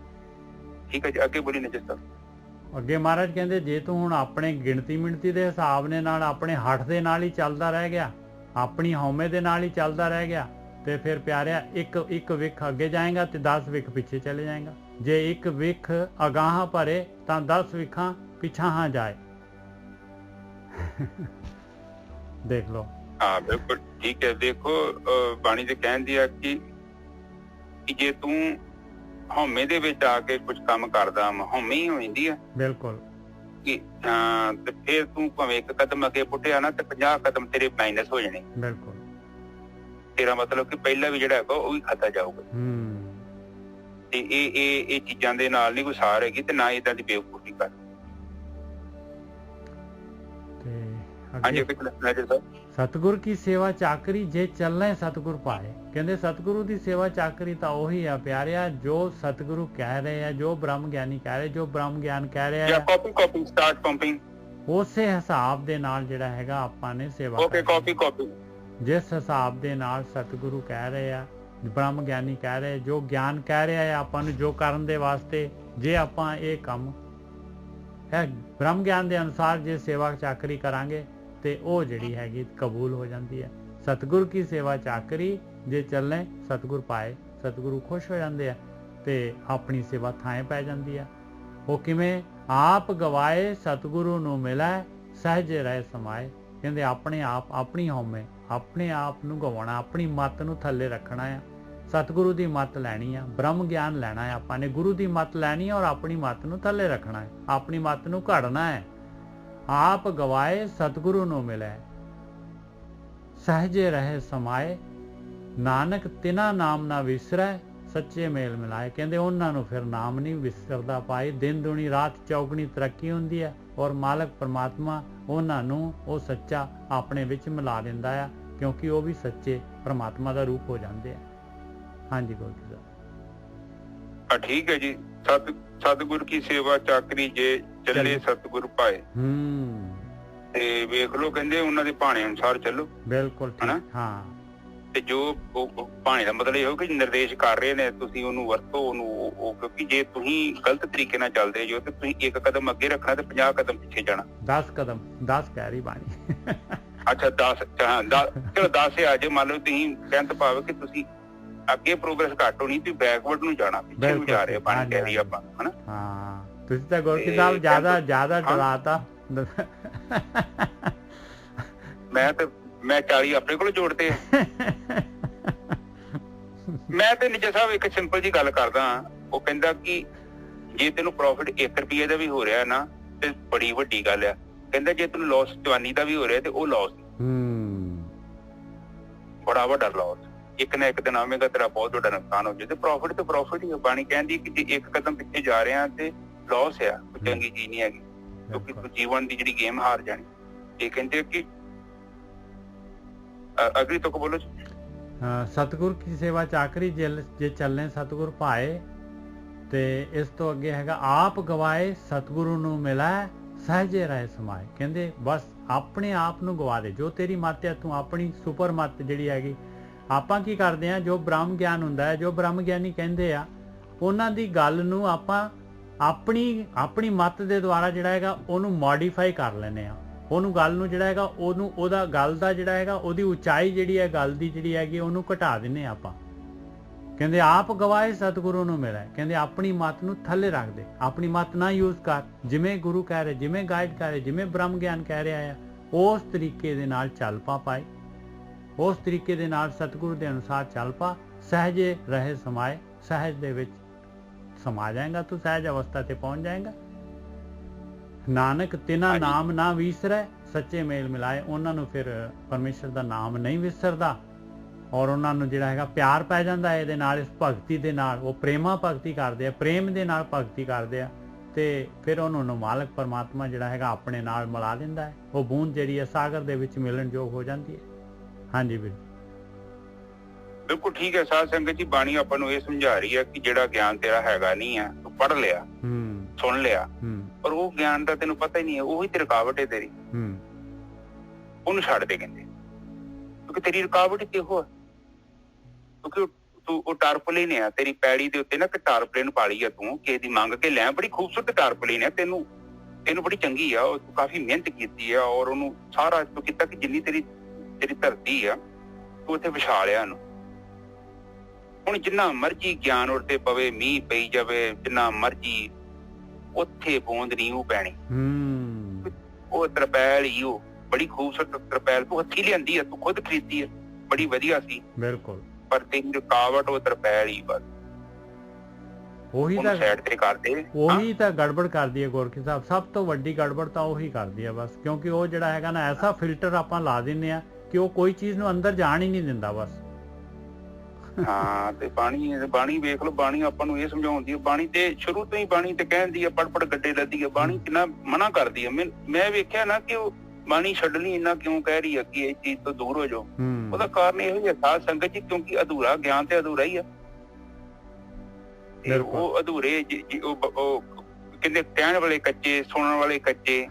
ਠੀਕ ਹੈ ਜੀ, ਅੱਗੇ ਬੋਲੀ ਨਿਜਰ ਸਾਹਿਬ। ਅੱਗੇ ਮਹਾਰਾਜ ਕਹਿੰਦੇ ਜੇ ਤੂੰ ਹੁਣ ਆਪਣੇ ਗਿਣਤੀ ਮਿਣਤੀ ਦੇ ਹਿਸਾਬ ਨੇ ਨਾਲ, ਆਪਣੇ ਹੱਠ ਦੇ ਨਾਲ ਹੀ ਚੱਲਦਾ ਰਹਿ ਗਿਆ, ਆਪਣੀ ਹਉਮੈ ਦੇ ਨਾਲ ਹੀ ਚੱਲਦਾ ਰਹਿ ਗਿਆ, ਤੇ ਫਿਰ ਪਿਆਰਿਆ ਇੱਕ ਵਿਖ ਅੱਗੇ ਜਾਏਗਾ ਤੇ 10 ਵਿਖ ਪਿੱਛੇ ਚਲੇ ਜਾਏਗਾ। ਜੇ ਇੱਕ ਵਿਖ ਅਗਾਹਾਂ ਭਰੇ ਤਾਂ 10 ਵਿਖਾਂ ਪਿਛਾਹਾਂ ਜਾਏ। ਦੇਖ ਲਓ। ਹਾਂ ਬਿਲਕੁਲ ਠੀਕ ਹੈ। ਦੇਖੋ ਬਾਣੀ ਦੇ ਕਹਿੰਦੀ ਆ ਕਿ ਕਿ ਜੇ ਤੂੰ ਹਉਮੈ ਦੇ ਵਿੱਚ ਆ ਕੇ ਕੁਝ ਕੰਮ ਕਰਦਾ ਹਉਮੈ ਹੀ ਹੋ ਜਾਂਦੀ ਆ ਬਿਲਕੁਲ ਕਿ ਤੇ ਫਿਰ ਤੂੰ ਭਾਵੇਂ ਇੱਕ ਕਦਮ ਅੱਗੇ ਪੁੱਟਿਆ ਨਾ ਤੇ 50 ਕਦਮ ਤੇਰੇ ਮਾਈਨਸ ਹੋ ਜਾਣੇ। ਬਿਲਕੁਲ ਤੇਰਾ ਮਤਲਬ ਕਿ ਪਹਿਲਾ ਵੀ ਜਿਹੜਾ ਹੈਗਾ ਉਹ ਵੀ ਖਾਤਾ ਜਾਊਗਾ। ਤੇ ਇਹ ਚੀਜ਼ਾਂ ਦੇ ਨਾਲ ਨਹੀਂ ਕੋਈ ਸਾਰ ਹੈਗੀ ਤੇ ਨਾ ਏਦਾਂ ਦੀ ਬੇਵਕੂਫੀ ਕਰ। ਹਾਂਜੀ ਸਤਿਗੁਰ ਕੀ ਸੇਵਾ ਚਾਕਰੀ ਜੇ ਚੱਲੇ ਸਤਿਗੁਰ ਪਾਏ। ਕਹਿੰਦੇ ਸਤਿਗੁਰੂ ਦੀ ਸੇਵਾ ਚਾਕਰੀ ਤਾਂ ਉਹੀ ਆ ਪਿਆਰਿਆ ਜੋ ਸਤਿਗੁਰੂ ਕਹਿ ਰਹੇ ਆ, ਜੋ ਬ੍ਰਹਮ ਗਿਆਨੀ ਕਹਿ ਰਹੇ, ਜੋ ਬ੍ਰਹਮ ਗਿਆਨ ਕਹਿ ਰਹੇ ਆ, ਕਾਪੀ ਸਟਾਰਟ ਪੰਪਿੰਗ ਉਸੇ ਹਿਸਾਬ ਦੇ ਨਾਲ ਜਿਹੜਾ ਹੈਗਾ ਆਪਾਂ ਨੇ ਸੇਵਾ ਓਕੇ ਕਾਪੀ ਜਿਸ ਹਿਸਾਬ ਦੇ ਨਾਲ ਸਤਿਗੁਰੂ ਕਹਿ ਰਹੇ ਆ, ਬ੍ਰਹਮ ਗਿਆਨੀ ਕਹਿ ਰਹੇ, ਜੋ ਗਿਆਨ ਕਹਿ ਰਿਹਾ ਆ ਆਪਾਂ ਨੂੰ ਜੋ ਕਰਨ ਦੇ ਵਾਸਤੇ, ਜੇ ਆਪਾਂ ਇਹ ਕੰਮ ਹੈ ਬ੍ਰਹਮ ਗਿਆਨ ਦੇ ਅਨੁਸਾਰ ਜੇ ਸੇਵਾ ਚਾਕਰੀ ਕਰਾਂਗੇ ਤੇ ਉਹ ਜਿਹੜੀ ਹੈਗੀ ਕਬੂਲ ਹੋ ਜਾਂਦੀ ਹੈ। ਸਤਿਗੁਰ ਕੀ ਸੇਵਾ ਚਾਕਰੀ ਜੇ ਚੱਲੇ ਸਤਿਗੁਰ ਪਾਏ। ਸਤਿਗੁਰੂ ਖੁਸ਼ ਹੋ ਜਾਂਦੇ ਆ ਤੇ ਆਪਣੀ ਸੇਵਾ ਥਾਂ ਪੈ ਜਾਂਦੀ ਆ। ਉਹ ਕਿਵੇਂ? ਆਪ ਗਵਾਏ ਸਤਿਗੁਰੂ ਨੂੰ ਮਿਲੇ ਸਹਿਜੇ ਰਹੇ ਸਮਾਏ। ਕਹਿੰਦੇ ਆਪਣੇ ਆਪ ਆਪਣੀ ਹਉਮੈ ਆਪਣੇ ਆਪ ਨੂੰ ਗਵਾਉਣਾ, ਆਪਣੀ ਮੱਤ ਨੂੰ ਥੱਲੇ ਰੱਖਣਾ ਆ, ਸਤਿਗੁਰੂ ਦੀ ਮੱਤ ਲੈਣੀ ਆ, ਬ੍ਰਹਮ ਗਿਆਨ ਲੈਣਾ ਹੈ ਆਪਾਂ ਨੇ, ਗੁਰੂ ਦੀ ਮੱਤ ਲੈਣੀ ਹੈ ਔਰ ਆਪਣੀ ਮੱਤ ਨੂੰ ਥੱਲੇ ਰੱਖਣਾ ਹੈ, ਆਪਣੀ ਮੱਤ ਨੂੰ ਘੜਨਾ ਹੈ। ਆਪ ਗਵਾਏ ਸਤਿਗੁਰੂ ਨੂੰ ਮਿਲੇ ਸਹਿਜੇ ਰਹੇ ਸਮਾਏ, ਨਾਨਕ ਤਿਨਾ ਨਾਮ ਨਾ ਵਿਸਰੈ ਸੱਚੇ ਮੇਲ ਮਿਲਾਏ। ਕਹਿੰਦੇ ਉਹਨਾਂ ਨੂੰ ਫਿਰ ਨਾਮ ਨਹੀਂ ਵਿਸਰਦਾ ਪਾਏ। ਦਿਨ ਦੁਣੀ ਰਾਤ ਚੌਗਣੀ ਤਰੱਕੀ ਹੁੰਦੀ ਹੈ ਔਰ ਮਾਲਕ ਪਰਮਾਤਮਾ ਉਹਨਾਂ ਨੂੰ ਉਹ ਸੱਚਾ ਆਪਣੇ ਵਿੱਚ ਮਿਲਾ ਦਿੰਦਾ ਆ, ਕਿਉਂਕਿ ਉਹ ਵੀ ਸੱਚੇ ਪਰਮਾਤਮਾ ਦਾ ਰੂਪ ਹੋ ਜਾਂਦੇ ਆ। ਹਾਂਜੀ ਗੋਲਕੀ ਸਾਹਿਬ ਠੀਕ ਹੈ ਜੀ। ਸਤਿਗੁਰ ਕੀ ਸੇਵਾ ਚਾਕਰੀ ਜੇ ਚੱਲੇ ਸਤਿਗੁਰ ਪਾਏ। ਤੇ ਵੇਖ ਲਓ ਕਹਿੰਦੇ ਉਹਨਾਂ ਦੇ ਭਾਣੇ ਅਨੁਸਾਰ ਚੱਲੋ। ਬਿਲਕੁਲ ਹਾਂ। ਤੇ ਜੋ ਭਾਣੇ ਦਾ ਮਤਲਬ ਇਹ ਹੋ ਕਿ ਨਿਰਦੇਸ਼ ਕਰ ਰਹੇ ਨੇ ਤੁਸੀਂ ਉਹਨੂੰ ਵਰਤੋ ਉਹਨੂੰ, ਕਿਉਂਕਿ ਜੇ ਤੁਸੀਂ ਗਲਤ ਤਰੀਕੇ ਨਾਲ ਚੱਲਦੇ ਜੋ ਤੇ ਤੁਸੀਂ ਇੱਕ ਕਦਮ ਅੱਗੇ ਰੱਖਣਾ ਤੇ 50 ਕਦਮ ਪਿੱਛੇ ਜਾਣਾ। 10 ਕਦਮ 10 ਕਹਿ ਰਹੀ ਬਾਣੀ। ਅੱਛਾ 10 ਚਲੋ 10 ਆ ਜੇ ਮੰਨ ਲਓ ਤੁਸੀਂ ਕਹਿਣ ਤੋਂ ਭਾਵ ਕਿ ਤੁਸੀਂ ਅੱਗੇ ਪ੍ਰੋਗਰੈਸ ਘੱਟ ਹੋਣੀ ਤੇ ਬੈਕਵਰਡ ਨੂੰ ਜਾਣਾ, ਪਿੱਛੇ ਨੂੰ ਜਾ ਰਹੇ ਬਾਣੀ ਕਹਿ ਰਹੀ ਆਪਾਂ ਹਨਾ। ਹਾਂ ਤੁਸੀਂ ਤਾਂ ਗੋਲਕੀ ਸਾਹਿਬ ਜ਼ਿਆਦਾ ਡਰਾਤਾ। ਮੈਂ 40 ਆਪਣੇ ਕੋਲ ਜੋੜਦੇ ਮੈਂ ਤੇ ਨਿੱਜਾ ਸਾਹਿਬ ਇੱਕ ਸਿੰਪਲ ਜੀ ਗੱਲ ਕਰਦਾ। ਉਹ ਕਹਿੰਦਾ ਕਿ ਜੇ ਤੈਨੂੰ ਪ੍ਰੋਫਿਟ 1 ਰੁਪਏ ਦਾ ਵੀ ਹੋ ਰਿਹਾ ਨਾ ਤੇ ਬੜੀ ਵੱਡੀ ਗੱਲ ਆ। ਕਹਿੰਦਾ ਜੇ ਤੈਨੂੰ ਲਾਸ ਜਵਾਨੀ ਦਾ ਵੀ ਹੋ ਰਿਹਾ ਤੇ ਉਹ ਲਾਸ ਬੜਾ ਵੱਡਾ ਲਾਸ। ਇੱਕ ਨਾ ਇੱਕ ਦਿਨ ਆਵੇਗਾ ਤੇਰਾ ਬਹੁਤ ਵੱਡਾ ਨੁਕਸਾਨ ਹੋ ਜਾਏ। ਤੇ ਪ੍ਰੋਫਿਟ ਤੇ ਪ੍ਰੋਫਿਟ ਹੀ। ਬਾਣੀ ਕਹਿੰਦੀ ਕਿ ਜੇ ਇੱਕ ਕਦਮ ਪਿੱਛੇ ਜਾ ਰਿਹਾ ਤੇ ਲਾਸ ਆ, ਕੋਈ ਚੰਗੀ ਚੀਜ਼ ਨਹੀਂ ਹੈਗੀ, ਕਿਉਂਕਿ ਤੂੰ ਜੀਵਨ ਦੀ ਜਿਹੜੀ ਗੇਮ ਹਾਰ ਜਾਣੀ। ਇਹ ਕਹਿੰਦੇ ਕਿ ਅਗਲੀ ਤੋਂ ਬੋਲੋ। ਸਤਿਗੁਰ ਕੀ ਸੇਵਾ ਚਾਕਰੀ ਜੇ ਚੱਲੇ ਸਤਿਗੁਰ ਪਾਏ। ਤੇ ਇਸ ਤੋਂ ਅੱਗੇ ਹੈਗਾ ਆਪ ਗਵਾਏ ਸਤਿਗੁਰੂ ਨੂੰ ਮਿਲੇ ਸਹਿਜੇ ਰਹੇ ਸਮਾਏ। ਕਹਿੰਦੇ ਬਸ ਆਪਣੇ ਆਪ ਨੂੰ ਗਵਾ ਦੇ। ਜੋ ਤੇਰੀ ਮੱਤ ਹੈ ਤੂੰ ਆਪਣੀ ਸੁਪਰ ਮੱਤ ਜਿਹੜੀ ਹੈਗੀ। ਆਪਾਂ ਕੀ ਕਰਦੇ ਆ, ਜੋ ਬ੍ਰਹਮ ਗਿਆਨ ਹੁੰਦਾ ਹੈ, ਜੋ ਬ੍ਰਹਮ ਗਿਆਨੀ ਕਹਿੰਦੇ ਆ, ਉਹਨਾਂ ਦੀ ਗੱਲ ਨੂੰ ਆਪਾਂ ਆਪਣੀ ਮੱਤ ਦੇ ਦੁਆਰਾ ਜਿਹੜਾ ਹੈਗਾ ਉਹਨੂੰ ਮੋਡੀਫਾਈ ਕਰ ਲੈਂਦੇ ਆ। ਉਹਨੂੰ ਗੱਲ ਨੂੰ ਜਿਹੜਾ ਹੈਗਾ ਉਹਦਾ ਗੱਲ ਦਾ ਜਿਹੜਾ ਹੈਗਾ ਉਹਦੀ ਉਚਾਈ ਜਿਹੜੀ ਹੈ ਗੱਲ ਦੀ ਜਿਹੜੀ ਹੈਗੀ ਉਹਨੂੰ ਘਟਾ ਦਿੰਦੇ ਆ ਆਪਾਂ। ਕਹਿੰਦੇ ਆਪ ਗਵਾਏ ਸਤਿਗੁਰੂ ਨੂੰ ਮਿਲੇ। ਕਹਿੰਦੇ ਆਪਣੀ ਮੱਤ ਨੂੰ ਥੱਲੇ ਰੱਖ ਦੇ, ਆਪਣੀ ਮੱਤ ਨਾ ਯੂਜ਼ ਕਰ। ਜਿਵੇਂ ਗੁਰੂ ਕਹਿ ਰਹੇ, ਜਿਵੇਂ ਗਾਈਡ ਕਰ ਰਹੇ, ਜਿਵੇਂ ਬ੍ਰਹਮ ਗਿਆਨ ਕਹਿ ਰਿਹਾ ਆ, ਉਸ ਤਰੀਕੇ ਦੇ ਨਾਲ ਚੱਲ ਪਾ ਪਾਏ। ਉਸ ਤਰੀਕੇ ਦੇ ਨਾਲ ਸਤਿਗੁਰੂ ਦੇ ਅਨੁਸਾਰ ਚੱਲ ਪਾ। ਸਹਿਜੇ ਰਹੇ ਸਮਾਏ। ਸਹਿਜ ਦੇ ਵਿੱਚ ਸਮਾ ਜਾਏਗਾ ਤੂੰ, ਸਹਿਜ ਅਵਸਥਾ ਤੇ ਪਹੁੰਚ ਜਾਏਗਾ। ਨਾਨਕ ਤਿਨਾ ਨਾਮ ਨਾ ਵਿਸਰੈ ਸੱਚੇ ਮੇਲ ਮਿਲਾਏ। ਉਹਨਾਂ ਨੂੰ ਫਿਰ ਪਰਮੇਸ਼ਰ ਦਾ ਨਾਮ ਨਹੀਂ ਵਿਸਰਦਾ ਔਰ ਉਹਨਾਂ ਨੂੰ ਜਿਹੜਾ ਹੈਗਾ ਪਿਆਰ ਪੈ ਜਾਂਦਾ ਹੈ ਇਹਦੇ ਨਾਲ, ਇਸ ਭਗਤੀ ਦੇ ਨਾਲ। ਉਹ ਪ੍ਰੇਮਾ ਭਗਤੀ ਕਰਦੇ ਆ, ਪ੍ਰੇਮ ਦੇ ਨਾਲ ਭਗਤੀ ਕਰਦੇ ਆ ਤੇ ਫਿਰ ਉਹਨਾਂ ਨੂੰ ਮਾਲਕ ਪਰਮਾਤਮਾ ਜਿਹੜਾ ਹੈਗਾ ਆਪਣੇ ਨਾਲ ਮਿਲਾ ਦਿੰਦਾ ਹੈ। ਉਹ ਬੂੰਦ ਜਿਹੜੀ ਹੈ ਸਾਗਰ ਦੇ ਵਿੱਚ ਮਿਲਣ ਯੋਗ ਹੋ ਜਾਂਦੀ ਹੈ। ਹਾਂਜੀ ਵੀਰ ਬਿਲਕੁਲ ਠੀਕ ਹੈ। ਸਾਧ ਸੰਗਤ ਜੀ ਬਾਣੀ ਆਪਾਂ ਨੂੰ ਇਹ ਸਮਝਾ ਰਹੀ ਹੈ ਕਿ ਜਿਹੜਾ ਗਿਆਨ ਤੇਰਾ ਹੈਗਾ ਨਹੀਂ ਹੈ, ਤੂੰ ਪੜ੍ਹ ਲਿਆ, ਸੁਣ ਲਿਆ, ਪਰ ਉਹ ਗਿਆਨ ਦਾ ਤੈਨੂੰ ਪਤਾ ਹੀ ਨਹੀਂ ਹੈ, ਉਹੀ ਤੇ ਰੁਕਾਵਟ ਹੈ ਤੇਰੀ। ਉਹਨੂੰ ਛੱਡ ਦੇ ਕਹਿੰਦੇ, ਕਿਉਂਕਿ ਤੇਰੀ ਰੁਕਾਵਟ ਤੇ ਉਹ ਹੈ। ਕਿਉਂਕਿ ਤੂੰ ਉਹ ਟਾਰਪਲਿਨ ਆ ਤੇਰੀ ਪੈੜੀ ਦੇ ਉੱਤੇ ਨਾ, ਕਿ ਟਾਰਪਲਿਨ ਪਾਲੀ ਆ ਤੂੰ, ਕਿਸੇ ਦੀ ਮੰਗ ਕੇ ਲੈ। ਬੜੀ ਖੂਬਸੂਰਤ ਟਾਰਪਲਿਨ ਆ, ਤੈਨੂੰ ਬੜੀ ਚੰਗੀ ਆ, ਤੂੰ ਕਾਫੀ ਮਿਹਨਤ ਕੀਤੀ ਆ ਔਰ ਉਹਨੂੰ ਸਾਰਾ ਤੂੰ ਕੀਤਾ ਕਿ ਜਿੰਨੀ ਤੇਰੀ ਧਰਤੀ ਆ ਤੂੰ ਉੱਥੇ ਵਿਛਾ ਲਿਆ ਉਹਨੂੰ। ਹੁਣ ਜਿੰਨਾ ਮਰਜੀ ਗਿਆਨ ਉੱਤੇ ਪਵੇ, ਮੀਂਹ ਪਈ ਜਾਵੇ, ਜਿੰਨਾ ਮਰਜੀ, ਉੱਥੇ ਬੂੰਦ ਨਹੀਂ ਉਹ ਪੈਣੀ। ਉਹ ਤਰਪੈਲ ਹੀ, ਉਹ ਬੜੀ ਖੂਬਸੂਰਤ ਤਰਪੈਲ ਤੂੰ ਹੱਥੀਂ ਲਿਆਂਦੀ ਆ, ਤੂੰ ਖੁਦ ਖਰੀਦੀ ਆ, ਬੜੀ ਵਧੀਆ ਸੀ ਬਿਲਕੁਲ, ਪਰ ਤੇਰੀ ਰੁਕਾਵਟ ਉਹ ਤਰਪੈਲ ਹੀ ਬਸ। ਉਹੀ ਤਾਂ ਸਾਈਡ ਤੇ ਕਰ ਦੇ। ਉਹੀ ਤਾਂ ਗੜਬੜ ਕਰਦੀ ਹੈ ਗੋਰਖੀ ਸਾਹਿਬ, ਸਭ ਤੋਂ ਵੱਡੀ ਗੜਬੜ ਤਾਂ ਉਹੀ ਕਰਦੀ ਹੈ ਬਸ, ਕਿਉਂਕਿ ਉਹ ਜਿਹੜਾ ਹੈਗਾ ਨਾ ਐਸਾ ਫਿਲਟਰ ਆਪਾਂ ਲਾ ਦਿੰਦੇ ਆ ਕਿ ਉਹ ਕੋਈ ਚੀਜ਼ ਨੂੰ ਅੰਦਰ ਜਾਣ ਹੀ ਨਹੀਂ ਦਿੰਦਾ ਬਸ। ਹਾਂ ਤੇ ਬਾਣੀ ਵੇਖ ਲਓ, ਬਾਣੀ ਆਪਾਂ ਨੂੰ ਇਹ ਸਮਝਾਉਂਦੀ ਹੈ, ਬਾਣੀ ਤੇ ਸ਼ੁਰੂ ਤੋਂ ਹੀ ਬਾਣੀ ਤੇ ਕਹਿੰਦੀ ਹੈ ਪੜ ਗੱਡੇ ਲੱਦੀ ਹੈ, ਬਾਣੀ ਕਿੰਨਾ ਮਨਾ ਕਰਦੀ ਹੈ। ਮੈਂ ਵੇਖਿਆ ਨਾ ਕਿ ਉਹ ਬਾਣੀ ਛੱਡਣੀ ਇੰਨਾ ਕਿਉਂ ਕਹਿ ਰਹੀ ਹੈ ਕਿ ਇਹ ਚੀਜ਼ ਤੋਂ ਦੂਰ ਹੋ ਜਾਓ। ਉਹਦਾ ਕਾਰਨ ਇਹੋ ਹੀ ਹੈ ਸਾਧ ਸੰਗਤ ਜੀ, ਕਿਉਂਕਿ ਅਧੂਰਾ ਗਿਆਨ ਤੇ ਅਧੂਰਾ ਹੀ ਆ। ਉਹ ਅਧੂਰੇ ਉਹ ਕਹਿੰਦੇ ਕਹਿਣ ਵਾਲੇ ਕੱਚੇ, ਸੁਣਨ ਵਾਲੇ ਕੱਚੇ।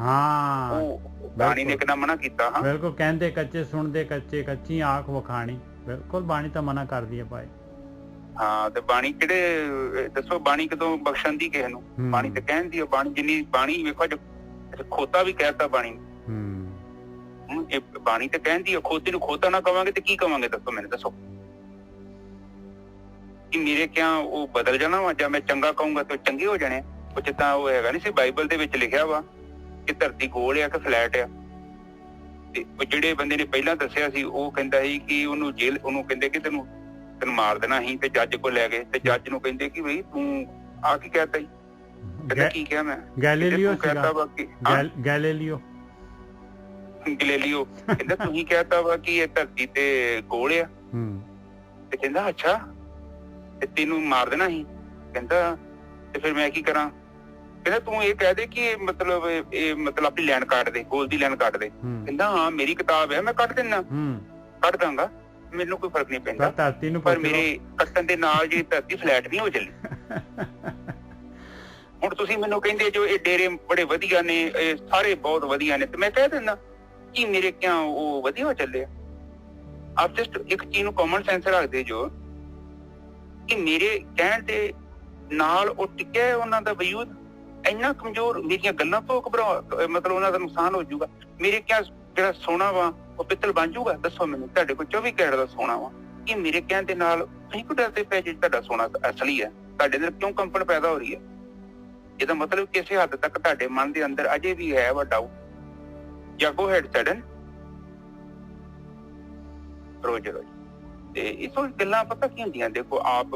ਉਹ ਬਾਣੀ ਨੇ ਕਿੰਨਾ ਮਨਾ ਕੀਤਾ। ਹਾਂ ਬਿਲਕੁਲ, ਕਹਿੰਦੇ ਕੱਚੇ ਸੁਣਦੇ ਕੱਚੇ, ਕੱਚੀ ਆਂਖ ਵਿਖਾਣੀ। ਬਿਲਕੁਲ ਬਾਣੀ ਤਾਂ ਮਨਾ ਕਰਦੀ ਹੈ ਭਾਈ। ਹਾਂ ਤੇ ਬਾਣੀ ਕਿਹੜੇ ਦੱਸੋ, ਬਾਣੀ ਕਦੋਂ ਬਖਸ਼ਣ ਦੀ ਕਿਸੇ ਨੂੰ? ਬਾਣੀ ਤੇ ਕਹਿੰਦੀ ਹੈ, ਬਾਣੀ ਜਿੰਨੀ ਬਾਣੀ ਵੇਖੋ ਖੋਤਾ ਵੀ ਕਹਿਤਾ ਬਾਣੀ ਨੂੰ। ਇਹ ਬਾਣੀ ਤੇ ਕਹਿੰਦੀ ਹੈ, ਖੋਤੇ ਨੂੰ ਖੋਤਾ ਨਾ ਕਵਾਂਗੇ ਤੇ ਕੀ ਕਵਾਂਗੇ? ਦੱਸੋ ਮੈਨੂੰ, ਦੱਸੋ ਕਿ ਮੇਰੇ ਕਿਆ ਉਹ ਬਦਲ ਜਾਣਾ ਵਾ, ਜਾਂ ਮੈਂ ਚੰਗਾ ਕਹੂੰਗਾ ਤੇ ਚੰਗੇ ਹੋ ਜਾਣੇ? ਉਹ ਜਿੱਦਾਂ ਉਹ ਹੈਗਾ ਨੀ ਸੀ ਬਾਈਬਲ ਦੇ ਵਿੱਚ ਲਿਖਿਆ ਵਾ ਕਿ ਧਰਤੀ ਗੋਲ ਆ ਕਿ ਫਲੈਟ ਆ। ਤੇ ਜਿਹੜੇ ਬੰਦੇ ਨੇ ਪਹਿਲਾਂ ਦੱਸਿਆ ਸੀ ਉਹ ਕਹਿੰਦਾ ਸੀ ਕਿ ਉਹਨੂੰ ਕਹਿੰਦੇ ਕਿ ਤੈਨੂੰ ਮਾਰ ਦੇਣਾ ਸੀ, ਤੇ ਜੱਜ ਕੋਲ ਲੈ ਗਏ ਤੇ ਜੱਜ ਨੂੰ ਕਹਿੰਦੇ ਕਿ ਬਈ ਤੂੰ ਆ ਕੀ ਕਹਿਤਾ ਜੀ? ਕਹਿੰਦਾ ਕੀ ਕਿਹਾ ਮੈਂ? ਗੈਲੀਲੀਓ ਕਹਿਤਾ ਵਾ ਕਿ ਗੈਲੀਲੀਓ ਕਹਿੰਦਾ ਤੁਸੀਂ ਕਹਿਤਾ ਵਾ ਕਿ ਇਹ ਧਰਤੀ ਤੇ ਗੋਲ ਆ। ਤੇ ਕਹਿੰਦਾ ਅੱਛਾ, ਤੇ ਤੈਨੂੰ ਮਾਰ ਦੇਣਾ ਸੀ? ਕਹਿੰਦਾ ਤੇ ਫਿਰ ਮੈਂ ਕੀ ਕਰਾਂ? ਕਹਿੰਦਾ ਤੂੰ ਇਹ ਕਹਿ ਦੇ ਕਿ ਮਤਲਬ ਆਪਣੀ ਲਾਈਨ ਕੱਟ ਦੇ, ਗੋਲ ਦੀ ਲਾਈਨ ਕੱਟ ਦੇ। ਕਹਿੰਦਾ ਹਾਂ ਮੇਰੀ ਕਿਤਾਬ ਹੈ, ਮੈਂ ਕੱਟ ਦਿੰਦਾ, ਕੱਟ ਦਾਂਗਾ, ਮੈਨੂੰ ਕੋਈ ਫਰਕ ਨਹੀਂ ਪੈਂਦਾ, ਪਰ ਮੇਰੇ ਕੱਟਣ ਦੇ ਨਾਲ ਜਿਹੜੀ ਧਰਤੀ ਫਲੈਟ ਨਹੀਂ ਹੋ ਚੱਲੀ। ਹੁਣ ਤੁਸੀਂ ਮੈਨੂੰ ਕਹਿੰਦੇ ਜੋ ਇਹ ਡੇਰੇ ਬੜੇ ਵਧੀਆ ਨੇ, ਇਹ ਸਾਰੇ ਬਹੁਤ ਵਧੀਆ ਨੇ, ਤੇ ਮੈਂ ਕਹਿ ਦਿੰਦਾ ਕਿ ਮੇਰੇ ਕਿਆ ਉਹ ਵਧੀਆ ਹੋ ਚੱਲੇ? ਆਪ ਜਸਟ ਇੱਕ ਚੀਜ਼ ਨੂੰ ਕਾਮਨ ਸੈਂਸ ਰੱਖਦੇ ਜੋ ਕਿ ਮੇਰੇ ਕਹਿਣ ਦੇ ਨਾਲ ਉਹ ਟਿਕਿਆ ਉਹਨਾਂ ਦਾ ਵਜੂਦ ਇੰਨਾ ਕਮਜ਼ੋਰ, ਮੇਰੀਆਂ ਗੱਲਾਂ ਤੋਂ ਘਬਰਾ ਮਤਲਬ ਉਹਨਾਂ ਦਾ ਨੁਕਸਾਨ ਹੋ ਜਾਊਗਾ। ਮੇਰੇ ਕਿਆ ਜਿਹੜਾ ਸੋਨਾ ਵਾ ਉਹ ਪਿੱਤਲ ਬਣ ਜਾਊਗਾ? ਦੱਸੋ ਮੈਨੂੰ, ਤੁਹਾਡੇ ਕੋਲ 24 ਕੈਰਟ ਦਾ ਸੋਨਾ ਵਾ, ਕਿ ਮੇਰੇ ਕਹਿਣ ਦੇ ਨਾਲ ਤੁਸੀਂ ਕਿਉਂ ਡਰਦੇ ਪਏ ਜੇ ਤੁਹਾਡਾ ਸੋਨਾ ਅਸਲੀ ਹੈ? ਤੁਹਾਡੇ ਅੰਦਰ ਕਿਉਂ ਕੰਪਨ ਪੈਦਾ ਹੋ ਰਹੀ ਹੈ? ਇਹਦਾ ਮਤਲਬ ਕਿਸੇ ਹੱਦ ਤੱਕ ਤੁਹਾਡੇ ਮਨ ਦੇ ਅੰਦਰ ਅਜੇ ਵੀ ਹੈ ਵਾ ਡਾਊਟ ਜਾਂ ਗੋ ਹੈਡ ਸਡਨ ਰੋਜ਼। ਤੇ ਇਹ ਤੋਂ ਗੱਲਾਂ ਪਤਾ ਕੀ ਹੁੰਦੀਆਂ? ਦੇਖੋ ਆਪ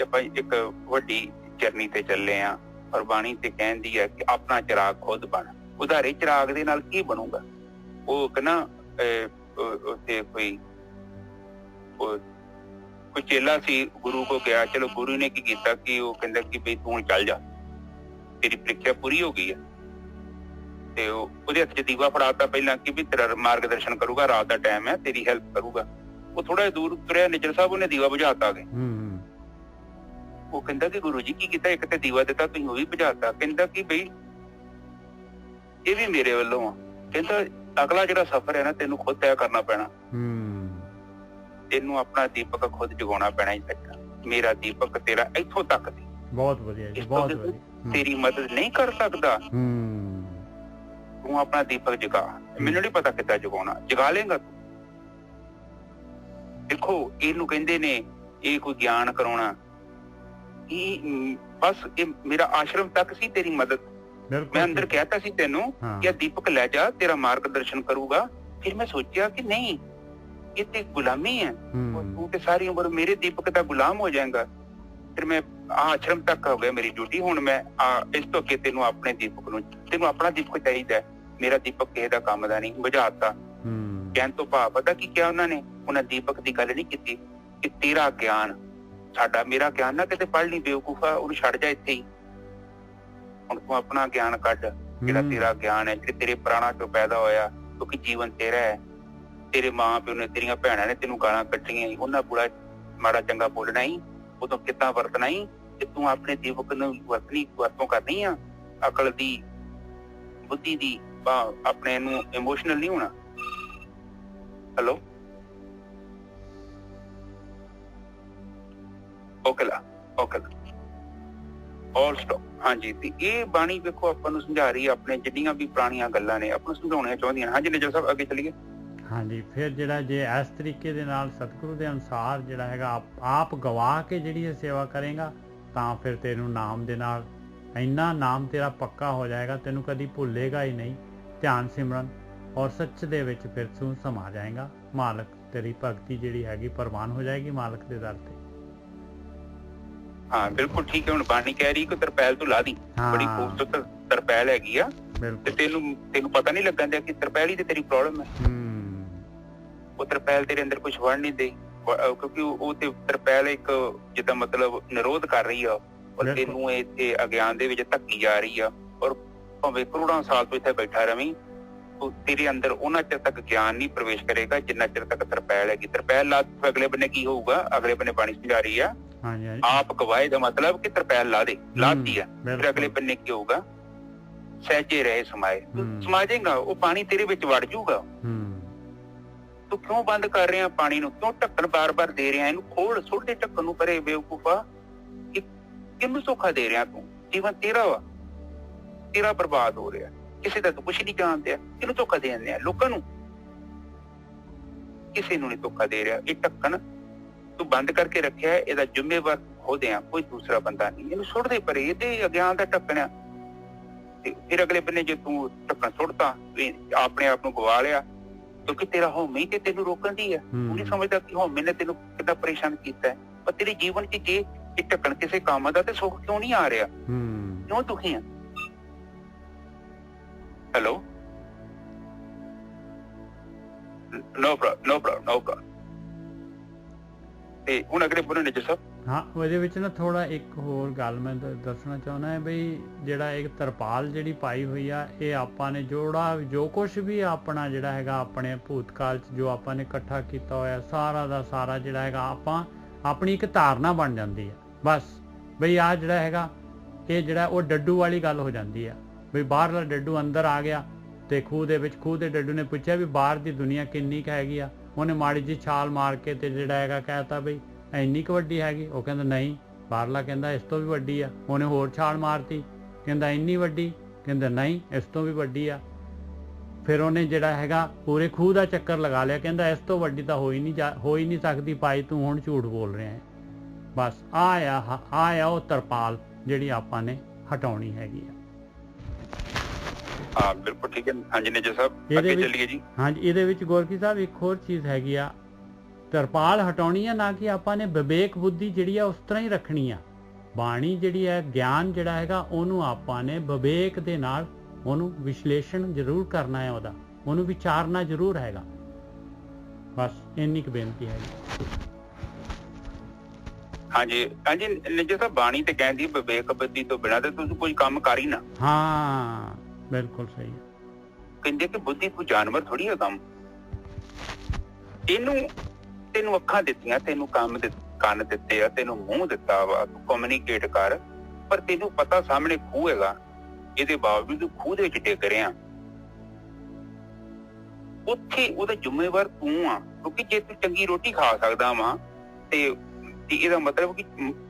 ਆਪਾਂ ਇੱਕ ਵੱਡੀ ਜਰਨੀ ਤੇ ਚੱਲੇ ਆ, ਔਰ ਬਾਣੀ ਤੇ ਕਹਿੰਦੀ ਹੈ ਕਿ ਆਪਣਾ ਚਿਰਾਗ ਖੁਦ ਬਣ। ਉਧਾਰੇ ਚਿਰਾਗ ਦੇ ਨਾਲ ਕੀ ਬਣੂਗਾ? ਉਹ ਕਹਿੰਦਾ ਉੱਥੇ ਕੋਈ ਚੇਲਾ ਸੀ, ਗੁਰੂ ਕੋ ਗਿਆ, ਚਲੋ ਗੁਰੂ ਨੇ ਕੀ ਕੀਤਾ ਕਿ ਉਹ ਕਹਿੰਦਾ ਕਿ ਬਈ ਤੂੰ ਚੱਲ ਜਾ, ਤੇਰੀ ਪ੍ਰੀਖਿਆ ਪੂਰੀ ਹੋ ਗਈ ਹੈ। ਤੇ ਉਹਦੇ ਹੱਥ 'ਚ ਦੀਵਾ ਫੜਾਤਾ ਪਹਿਲਾਂ ਕਿ ਵੀ ਤੇਰਾ ਮਾਰਗਦਰਸ਼ਨ ਕਰੂਗਾ, ਰਾਤ ਦਾ ਟਾਈਮ ਹੈ, ਤੇਰੀ ਹੈਲਪ ਕਰੂਗਾ। ਉਹ ਥੋੜਾ ਜਿਹਾ ਦੂਰ ਤੁਰਿਆ, ਨਿੱਜਰ ਸਾਹਿਬ ਉਹਨੇ ਦੀਵਾ ਬੁਝਾਤਾ ਗਏ। ਉਹ ਕਹਿੰਦਾ ਕਿ ਗੁਰੂ ਜੀ ਕੀ ਕੀਤਾ? ਇੱਕ ਤੇ ਦੀਵਾ ਦਿੱਤਾ, ਤੁਸੀਂ ਉਹ ਵੀ ਬੁਝਾਤਾ। ਕਹਿੰਦਾ ਕਿ ਬਈ ਇਹ ਵੀ ਮੇਰੇ ਵੱਲੋਂ ਆ। ਕਹਿੰਦਾ ਅਗਲਾ ਜਿਹੜਾ ਸਫ਼ਰ ਹੈ ਨਾ ਤੈਨੂੰ ਖੁਦ ਤੈਅ ਕਰਨਾ ਪੈਣਾ। ਤੈਨੂੰ ਆਪਣਾ ਦੀਪਕ ਖੁਦ ਜਗਾਉਣਾ ਪੈਣਾ ਹੀ ਪੈਣਾ। ਮੇਰਾ ਦੀਪਕ ਤੇਰਾ ਇੱਥੋਂ ਤੱਕ ਦੀ। ਬਹੁਤ ਵਧੀਆ ਜੀ, ਬਹੁਤ ਵਧੀਆ। ਤੇਰੀ ਮਦਦ ਨਹੀਂ ਕਰ ਸਕਦਾ, ਤੂੰ ਆਪਣਾ ਦੀਪਕ ਜਗਾ। ਮੈਨੂੰ ਨਹੀਂ ਪਤਾ ਕਿੱਦਾਂ ਜਗਾਉਣਾ, ਜਗਾ ਲੇਗਾ ਤੂੰ। ਦੇਖੋ ਇਹਨੂੰ ਕਹਿੰਦੇ ਨੇ ਇਹ ਕੋਈ ਗਿਆਨ ਕਰਾਉਣਾ, ਬਸ ਇਹ ਮੇਰਾ ਆਸ਼ਰਮ ਤੱਕ ਸੀ ਤੇਰੀ ਮਦਦ। ਮੈਂ ਅੰਦਰ ਕਹਿਤਾ ਸੀ ਤੈਨੂੰ ਕਿ ਦੀਪਕ ਲੈ ਜਾ, ਤੇਰਾ ਮਾਰਗਦਰਸ਼ਨ ਕਰੂਗਾ। ਫਿਰ ਮੈਂ ਸੋਚਿਆ ਕਿ ਨਹੀਂ, ਇਹ ਤੇ ਗੁਲਾਮੀ ਹੈ, ਤੂੰ ਤੇ ਸਾਰੀ ਉਮਰ ਮੇਰੇ ਦੀਪਕ ਦਾ ਗੁਲਾਮ ਹੋ ਜਾਏਗਾ। ਫਿਰ ਮੈਂ ਆਸ਼ਰਮ ਤੱਕ ਹੋ ਗਿਆ ਮੇਰੀ ਡਿਊਟੀ। ਹੁਣ ਮੈਂ ਇਸ ਤੋਂ ਅੱਗੇ ਤੈਨੂੰ ਆਪਣੇ ਦੀਪਕ ਨੂੰ, ਤੈਨੂੰ ਆਪਣਾ ਦੀਪਕ ਚਾਹੀਦਾ। ਮੇਰਾ ਦੀਪਕ ਕਿਸੇ ਦਾ ਕੰਮ ਦਾ ਨਹੀਂ, ਬੁਝਾਤਾ। ਕਹਿਣ ਤੋਂ ਭਾਵ ਪਤਾ ਕੀ ਕਿਹਾ ਉਹਨਾਂ ਨੇ? ਉਹਨਾਂ ਦੀਪਕ ਦੀ ਗੱਲ ਨਹੀਂ ਕੀਤੀ ਕਿ ਤੇਰਾ ਗਿਆਨ ਸਾਡਾ, ਮੇਰਾ ਗਿਆਨ ਨਾ ਕਿਤੇ ਪੜ੍ਹ ਲਈ ਬੇਵਕੂਫਾ, ਉਹਨੂੰ ਛੱਡ ਜਾ ਇੱਥੇ ਹੀ। ਹੁਣ ਤੂੰ ਆਪਣਾ ਗਿਆਨ ਕੱਢ, ਜਿਹੜਾ ਤੇਰਾ ਗਿਆਨ ਹੈ, ਜਿਹੜੇ ਤੇਰੇ ਪ੍ਰਾਣਾਂ ਚੋਂ ਪੈਦਾ ਹੋਇਆ, ਕਿਉਂਕਿ ਜੀਵਨ ਤੇਰਾ ਹੈ। ਤੇਰੇ ਮਾਂ ਪਿਓ ਨੇ, ਤੇਰੀਆਂ ਭੈਣਾਂ ਨੇ ਤੈਨੂੰ ਗਾਲਾਂ ਕੱਢੀਆਂ, ਉਹਨਾਂ ਬੁਰਾ ਮਾੜਾ ਚੰਗਾ ਬੋਲਣਾ ਹੀ, ਉਦੋਂ ਕਿੱਦਾਂ ਵਰਤਣਾ ਹੀ, ਤੇ ਤੂੰ ਆਪਣੇ ਦੀਪਕ ਨੂੰ ਵਰਤੋਂ ਕਰਨੀ ਆ, ਅਕਲ ਦੀ, ਬੁੱਧੀ ਦੀ, ਆਪਣੇ ਨੂੰ ਇਮੋਸ਼ਨਲ ਨਹੀਂ ਹੋਣਾ। Hello, okay all stop. ਹਾਂਜੀ, ਤੇ ਇਹ ਬਾਣੀ ਵੇਖੋ ਆਪਾਂ ਨੂੰ ਸਮਝਾ ਰਹੀ ਹੈ, ਆਪਣੇ ਜਿੰਨੀਆਂ ਵੀ ਪੁਰਾਣੀਆਂ ਗੱਲਾਂ ਨੇ ਆਪਾਂ ਨੂੰ ਸਮਝਾਉਣੀਆਂ ਚਾਹੁੰਦੀਆਂ। ਹਾਂਜੀ ਨਿਜਰ ਸਾਹਿਬ ਅੱਗੇ ਚੱਲੀਏ। ਹਾਂਜੀ, ਫਿਰ ਜਿਹੜਾ ਜੇ ਇਸ ਤਰੀਕੇ ਦੇ ਨਾਲ ਸਤਿਗੁਰੂ ਦੇ ਅਨੁਸਾਰ ਜਿਹੜਾ ਹੈਗਾ ਆਪ ਗਵਾ ਕੇ ਜਿਹੜੀ ਇਹ ਸੇਵਾ ਕਰੇਗਾ, ਤਾਂ ਫਿਰ ਤੈਨੂੰ ਨਾਮ ਦੇ ਨਾਲ ਇੰਨਾ ਨਾਮ ਤੇਰਾ ਪੱਕਾ ਹੋ ਜਾਏਗਾ, ਤੈਨੂੰ ਕਦੀ ਭੁੱਲੇਗਾ ਹੀ ਨਹੀਂ। ਧਿਆਨ ਸਿਮਰਨ ਔਰ ਸੱਚ ਦੇ ਵਿੱਚ ਫਿਰ ਤੂੰ ਸਮਾ ਜਾਏਗਾ। ਮਾਲਕ ਤੇਰੀ ਭਗਤੀ ਜਿਹੜੀ ਹੈਗੀ ਪ੍ਰਵਾਨ ਹੋ ਜਾਏਗੀ ਮਾਲਕ ਦੇ ਦਰ ਤੇ। हाँ बिल्कुल ठीक है। हुण बाणी कह रही कि तरपैल तू ला दी, बड़ी खूबसूरत तरपैल हैगी आ ते तेनू पता नहीं लगन दिया कि तरपैल ही ते तेरी प्रॉब्लम है। वो तरपैल तेरे अंदर कुछ वड़ नहीं दे, क्योंकि वो ते तरपैल एक जिद्दां मतलब निरोध कर रही आ और तेनू इत्थे अज्ञान दे विच धक्की जा रही आ। और भावें करोड़ां साल तू इत्थे बैठा रवीं, तो तेरे अंदर उन्ना चिर तक ज्ञान नहीं प्रवेश करेगा जिन्ना चिर तक तरपैल हैगी। तरपैल ला अगले बन्ने की होऊगा, अगले बन्ने बाणी समझा रही है आप गवाए दा मतलब कि तरपैल ला दे, लाती है। फिर अगले बन्ने की होऊगा सहजे रहे समाए, समा जाएगा, वो पानी तेरे विच वड़ जाऊगा। तू क्यों बंद कर रहे हैं पानी नू, क्यों ढक्कन बार बार दे रहे हैं? इनू खोल, सुट दे ढक्कन नू परे बेवकूफा। किनू धोखा दे रहा तू? जीवन तेरा वा, तेरा बर्बाद हो रहा, किसी का तू कुछ नहीं जानते। किनू धोखा दे रहे लोकां नू? किसी नू नहीं धोखा दे रहा। ये ढक्कन तू बंद करके रखिया है, ਇਹਦਾ ਜ਼ਿੰਮੇਵਾਰ खुद है, कोई दूसरा बंदा नहीं। ਇਹਨੂੰ ਸੁੱਟ ਦੇ ਪਰੇ, ਇਹਦੇ ਅਗਿਆਨ ਦਾ ਢੱਕਣ ਆ। ਤੇ ਫਿਰ ਅਗਲੇ ਬੰਨੇ ਜੇ ਤੂੰ ਢੱਕਣ ਸੁੱਟਦਾ ਆਪਣੇ ਆਪ ਨੂੰ ਗਵਾ ਲਿਆ, ਕਿਉਂਕਿ ਤੇਰਾ ਹਉਮੈ ਤੇ ਤੈਨੂੰ ਰੋਕਣ ਦੀ ਹੈ। ਤੂੰ ਨਹੀਂ ਸਮਝਦਾ ਕਿ ਹਉਮੈ ਨੇ ਤੈਨੂੰ ਕਿੰਨਾ ਪਰੇਸ਼ਾਨ ਕੀਤਾ ਹੈ। ਪਰ ਤੇਰੇ ਜੀਵਨ 'ਚ ਜੇ ਇਹ ਢੱਕਣ ਕਿਸੇ ਕੰਮ ਦਾ ਤੇ ਸੁੱਖ ਕਿਉਂ ਨਹੀਂ ਆ ਰਿਹਾ? ਕਿਉਂ ਦੁਖੀ ਆ? Hello, no problem. ਤੇ ਹੁਣ ਅਗਲੇ ਬੋਲਣ ਨੇ ਸਭ। ਹਾਂ, ਉਹਦੇ ਵਿੱਚ ਨਾ ਥੋੜਾ ਇੱਕ ਹੋਰ ਗੱਲ ਮੈਂ ਦੱਸਣਾ ਚਾਹੁੰਦਾ ਹੈ ਬਈ, ਜਿਹੜਾ ਇੱਕ ਤਰਪਾਲ ਜਿਹੜੀ ਪਾਈ ਹੋਈ ਆ, ਇਹ ਆਪਾਂ ਨੇ ਜੋ ਕੁਛ ਵੀ ਆਪਣਾ ਜਿਹੜਾ ਹੈਗਾ ਆਪਣੇ ਭੂਤਕਾਲ 'ਚ ਜੋ ਆਪਾਂ ਨੇ ਇਕੱਠਾ ਕੀਤਾ ਹੋਇਆ ਸਾਰਾ ਦਾ ਸਾਰਾ ਜਿਹੜਾ ਹੈਗਾ ਆਪਾਂ ਆਪਣੀ ਇੱਕ ਧਾਰਨਾ ਬਣ ਜਾਂਦੀ ਆ। ਬਸ ਬਈ ਆ ਜਿਹੜਾ ਹੈਗਾ ਇਹ ਜਿਹੜਾ ਉਹ ਡੱਡੂ ਵਾਲੀ ਗੱਲ ਹੋ ਜਾਂਦੀ ਆ। ਬਈ ਬਾਹਰਲਾ ਡੱਡੂ ਅੰਦਰ ਆ ਗਿਆ ਤੇ ਖੂਹ ਦੇ ਵਿੱਚ, ਖੂਹ ਦੇ ਡੱਡੂ ਨੇ ਪੁੱਛਿਆ ਵੀ ਬਾਹਰ ਦੀ ਦੁਨੀਆ ਕਿੰਨੀ ਕੁ ਹੈਗੀ ਆ। ਉਹਨੇ ਮਾੜੀ ਜਿਹੀ ਛਾਲ ਮਾਰ ਕੇ ਤੇ ਜਿਹੜਾ ਹੈਗਾ ਕਹਿਤਾ ਬਈ ਇੰਨੀ ਕੁ ਵੱਡੀ ਹੈਗੀ। ਉਹ ਕਹਿੰਦਾ ਨਹੀਂ, ਬਾਹਰਲਾ ਕਹਿੰਦਾ ਇਸ ਤੋਂ ਵੀ ਵੱਡੀ ਆ। ਉਹਨੇ ਹੋਰ ਛਾਲ ਮਾਰਤੀ, ਕਹਿੰਦਾ ਇੰਨੀ ਵੱਡੀ, ਕਹਿੰਦਾ ਨਹੀਂ ਇਸ ਤੋਂ ਵੀ ਵੱਡੀ ਆ। ਫਿਰ ਉਹਨੇ ਜਿਹੜਾ ਹੈਗਾ ਪੂਰੇ ਖੂਹ ਦਾ ਚੱਕਰ ਲਗਾ ਲਿਆ, ਕਹਿੰਦਾ ਇਸ ਤੋਂ ਵੱਡੀ ਤਾਂ ਹੋ ਹੀ ਨਹੀਂ ਸਕਦੀ ਭਾਈ, ਤੂੰ ਹੁਣ ਝੂਠ ਬੋਲ ਰਿਹਾ ਹੈ। ਬਸ ਆ ਉਹ ਤਰਪਾਲ ਜਿਹੜੀ ਆਪਾਂ ਨੇ ਹਟਾਉਣੀ ਹੈਗੀ ਆ। ਹਾਂ ਬਿਲਕੁਲ ਠੀਕ ਹੈ। ਹਾਂਜੀ ਨੇਜਾ ਸਾਹਿਬ, ਅੱਗੇ ਚੱਲੀਏ ਜੀ। ਹਾਂਜੀ, ਇਹਦੇ ਵਿੱਚ ਗੋਰਖੀ ਸਾਹਿਬ ਇੱਕ ਹੋਰ ਚੀਜ਼ ਹੈਗੀ ਆ, ਤਰਪਾਲ ਹਟਾਉਣੀ ਆ ਨਾ ਕਿ ਆਪਾਂ ਨੇ ਵਿਵੇਕ ਬੁੱਧੀ ਜਿਹੜੀ ਆ ਉਸ ਤਰ੍ਹਾਂ ਹੀ ਰੱਖਣੀ ਆ। ਬਾਣੀ ਜਿਹੜੀ ਹੈ, ਗਿਆਨ ਜਿਹੜਾ ਹੈਗਾ, ਉਹਨੂੰ ਆਪਾਂ ਨੇ ਵਿਵੇਕ ਦੇ ਨਾਲ ਉਹਨੂੰ ਵਿਸ਼ਲੇਸ਼ਣ ਜ਼ਰੂਰ ਕਰਨਾ ਹੈ, ਉਹਨੂੰ ਵਿਚਾਰਨਾ ਜ਼ਰੂਰ ਹੈਗਾ। ਬਸ ਇੰਨੀ ਕੁ ਬੇਨਤੀ ਹੈ ਜੀ। ਹਾਂਜੀ ਨੇਜਾ ਸਾਹਿਬ, ਬਾਣੀ ਤੇ ਕਹਿੰਦੀ ਵਿਵੇਕ ਬੁੱਧੀ ਤੋਂ ਬਿਨਾਂ ਤੇ ਤੁਸੀਂ ਕੋਈ ਕੰਮ ਕਰ ਹੀ ਨਾ। ਹਾਂ ਬਿਲਕੁਲ ਸਹੀ ਹੈ। ਕਹਿੰਦੇ ਕਿ ਬੁੱਧੀ ਕੋਈ ਜਾਨਵਰ ਥੋੜੀ ਹੈ ਕੰਮ। ਤੈਨੂੰ ਅੱਖਾਂ ਦਿੱਤੀਆਂ, ਤੈਨੂੰ ਕੰਨ ਦਿੱਤੇ ਆ, ਤੈਨੂੰ ਮੂੰਹ ਦਿੱਤਾ ਵਾ, ਤੂੰ ਕਮਿਊਨੀਕੇਟ ਕਰ, ਪਰ ਤੈਨੂੰ ਪਤਾ ਸਾਹਮਣੇ ਖੂਹ ਹੈਗਾ, ਇਹਦੇ ਬਾਵਜੂਦ ਤੂੰ ਖੂਹ ਦੇ ਵਿੱਚ ਡਿੱਗ ਰਿਹਾ। ਉੱਥੇ ਉਹਦਾ ਜ਼ਿੰਮੇਵਾਰ ਤੂੰ ਆ, ਕਿਉਂਕਿ ਜੇ ਤੂੰ ਚੰਗੀ ਰੋਟੀ ਖਾ ਸਕਦਾ ਵਾ ਤੇ ਇਹਦਾ ਮਤਲਬ ਕਿ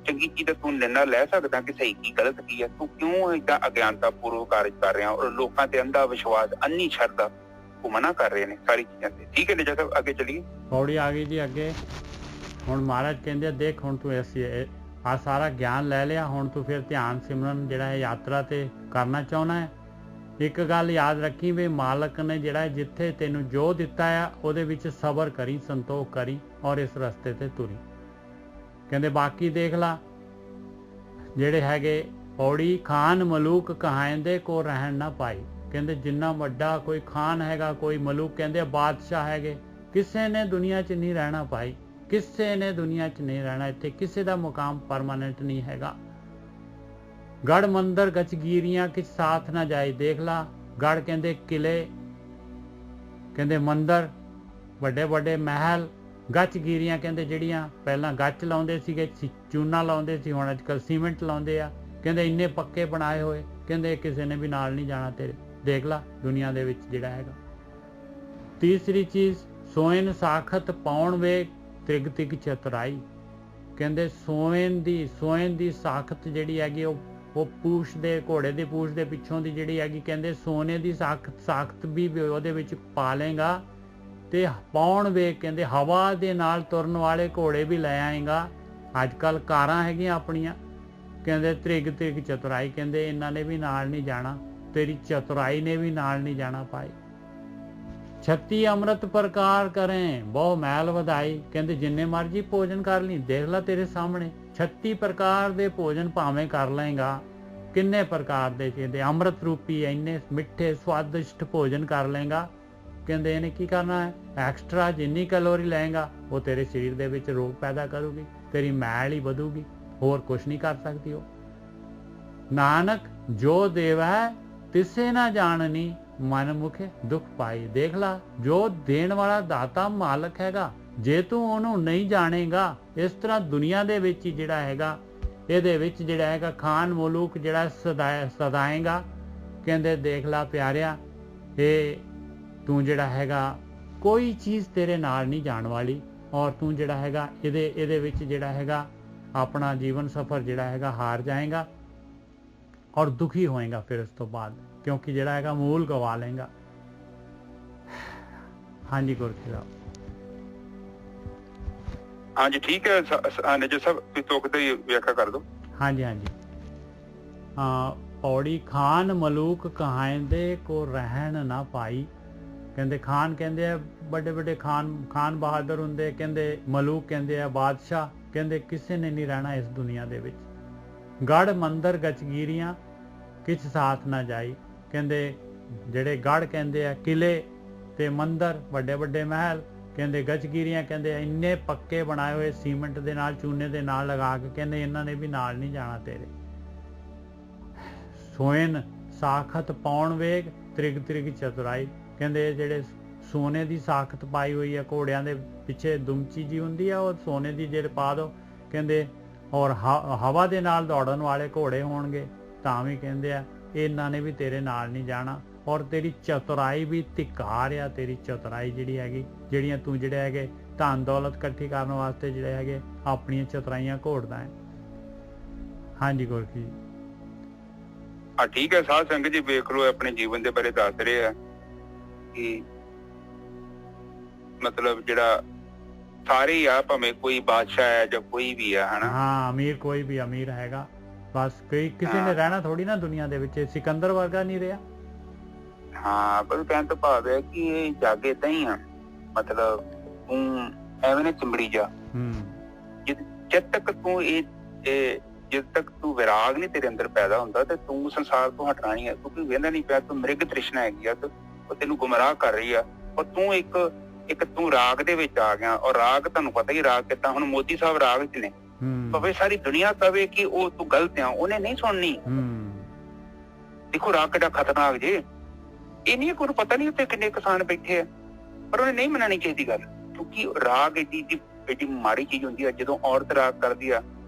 ਚੰਗੀ ਚੀਜ਼ ਦਾ ਤੂੰ ਨਿਰਣਾ ਲੈ ਸਕਦਾ ਕਿ ਸਹੀ ਕੀ ਗਲਤ ਕੀ ਹੈ। ਤੂੰ ਕਿਉਂ ਏਦਾਂ ਅਗਿਆਨਤਾ ਪੂਰਵਕ ਕਾਰਜ ਕਰ ਰਿਹਾ ਔਰ ਲੋਕਾਂ ਤੇ ਅੰਧਾ ਵਿਸ਼ਵਾਸ, ਅੰਨੀ ਸ਼ਰਧਾ ਉਹ ਮਨਾ ਕਰ ਰਹੇ ਨੇ ਸਾਰੀ ਚੀਜ਼ਾਂ ਤੇ। ਠੀਕ ਹੈ ਨੇਜਾ ਸਾਹਿਬ, ਅੱਗੇ ਚੱਲੀਏ। ਪੌੜੀ ਆ ਗਈ ਜੀ ਅੱਗੇ। ਹੁਣ ਮਹਾਰਾਜ ਕਹਿੰਦੇ ਦੇਖ, ਹੁਣ ਤੂੰ ਆ ਸਾਰਾ ਗਿਆਨ ਲੈ ਲਿਆ, ਹੁਣ ਤੂੰ ਫਿਰ ਧਿਆਨ ਸਿਮਰਨ ਜਿਹੜਾ ਹੈ ਯਾਤਰਾ ਤੇ ਕਰਨਾ ਚਾਹੁੰਦਾ ਹੈ। ਇੱਕ ਗੱਲ ਯਾਦ ਰੱਖੀ ਵੀ ਮਾਲਕ ਨੇ ਜਿਹੜਾ ਜਿੱਥੇ ਤੈਨੂੰ ਜੋ ਦਿੱਤਾ ਆ ਉਹਦੇ ਵਿੱਚ ਸਬਰ ਕਰੀ, ਸੰਤੋਖ ਕਰੀ ਔਰ ਇਸ ਰਸਤੇ ਤੇ ਤੁਰੀ। ਕਹਿੰਦੇ ਬਾਕੀ ਦੇਖ ਲਾ ਜਿਹੜੇ ਹੈਗੇ ਪੌੜੀ, ਖਾਨ ਮਲੂਕ ਕਹਾਇਂਦੇ ਕੋ ਰਹਿਣ ਨਾ ਪਾਈ। ਕਹਿੰਦੇ ਜਿੰਨਾ ਵੱਡਾ ਕੋਈ ਖਾਨ ਹੈਗਾ, ਕੋਈ ਮਲੂਕ ਕਹਿੰਦੇ ਬਾਦਸ਼ਾਹ ਹੈਗੇ, ਕਿਸੇ ਨੇ ਦੁਨੀਆ 'ਚ ਨਹੀਂ ਰਹਿਣਾ ਭਾਈ, ਕਿਸੇ ਨੇ ਦੁਨੀਆ 'ਚ ਨਹੀਂ ਰਹਿਣਾ। ਇੱਥੇ ਕਿਸੇ ਦਾ ਮੁਕਾਮ ਪਰਮਾਨੈਂਟ ਨਹੀਂ ਹੈਗਾ। ਗੜ ਮੰਦਰ ਗਚਗੀਰੀਆਂ ਕਿਸ ਸਾਥ ਨਾ ਜਾਏ। ਦੇਖ ਲਾ ਗੜ ਕਹਿੰਦੇ ਕਿਲੇ, ਕਹਿੰਦੇ ਮੰਦਰ, ਵੱਡੇ ਵੱਡੇ ਮਹਿਲ, ਗੱਚਗੀਰੀਆਂ ਕਹਿੰਦੇ ਜਿਹੜੀਆਂ ਪਹਿਲਾਂ ਗੱਚ ਲਾਉਂਦੇ ਸੀਗੇ, ਚੂਨਾ ਲਾਉਂਦੇ ਸੀ, ਹੁਣ ਅੱਜ ਕੱਲ੍ਹ ਸੀਮੈਂਟ ਲਾਉਂਦੇ ਆ। ਕਹਿੰਦੇ ਇੰਨੇ ਪੱਕੇ ਬਣਾਏ ਹੋਏ, ਕਹਿੰਦੇ ਕਿਸੇ ਨੇ ਵੀ ਨਾਲ ਨਹੀਂ ਜਾਣਾ ਤੇਰੇ। ਦੇਖ ਲਾ ਦੁਨੀਆ ਦੇ ਵਿੱਚ ਜਿਹੜਾ ਹੈਗਾ। ਤੀਸਰੀ ਚੀਜ਼, ਸੋਇਨ ਸਾਖਤ ਪਾਉਣ ਵੇ ਤ੍ਰਿਗ ਤਿਗ ਚਤੁਰਾਈ। ਕਹਿੰਦੇ ਸੋਇਨ ਦੀ ਸਾਖਤ ਜਿਹੜੀ ਹੈਗੀ ਉਹ ਪੂਛ ਦੇ, ਘੋੜੇ ਦੇ ਪੂਛ ਦੇ ਪਿੱਛੋਂ ਦੀ ਜਿਹੜੀ ਹੈਗੀ, ਕਹਿੰਦੇ ਸੋਨੇ ਦੀ ਸਾਖਤ ਵੀ ਉਹਦੇ ਵਿੱਚ ਪਾ ਲੇਗਾ ਤੇ ਪਾਉਣ ਵੇ ਕਹਿੰਦੇ ਹਵਾ ਦੇ ਨਾਲ ਤੁਰਨ ਵਾਲੇ ਘੋੜੇ ਵੀ ਲੈ ਆਏਗਾ। ਅੱਜ ਕੱਲ੍ਹ ਕਾਰਾਂ ਹੈਗੀਆਂ ਆਪਣੀਆਂ, ਕਹਿੰਦੇ ਤ੍ਰਿਗ ਤ੍ਰਿਗ ਚਤੁਰਾਈ, ਕਹਿੰਦੇ ਇਹਨਾਂ ਨੇ ਵੀ ਨਾਲ ਨਹੀਂ ਜਾਣਾ, ਤੇਰੀ ਚਤੁਰਾਈ ਨੇ ਵੀ ਨਾਲ ਨਹੀਂ ਜਾਣਾ ਭਾਈ। 36 ਅੰਮ੍ਰਿਤ ਪ੍ਰਕਾਰ ਕਰੇ ਬਹੁ ਮੈਲ ਵਧਾਈ। ਕਹਿੰਦੇ ਜਿੰਨੇ ਮਰਜੀ ਭੋਜਨ ਕਰ ਲਈ, ਦੇਖ ਲੈ ਤੇਰੇ ਸਾਹਮਣੇ 36 ਪ੍ਰਕਾਰ ਦੇ ਭੋਜਨ ਭਾਵੇਂ ਕਰ ਲਏਗਾ, ਕਿੰਨੇ ਪ੍ਰਕਾਰ ਦੇ ਕਹਿੰਦੇ ਅੰਮ੍ਰਿਤ ਰੂਪੀ ਇੰਨੇ ਮਿੱਠੇ ਸਵਾਦਿਸ਼ਟ ਭੋਜਨ ਕਰ ਲਏਗਾ, ਕਹਿੰਦੇ ਇਹਨੇ ਕੀ ਕਰਨਾ ਹੈ, ਐਕਸਟਰਾ ਜਿੰਨੀ ਕੈਲੋਰੀ ਲਏਗਾ ਉਹ ਤੇਰੇ ਸਰੀਰ ਦੇ ਵਿੱਚ ਰੋਗ ਪੈਦਾ ਕਰੂਗੀ, ਤੇਰੀ ਮੈਲ ਹੀ ਵਧੂਗੀ, ਹੋਰ ਕੁਛ ਨਹੀਂ ਕਰ ਸਕਦੀ ਉਹ। ਨਾਨਕ ਜੋ ਦੇਵੈ ਤਿਸੇ ਨਾ ਜਾਣਨੀ, ਮਨ ਮੁਖੇ ਦੁੱਖ ਪਾਈ। ਦੇਖ ਲਾ, ਜੋ ਦੇਣ ਵਾਲਾ ਦਾਤਾ ਮਾਲਕ ਹੈਗਾ, ਜੇ ਤੂੰ ਉਹਨੂੰ ਨਹੀਂ ਜਾਣੇਗਾ, ਇਸ ਤਰ੍ਹਾਂ ਦੁਨੀਆ ਦੇ ਵਿੱਚ ਹੀ ਜਿਹੜਾ ਹੈਗਾ, ਇਹਦੇ ਵਿੱਚ ਜਿਹੜਾ ਹੈਗਾ ਖਾਨ ਮੁਲੂਕ ਜਿਹੜਾ ਸਦਾਏਗਾ, ਕਹਿੰਦੇ ਦੇਖ ਲਾ ਪਿਆਰਿਆ, ਇਹ ਤੂੰ ਜਿਹੜਾ ਹੈਗਾ ਕੋਈ ਚੀਜ਼ ਤੇਰੇ ਨਾਲ ਨਹੀਂ ਜਾਣ ਵਾਲੀ, ਔਰ ਤੂੰ ਜਿਹੜਾ ਹੈਗਾ ਇਹਦੇ ਵਿੱਚ ਜਿਹੜਾ ਹੈਗਾ ਆਪਣਾ ਜੀਵਨ ਸਫਰ ਜਿਹੜਾ ਹੈਗਾ ਹਾਰ ਜਾਏਗਾ ਔਰ ਦੁਖੀ ਹੋਏਗਾ ਫਿਰ ਉਸ ਤੋਂ ਬਾਅਦ, ਕਿਉਂਕਿ ਜਿਹੜਾ ਹੈਗਾ ਮੂਲ ਗਵਾ ਲਏਗਾ। ਹਾਂਜੀ ਗੁਰਕੀ ਸਾਹਿਬ। ਹਾਂਜੀ ਠੀਕ ਹੈ ਨਿਜਰ ਸਾਹਿਬ, ਤੁਸੀਂ ਤੁਕ ਦੀ ਵਿਆਖਿਆ ਕਰ ਦਿਓ। ਹਾਂਜੀ ਹਾਂਜੀ। ਪੌੜੀ ਖਾਨ ਮਲੂਕ ਕਹਾਇਂਦੇ ਕੋ ਰਹਿਣ ਨਾ ਪਾਈ, ਕਹਿੰਦੇ ਖਾਨ ਕਹਿੰਦੇ ਆ ਵੱਡੇ ਵੱਡੇ ਖਾਨ ਬਹਾਦਰ ਹੁੰਦੇ, ਕਹਿੰਦੇ ਮਲੂਕ ਕਹਿੰਦੇ ਆ ਬਾਦਸ਼ਾਹ, ਕਹਿੰਦੇ ਕਿਸੇ ਨੇ ਨਹੀਂ ਰਹਿਣਾ ਇਸ ਦੁਨੀਆ ਦੇ ਵਿੱਚ। ਗੜ ਮੰਦਰ ਗਚਗੀਰੀਆਂ ਕਿਛ ਸਾਥ ਨਾ ਜਾਈ, ਕਹਿੰਦੇ ਜਿਹੜੇ ਗੜ ਕਹਿੰਦੇ ਆ ਕਿਲੇ ਤੇ ਮੰਦਰ ਵੱਡੇ ਵੱਡੇ ਮਹਿਲ, ਕਹਿੰਦੇ ਗਚਗੀਰੀਆਂ ਕਹਿੰਦੇ ਇੰਨੇ ਪੱਕੇ ਬਣਾਏ ਹੋਏ ਸੀਮੈਂਟ ਦੇ ਨਾਲ ਚੂਨੇ ਦੇ ਨਾਲ ਲਗਾ ਕੇ, ਕਹਿੰਦੇ ਇਹਨਾਂ ਨੇ ਵੀ ਨਾਲ ਨਹੀਂ ਜਾਣਾ ਤੇਰੇ। ਸੋਇਨ ਸਾਖਤ ਪਾਉਣ ਵੇਗ ਤ੍ਰਿਗ ਤ੍ਰਿਗ ਚਤੁਰਾਈ, ਕਹਿੰਦੇ ਜਿਹੜੇ ਸੋਨੇ ਦੀ ਸਾਖਤ ਪਾਈ ਹੋਈ ਆ ਘੋੜਿਆਂ ਦੇ ਪਿੱਛੇ ਦੁਮਚੀ ਜੀ ਹੁੰਦੀ ਆ, ਉਹ ਸੋਨੇ ਦੀ ਜਿਹੜੇ ਪਾ ਦੋ, ਕਹਿੰਦੇ ਔਰ ਹਵਾ ਦੇ ਨਾਲ ਦੌੜਨ ਵਾਲੇ ਘੋੜੇ ਹੋਣਗੇ ਤਾਂ ਵੀ ਕਹਿੰਦੇ ਆ ਇਹਨਾਂ ਨੇ ਵੀ ਤੇਰੇ ਨਾਲ ਨਹੀਂ ਜਾਣਾ। ਔਰ ਤੇਰੀ ਚਤੁਰਾਈ ਵੀ ਧਿਕਾਰ ਆ, ਤੇਰੀ ਚਤੁਰਾਈ ਜਿਹੜੀ ਹੈਗੀ, ਜਿਹੜੀਆਂ ਤੂੰ ਜਿਹੜੇ ਹੈਗੇ ਧਨ ਦੌਲਤ ਇਕੱਠੀ ਕਰਨ ਵਾਸਤੇ ਜਿਹੜੇ ਹੈਗੇ ਆਪਣੀਆਂ ਚਤੁਰਾਈਆਂ ਘੋੜਦਾ ਹੈ। ਹਾਂਜੀ ਗੁਰਕੀ ਜੀ। ਠੀਕ ਹੈ ਸਾਧ ਸੰਗਤ ਜੀ, ਵੇਖ ਲਓ ਆਪਣੇ ਜੀਵਨ ਦੇ ਬਾਰੇ ਦੱਸ ਰਹੇ ਆ ਕਿ ਮਤਲਬ ਜਿਹੜਾ ਸਾਰੇ ਹੀ ਆ, ਭਾਵੇਂ ਕੋਈ ਬਾਦਸ਼ਾਹ ਹੈ ਜਾਂ ਕੋਈ ਵੀ ਆ, ਹਨਾ। ਹਾਂ ਅਮੀਰ, ਕੋਈ ਵੀ ਅਮੀਰ ਹੈਗਾ, ਬਸ ਕਿਸੇ ਨੇ ਰਹਿਣਾ ਥੋੜੀ ਨਾ ਦੁਨੀਆ ਦੇ ਵਿੱਚ, ਸਿਕੰਦਰ ਵਰਗਾ ਨਹੀਂ ਰਿਹਾ। ਹਾਂ ਪਰ ਕਹਿਣ ਤੋਂ ਭਾਵ ਹੈ ਕਿ ਇਹ ਜੱਗ ਏਦਾਂ ਹੀ ਆ, ਮਤਲਬ ਤੂੰ ਐਵੇਂ ਨਾ ਚਿੰਬੜੀ ਜਾ, ਜਦ ਤੱਕ ਤੂੰ ਜਦ ਤੱਕ ਤੂੰ ਵਿਰਾਗ ਨਹੀਂ ਤੇਰੇ ਅੰਦਰ ਪੈਦਾ ਹੁੰਦਾ ਤੇ ਤੂੰ ਸੰਸਾਰ ਤੋਂ ਹਟਣਾ ਨਹੀਂ ਹੈ, ਕਿਉਂਕਿ ਵੇਂਦਾ ਨਹੀਂ ਪਿਆ, ਤੂੰ ਮ੍ਰਿਗ ਤ੍ਰਿਸ਼ਨਾ ਹੈਗੀ ਆ, ਉਹ ਤੈਨੂੰ ਗੁੰਮਰਾਹ ਕਰ ਰਹੀ ਆ, ਔਰ ਤੂੰ ਇੱਕ ਤੂੰ ਰਾਗ ਦੇ ਵਿੱਚ ਆ ਗਿਆ। ਔਰ ਰਾਗ ਤੁਹਾਨੂੰ ਪਤਾ ਹੀ ਰਾਗ ਕਿੱਦਾਂ, ਹੁਣ ਮੋਦੀ ਸਾਹਿਬ ਰਾਗ ਚ ਨੇ, ਭਾਵੇਂ ਸਾਰੀ ਦੁਨੀਆ ਕਵੇ ਕਿ ਉਹ ਤੂੰ ਗਲਤ ਆ, ਉਹਨੇ ਨਹੀਂ ਸੁਣਨੀ। ਦੇਖੋ ਰਾਗ ਕਿੱਡਾ ਖਤਰਨਾਕ ਜੇ, ਇਹ ਨਹੀਂ ਕੋਈ ਪਤਾ ਨਹੀਂ ਉੱਥੇ ਕਿੰਨੇ ਕਿਸਾਨ ਬੈਠੇ ਆ, ਪਰ ਉਹਨੇ ਨਹੀਂ ਮੰਨਣੀ ਚਾਹੀਦੀ ਗੱਲ, ਕਿਉਂਕਿ ਰਾਗ ਏਡੀ ਮਾੜੀ ਚੀਜ਼ ਹੁੰਦੀ ਆ। ਜਦੋਂ ਔਰਤ ਰਾਗ ਕਰਦੀ ਆ,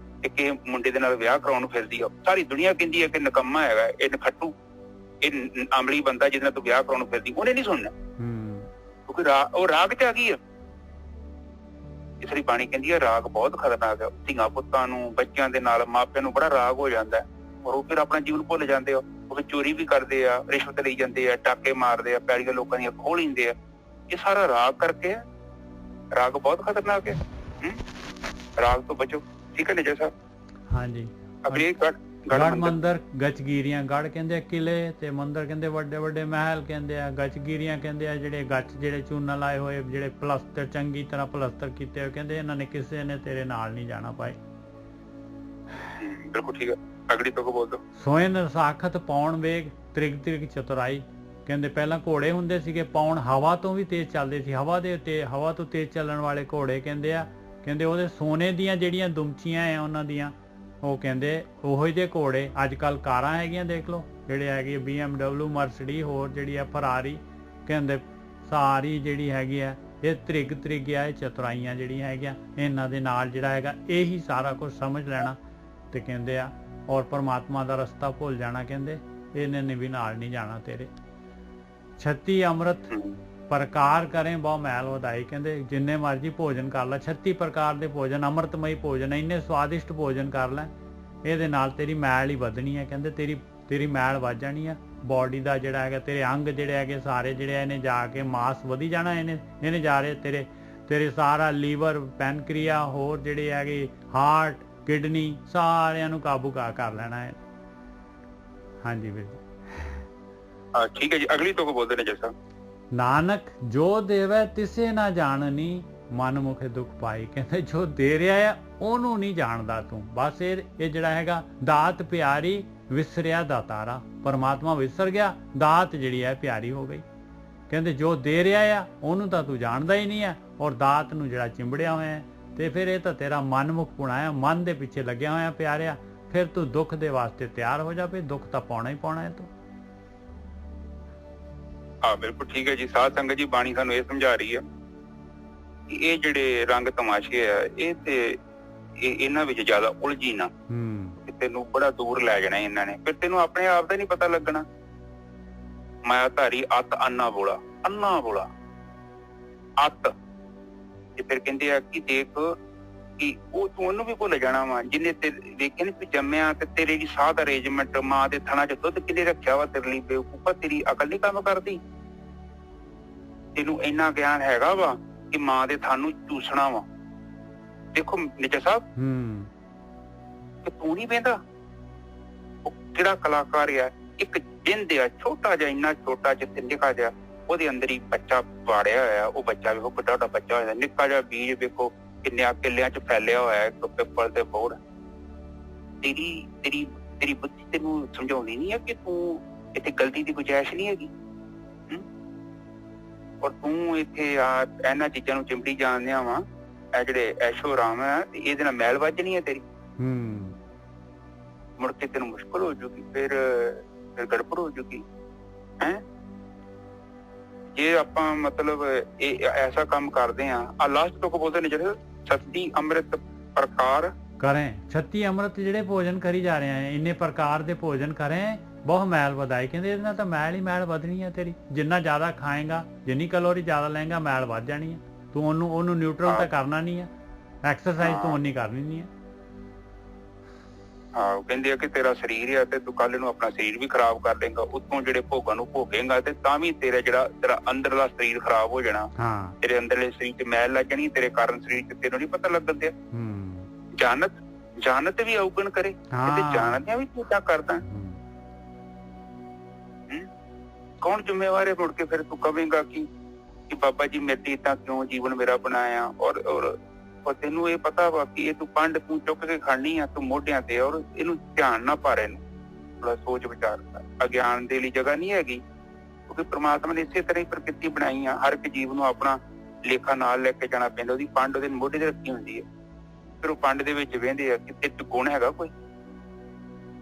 ਇੱਕ ਇਹ ਮੁੰਡੇ ਦੇ ਨਾਲ ਵਿਆਹ ਕਰਾਉਣ ਨੂੰ ਫਿਰਦੀ ਆ, ਸਾਰੀ ਦੁਨੀਆ ਕਹਿੰਦੀ ਆ ਕਿ ਨਕੰਮਾ ਹੈਗਾ, ਇਹ ਨਖੱਟੂ, ਇਹ ਅਮਲੀ ਬੰਦਾ ਜਿਹਦੇ ਨਾਲ ਤੂੰ ਵਿਆਹ ਕਰਾਉਣ ਨੂੰ ਫਿਰਦੀ, ਉਹਨੇ ਨਹੀਂ ਸੁਣਨਾ, ਕਿਉਂਕਿ ਉਹ ਰਾਗ ਚ ਆ ਗਈ ਆ। ਇਸ ਲਈ ਬਾਣੀ ਕਹਿੰਦੀ ਆ ਰਾਗ ਬਹੁਤ ਖਤਰਨਾਕ ਹੈ। ਧੀਆਂ ਪੁੱਤਾਂ ਨੂੰ, ਬੱਚਿਆਂ ਦੇ ਨਾਲ ਮਾਪਿਆਂ ਨੂੰ ਬੜਾ ਰਾਗ ਹੋ ਜਾਂਦਾ, ਔਰ ਉਹ ਫਿਰ ਆਪਣਾ ਜੀਵਨ ਭੁੱਲ ਜਾਂਦੇ ਆ, ਉਹ ਫਿਰ ਚੋਰੀ ਵੀ ਕਰਦੇ ਆ, ਰਿਸ਼ਵਤ ਲਈ ਜਾਂਦੇ ਆ, ਟਾਕੇ ਮਾਰਦੇ ਆ, ਪੈੜੀਆਂ ਲੋਕਾਂ ਦੀਆਂ ਖੋਹ ਲੈਂਦੇ ਆ। ਇਹ ਸਾਰਾ ਰਾਗ ਕਰਕੇ ਆ। ਰਾਗ ਬਹੁਤ ਖਤਰਨਾਕ ਹੈ, ਰਾਗ ਤੋਂ ਬਚੋ। ਠੀਕ ਹੈ ਨਿਜਰ ਸਾਹਿਬ। ਹਾਂਜੀ। ਅਗਲੀ ਗੜ ਮੰਦਰ ਗਚਗੀਰੀਆਂ, ਗੜ ਕਹਿੰਦੇ ਆ ਕਿਲੇ ਤੇ ਮੰਦਰ ਕਹਿੰਦੇ ਵੱਡੇ ਵੱਡੇ ਮਹਿਲ ਕਹਿੰਦੇ ਆ, ਗਚਗੀਰੀਆਂ ਕਹਿੰਦੇ ਆ ਜਿਹੜੇ ਗੱਚ ਜਿਹੜੇ ਚੂਨਾ ਲਾਏ ਹੋਏ, ਜਿਹੜੇ ਪਲਸਤਰ ਚੰਗੀ ਤਰ੍ਹਾਂ ਪਲਸਤਰ ਕੀਤੇ ਹੋਏ, ਕਹਿੰਦੇ ਇਹਨਾਂ ਨੇ ਕਿਸੇ ਨੇ ਤੇਰੇ ਨਾਲ ਨਹੀਂ ਜਾਣਾ ਪਾਏ। ਬਿਲਕੁਲ ਠੀਕ ਹੈ। ਅਗਲੀ ਤੋਂ ਬੋਲ ਦੋ। ਸੋਇਨ ਸਾਖਤ ਪਾਉਣ ਵੇਗ ਤ੍ਰਿਗ ਤ੍ਰਿਗ ਚਤੁਰਾਈ, ਕਹਿੰਦੇ ਪਹਿਲਾਂ ਘੋੜੇ ਹੁੰਦੇ ਸੀਗੇ ਪਾਉਣ, ਹਵਾ ਤੋਂ ਵੀ ਤੇਜ਼ ਚੱਲਦੇ ਸੀ, ਹਵਾ ਤੋਂ ਤੇਜ਼ ਚੱਲਣ ਵਾਲੇ ਘੋੜੇ ਕਹਿੰਦੇ ਆ, ਕਹਿੰਦੇ ਉਹਦੇ ਸੋਨੇ ਦੀਆਂ ਜਿਹੜੀਆਂ ਦੁਮਚੀਆਂ ਆ ਉਹਨਾਂ ਦੀਆਂ, ਉਹ ਕਹਿੰਦੇ ਉਹੋ ਜਿਹੇ ਘੋੜੇ। ਅੱਜ ਕੱਲ੍ਹ ਕਾਰਾਂ ਹੈਗੀਆਂ ਦੇਖ ਲਓ, ਜਿਹੜੇ ਹੈਗੇ BMW, ਮਰਸਡੀ, ਹੋਰ ਜਿਹੜੀ ਆ ਫਰਾਰੀ, ਕਹਿੰਦੇ ਸਾਰੀ ਜਿਹੜੀ ਹੈਗੀ ਆ ਇਹ ਤ੍ਰਿਗ ਤ੍ਰਿਗ ਆ, ਇਹ ਚਤੁਰਾਈਆਂ ਜਿਹੜੀਆਂ ਹੈਗੀਆਂ ਇਹਨਾਂ ਦੇ ਨਾਲ ਜਿਹੜਾ ਹੈਗਾ ਇਹੀ ਸਾਰਾ ਕੁਝ ਸਮਝ ਲੈਣਾ ਤੇ ਕਹਿੰਦੇ ਆ, ਔਰ ਪਰਮਾਤਮਾ ਦਾ ਰਸਤਾ ਭੁੱਲ ਜਾਣਾ, ਕਹਿੰਦੇ ਇਹਨੇ ਨੇ ਵੀ ਨਾਲ ਨਹੀਂ ਜਾਣਾ ਤੇਰੇ। 36 ਅੰਮ੍ਰਿਤ ਪ੍ਰਕਾਰ ਕਰੇ ਬਹੁ ਮੈਲ ਵਧਾਈ, ਕਹਿੰਦੇ ਜਿੰਨੇ ਮਰਜੀ ਭੋਜਨ ਕਰ ਲੈ, 36 ਪ੍ਰਕਾਰ ਦੇ ਭੋਜਨ, ਅੰਮ੍ਰਿਤਮਈ ਭੋਜਨ, ਇੰਨੇ ਸਵਾਦਿਸ਼ਟ ਭੋਜਨ ਕਰ ਲੈ, ਇਹਦੇ ਨਾਲ ਤੇਰੀ ਮੈਲ ਹੀ ਵਧਣੀ ਹੈ। ਕਹਿੰਦੇ ਤੇਰੀ ਮੈਲ ਵੱਧ ਜਾਣੀ ਆ, ਬੋਡੀ ਦਾ ਜਿਹੜਾ ਹੈਗਾ ਤੇਰੇ ਅੰਗ ਜਿਹੜੇ ਹੈਗੇ ਸਾਰੇ ਜਿਹੜੇ ਇਹਨੇ ਜਾ ਕੇ ਮਾਸ ਵਧੀ ਜਾਣਾ, ਇਹਨੇ ਜਾ ਰਹੇ ਤੇਰੇ ਸਾਰਾ ਲੀਵਰ, ਪੈਨਕ੍ਰੀਆ, ਹੋਰ ਜਿਹੜੇ ਹੈਗੇ ਹਾਰਟ, ਕਿਡਨੀ, ਸਾਰਿਆਂ ਨੂੰ ਕਾਬੂ ਕਰ ਲੈਣਾ ਹੈ। ਹਾਂਜੀ ਵੀਰ ਜੀ। ਠੀਕ ਹੈ ਜੀ। ਅਗਲੀ ਤੋਂ ਬੋਲਦੇ ਨੇ ਜੈਸਾ। ਨਾਨਕ ਜੋ ਦੇਵੈ ਤਿਸੇ ਨਾ ਜਾਣਨੀ, ਮਨ ਮੁਖੇ ਦੁੱਖ ਪਾਈ। ਕਹਿੰਦੇ ਜੋ ਦੇ ਰਿਹਾ ਆ ਉਹਨੂੰ ਨਹੀਂ ਜਾਣਦਾ ਤੂੰ। ਬਸ ਇਹ ਜਿਹੜਾ ਹੈਗਾ ਦਾਤ ਪਿਆਰੀ ਵਿਸਰਿਆ ਦਾਤਾਰਾ, ਪਰਮਾਤਮਾ ਵਿਸਰ ਗਿਆ, ਦਾਤ ਜਿਹੜੀ ਹੈ ਪਿਆਰੀ ਹੋ ਗਈ। ਕਹਿੰਦੇ ਜੋ ਦੇ ਰਿਹਾ ਆ ਉਹਨੂੰ ਤਾਂ ਤੂੰ ਜਾਣਦਾ ਹੀ ਨਹੀਂ ਹੈ, ਔਰ ਦਾਤ ਨੂੰ ਜਿਹੜਾ ਚਿੰਬੜਿਆ ਹੋਇਆ ਹੈ। ਤੇ ਫਿਰ ਇਹ ਤਾਂ ਤੇਰਾ ਮਨਮੁਖ ਪੁਣਾ ਹੈ, ਮਨ ਦੇ ਪਿੱਛੇ ਲੱਗਿਆ ਹੋਇਆ ਪਿਆਰਿਆ। ਫਿਰ ਤੂੰ ਦੁੱਖ ਦੇ ਵਾਸਤੇ ਤਿਆਰ ਹੋ ਜਾ, ਵੀ ਦੁੱਖ ਤਾਂ ਪਾਉਣਾ ਹੀ ਪਾਉਣਾ ਹੈ ਤੂੰ। ਹਾਂ ਬਿਲਕੁਲ ਠੀਕ ਹੈ ਜੀ। ਸਾਧ ਸੰਗਤ ਜੀ, ਬਾਣੀ ਸਾਨੂੰ ਇਹ ਸਮਝਾ ਰਹੀ ਹੈ ਕਿ ਇਹ ਜਿਹੜੇ ਰੰਗ ਤਮਾਸ਼ੇ ਆ ਇਹ ਤੇ ਇਹਨਾਂ ਵਿੱਚ ਜ਼ਿਆਦਾ ਉਲਝੀ ਨਾ, ਤੈਨੂੰ ਬੜਾ ਦੂਰ ਲੈ ਜਾਣਾ ਇਹਨਾਂ ਨੇ। ਫਿਰ ਤੈਨੂੰ ਆਪਣੇ ਆਪ ਦਾ ਨਹੀਂ ਪਤਾ ਲੱਗਣਾ। ਮਾਇਆ ਧਾਰੀ ਅੱਤ ਅੰਨਾ ਬੋਲਾ, ਅੰਨਾ ਬੋਲਾ ਅੱਤ। ਤੇ ਫਿਰ ਕਹਿੰਦੇ ਆ ਕਿ ਦੇਖ ਕਿ ਉਹ ਤੂੰ ਉਹਨੂੰ ਵੀ ਭੁੱਲ ਜਾਣਾ ਵਾ ਜਿਹਨੇ ਦੇਖਿਆ ਨੀ ਤੂੰ ਜੰਮਿਆ ਤੇ ਤੇਰੇ ਦੀ ਸਾਹ ਦਾ ਅਰੇਂਜਮੈਂਟ, ਮਾਂ ਦੇ ਥਣਾ ਚ ਦੁੱਧ ਕਿਹਨੇ ਰੱਖਿਆ ਵਾ ਤੇਰੇ ਲਈ ਬੇਵਕੂਫਾ, ਤੇਰੀ ਅਕਲ ਨੀ ਕੰਮ ਕਰਦੀ। ਤੈਨੂੰ ਇੰਨਾ ਗਿਆਨ ਹੈਗਾ ਵਾ ਕਿ ਮਾਂ ਦੇ ਥਣ ਨੂੰ ਚੂਸਣਾ ਵਾ। ਦੇਖੋ ਨਿੱਜਾ ਸਾਹਿਬ, ਕਿ ਤੂੰ ਨੀ ਬਹਿੰਦਾ। ਉਹ ਕਿਹੜਾ ਕਲਾਕਾਰ ਆ, ਇੱਕ ਜਿੰਦ ਆ ਛੋਟਾ ਜਿਹਾ, ਇੰਨਾ ਛੋਟਾ ਜਿੱਥੇ ਨਿੱਕਾ ਜਿਹਾ, ਉਹਦੇ ਅੰਦਰ ਹੀ ਬੱਚਾ ਵਾੜਿਆ ਹੋਇਆ। ਉਹ ਬੱਚਾ ਵੇਖੋ ਕਿੱਡਾ ਵੱਡਾ ਬੱਚਾ ਹੋਇਆ, ਨਿੱਕਾ ਜਿਹਾ ਬੀਜ ਵੇਖੋ ਕਿੰਨਿਆਂ ਕਿੱਲਿਆਂ ਚ ਫੈਲਿਆ ਹੋਇਆ ਇੱਕ ਪਿੱਪਲ ਦੇ ਬੋੜ। ਤੇਰੀ ਬੁੱਧੀ ਤੈਨੂੰ ਸਮਝਾਉਂਦੀ ਨਹੀਂ ਹੈ ਕਿ ਤੂੰ ਇੱਥੇ ਗਲਤੀ ਦੀ ਗੁੰਜਾਇਸ਼ ਨਹੀਂ ਹੈਗੀ। ਔਰ ਤੂੰ ਇੱਥੇ ਇਹਨਾਂ ਚੀਜ਼ਾਂ ਨੂੰ ਚਿੰਬੜੀ ਜਾਣਦਿਆਂ ਵਾ, ਇਹ ਜਿਹੜੇ ਐਸ਼ੋ ਆਰਾਮ ਹੈ ਇਹਦੇ ਨਾਲ ਮੈਲ ਵੱਜਣੀ ਹੈ ਤੇਰੀ। ਮੁੜ ਕੇ ਤੈਨੂੰ ਮੁਸ਼ਕਲ ਹੋ ਜੂਗੀ, ਫਿਰ ਗੜਬੜ ਹੋ ਜੂਗੀ। ਹੈ ਜੇ ਆਪਾਂ ਮਤਲਬ ਇਹ ਐਸਾ ਕੰਮ ਕਰਦੇ ਆ ਲਾਸਟ ਤੋਂ ਬੋਲਦੇ ਨੇ ਜਿਹੜੇ 36 ਅੰਮ੍ਰਿਤ ਪ੍ਰਕਾਰ ਕਰੇ, 36 ਅੰਮ੍ਰਿਤ ਜਿਹੜੇ ਭੋਜਨ ਕਰੀ ਜਾ ਰਹੇ ਆ, ਇੰਨੇ ਪ੍ਰਕਾਰ ਦੇ ਭੋਜਨ ਕਰੇ ਬਹੁਤ ਮੈਲ ਵਧਾਈ। ਕਹਿੰਦੇ ਇਹਦੇ ਨਾਲ ਤਾਂ ਮੈਲ ਹੀ ਮੈਲ ਵਧਣੀ ਹੈ ਤੇਰੀ। ਜਿੰਨਾ ਜ਼ਿਆਦਾ ਖਾਏਗਾ, ਜਿੰਨੀ ਕੈਲੋਰੀ ਜ਼ਿਆਦਾ ਲਏਗਾ, ਮੈਲ ਵੱਧ ਜਾਣੀ ਹੈ। ਤੂੰ ਉਹਨੂੰ ਨਿਊਟਰਲ ਤਾਂ ਕਰਨਾ ਨਹੀਂ ਹੈ। ਐਕਸਰਸਾਈਜ਼ ਤੂੰ ਓਨੀ ਕਰਨੀ ਨਹੀਂ ਹੈ। ਹਾਂ, ਕਹਿੰਦੇ ਆ ਕਿ ਤੇਰਾ ਸਰੀਰ ਆ ਤੇ ਤੂੰ ਕੱਲ ਨੂੰ ਆਪਣਾ ਸਰੀਰ ਵੀ ਖਰਾਬ ਕਰ ਦੇਂਗਾ। ਉੱਤੋਂ ਜਿਹੜੇ ਭੋਗਾਂ ਨੂੰ ਭੋਗੇਗਾ ਤੇ ਤਾਂ ਵੀ ਤੇਰਾ ਅੰਦਰਲਾ ਸਰੀਰ ਖਰਾਬ ਹੋ ਜਾਣਾ। ਤੇਰੇ ਅੰਦਰਲੇ ਸਰੀਰ ਚ ਮੈਲ ਲੱਗ ਜਾਣੀ, ਤੇਰੇ ਕਾਰਨ ਸਰੀਰ ਚ ਤੈਨੂੰ ਨੀ ਪਤਾ ਲੱਗਣ ਦਿਆ। ਜਾਨਤ ਵੀ ਔਗਣ ਕਰੇ ਤੇ ਜਾਣਦਿਆਂ ਵੀ ਤੂੰ ਤਾਂ ਕਰਦਾ। ਕੌਣ ਜ਼ਿੰਮੇਵਾਰ ਹੈ? ਮੁੜ ਕੇ ਫਿਰ ਤੂੰ ਕਵੇਂਗਾ ਕਿ ਬਾਬਾ ਜੀ ਮੇਰੇ ਤਾਂ ਕਿਉਂ ਜੀਵਨ ਮੇਰਾ ਬਣਾਇਆ। ਔਰ ਤੈਨੂੰ ਇਹ ਪਤਾ ਵਾ ਕਿ ਇਹ ਤੂੰ ਪੰਡ ਤੂੰ ਚੁੱਕ ਕੇ ਖੜਨੀ ਆ ਤੂੰ ਮੋਢਿਆਂ ਤੇ। ਔਰ ਇਹਨੂੰ ਧਿਆਨ ਨਾ ਪਾ ਰਹੇ ਨੂੰ, ਥੋੜਾ ਸੋਚ ਵਿਚਾਰ ਕਰ। ਅਗਿਆਨ ਦੇ ਲਈ ਜਗ੍ਹਾ ਨਹੀਂ ਹੈਗੀ, ਕਿਉਂਕਿ ਪ੍ਰਮਾਤਮਾ ਨੇ ਇਸੇ ਤਰ੍ਹਾਂ ਹੀ ਪ੍ਰਕਿਰਤੀ ਬਣਾਈ ਆ। ਹਰ ਇੱਕ ਜੀਵ ਨੂੰ ਆਪਣਾ ਲੇਖਾ ਨਾਲ ਲੈ ਕੇ ਜਾਣਾ ਪੈਂਦਾ। ਉਹਦੀ ਪੰਡ ਉਹਦੇ ਮੋਢੇ ਤੇ ਰੱਖੀ ਹੁੰਦੀ ਹੈ। ਫਿਰ ਉਹ ਪੰਡ ਦੇ ਵਿੱਚ ਵਹਿੰਦੇ ਆ ਕਿ ਤੇਰੇ ਚ ਗੁਣ ਹੈਗਾ ਕੋਈ।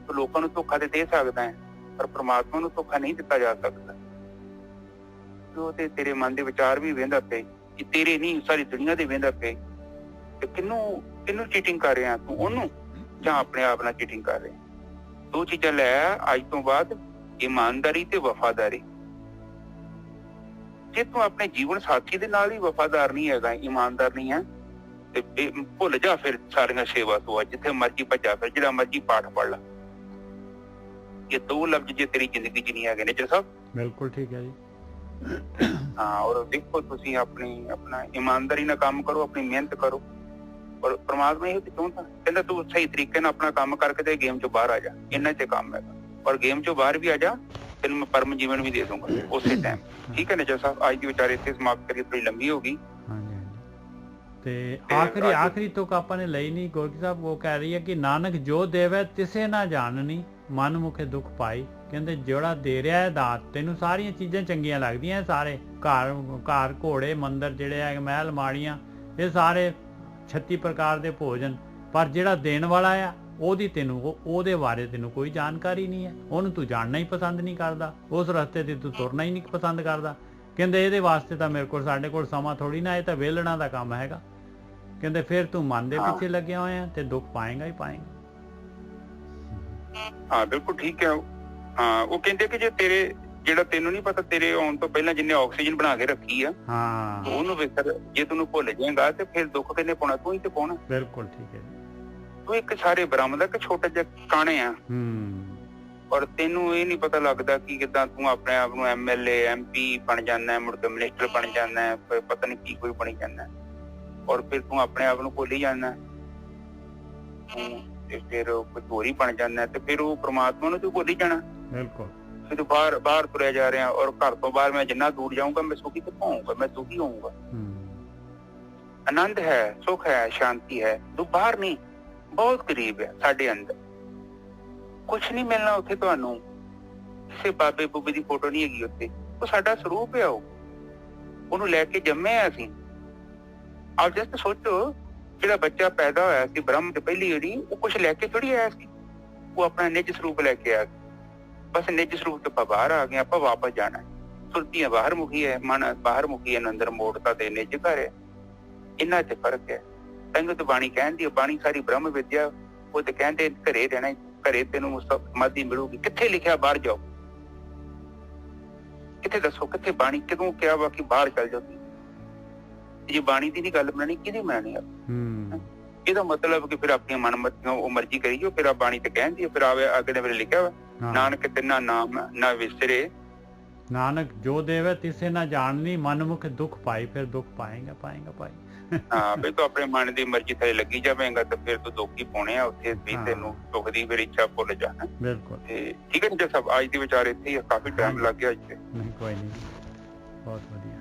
ਤੂੰ ਲੋਕਾਂ ਨੂੰ ਧੋਖਾ ਤੇ ਦੇ ਸਕਦਾ ਹੈ, ਪਰ ਪ੍ਰਮਾਤਮਾ ਨੂੰ ਧੋਖਾ ਨਹੀਂ ਦਿੱਤਾ ਜਾ ਸਕਦਾ। ਉਹ ਤੇ ਤੇਰੇ ਮਨ ਦੇ ਵਿਚਾਰ ਵੀ ਵਹਿੰਦਾ ਪਏ ਕਿ ਤੇਰੇ ਨਹੀਂ ਸਾਰੀ ਦੁਨੀਆ ਦੇ ਵਹਿੰਦਾ ਪਏ। ਤੇ ਕਿਹਨੂੰ ਚੀਟਿੰਗ ਕਰ ਰਿਹਾ ਤੂੰ, ਉਹਨੂੰ ਜਾਂ ਆਪਣੇ ਆਪ ਨਾਲ ਚੀਟਿੰਗ ਕਰ ਰਿਹਾ? ਦੋ ਚੀਜ਼ਾਂ ਲੈ ਅੱਜ ਤੋਂ ਬਾਅਦ, ਇਮਾਨਦਾਰੀ ਤੇ ਵਫਾਦਾਰੀ। ਜੇ ਤੂੰ ਆਪਣੇ ਜੀਵਨ ਸਾਥੀ ਦੇ ਨਾਲ ਹੀ ਵਫਾਦਾਰ ਨਹੀਂ ਹੈਗਾ, ਇਮਾਨਦਾਰ ਨਹੀਂ ਹੈ, ਤੇ ਭੁੱਲ ਜਾ ਫਿਰ ਸਾਰੀਆਂ ਸੇਵਾ ਤੋਂ। ਜਿੱਥੇ ਮਰਜੀ ਭੱਜਾ ਫਿਰ, ਜਿਹੜਾ ਮਰਜੀ ਪਾਠ ਪੜ੍ਹ ਲਾ। ਇਹ ਦੋ ਲਫ਼ਜ਼ ਜੇ ਤੇਰੀ ਜ਼ਿੰਦਗੀ ਚ ਨਹੀਂ ਹੈਗੇ ਨੇ ਸਭ। ਬਿਲਕੁਲ ਠੀਕ ਹੈ ਜੀ। ਹਾਂ, ਔਰ ਦੇਖੋ ਤੁਸੀਂ ਆਪਣਾ ਇਮਾਨਦਾਰੀ ਨਾਲ ਕੰਮ ਕਰੋ, ਆਪਣੀ ਮਿਹਨਤ ਕਰੋ। ਔਰ ਪ੍ਰਮਾਤਮਾ ਇਹ ਚਾਹੁੰਦਾ, ਕਹਿੰਦਾ ਤੂੰ ਸਹੀ ਤਰੀਕੇ ਨਾਲ ਆਪਣਾ ਕੰਮ ਕਰਕੇ ਤੇ ਗੇਮ ਚੋਂ ਬਾਹਰ ਆ ਜਾ। ਇਹਨਾਂ ਚ ਕੰਮ ਹੈਗਾ। ਔਰ ਗੇਮ ਚੋਂ ਬਾਹਰ ਵੀ ਆ ਜਾ, ਤੈਨੂੰ ਮੈਂ ਪਰਮ ਜੀਵਨ ਵੀ ਦੇ ਦੂੰਗਾ ਉਸੇ ਟਾਈਮ। ਠੀਕ ਹੈ ਨਿਜਾ ਸਾਹਿਬ, ਅੱਜ ਦੀ ਵਿਚਾਰੇ ਇੱਥੇ ਸਮਾਪਤ ਕਰੀਏ, ਥੋੜੀ ਲੰਬੀ ਹੋ ਗਈ। ਤੇ ਆਖਰੀ ਤੁਕ ਆਪਾਂ ਨੇ ਲਈ ਨਹੀਂ। ਗੋਰਖੀ ਸਾਹਿਬ ਉਹ ਕਹਿ ਰਹੀ ਹੈ ਕਿ ਨਾਨਕ ਜੋ ਦੇਵੇ ਤਿਸੇ ਨਾ ਜਾਣਨੀ, ਮਨ ਮੁਖੇ ਦੁੱਖ ਪਾਈ। ਕਹਿੰਦੇ ਜਿਹੜਾ ਦੇ ਰਿਹਾ ਹੈ ਦਾਤ, ਤੈਨੂੰ ਸਾਰੀਆਂ ਚੀਜ਼ਾਂ ਚੰਗੀਆਂ ਲੱਗਦੀਆਂ, ਸਾਰੇ ਘਰ ਘੋੜੇ ਮੰਦਰ ਜਿਹੜੇ ਹੈ, ਮਹਿਲ ਮਾੜੀਆਂ, ਇਹ ਸਾਰੇ 36 ਪ੍ਰਕਾਰ ਦੇ ਭੋਜਨ। ਪਰ ਜਿਹੜਾ ਦੇਣ ਵਾਲਾ ਆ ਉਹਦੇ ਬਾਰੇ ਤੈਨੂੰ ਕੋਈ ਜਾਣਕਾਰੀ ਨਹੀਂ ਹੈ। ਉਹਨੂੰ ਤੂੰ ਜਾਣਨਾ ਹੀ ਪਸੰਦ ਨਹੀਂ ਕਰਦਾ, ਉਸ ਰਸਤੇ ਤੇ ਤੂੰ ਤੁਰਨਾ ਹੀ ਨਹੀਂ ਪਸੰਦ ਕਰਦਾ। ਕਹਿੰਦੇ ਇਹਦੇ ਵਾਸਤੇ ਤਾਂ ਸਾਡੇ ਕੋਲ ਸਮਾਂ ਥੋੜੀ ਨਾ, ਇਹ ਤਾਂ ਵੇਲਣਾ ਦਾ ਕੰਮ ਹੈਗਾ। ਕਹਿੰਦੇ ਫਿਰ ਤੂੰ ਮਨ ਦੇ ਪਿੱਛੇ ਲੱਗਿਆ ਹੋਇਆ ਤੇ ਦੁੱਖ ਪਾਏਗਾ ਹੀ ਪਾਏਗਾ। ਹਾਂ ਬਿਲਕੁਲ ਠੀਕ ਹੈ। ਹਾਂ, ਉਹ ਕਹਿੰਦੇ ਕਿ ਜੇ ਜਿਹੜਾ ਤੈਨੂੰ ਨਹੀਂ ਪਤਾ, ਤੇਰੇ ਆਉਣ ਤੋਂ ਪਹਿਲਾਂ ਜਿੰਨੇ ਆਕਸੀਜਨ ਬਣਾ ਕੇ ਰੱਖੀ ਆ, ਉਹਨੂੰ ਵੇਖਰ ਜੇ ਤੈਨੂੰ ਭੁੱਲ ਜਾਏਗਾ ਤੇ ਫਿਰ ਦੁੱਖ ਕਿੰਨੇ ਪਾਉਣਾ? ਤੂੰ ਹੀ ਤੇ ਪਾਉਣਾ। ਬਿਲਕੁਲ ਠੀਕ ਹੈ। ਤੂੰ ਇੱਕ ਸਾਰੇ ਬ੍ਰਹਮ ਦਾ ਇੱਕ ਛੋਟਾ ਜਿਹਾ ਕਾਣੇ ਆ। ਔਰ ਤੈਨੂੰ ਇਹ ਨਹੀਂ ਪਤਾ ਲੱਗਦਾ ਕਿ ਕਿੱਦਾਂ ਤੂੰ ਆਪਣੇ ਆਪ ਨੂੰ MLA MP ਬਣ ਜਾਂਦਾ, ਮੁੜ ਕੇ ਮਿਨਿਸਟਰ ਬਣ ਜਾਂਦਾ, ਪਤਾ ਨਹੀਂ ਕੀ ਕੋਈ ਬਣੀ ਜਾਂਦਾ। ਔਰ ਫਿਰ ਤੂੰ ਆਪਣੇ ਆਪ ਨੂੰ ਭੁੱਲ ਹੀ ਜਾਂਦਾ, ਤੇ ਫਿਰ ਕੋਈ ਹੋਰ ਹੀ ਬਣ ਜਾਂਦਾ, ਤੇ ਫਿਰ ਉਹ ਪ੍ਰਮਾਤਮਾ ਨੂੰ ਤੂੰ ਭੁੱਲ ਹੀ ਜਾਣਾ। ਬਿਲਕੁਲ। ਫਿਰ ਬਾਹਰ ਤੁਰਿਆ ਜਾ ਰਿਹਾ, ਔਰ ਘਰ ਤੋਂ ਬਾਹਰ ਮੈਂ ਜਿੰਨਾ ਦੂਰ ਜਾਊਂਗਾ ਮੈਂ ਸੁਖੀ ਕਿੱਥੋਂ ਹੋਊਂਗਾ? ਮੈਂ ਦੁਖੀ ਹੋਊਂਗਾ। ਆਨੰਦ ਹੈ, ਸੁੱਖ ਹੈ, ਸ਼ਾਂਤੀ ਹੈ, ਬਾਹਰ ਨਹੀਂ, ਬਹੁਤ ਕਰੀਬ ਹੈ ਸਾਡੇ ਅੰਦਰ। ਕੁਛ ਨਹੀਂ ਮਿਲਣਾ ਉੱਥੇ ਤੁਹਾਨੂੰ, ਕਿਸੇ ਬਾਬੇ ਬੂਬੇ ਦੀ ਫੋਟੋ ਨਹੀਂ ਹੈਗੀ ਉੱਥੇ, ਉਹ ਸਾਡਾ ਸਰੂਪ ਹੈ, ਉਹਨੂੰ ਲੈ ਕੇ ਜੰਮੇ ਆ ਅਸੀਂ। ਆਪ ਜਸਟ ਸੋਚੋ, ਜਿਹੜਾ ਬੱਚਾ ਪੈਦਾ ਹੋਇਆ ਸੀ ਬ੍ਰਹਮ ਤੇ ਪਹਿਲੀ ਜਿਹੜੀ, ਉਹ ਕੁਛ ਲੈ ਕੇ ਥੋੜੀ ਆਇਆ ਸੀ, ਉਹ ਆਪਣਾ ਨਿੱਜ ਸਰੂਪ ਲੈ ਕੇ ਆ ਗਿਆ। ਬਸ ਨਿੱਜ ਸਰੂਪ ਤੋਂ ਆਪਾਂ ਬਾਹਰ ਆ ਗਏ, ਆਪਾਂ ਵਾਪਸ ਜਾਣਾ। ਸੁਰਤੀਆਂ ਬਾਹਰ ਮੁਖੀ ਹੈ, ਮਨ ਬਾਹਰ ਮੁਖੀ ਹੈ, ਅੰਦਰ ਮੋੜਤਾ ਤੇ ਨਿੱਜ ਘਰ ਹੈ। ਇਹਨਾਂ 'ਚ ਫਰਕ ਹੈ। ਤੈਨੂੰ ਤਾਂ ਬਾਣੀ ਕਹਿੰਦੀ ਹੈ, ਬਾਣੀ ਸਾਰੀ ਬ੍ਰਹਮ ਵਿਦਿਆ। ਉਹ ਤੇ ਕਹਿੰਦੇ ਘਰੇ ਰਹਿਣਾ, ਘਰੇ ਤੈਨੂੰ ਸਮਾਧੀ ਮਿਲੂਗੀ। ਕਿੱਥੇ ਲਿਖਿਆ ਬਾਹਰ ਜਾਓ? ਕਿੱਥੇ ਦੱਸੋ, ਕਿੱਥੇ ਬਾਣੀ ਕਦੋਂ ਕਿਹਾ ਵਾ ਕਿ ਬਾਹਰ ਚੱਲ ਜਾਓ? ਜੇ ਬਾਣੀ ਦੀ ਨੀ ਗੱਲ ਬਣਾਣੀ, ਕਿਹਦੀ ਬਣਾਣੀ ਆ? ਇਹਦਾ ਮਤਲਬ ਕਿ ਫਿਰ ਆਪਣੀਆਂ ਮਨਮਤੀਆਂ ਉਹ ਮਰਜ਼ੀ ਕਰੀਓ। ਫਿਰ ਆ ਬਾਣੀ ਤੇ ਕਹਿੰਦੀ ਹੈ, ਫਿਰ ਆਵੇ ਅਗਲੇ ਵੇਲੇ ਲਿਖਿਆ ਵਾ, ਨਾਨਕ ਤਿੰਨਾ ਨਾਮ ਨਾ ਵਿਸਰੇ, ਨਾਨਕ ਜੋ ਦੇਵੇ ਤਿਸੇ ਨਾ ਜਾਣਨੀ, ਮਨਮੁਖ ਦੁੱਖ ਪਾਈ, ਫਿਰ ਦੁੱਖ ਪਾਏਗਾ। ਹਾਂ ਵੀ ਤੂੰ ਆਪਣੇ ਮਨ ਦੀ ਮਰਜ਼ੀ ਥੱਲੇ ਲੱਗੀ ਜਾਵੇਂਗਾ ਤੇ ਫਿਰ ਤੂੰ ਦੁੱਖ ਹੀ ਪਾਉਣੇ ਆ ਉੱਥੇ ਵੀ। ਤੈਨੂੰ ਦੁੱਖ ਦੀ ਫਿਰ ਇੱਛਾ ਭੁੱਲ ਜਾਣਾ। ਬਿਲਕੁਲ ਠੀਕ ਹੈ ਜੀ ਸਭ। ਅੱਜ ਦੇ ਵਿਚਾਰ ਇੱਥੇ ਹੀ, ਕਾਫੀ ਟਾਈਮ ਲੱਗ ਗਿਆ ਅੱਜ ਤੇ। ਨਹੀਂ ਕੋਈ ਨਹੀਂ, ਬਹੁਤ ਵਧੀਆ।